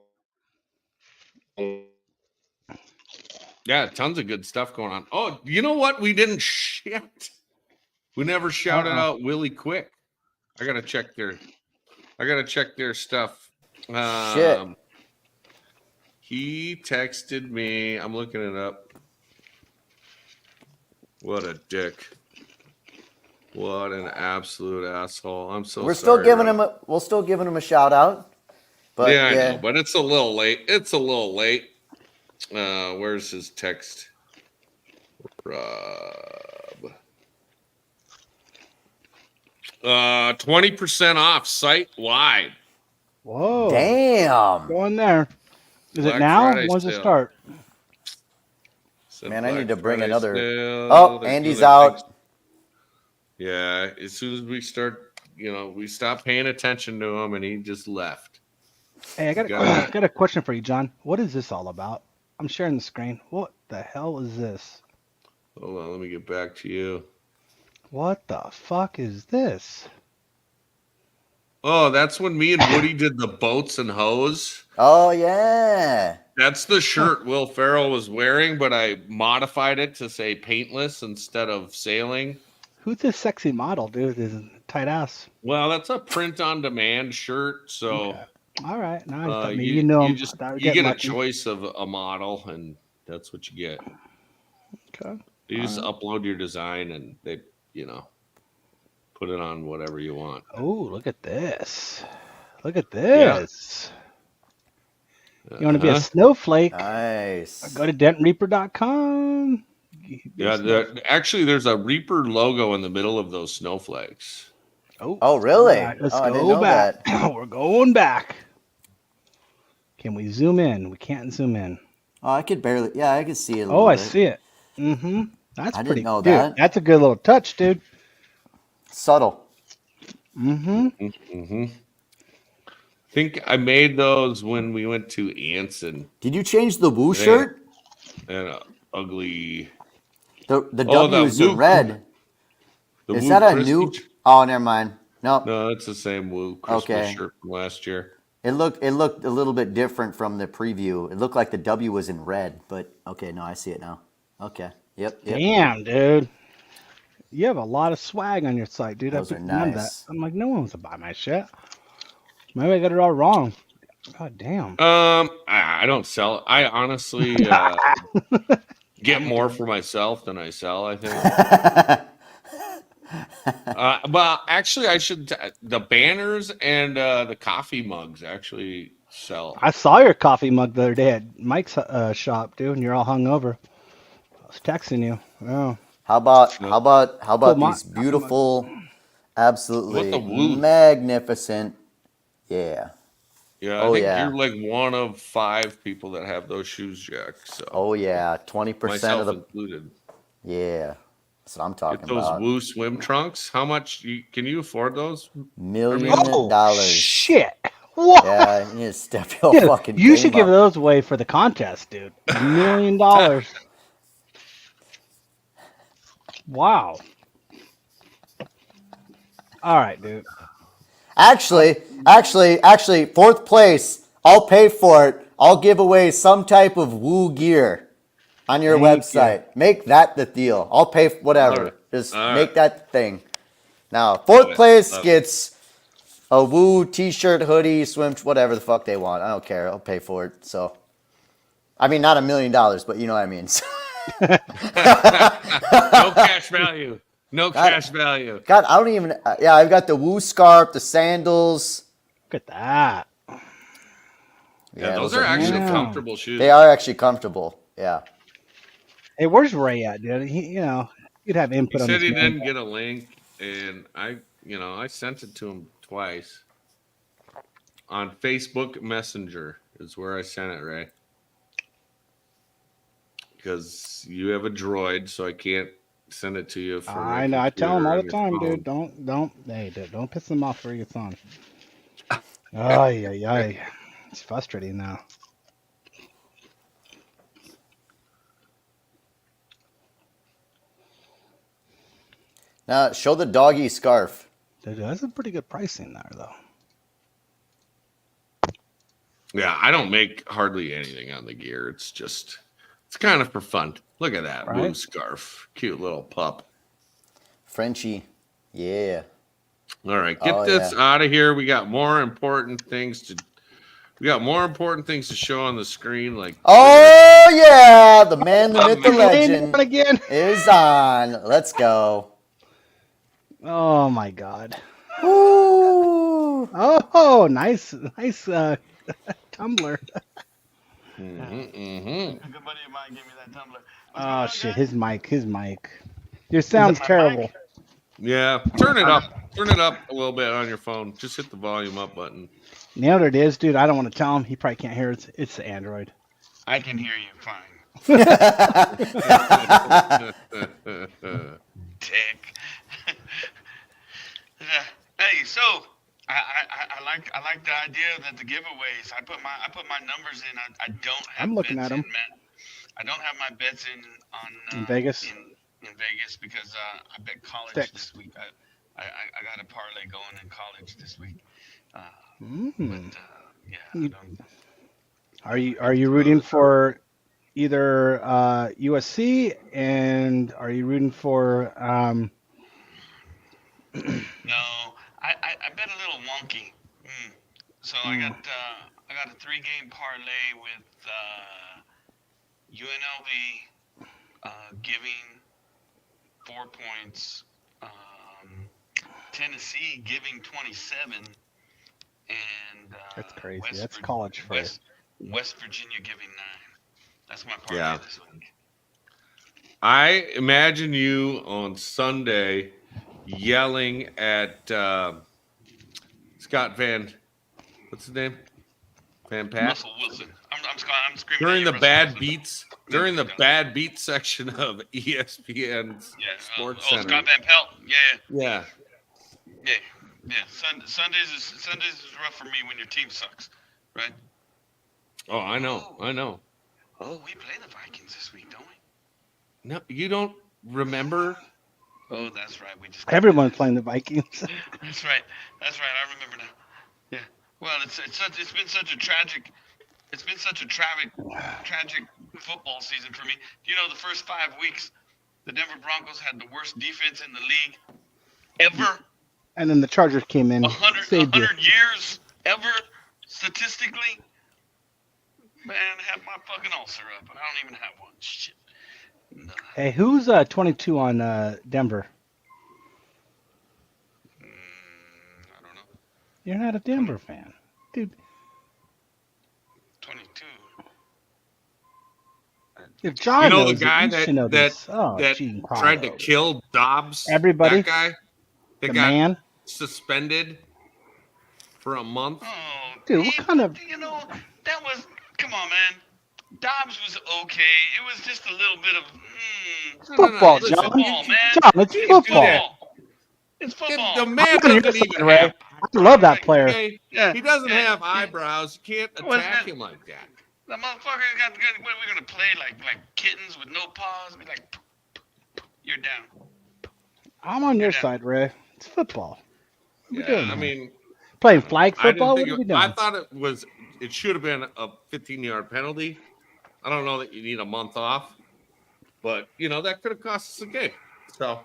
Yeah, tons of good stuff going on. Oh, you know what? We didn't We never shouted out Willie Quick. I gotta check their stuff. Shit. He texted me. I'm looking it up. What a dick. What an absolute asshole. I'm so We're sorry. still giving him a shout out. But yeah, I know, but it's a little late. It's a little late. Where's his text? Rob. 20% off site wide. Whoa. Damn. Go in there. Is Black it now? Friday When's it sale. start? Said Man, I Black need to bring Friday another. sale. Oh, They're Andy's doing out. things. Yeah, as soon as we start, we stop paying attention to him, and he just left. Hey, I got a question for you, John. What is this all about? I'm sharing the screen. What the hell is this? Hold on, let me get back to you. What the fuck is this? Oh, that's when me and Woody did the boats and hose. Oh yeah. That's the shirt Will Ferrell was wearing, but I modified it to say paintless instead of sailing. Who's this sexy model, dude? This tight ass. Well, that's a print-on-demand shirt, so Okay. All right. Now I thought maybe you know him. you get a choice of a model, and that's what you get. Okay. You just upload your design, and they, put it on whatever you want. Oh, look at this. Look at this. Yeah. You want to be a snowflake? Nice. Go to dentreaper.com. Yeah, actually, there's a Reaper logo in the middle of those snowflakes. Oh, really? All right, let's I didn't go know back. that. We're going back. Can we zoom in? We can't zoom in. Oh, I could barely. Yeah, I could see it. Oh, I see it. Mm-hmm. That's I pretty. didn't know dude, that. That's a good little touch, dude. Subtle. Mm-hmm. Mm-hmm. I think I made those when we went to Anson. Did you change the Woo shirt? And ugly. The W is in red. Is Woo that a Christmas new? Oh, never mind. No. No, it's the same Woo Christmas shirt from last year. It looked a little bit different from the preview. It looked like the W was in red, but okay, no, I see it now. Okay. Yep. Damn, dude. You have a lot of swag on your site, dude. Those I are remember nice. that. I'm like, no one wants to buy my shit. Maybe I got it all wrong. God damn. I don't sell. I honestly get more for myself than I sell, I think. But actually, I should. The banners and the coffee mugs actually sell. I saw your coffee mug the other day at Mike's shop, dude, and you're all hungover. I was texting you. Oh. How about these beautiful, absolutely magnificent? Yeah. Yeah, I think you're like one of 5 people that have those shoes, Jack. So. Oh yeah, 20% of the included. Yeah, that's what I'm talking Get those about. Woo swim trunks. How much can you afford those? $1 million. Shit. What? Yeah, you need to step your Dude, fucking you game should give up. those away for the contest, dude. $1 million. Wow. All right, dude. Actually, 4th place. I'll pay for it. I'll give away some type of Woo gear on your website. Make that the deal. I'll pay whatever. Right. Just All make right. that the thing. Now, 4th place gets a Woo t-shirt, hoodie, swim, whatever the fuck they want. I don't care. I'll pay for it. So, I mean, not $1 million, but you know what I mean. No cash value. No cash value. God, I don't even. Yeah, I've got the Woo scarf, the sandals. Look at that. Yeah, those are actually comfortable shoes. They are actually comfortable. Yeah. Hey, where's Ray at, dude? You'd have input He on said this. he man. didn't get a link, and I sent it to him twice on Facebook Messenger. Is where I sent it, Ray. Because you have a Droid, so I can't send it to you. I know. I tell him all the time, dude. Don't piss him off before he gets on. Ay. It's frustrating now. Now show the doggy scarf. Dude, that's a pretty good pricing there, though. Yeah, I don't make hardly anything on the gear. It's kind of for fun. Look at that Woo scarf. Cute little pup. Frenchie. Yeah. All right, get this out of here. We got more important things to show on the screen. Like, oh yeah, the man, the myth, the legend is on. Let's go. Oh my God. Oh, nice Tumbler. Mm-hmm. A good buddy of mine gave me that tumbler. Oh shit, his mic. Your sound's terrible. Yeah, turn it up a little bit on your phone. Just hit the volume up button. You know what it is, dude? I don't want to tell him. He probably can't hear it. It's the Android. I can hear you fine. Dick. Hey, so I like the idea that the giveaways. I put my numbers in. I don't have. I'm looking at them. I don't have my bets in Vegas. In Vegas because I bet college this week. I got a parlay going in college this week. Are you rooting for either USC and are you rooting for? No, I bet a little wonky. So I got a 3-game parlay with UNLV giving 4 points, Tennessee giving 27, and that's crazy. That's college for West Virginia giving 9. That's my parlay this week. I imagine you on Sunday yelling at Scott what's his name? Van Pat? Russell Wilson. I'm screaming during the Russell bad Wilson. beats. During the bad beat section of ESPN's Sports Center. Scott Van Pelt. Yeah. Sundays is rough for me when your team sucks, right? Oh, I know. Oh, we play the Vikings this week, don't we? No, you don't remember? Oh, that's right. We just everyone's playing the Vikings. That's right. I remember now. Yeah. Well, it's been such a tragic football season for me. You know, the first 5 weeks, the Denver Broncos had the worst defense in the league ever. And then the Chargers came in. 100 years ever, statistically. Man, I have my fucking ulcer up, and I don't even have one. Shit. No. Hey, who's 22 on Denver? I don't know. You're not a Denver fan, dude. 22. If John you know knows the guy it, you should know this. tried to kill Dobbs. Everybody. That guy. The got man. Suspended for a month. Dude, what kind of? You know, that was. Come on, man. Dobbs was okay. It was just a little bit of Football, it's John. football, man. John, it's football. It's football. The man I'm on your doesn't side, even Ray. have. I love that player. Okay? He doesn't have eyebrows. You can't attack him like that. The motherfucker got good. What are we gonna play like kittens with no paws? Be like, you're down. I'm on your side, Ray. It's football. What are we doing, I man? mean, Playing flag I didn't football. think What are we it- doing? I thought it should have been a 15-yard penalty. I don't know that you need a month off, but that could have cost us a game. So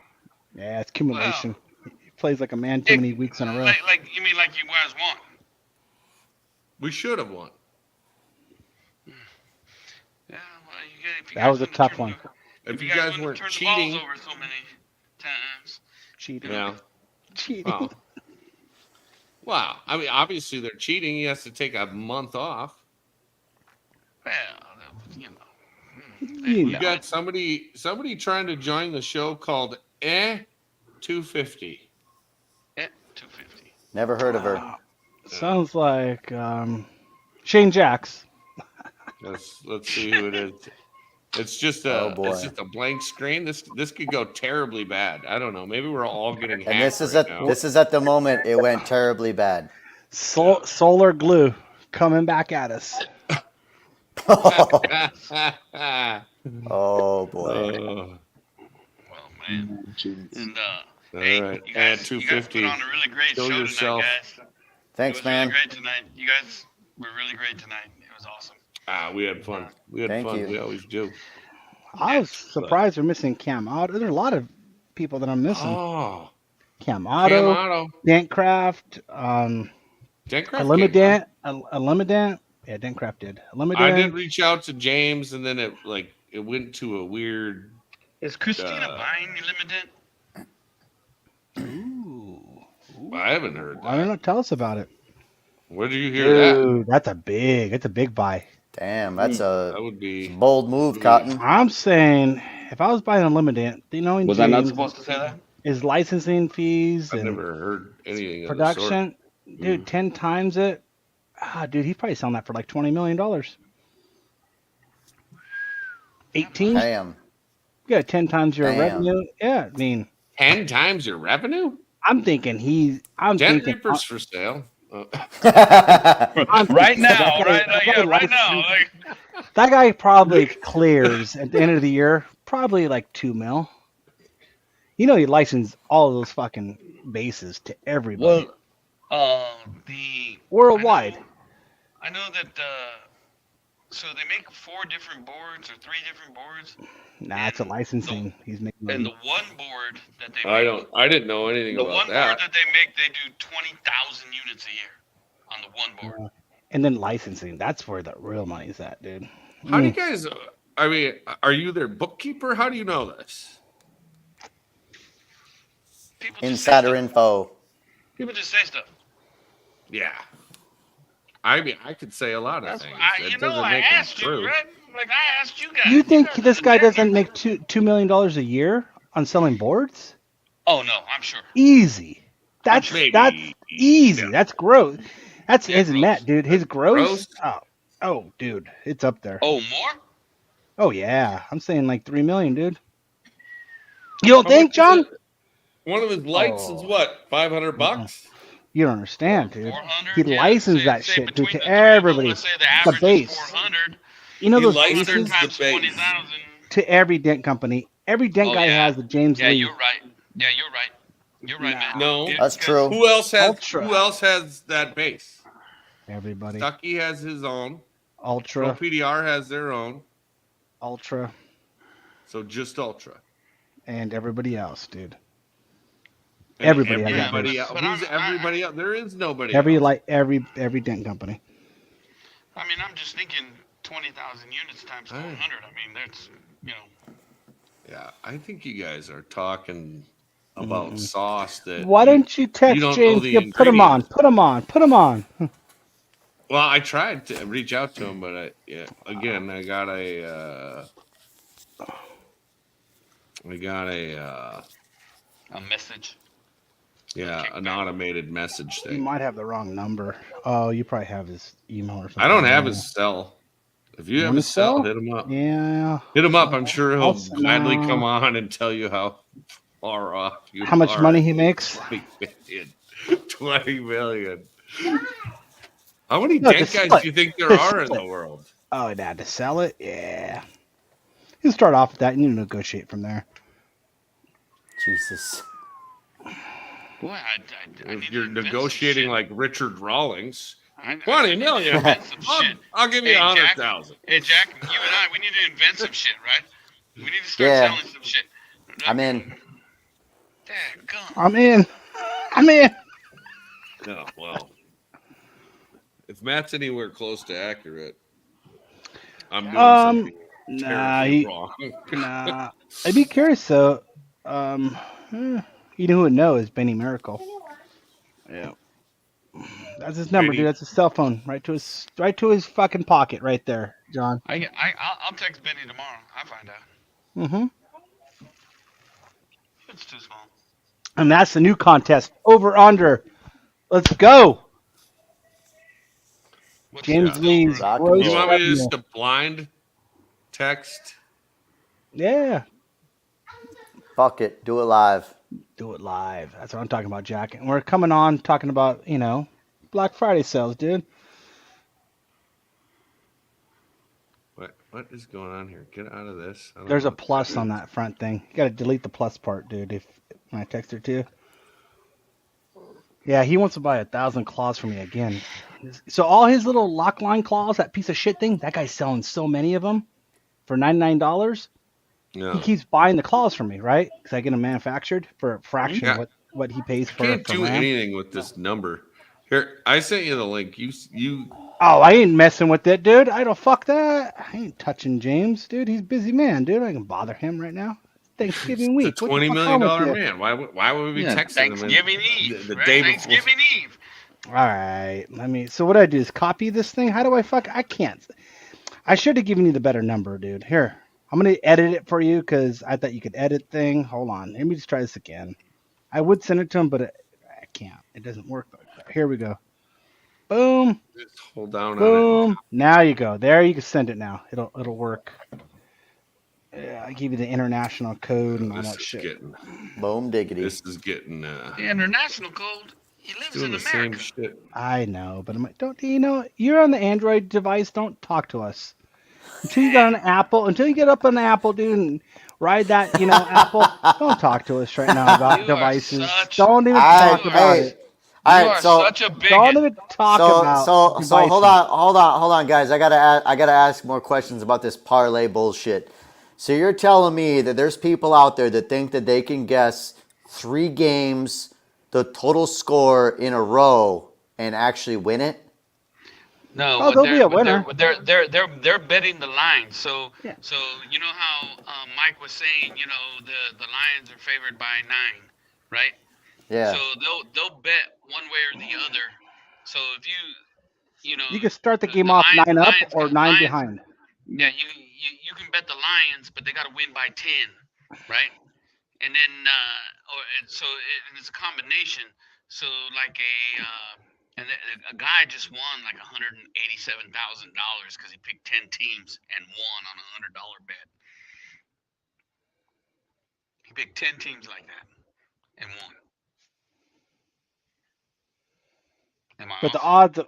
Yeah, it's accumulation. He plays like a man too many weeks in a row. Like you mean like you guys won? we should have won. Yeah. Well, if you That guys was a wouldn't tough turn one. If you guys weren't turn the cheating, balls over so many times. Cheating. yeah. Cheating. Wow. I mean, obviously they're cheating. He has to take a month off. Well, You got somebody trying to join the show called 250. 250. Never heard of her. Sounds like Shane Jacks. Let's see who it is. It's just it's just a blank screen. This could go terribly bad. I don't know. Maybe we're all getting hacked. And this is right at now. this is at the moment it went terribly bad. Solar glue coming back at us. Oh boy. Well, man. And All hey, right. you guys, At 250. you guys put on a really great Show show yourself. tonight, guys. Thanks, it was man. Really great tonight. You guys were really great tonight. It was awesome. We had fun. We had Thank fun. you. We always do. I was surprised we're missing Cam Otto. There's a lot of people that I'm missing. Oh, Cam Otto, Dentcraft, Dentcraft Elimadant. Yeah, Dentcraft did. Elimadant. I did reach out to James, and then it went to a weird. Is Christina buying limited? Ooh. I haven't heard that. I don't know. Tell us about it. Where did you hear that? Dude, that's a big buy. Damn, that's that would be a bold move, Cotton. I'm saying if I was buying Unlimited, Was I not supposed to say that? His licensing fees I've and never heard anything production, of the dude, 10 times it. Dude, he's probably selling that for like $20 million. 18? Damn. You got 10 times your Damn. revenue. Yeah, I mean, 10 times your revenue? I'm thinking Dent Reaper's for sale. Right now, right now. Like, that guy probably clears at the end of the year, probably like $2 million. You know, he licensed all of those fucking bases to everybody. well, Worldwide. I know that. So they make 4 different boards or 3 different boards. Nah, it's a licensing. He's making money. And the one board that they make, I didn't know anything the about one that. board that they make, they do 20,000 units a year on the one board. And then licensing. That's where the real money's at, dude. How do you guys? I mean, are you their bookkeeper? How do you know this? Insider info. People just say stuff. Yeah. I mean, I could say a lot of things. It doesn't I make them asked true. you, right? Like I asked you guys. You think this guy doesn't make $2 million a year on selling boards? Oh no, I'm sure. Easy. That's Maybe. easy. That's gross. That's his net, dude. His gross. Gross? Oh, dude, it's up there. Oh, more? Oh yeah, I'm saying like 3 million, dude. You don't think, John? One of his lights is what? $500? You don't understand, dude. He licensed that shit, dude, to everybody. The base. You know He those licensed bases the base. to every dent company. Every dent guy has the James Yeah, Lee. you're right. Yeah, you're right. You're right, man. No, That's true. Who else has? Ultra. Who else has that base? Everybody. Stucky has his own. Ultra. PDR has their own. Ultra. So just Ultra. And everybody else, dude. And Everybody has that everybody base. else. Who's everybody else? There is nobody. Every else. every dent company. I mean, I'm just thinking 20,000 units times 400. I mean, that's, you know. Yeah, I think you guys are talking about sauce that. Why don't you text don't know James? the Yeah, put him on. ingredients. Put him on. Put him on. Well, I tried to reach out to him, but again, I got a message. Yeah, an automated message You thing. might have the wrong number. Oh, you probably have his email or something. I don't have his cell. If you have Want his his cell, cell? hit him up. Yeah. Hit him up. I'm sure he'll I'll- gladly no. come on and tell you how far off you How much are. money he makes? 20 million. 20 million. How many No, dent to guys split. do you think there To are in split. the world? Oh, yeah, to sell it? Yeah. You start off with that and you negotiate from there. Jesus. Boy, If you're negotiating like Richard Rawlings, I 20 million. invent some shit. I'll give you Hey, 100,000. Hey, Jack, you and I, we need to invent some shit, right? We need to start Yeah. selling some shit. I'm in. I'm in. I'm in. No, well, if Matt's anywhere close to accurate, I'm doing something terribly wrong. Nah. I'd be curious though. You know who would know is Benny Miracle. Yeah. That's his number, Benny. dude. That's his cell phone, right to his fucking pocket, right there, John. I'll text Benny tomorrow. I'll find out. Mm-hmm. It's too small. And that's the new contest. Over under. Let's go. James Lee's You gross want me to revenue. just a blind text? Yeah. Fuck it. Do it live. Do it live. That's what I'm talking about, Jack. And we're coming on talking about, Black Friday sales, dude. What is going on here? Get out of this. I don't There's know a what that plus on is. that front thing. You got to delete the plus part, dude. When I text her to. Yeah, he wants to buy 1,000 claws from me again. So all his little lock line claws, that piece of shit thing, that guy's selling so many of them for $99. No. He keeps buying the claws from me, right? Because I get them manufactured for a fraction Yeah. of what he pays for. Can't for do RAM. anything with this number. Here, I sent you the link. You. Oh, I ain't messing with it, dude. I don't fuck that. I ain't touching James, dude. He's a busy man, dude. I can bother him right now. Thanksgiving week. The What the $20 fuck million wrong with you? man. Why would we be texting him Thanksgiving Eve. the right? day Thanksgiving Eve. All right. So what I do is copy this thing. How do I I can't. I should have given you the better number, dude. Here. I'm going to edit it for you because I thought you could edit thing. Hold on. Let me just try this again. I would send it to him, but I can't. It doesn't work like that. Here we go. Boom. Just hold down on Boom. Now you go. There you can send it now. It'll work. Yeah, I give you the international code and all that shit. Boom diggity. This is getting The international code. He lives doing in the America. same shit. I know, but you're on the Android device. Don't talk to us. Until you got an Apple, until you get up on Apple, dude, and ride that, Apple, don't talk to us right now about devices. Don't even talk about it. All right, so such a bigot. Don't even talk about so devices. hold on, guys. I gotta ask more questions about this parlay bullshit. So you're telling me that there's people out there that think that they can guess 3 games, the total score in a row, and actually win it? No, Oh, but they'll be a winner. They're betting the line. So you know how Mike was saying, the Lions are favored by 9, right? Yeah. So they'll bet one way or the other. So if You can start the game off 9 up or 9 behind. Yeah, you can bet the Lions, but they got to win by 10, right? And then it's a combination. So like a guy just won like $187,000 because he picked 10 teams and won on a $100 bet. He picked 10 teams like that and won. But the odds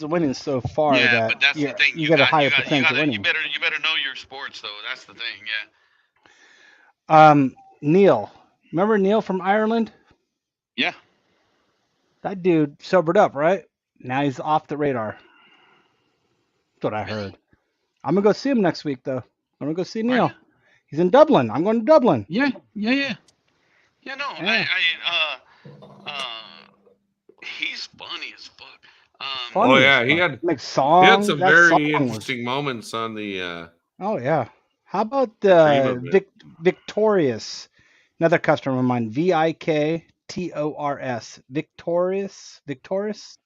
of winning so far that but that's the thing. you got a higher percentage of winning. You better know your sports though. That's the thing. Yeah. Neil, remember Neil from Ireland? Yeah. That dude sobered up, right? Now he's off the radar. That's what I heard. I'm gonna go see him next week though. I'm gonna go see Neil. He's in Dublin. I'm going to Dublin. Yeah. Yeah, no. Yeah. He's funny as fuck. Oh yeah, he had some That very song was- interesting moments on the. Oh yeah. How about Dream of it. Victorious? Another customer of mine, Viktors. Victorious.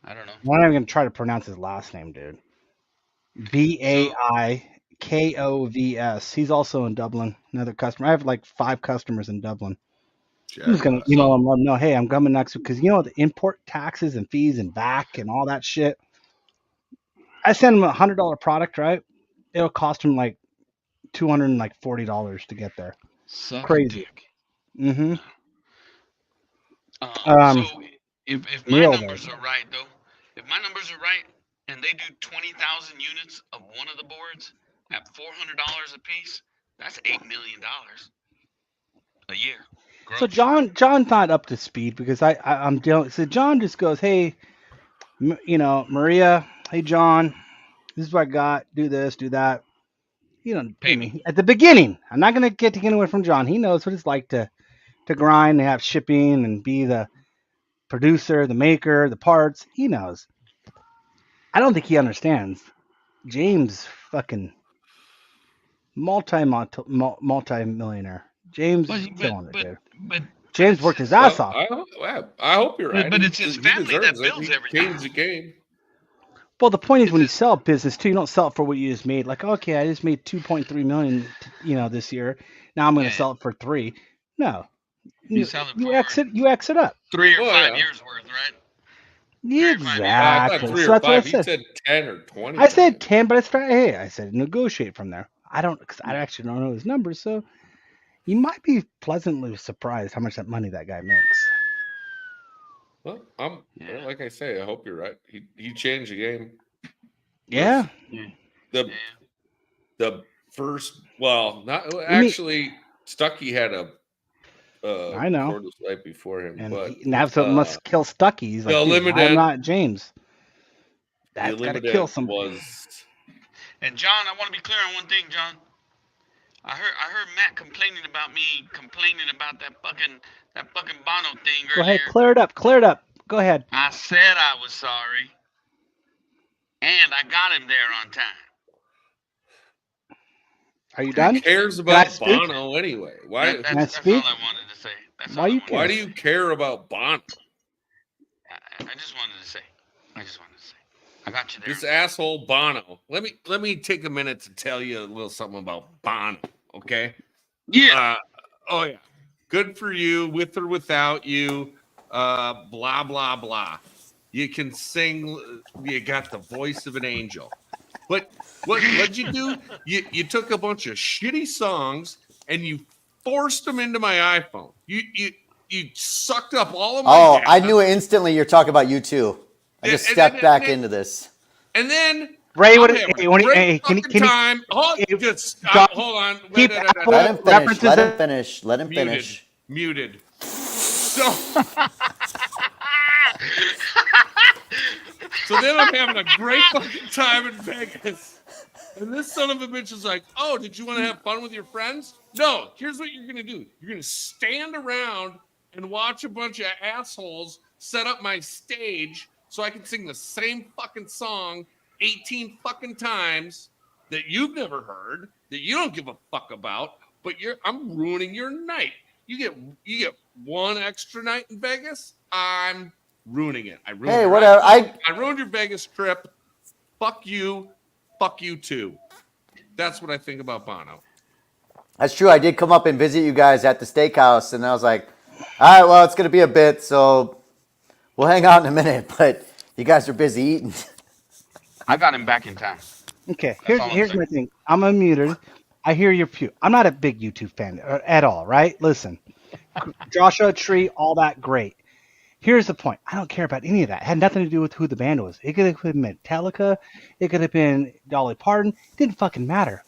I don't know. I'm not even gonna try to pronounce his last name, dude. Vaikovs. He's also in Dublin. Another customer. I have like 5 customers in Dublin. I'm just gonna email them, let them know, hey, I'm coming next week because the import taxes and fees and VAC and all that shit. I send them $100 product, right? It'll cost them like $240 to get there. Suck a Crazy. dick. Mm-hmm. So if my Neil, numbers are right though, if my numbers are right and they do 20,000 units of one of the boards at $400 a piece, that's $8 million a year. So John's not up to speed because I'm dealing. So John just goes, hey, Maria, hey John, this is what I got. Do this, do that. Pay me at the beginning. I'm not gonna get anywhere from John. He knows what it's like to grind and have shipping and be the producer, the maker, the parts. He knows. I don't think he understands. James, fucking multi-millionaire. James killing it, dude. James worked his ass off. I hope you're right. But it's his family that builds everything. Changed the game. Well, the point is when you sell business too, you don't sell it for what you just made. Like, okay, I just made 2.3 million, this year. Now I'm going to sell it for 3. No, you exit up. 3 or 5 years worth, right? Exactly. I thought 3 So or that's what I 5. He said. said 10 or 20. I said 10, but I said negotiate from there. I actually don't know his numbers, so you might be pleasantly surprised how much that money that guy makes. Well, like I say, I hope you're right. He changed the game. Yeah. The first, not actually. Stuckey had a. I know. cordless right before him, And but he must kill Stuckey. He's like, the dude, limited. I'm not James. The That's got to limited kill somebody. was. And John, I want to be clear on one thing, John. I heard Matt complaining about that fucking Bono thing Go earlier. ahead, clear it up. Go ahead. I said I was sorry, and I got him there on time. Are you done? Who cares Can I about speak? Bono anyway? Why? Can I That's speak? all I wanted to say. Why you care? Why do you care about Bono? I just wanted to say. I got you there. This asshole Bono. Let me take a minute to tell you a little something about Bono, okay? Yeah. Oh yeah. Good for you, with or without you. Blah blah blah. You can sing. You got the voice of an angel. But what'd you do? You took a bunch of shitty songs and you forced them into my iPhone. You sucked up all of my data. I knew instantly you're talking about U2. I just stepped back into this. And then Ray, hold on. Let him finish. Muted. So then I'm having a great fucking time in Vegas. And this son of a bitch is like, oh, did you want to have fun with your friends? No, here's what you're going to do. You're going to stand around and watch a bunch of assholes set up my stage so I can sing the same fucking song 18 fucking times that you've never heard, that you don't give a fuck about, but I'm ruining your night. You get one extra night in Vegas. I'm ruining it. I ruined your Vegas trip. Fuck you. Fuck you too. That's what I think about Bono. That's true. I did come up and visit you guys at the steakhouse, and I was like, all right, well, it's going to be a bit, so we'll hang out in a minute, but you guys are busy eating. I got him back in time. Okay, here's my thing. I'm unmuted. I hear your pew. I'm not a big YouTube fan at all, right? Listen, Joshua Tree, all that, great. Here's the point. I don't care about any of that. It had nothing to do with who the band was. It could have been Metallica. It could have been Dolly Parton. It didn't fucking matter.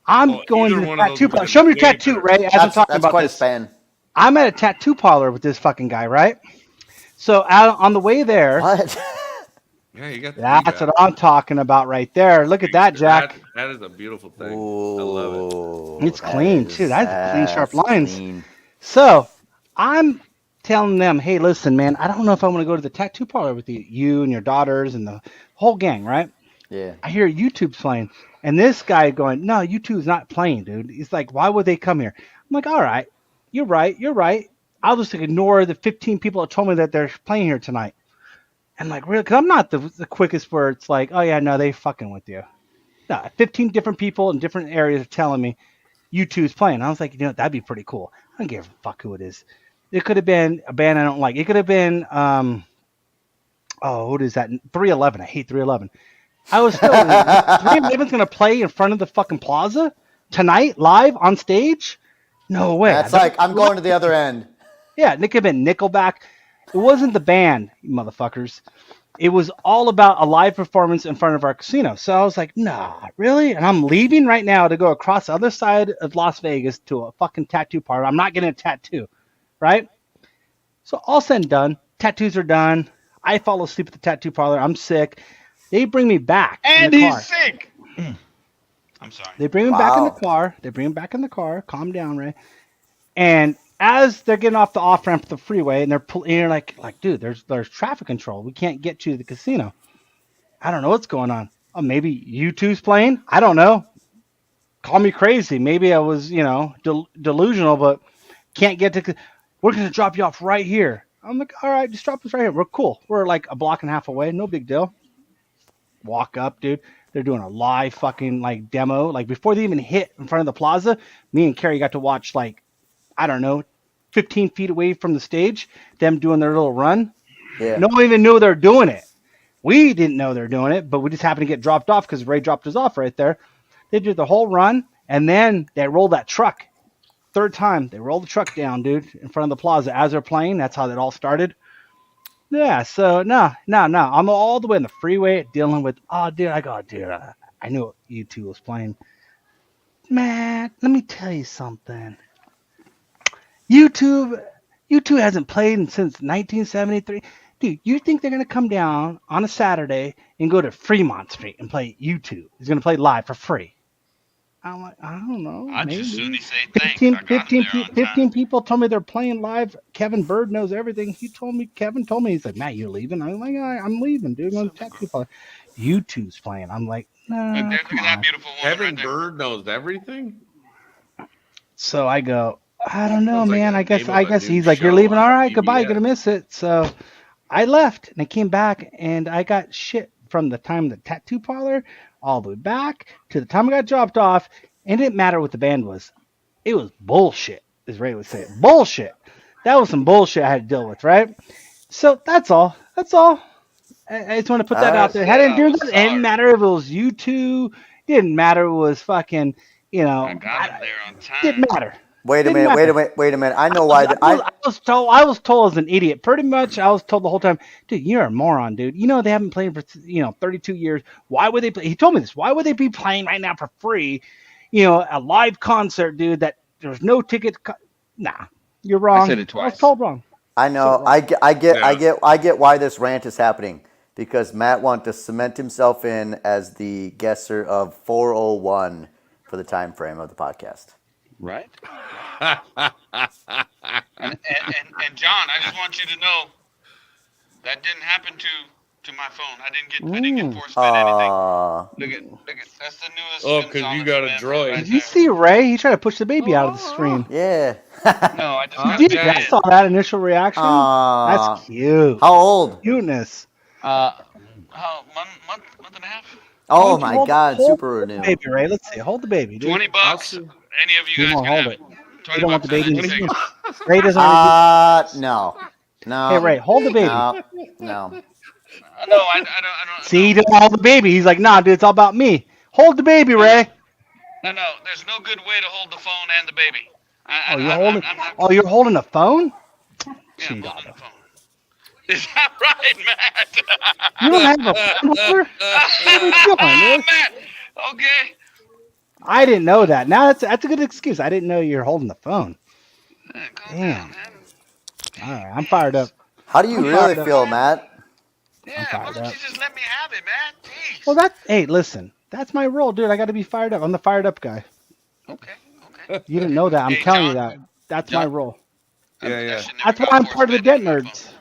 I'm going to the tattoo parlor. Show me your tattoo, Ray, as I'm talking about this. I'm at a tattoo parlor with this fucking guy, right? So on the way there. What? Yeah, you got that's what I'm talking about right there. Look at that, Jack. That is a beautiful thing. Ooh, I love it. It's clean, too. That's clean, sharp lines. Clean. So I'm telling them, hey, listen, man, I don't know if I want to go to the tattoo parlor with you and your daughters and the whole gang, right? Yeah. I hear YouTube's playing. And this guy going, no, YouTube's not playing, dude. He's like, why would they come here? I'm like, all right, you're right. I'll just ignore the 15 people that told me that they're playing here tonight. And like, really? Because I'm not the quickest where it's like, oh, yeah, no, they fucking with you. No, 15 different people in different areas are telling me U2's playing. I was like, that'd be pretty cool. I don't give a fuck who it is. It could have been a band I don't like. It could have been, what is that? 311. I hate 311. I was still, 311's going to play in front of the fucking plaza tonight, live on stage? No way. That's like, I'm going to the other end. Yeah, it could have been Nickelback. It wasn't the band, you motherfuckers. It was all about a live performance in front of our casino. So I was like, nah, really? And I'm leaving right now to go across the other side of Las Vegas to a fucking tattoo parlor. I'm not getting a tattoo, right? So all said and done, tattoos are done. I fall asleep at the tattoo parlor. I'm sick. They bring me back. And in the car. He's sick. I'm sorry. They bring me back in the car. They bring him back in the car. Calm down, Ray. And as they're getting off the off-ramp to the freeway, and you're like, dude, there's traffic control. We can't get to the casino. I don't know what's going on. Oh, maybe U2's playing? I don't know. Call me crazy. Maybe I was, delusional, but can't get to. We're going to drop you off right here. I'm like, all right, just drop us right here. We're cool. We're like a block and a half away. No big deal. Walk up, dude. They're doing a live fucking like demo. Like before they even hit in front of the plaza, me and Carrie got to watch 15 feet away from the stage, them doing their little run. Yeah. No one even knew they were doing it. We didn't know they were doing it, but we just happened to get dropped off because Ray dropped us off right there. They did the whole run, and then they rolled that truck. Third time, they rolled the truck down, dude, in front of the plaza as they're playing. That's how that all started. Yeah, so no. I'm all the way in the freeway dealing with, I knew U2 was playing. Man, let me tell you something. YouTube hasn't played since 1973. Dude, you think they're going to come down on a Saturday and go to Fremont Street and play YouTube? He's going to play live for free. I'm like, I don't know. I just soon say thanks. 15 people told me they're playing live. Kevin Bird knows everything. Kevin told me, he's like, Matt, you leaving? I'm like, I'm leaving, dude. I'm going to text people. YouTube's playing. I'm like, no. Look at that beautiful woman. Kevin Bird knows everything? So I go, I don't know, man. I guess he's like, you're leaving. All right, goodbye. You're going to miss it. So I left and I came back and I got shit from the time the tattoo parlor all the way back to the time I got dropped off. And it didn't matter what the band was. It was bullshit, as Ray would say. Bullshit. That was some bullshit I had to deal with, right? So that's all. That's all. I just want to put that out there. It didn't do that. It didn't matter if it was you two. It didn't matter if it was fucking, I got it there on time. Didn't matter. Wait a minute. Wait a minute. I know why. I was told as an idiot. Pretty much, I was told the whole time, dude, you're a moron, dude. You know they haven't played for 32 years. Why would they play? He told me this. Why would they be playing right now for free? A live concert, dude. That there's no ticket. Nah, you're wrong. I said it twice. I was told wrong. I know. I get why this rant is happening, because Matt wanted to cement himself in as the guesser of 401 for the time frame of the podcast. Right. and John, I just want you to know that didn't happen to my phone. I didn't get force fed anything. Look at that's the newest. Oh, because you got a droid. Did you see Ray? He tried to push the baby out of the screen. Yeah. No, I just You did. I saw that initial reaction. That's cute. How old? Cuteness. month and a half. Oh my God, super new. Baby Ray, let's see. Hold the baby, dude. $20. Any of you guys won't can hold have it. it. You don't want the baby. $20. Ray doesn't. No. Hey Ray, hold the baby. No. No, I don't. See, he doesn't hold the baby. He's like, nah, dude, it's all about me. Hold the baby, Ray. No, there's no good way to hold the phone and the baby. You're holding a phone? Yeah, I'm holding the phone. Is that right, Matt? You don't have a phone holder? What are you doing, dude? Matt, okay. I didn't know that. Now that's a good excuse. I didn't know you're holding the phone. Damn. All right, I'm fired up. How do you really feel, Matt? Yeah, why don't you just let me have it, Matt? Jeez. Well, hey, listen, that's my role, dude. I got to be fired up. I'm the fired up guy. Okay. You didn't know that. I'm telling you that. That's my role. Yeah. That's why I'm part of the Dent Nerds.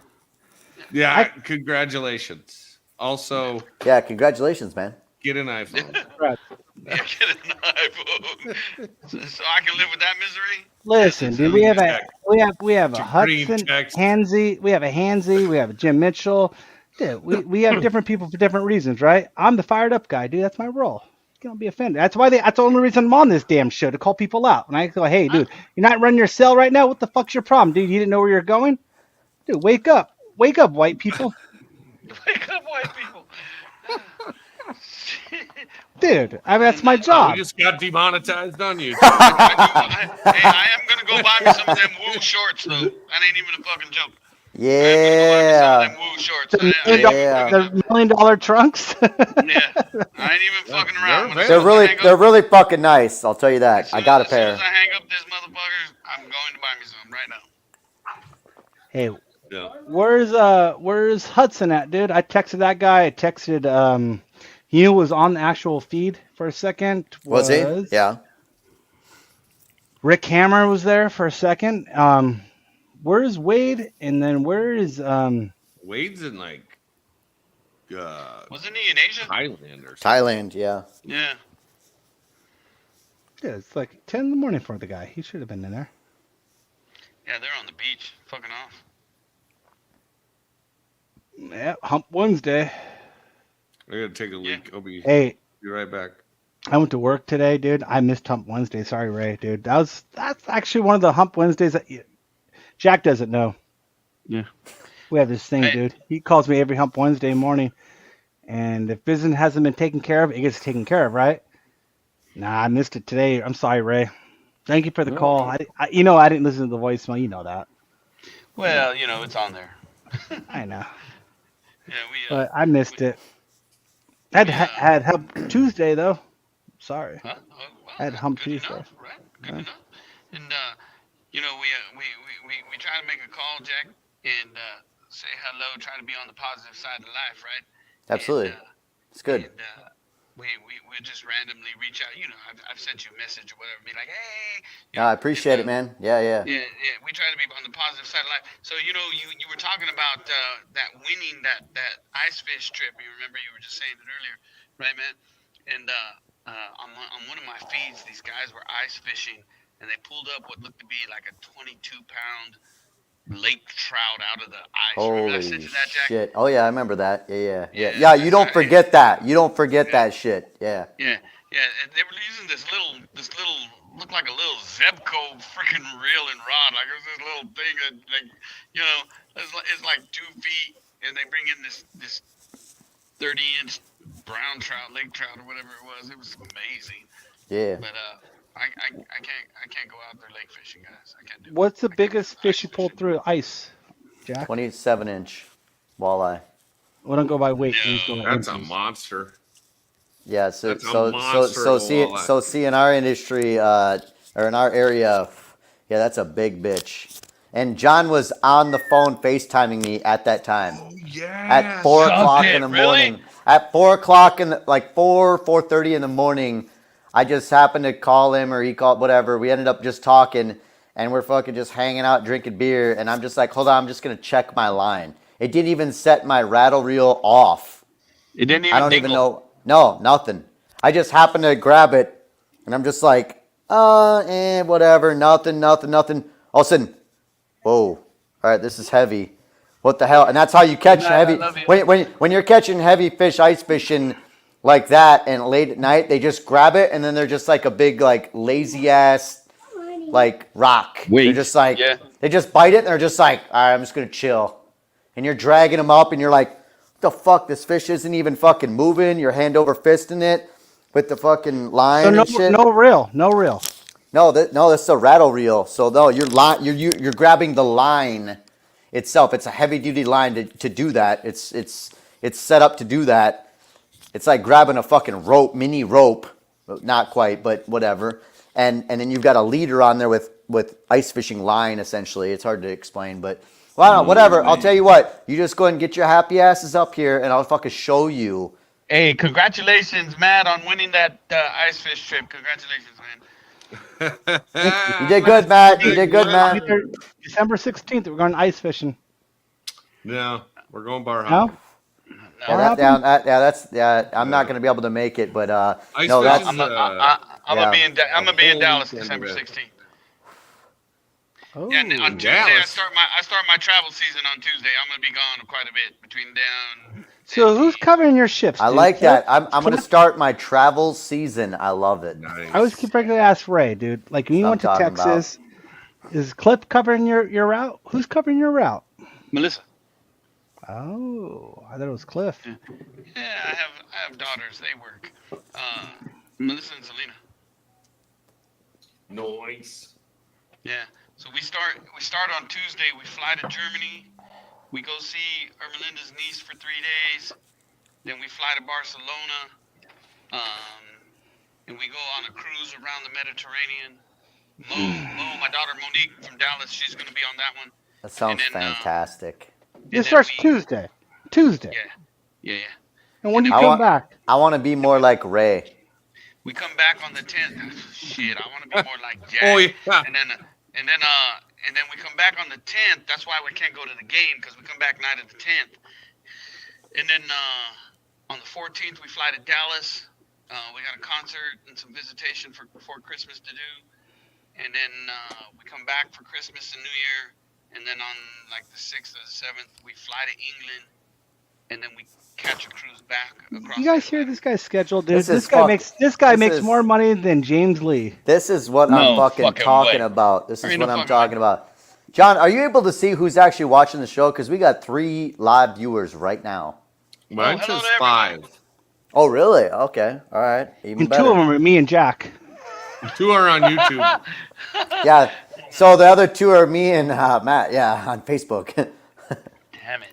Yeah, congratulations. Also, yeah, congratulations, man. Get an iPhone. Right. Yeah, get an iPhone. So I can live with that misery. Listen, dude, we have a Hudson, Hansy, we have a Hansy, we have a Jim Mitchell. Dude, we have different people for different reasons, right? I'm the fired up guy, dude. That's my role. Don't be offended. That's the only reason I'm on this damn show, to call people out. And I go, hey, dude, you're not running your cell right now. What the fuck's your problem, dude? You didn't know where you're going, dude. Wake up, white people. Wake up, white people. Dude, I mean, that's my job. We just got demonetized on you. I am gonna go buy me some of them wool shorts, though. That ain't even a fucking joke. Yeah. The $1 million trunks. Yeah, I ain't even fucking around. They're really fucking nice. I'll tell you that. I got a pair. As soon as I hang up this motherfucker, I'm going to buy me some right now. Hey, where's Hudson at, dude? I texted that guy. I texted he was on the actual feed for a second. Was he? Yeah. Rick Hammer was there for a second. Where's Wade? And then where is Wade's in wasn't he in Asia? Thailand or something. Thailand, yeah. Yeah. Yeah, it's like 10 in the morning for the guy. He should have been in there. Yeah, they're on the beach, fucking off. Yeah, Hump Wednesday. I gotta take a leak. I'll be right back. I went to work today, dude. I missed Hump Wednesday. Sorry, Ray, dude. That's actually one of the Hump Wednesdays that Jack doesn't know. Yeah. We have this thing, dude. He calls me every Hump Wednesday morning, and if business hasn't been taken care of, it gets taken care of, right? Nah, I missed it today. I'm sorry, Ray. Thank you for the call. I didn't listen to the voicemail. You know that. Well, it's on there. I know. Yeah, but I missed it. I had Hump Tuesday though. Sorry. Huh? I had Hump Tuesday. Enough, right? Good enough. And we try to make a call, Jack, and say hello. Try to be on the positive side of life, right? Absolutely. It's good. And, we just randomly reach out. I've sent you a message or whatever, be like, hey. No, I appreciate it, man. Yeah. Yeah. We try to be on the positive side of life. So you were talking about that winning that ice fish trip. You remember you were just saying it earlier, right, man? And on one of my feeds, these guys were ice fishing, and they pulled up what looked to be like a 22-pound lake trout out of the ice. Holy I sent you that, Jack? shit! Oh yeah, I remember that. Yeah. You don't forget that. You don't forget that shit. Yeah. Yeah, and they were using this little, looked like a little Zebco freaking reel and rod. Like it was this little thing that, like, you know, it's like 2 feet, and they bring in this 30-inch brown trout, lake trout, or whatever it was. It was amazing. Yeah. But I can't go out there lake fishing, guys. I can't do it. What's the biggest fish you pulled through ice, Jack? 27-inch walleye. We don't go by weight. That's a monster. Yeah, so That's a monster see in our industry or in our area, yeah, that's a big bitch. And John was on the phone FaceTiming me at that time. Yeah. At 4 o'clock in the morning. At 4 o'clock in the, like 4:30 in the morning, I just happened to call him or he called, whatever. We ended up just talking and we're fucking just hanging out, drinking beer. And I'm just like, hold on, I'm just gonna check my line. It didn't even set my rattle reel off. It didn't even. I don't even know. No, nothing. I just happened to grab it, and I'm just like, whatever, nothing. All of a sudden, whoa, all right, this is heavy. What the hell? And that's how you catch heavy. When you're catching heavy fish, ice fishing like that, and late at night, they just grab it, and then they're just like a big, like, lazy ass, like, rock. They're just like, they just bite it, and they're just like, all right, I'm just going to chill. And you're dragging them up, and you're like, the fuck, this fish isn't even fucking moving. You're hand over fisting it with the fucking line and shit. No reel. No, that's a rattle reel. So no, you're grabbing the line itself. It's a heavy duty line to do that. It's set up to do that. It's like grabbing a fucking rope, mini rope, not quite, but whatever. And then you've got a leader on there with ice fishing line essentially. It's hard to explain, but. Well, whatever. I'll tell you what. You just go ahead and get your happy asses up here, and I'll fucking show you. Hey, congratulations, Matt, on winning that ice fish trip. Congratulations, man. You did good, Matt. You did good, Matt. December 16th, we're going ice fishing. No, we're going bar hopping. I'm not going to be able to make it, but no, that's. I'm gonna be in Dallas December 16th. Oh, yeah, on Tuesday I start my travel season on Tuesday. I'm gonna be gone quite a bit between down. So who's covering your ships? I like that. I'm going to start my travel season. I love it. Nice. I always keep regularly ask Ray, dude. Like when you went to Texas, is Cliff covering your route? Who's covering your route? Melissa. Oh, I thought it was Cliff. Yeah, I have daughters. They work. Melissa and Selena. Nice. Yeah. So we start on Tuesday. We fly to Germany. We go see Ermelinda's niece for 3 days. Then we fly to Barcelona. And we go on a cruise around the Mediterranean. Mo, my daughter Monique from Dallas, she's going to be on that one. That sounds fantastic. It starts Tuesday. Yeah. And when you come back? I want to be more like Ray. We come back on the 10th. Shit, I want to be more like Jack. Oh, yeah. And then we come back on the 10th. That's why we can't go to the game, because we come back night of the 10th. And then on the 14th, we fly to Dallas. We got a concert and some visitation before Christmas to do. And then we come back for Christmas and New Year. And then on like the 6th or the 7th, we fly to England. And then we catch a cruise back across. You guys hear this guy's schedule, dude? This guy makes more money than James Lee. This is what I'm fucking talking about. This is what I'm talking about. John, are you able to see who's actually watching the show? Because we got 3 live viewers right now. Mine says 5. Oh, really? Okay. All right. Even better. 2 of them are me and Jack. 2 are on YouTube. Yeah. So the other 2 are me and Matt. Yeah, on Facebook. Damn it.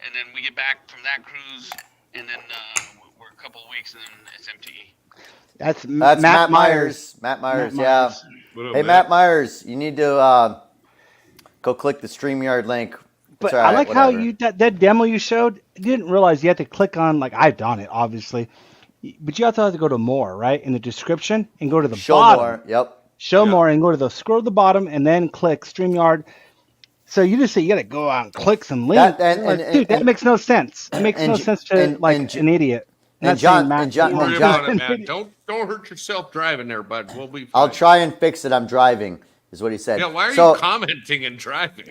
And then we get back from that cruise, and then we're a couple of weeks, and then it's MTE. That's Matt Myers. Matt Myers, yeah. Hey, Matt Myers, you need to go click the StreamYard link. But I like how that demo you showed, you didn't realize you had to click on, like I've done it, obviously. But you also have to go to more, right? In the description and go to the bottom. Show more, yep. Show more and go to the scroll to the bottom and then click StreamYard. So you just say you got to go out and click some links. That makes no sense. It makes no sense to an idiot. And John, don't hurt yourself driving there, bud. We'll be fine. I'll try and fix it. I'm driving. is what he said. Yeah, why are So- you commenting and driving?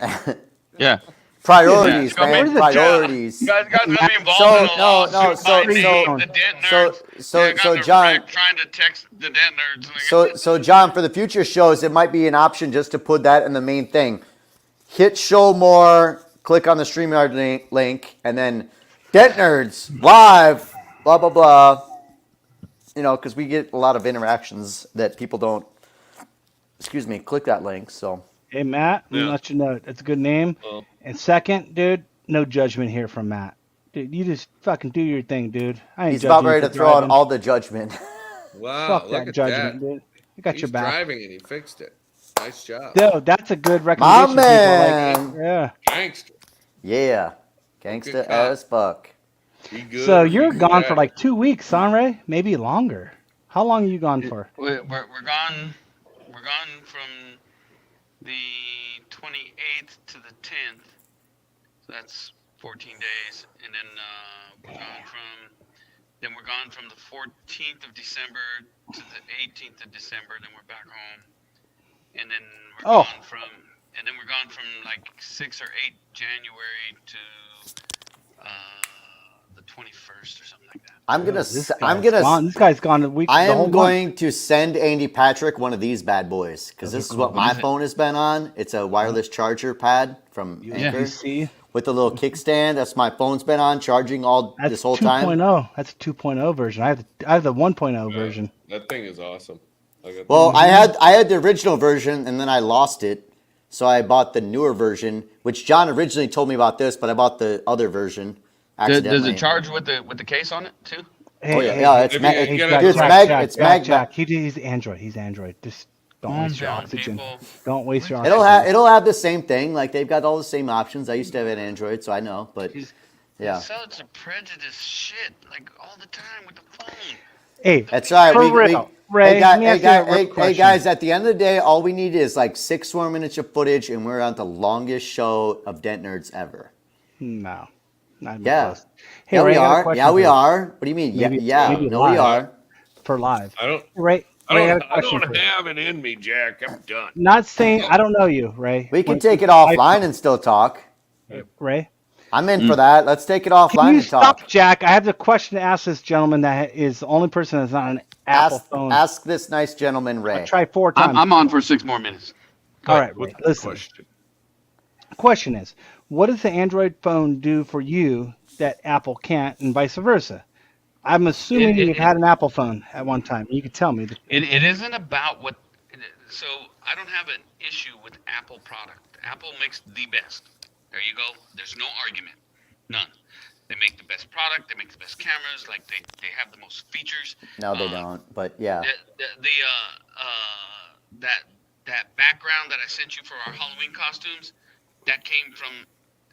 Yeah. Priorities, Yeah. man. Priorities. You guys gotta be involved So in a lawsuit by the Dent Nerds. So John, trying to text the Dent Nerds. so John, for the future shows, it might be an option just to put that in the main thing. Hit show more, click on the StreamYard link, and then Dent Nerds live, blah blah blah. You know, because we get a lot of interactions that people don't. Excuse me, click that link. So. Hey Matt, I'm gonna let you know that's a good name. And second, dude, no judgment here from Matt. Dude, you just fucking do your thing, dude. I ain't He's about judging you ready for to throw out driving. all the judgment. Wow, Fuck look that at judgment, that. dude. I got your He's back. driving and he fixed it. Nice job. Dude, that's a good recommendation. My man. People. Like, yeah. Gangster. Yeah, gangsta Good cop. as fuck. Be good. So or you're be gone bad. for like 2 weeks, huh, Ray? Maybe longer. How long are you gone for? We're gone. We're gone from the 28th to the 10th. So that's 14 days, and then we're gone from the 14th of December to the 18th of December. Then we're back home, and then we're gone from like 6 or 8 January to the 21st or something like that. This guy's gone a week. I the whole am going to send Andy Patrick one of these bad boys because Those are this is cool. what my phone has been on. It's a wireless charger pad from Anchor USB. with a little kickstand. That's my phone's been on charging That's this whole 2.0. time. That's a 2.0 version. I have the 1.0 version. That thing is awesome. Well, I had the original version and then I lost it, so I bought the newer version. Which John originally told me about this, but I bought the other version. Does it charge with the case on it too? Jack. He's Android. He's Android. Just don't waste your oxygen. Don't waste your oxygen. It'll have the same thing. Like they've got all the same options. I used to have an Android, so I know. But yeah. Such a prejudice shit like all the time with the phone. Hey, that's right. Ray, Hey guys, at the end of the day, all we need is like 6 more minutes of footage, and we're on the longest show of Dent Nerds ever. No. Not even Yeah. close. Hey, Yeah, Ray, we I got a are. question Yeah, for we you. are. What do you mean? Maybe We are. For live. I don't. Ray, I Ray, don't, got a question for you. have it in me, Jack. I'm done. Not saying I don't know you, Ray. We can take it offline and still talk. Ray? I'm in for that. Let's take it offline Can you and talk. stop, Jack? I have the question to ask this gentleman that is the only person that's not an Apple phone. Ask this nice gentleman, Ray. Try 4 times. I'm on for 6 more minutes. All right, Ray, listen. The question is, what does the Android phone do for you that Apple can't, and vice versa? I'm assuming you've had an Apple phone at one time. You could tell me. It isn't about what. So I don't have an issue with Apple product. Apple makes the best. There you go. There's no argument. None. They make the best product. They make the best cameras. Like they have the most features. No, they don't. But yeah. That background that I sent you for our Halloween costumes, that came from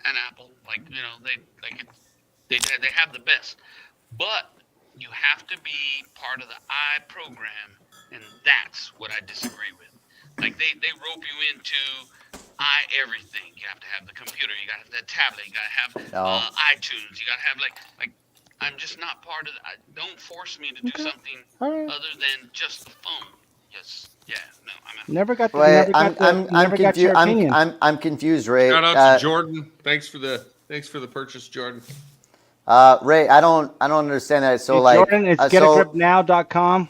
an Apple. Like they have the best. But you have to be part of the I program, and that's what I disagree with. Like they rope you into everything. You have to have the computer. You got to have the tablet. You got to have iTunes. You got to have like I'm just not part of. Don't force me to do something other than just the phone. Yes. Yeah. No. I'm out. Never got. I'm confused, Ray. Shout out to Jordan. Thanks for the purchase, Jordan. Ray, I don't understand that. So hey, Jordan, it's getagripnow.com. In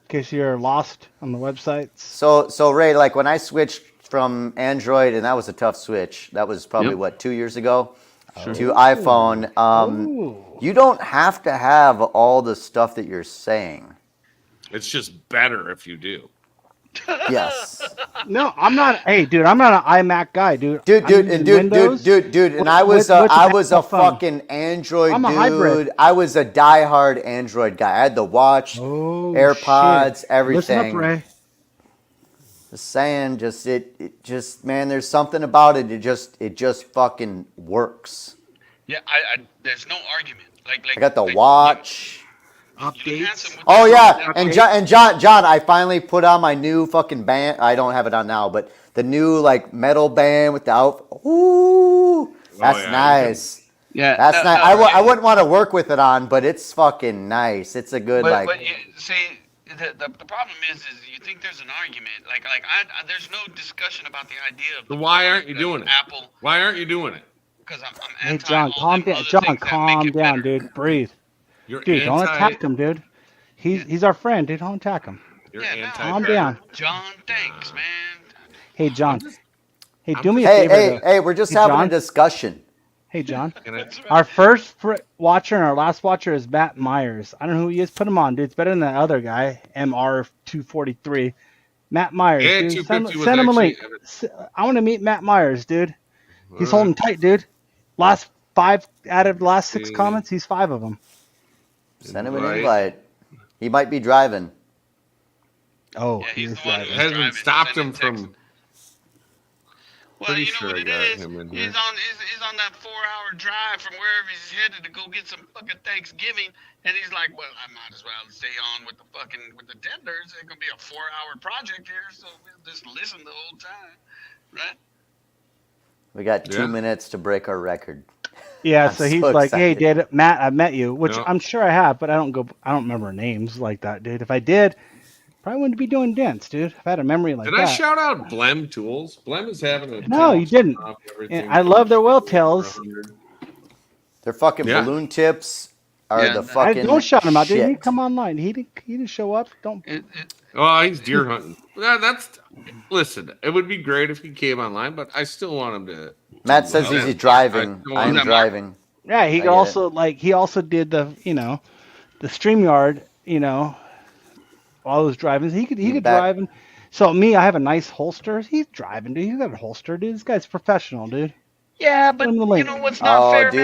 case you're lost on the website. So Ray, like when I switched from Android, and that was a tough switch. That was probably 2 years ago to iPhone. You don't have to have all the stuff that you're saying. It's just better if you do. Yes. No, I'm not. Hey, dude, I'm not an iMac guy, dude. Dude, and I was a fucking Android I'm a dude. hybrid. I was a diehard Android guy. I had the watch, AirPods, everything. Listen up, Ray. Just saying, just man, there's something about it. It just fucking works. Yeah, there's no argument. Like I got the watch. Updates. Oh yeah, and John, I finally put on my new fucking band. I don't have it on now, but the new like metal band with the outfit. Ooh, that's nice. Yeah, that's nice. I wouldn't want to work with it on, but it's fucking nice. It's a good But you, see, the problem is you think there's an argument. There's no discussion about the idea of So why aren't you doing it? Apple. Why aren't you doing it? Because I'm Hey, anti John, all calm them down. other John, things that make calm it down, better. dude. Breathe. You're Dude, don't anti. attack him, dude. He's our friend, dude. Don't attack him. You're anti. Calm down. John, thanks, man. Hey, John. Hey, I'm do me a Hey, favor. hey, though. hey, we're just Hey, having John. a discussion. Hey, John. That's right. Our first watcher and our last watcher is Matt Myers. I don't know who he is. Put him on, dude. It's better than that other guy, MR243. Matt Myers, Yeah, dude. 250 was Send him a link. actually- I want to meet Matt Myers, dude. He's All holding tight, dude. Last 5 out of the last 6 Dude. comments, he's 5 of them. Send him an Right. invite. He might be driving. Oh, Yeah, he he's is the one driving. who's Hasn't driving, stopped sending him texts. from. Well, Pretty you know sure what I it got is? him in here. He's on that 4-hour drive from wherever he's headed to go get some fucking Thanksgiving, and he's like, "Well, I might as well stay on with the Dent Nerds. It's gonna be a 4-hour project here, so we'll just listen the whole time, right?" We got 2 Yeah. minutes to break our record. Yeah, I'm so he's so like, "Hey, excited. dude, Matt, I met you," which No. I'm sure I have, but I don't remember names like that, dude. If I did, probably wouldn't be doing dents, dude. If I had a memory like Did that. I shout out Blem Tools? Blem is having a No, 10% you didn't. off everything And I love their whale tails. 100. Their fucking Yeah. balloon tips are Yeah, the I fucking Don't shout him out, dude. He shit. come online. He didn't show up. Don't. Oh, he's deer hunting. Listen. It would be great if he came online, but I still want him to. Matt says he's driving. I am driving. Yeah, he I could get also he also did the the StreamYard, all those driving. He could back- drive. And so I have a nice holster. He's driving, dude. He's got a holster, dude. This guy's professional, dude. Yeah, but Put him the you link. know what's not Oh, fair, dude.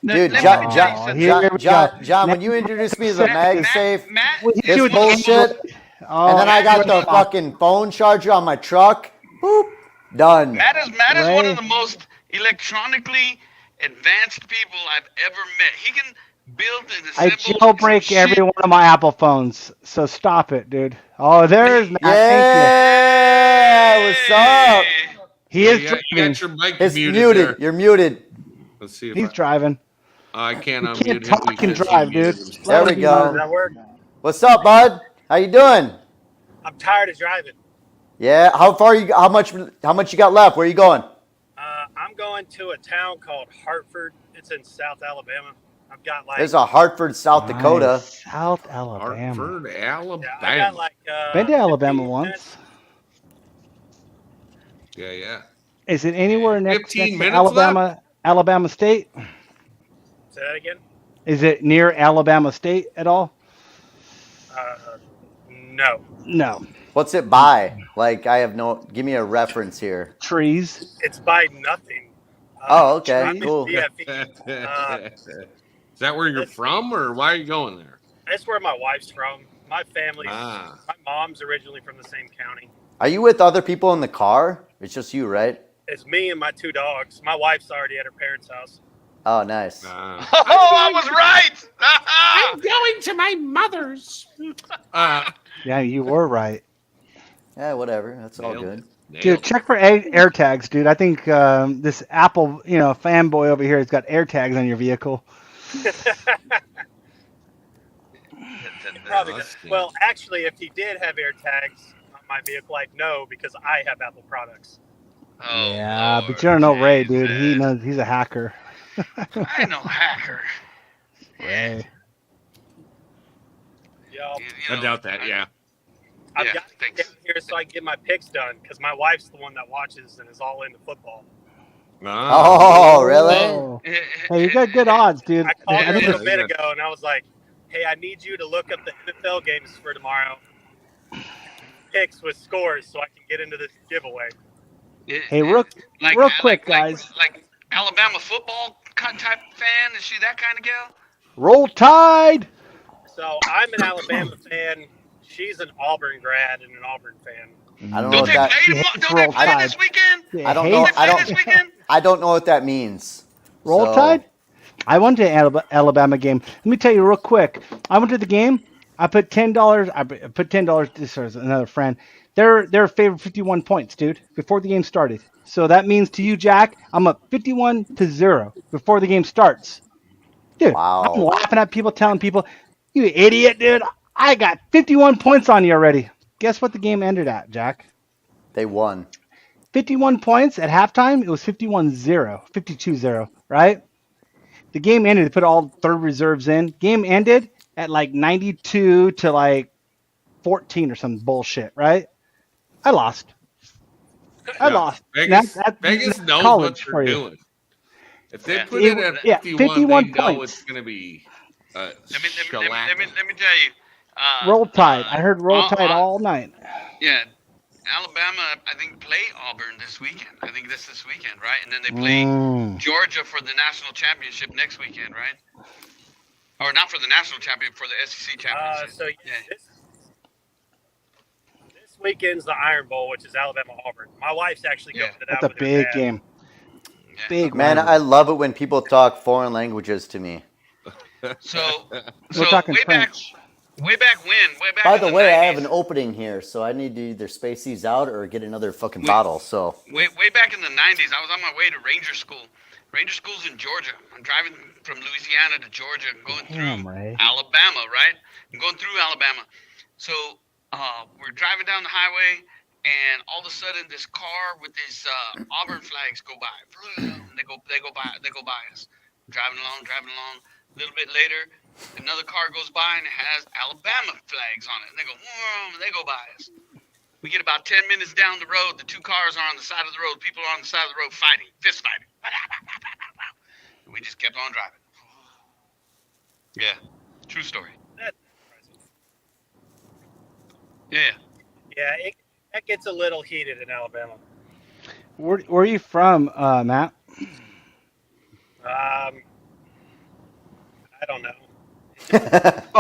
Matt? Dude, Let John, me John, tell you Here something. we John, go. John, when you introduced me as a MagSafe, Matt, this Dude, bullshit, Oh, and then I got the fucking phone charger on my truck, boop, done. Matt is one Ray. of the most electronically advanced people I've ever met. He can build and I assemble jailbreak some every shit. one of my Apple phones. So stop it, dude. Oh, there's Matt. Yeah, what's up? Thank you. He is You driving. got your mic It's muted. muted. There. You're muted. Let's see if He's driving. I can't You unmute can't him. talk and because he drive, muted dude. himself. There we go. Does that work? What's up, bud? How you doing? I'm tired of driving. Yeah. How far you? How much you got left? Where you going? I'm going to a town called Hartford. It's in South Alabama. I've got like There's a Hartford, South Dakota. Nice. South Alabama. Hartford, Alabama. I got like Been to Alabama 15 once. Yeah. Is it anywhere next 15 to minutes Alabama State? Say that again? Is it near Alabama State at all? No. No. What's it by? Like, I have no. Give me a reference here. Trees. It's by nothing. Oh, okay, I'm in cool. DFE. Is that where you're from, or why are you going there? That's where my wife's from. My family's. Ah. My mom's originally from the same county. Are you with other people in the car? It's just you, right? It's me and my 2 dogs. My wife's already at her parents' house. Oh, nice. Oh, I was right. I'm going to my mother's. Yeah, you were right. Yeah, whatever. That's all Nailed good. Dude, check for air tags, dude. I think this Apple, fanboy over here has got air tags on your vehicle. Probably does. Well, actually, if he did have air tags on my vehicle, I'd know because I have Apple products. Oh, Yeah, but you don't know Ray, dude. He knows he's a hacker. I know hacker. Ray. Yo, I doubt that. Yeah. I've got to get down here so I can get my picks done because my wife's the one that watches and is all into football. Oh, really? Oh. Hey, you got good odds, dude. I called her a think little bit ago and I was like, hey, I need you to look up the NFL games for tomorrow. Picks with scores so I can get into this giveaway. Hey, real quick, guys. Like Alabama football type fan? Is she that kind of gal? Roll Tide. So I'm an Alabama fan. She's an Auburn grad and an Auburn fan. I don't know what that. Don't they play this weekend? I don't know. Don't they play this weekend? I don't know what that means. Roll So- Tide? I went to an Alabama game. Let me tell you real quick. I went to the game. I put $10. I put $10. This is another friend. They're favored 51 points, dude, before the game started. So that means to you, Jack, I'm up 51-0 before the game starts. Dude, I'm laughing at people, telling people, you idiot, dude. I got 51 points on you already. Guess what the game ended at, Jack? They won. 51 points at halftime. It was 51-0, 52-0, right? The game ended. They put all third reserves in. Game ended at like 92 to like 14 or some bullshit, right? I lost. I lost. Vegas, That's Vegas knows college what for they're you. doing. If they put it at 51, they know it's going to be Let me tell you. Roll Tide. I heard Roll Tide all night. Yeah, Alabama, I think, play Auburn this weekend. I think this weekend, right? And then they play Georgia for the national championship next weekend, right? Or not for the national championship, for the SEC championship. This weekend's the Iron Bowl, which is Alabama Auburn. My wife's actually going to that. That's a big game. Big Man, one. I love it when people talk foreign languages to me. So We're talking French. Way back when? By the way, 90s, I have an opening here, so I need to either space these out or get another fucking bottle. So Way back in the 90s, I was on my way to Ranger School. Ranger School's in Georgia. I'm driving from Louisiana to Georgia, going through Alabama, right? I'm going through Alabama. So we're driving down the highway, and all of a sudden, this car with these Auburn flags go by. They go by us. Driving along. A little bit later, another car goes by and it has Alabama flags on it. And they go by us. We get about 10 minutes down the road. The two cars are on the side of the road. People are on the side of the road fighting, fist fighting. And we just kept on driving. Yeah, true story. Yeah. Yeah, that gets a little heated in Alabama. Where are you from, Matt? I don't know.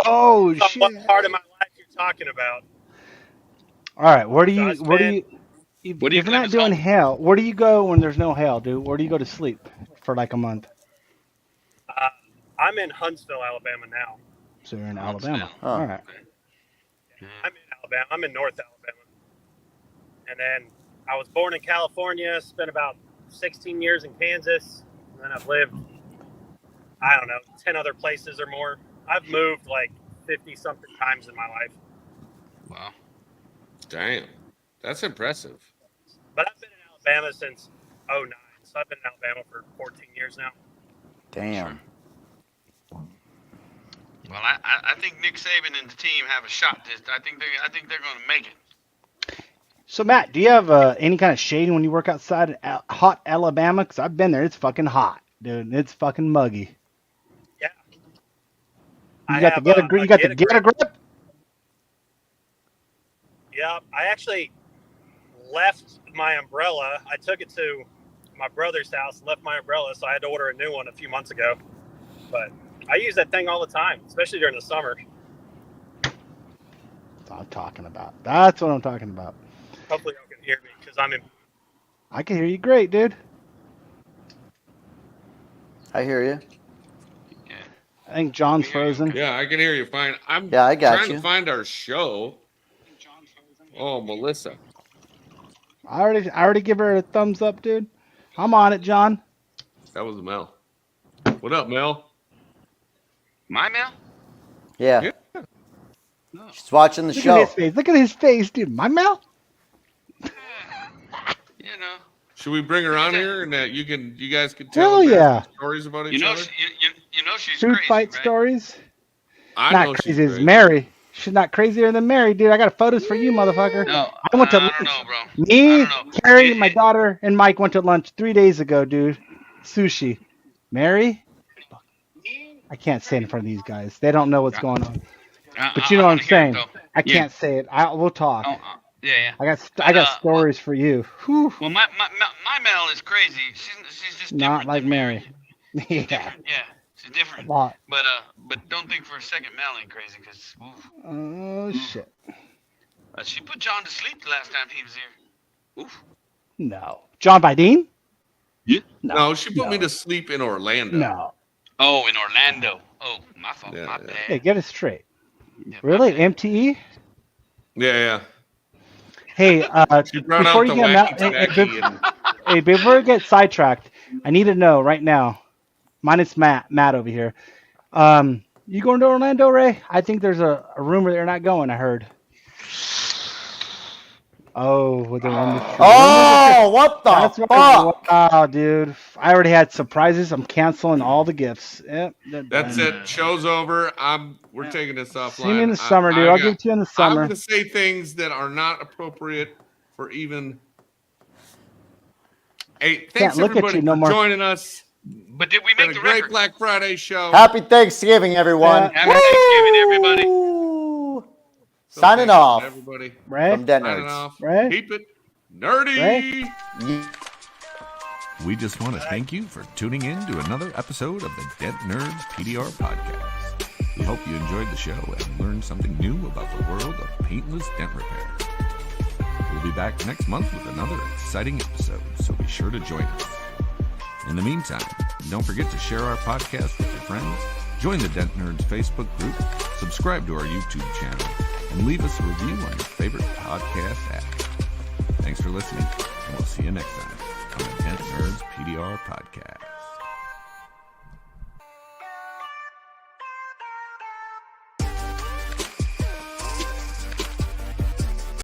Oh shit! What part of my life you're talking about? All right, where do you? If you're not doing hail, where do you go when there's no hail, dude? Where do you go to sleep for like a month? I'm in Huntsville, Alabama now. So you're in Alabama. All right. I'm in Alabama. I'm in North Alabama. And then I was born in California, spent about 16 years in Kansas, and then I've lived, I don't know, 10 other places or more. I've moved like 50-something times in my life. Wow. Damn. That's impressive. But I've been in Alabama since 2009, so I've been in Alabama for 14 years now. Damn. Well, I think Nick Saban and the team have a shot. I think they're going to make it. So Matt, do you have any kind of shading when you work outside in hot Alabama? Because I've been there. It's fucking hot, dude. It's fucking muggy. Yeah. You got the get a grip. Yeah, I actually left my umbrella. I took it to my brother's house, left my umbrella, so I had to order a new one a few months ago. But I use that thing all the time, especially during the summer. That's what I'm talking about. That's what I'm talking about. Hopefully y'all can hear me because I'm in. I can hear you great, dude. I hear you. I think John's frozen. Yeah, I can hear you fine. I got trying you. to find our show. Oh, Melissa. I already give her a thumbs up, dude. I'm on it, John. That was Mel. What up, Mel? My Mel? Yeah. She's watching the show. At his face. Look at his face, dude. My Mel? You know. Should we bring her on here and you guys can tell Hell yeah. stories about each other? You know she's Food crazy, fight right? stories. I not know she's crazy as crazy. Mary. She's not crazier than Mary, dude. I got photos for you, motherfucker. No, I went to lunch. don't know, bro. Me, Carrie, my daughter, and Mike went to lunch 3 days ago, dude. Sushi. Mary? I can't say it in front of these guys. They don't know what's going on. But you know what I'm saying. I can't say it. We'll talk. Yeah. I got stories for you. Whew. Well, my Mel is crazy. She's just Not like Mary. Yeah. Yeah, she's different. A lot. But don't think for a second Mel ain't crazy, because Oh shit. She put John to sleep the last time he was here. Oof. No. Jon Videen? Yeah. No, she put me to sleep in Orlando. No. Oh, in Orlando. Oh, my fault. My bad. Hey, get it straight. Really? MTE? Yeah. Hey, She brought before out you the get wacky hey, before we get sidetracked, I need to know right now, minus Matt over here. You going to Orlando, Ray? I think there's a rumor they're not going. I heard. Oh, with the rumors. Oh, what the That's fuck? right. Wow, dude. I already had surprises. I'm canceling all the gifts. Yep. That's it. Show's over. We're taking this offline. See me in the summer, dude. I'll give it to you in the summer. I'm going to say things that are not appropriate for even. Hey, thanks everybody for joining us. But did we make the great record? Black Friday show. Happy Thanksgiving, everyone. Happy Thanksgiving, everybody. Signing off. Everybody. From Dent Signing Nerds. off. Ray? Keep it nerdy. We just want to thank you for tuning in to another episode of the Dent Nerds PDR podcast. We hope you enjoyed the show and learned something new about the world of paintless dent repair. We'll be back next month with another exciting episode, so be sure to join us. In the meantime, don't forget to share our podcast with your friends, join the Dent Nerds Facebook group, subscribe to our YouTube channel, and leave us a review on your favorite podcast app. Thanks for listening, and we'll see you next time on the Dent Nerds PDR podcast.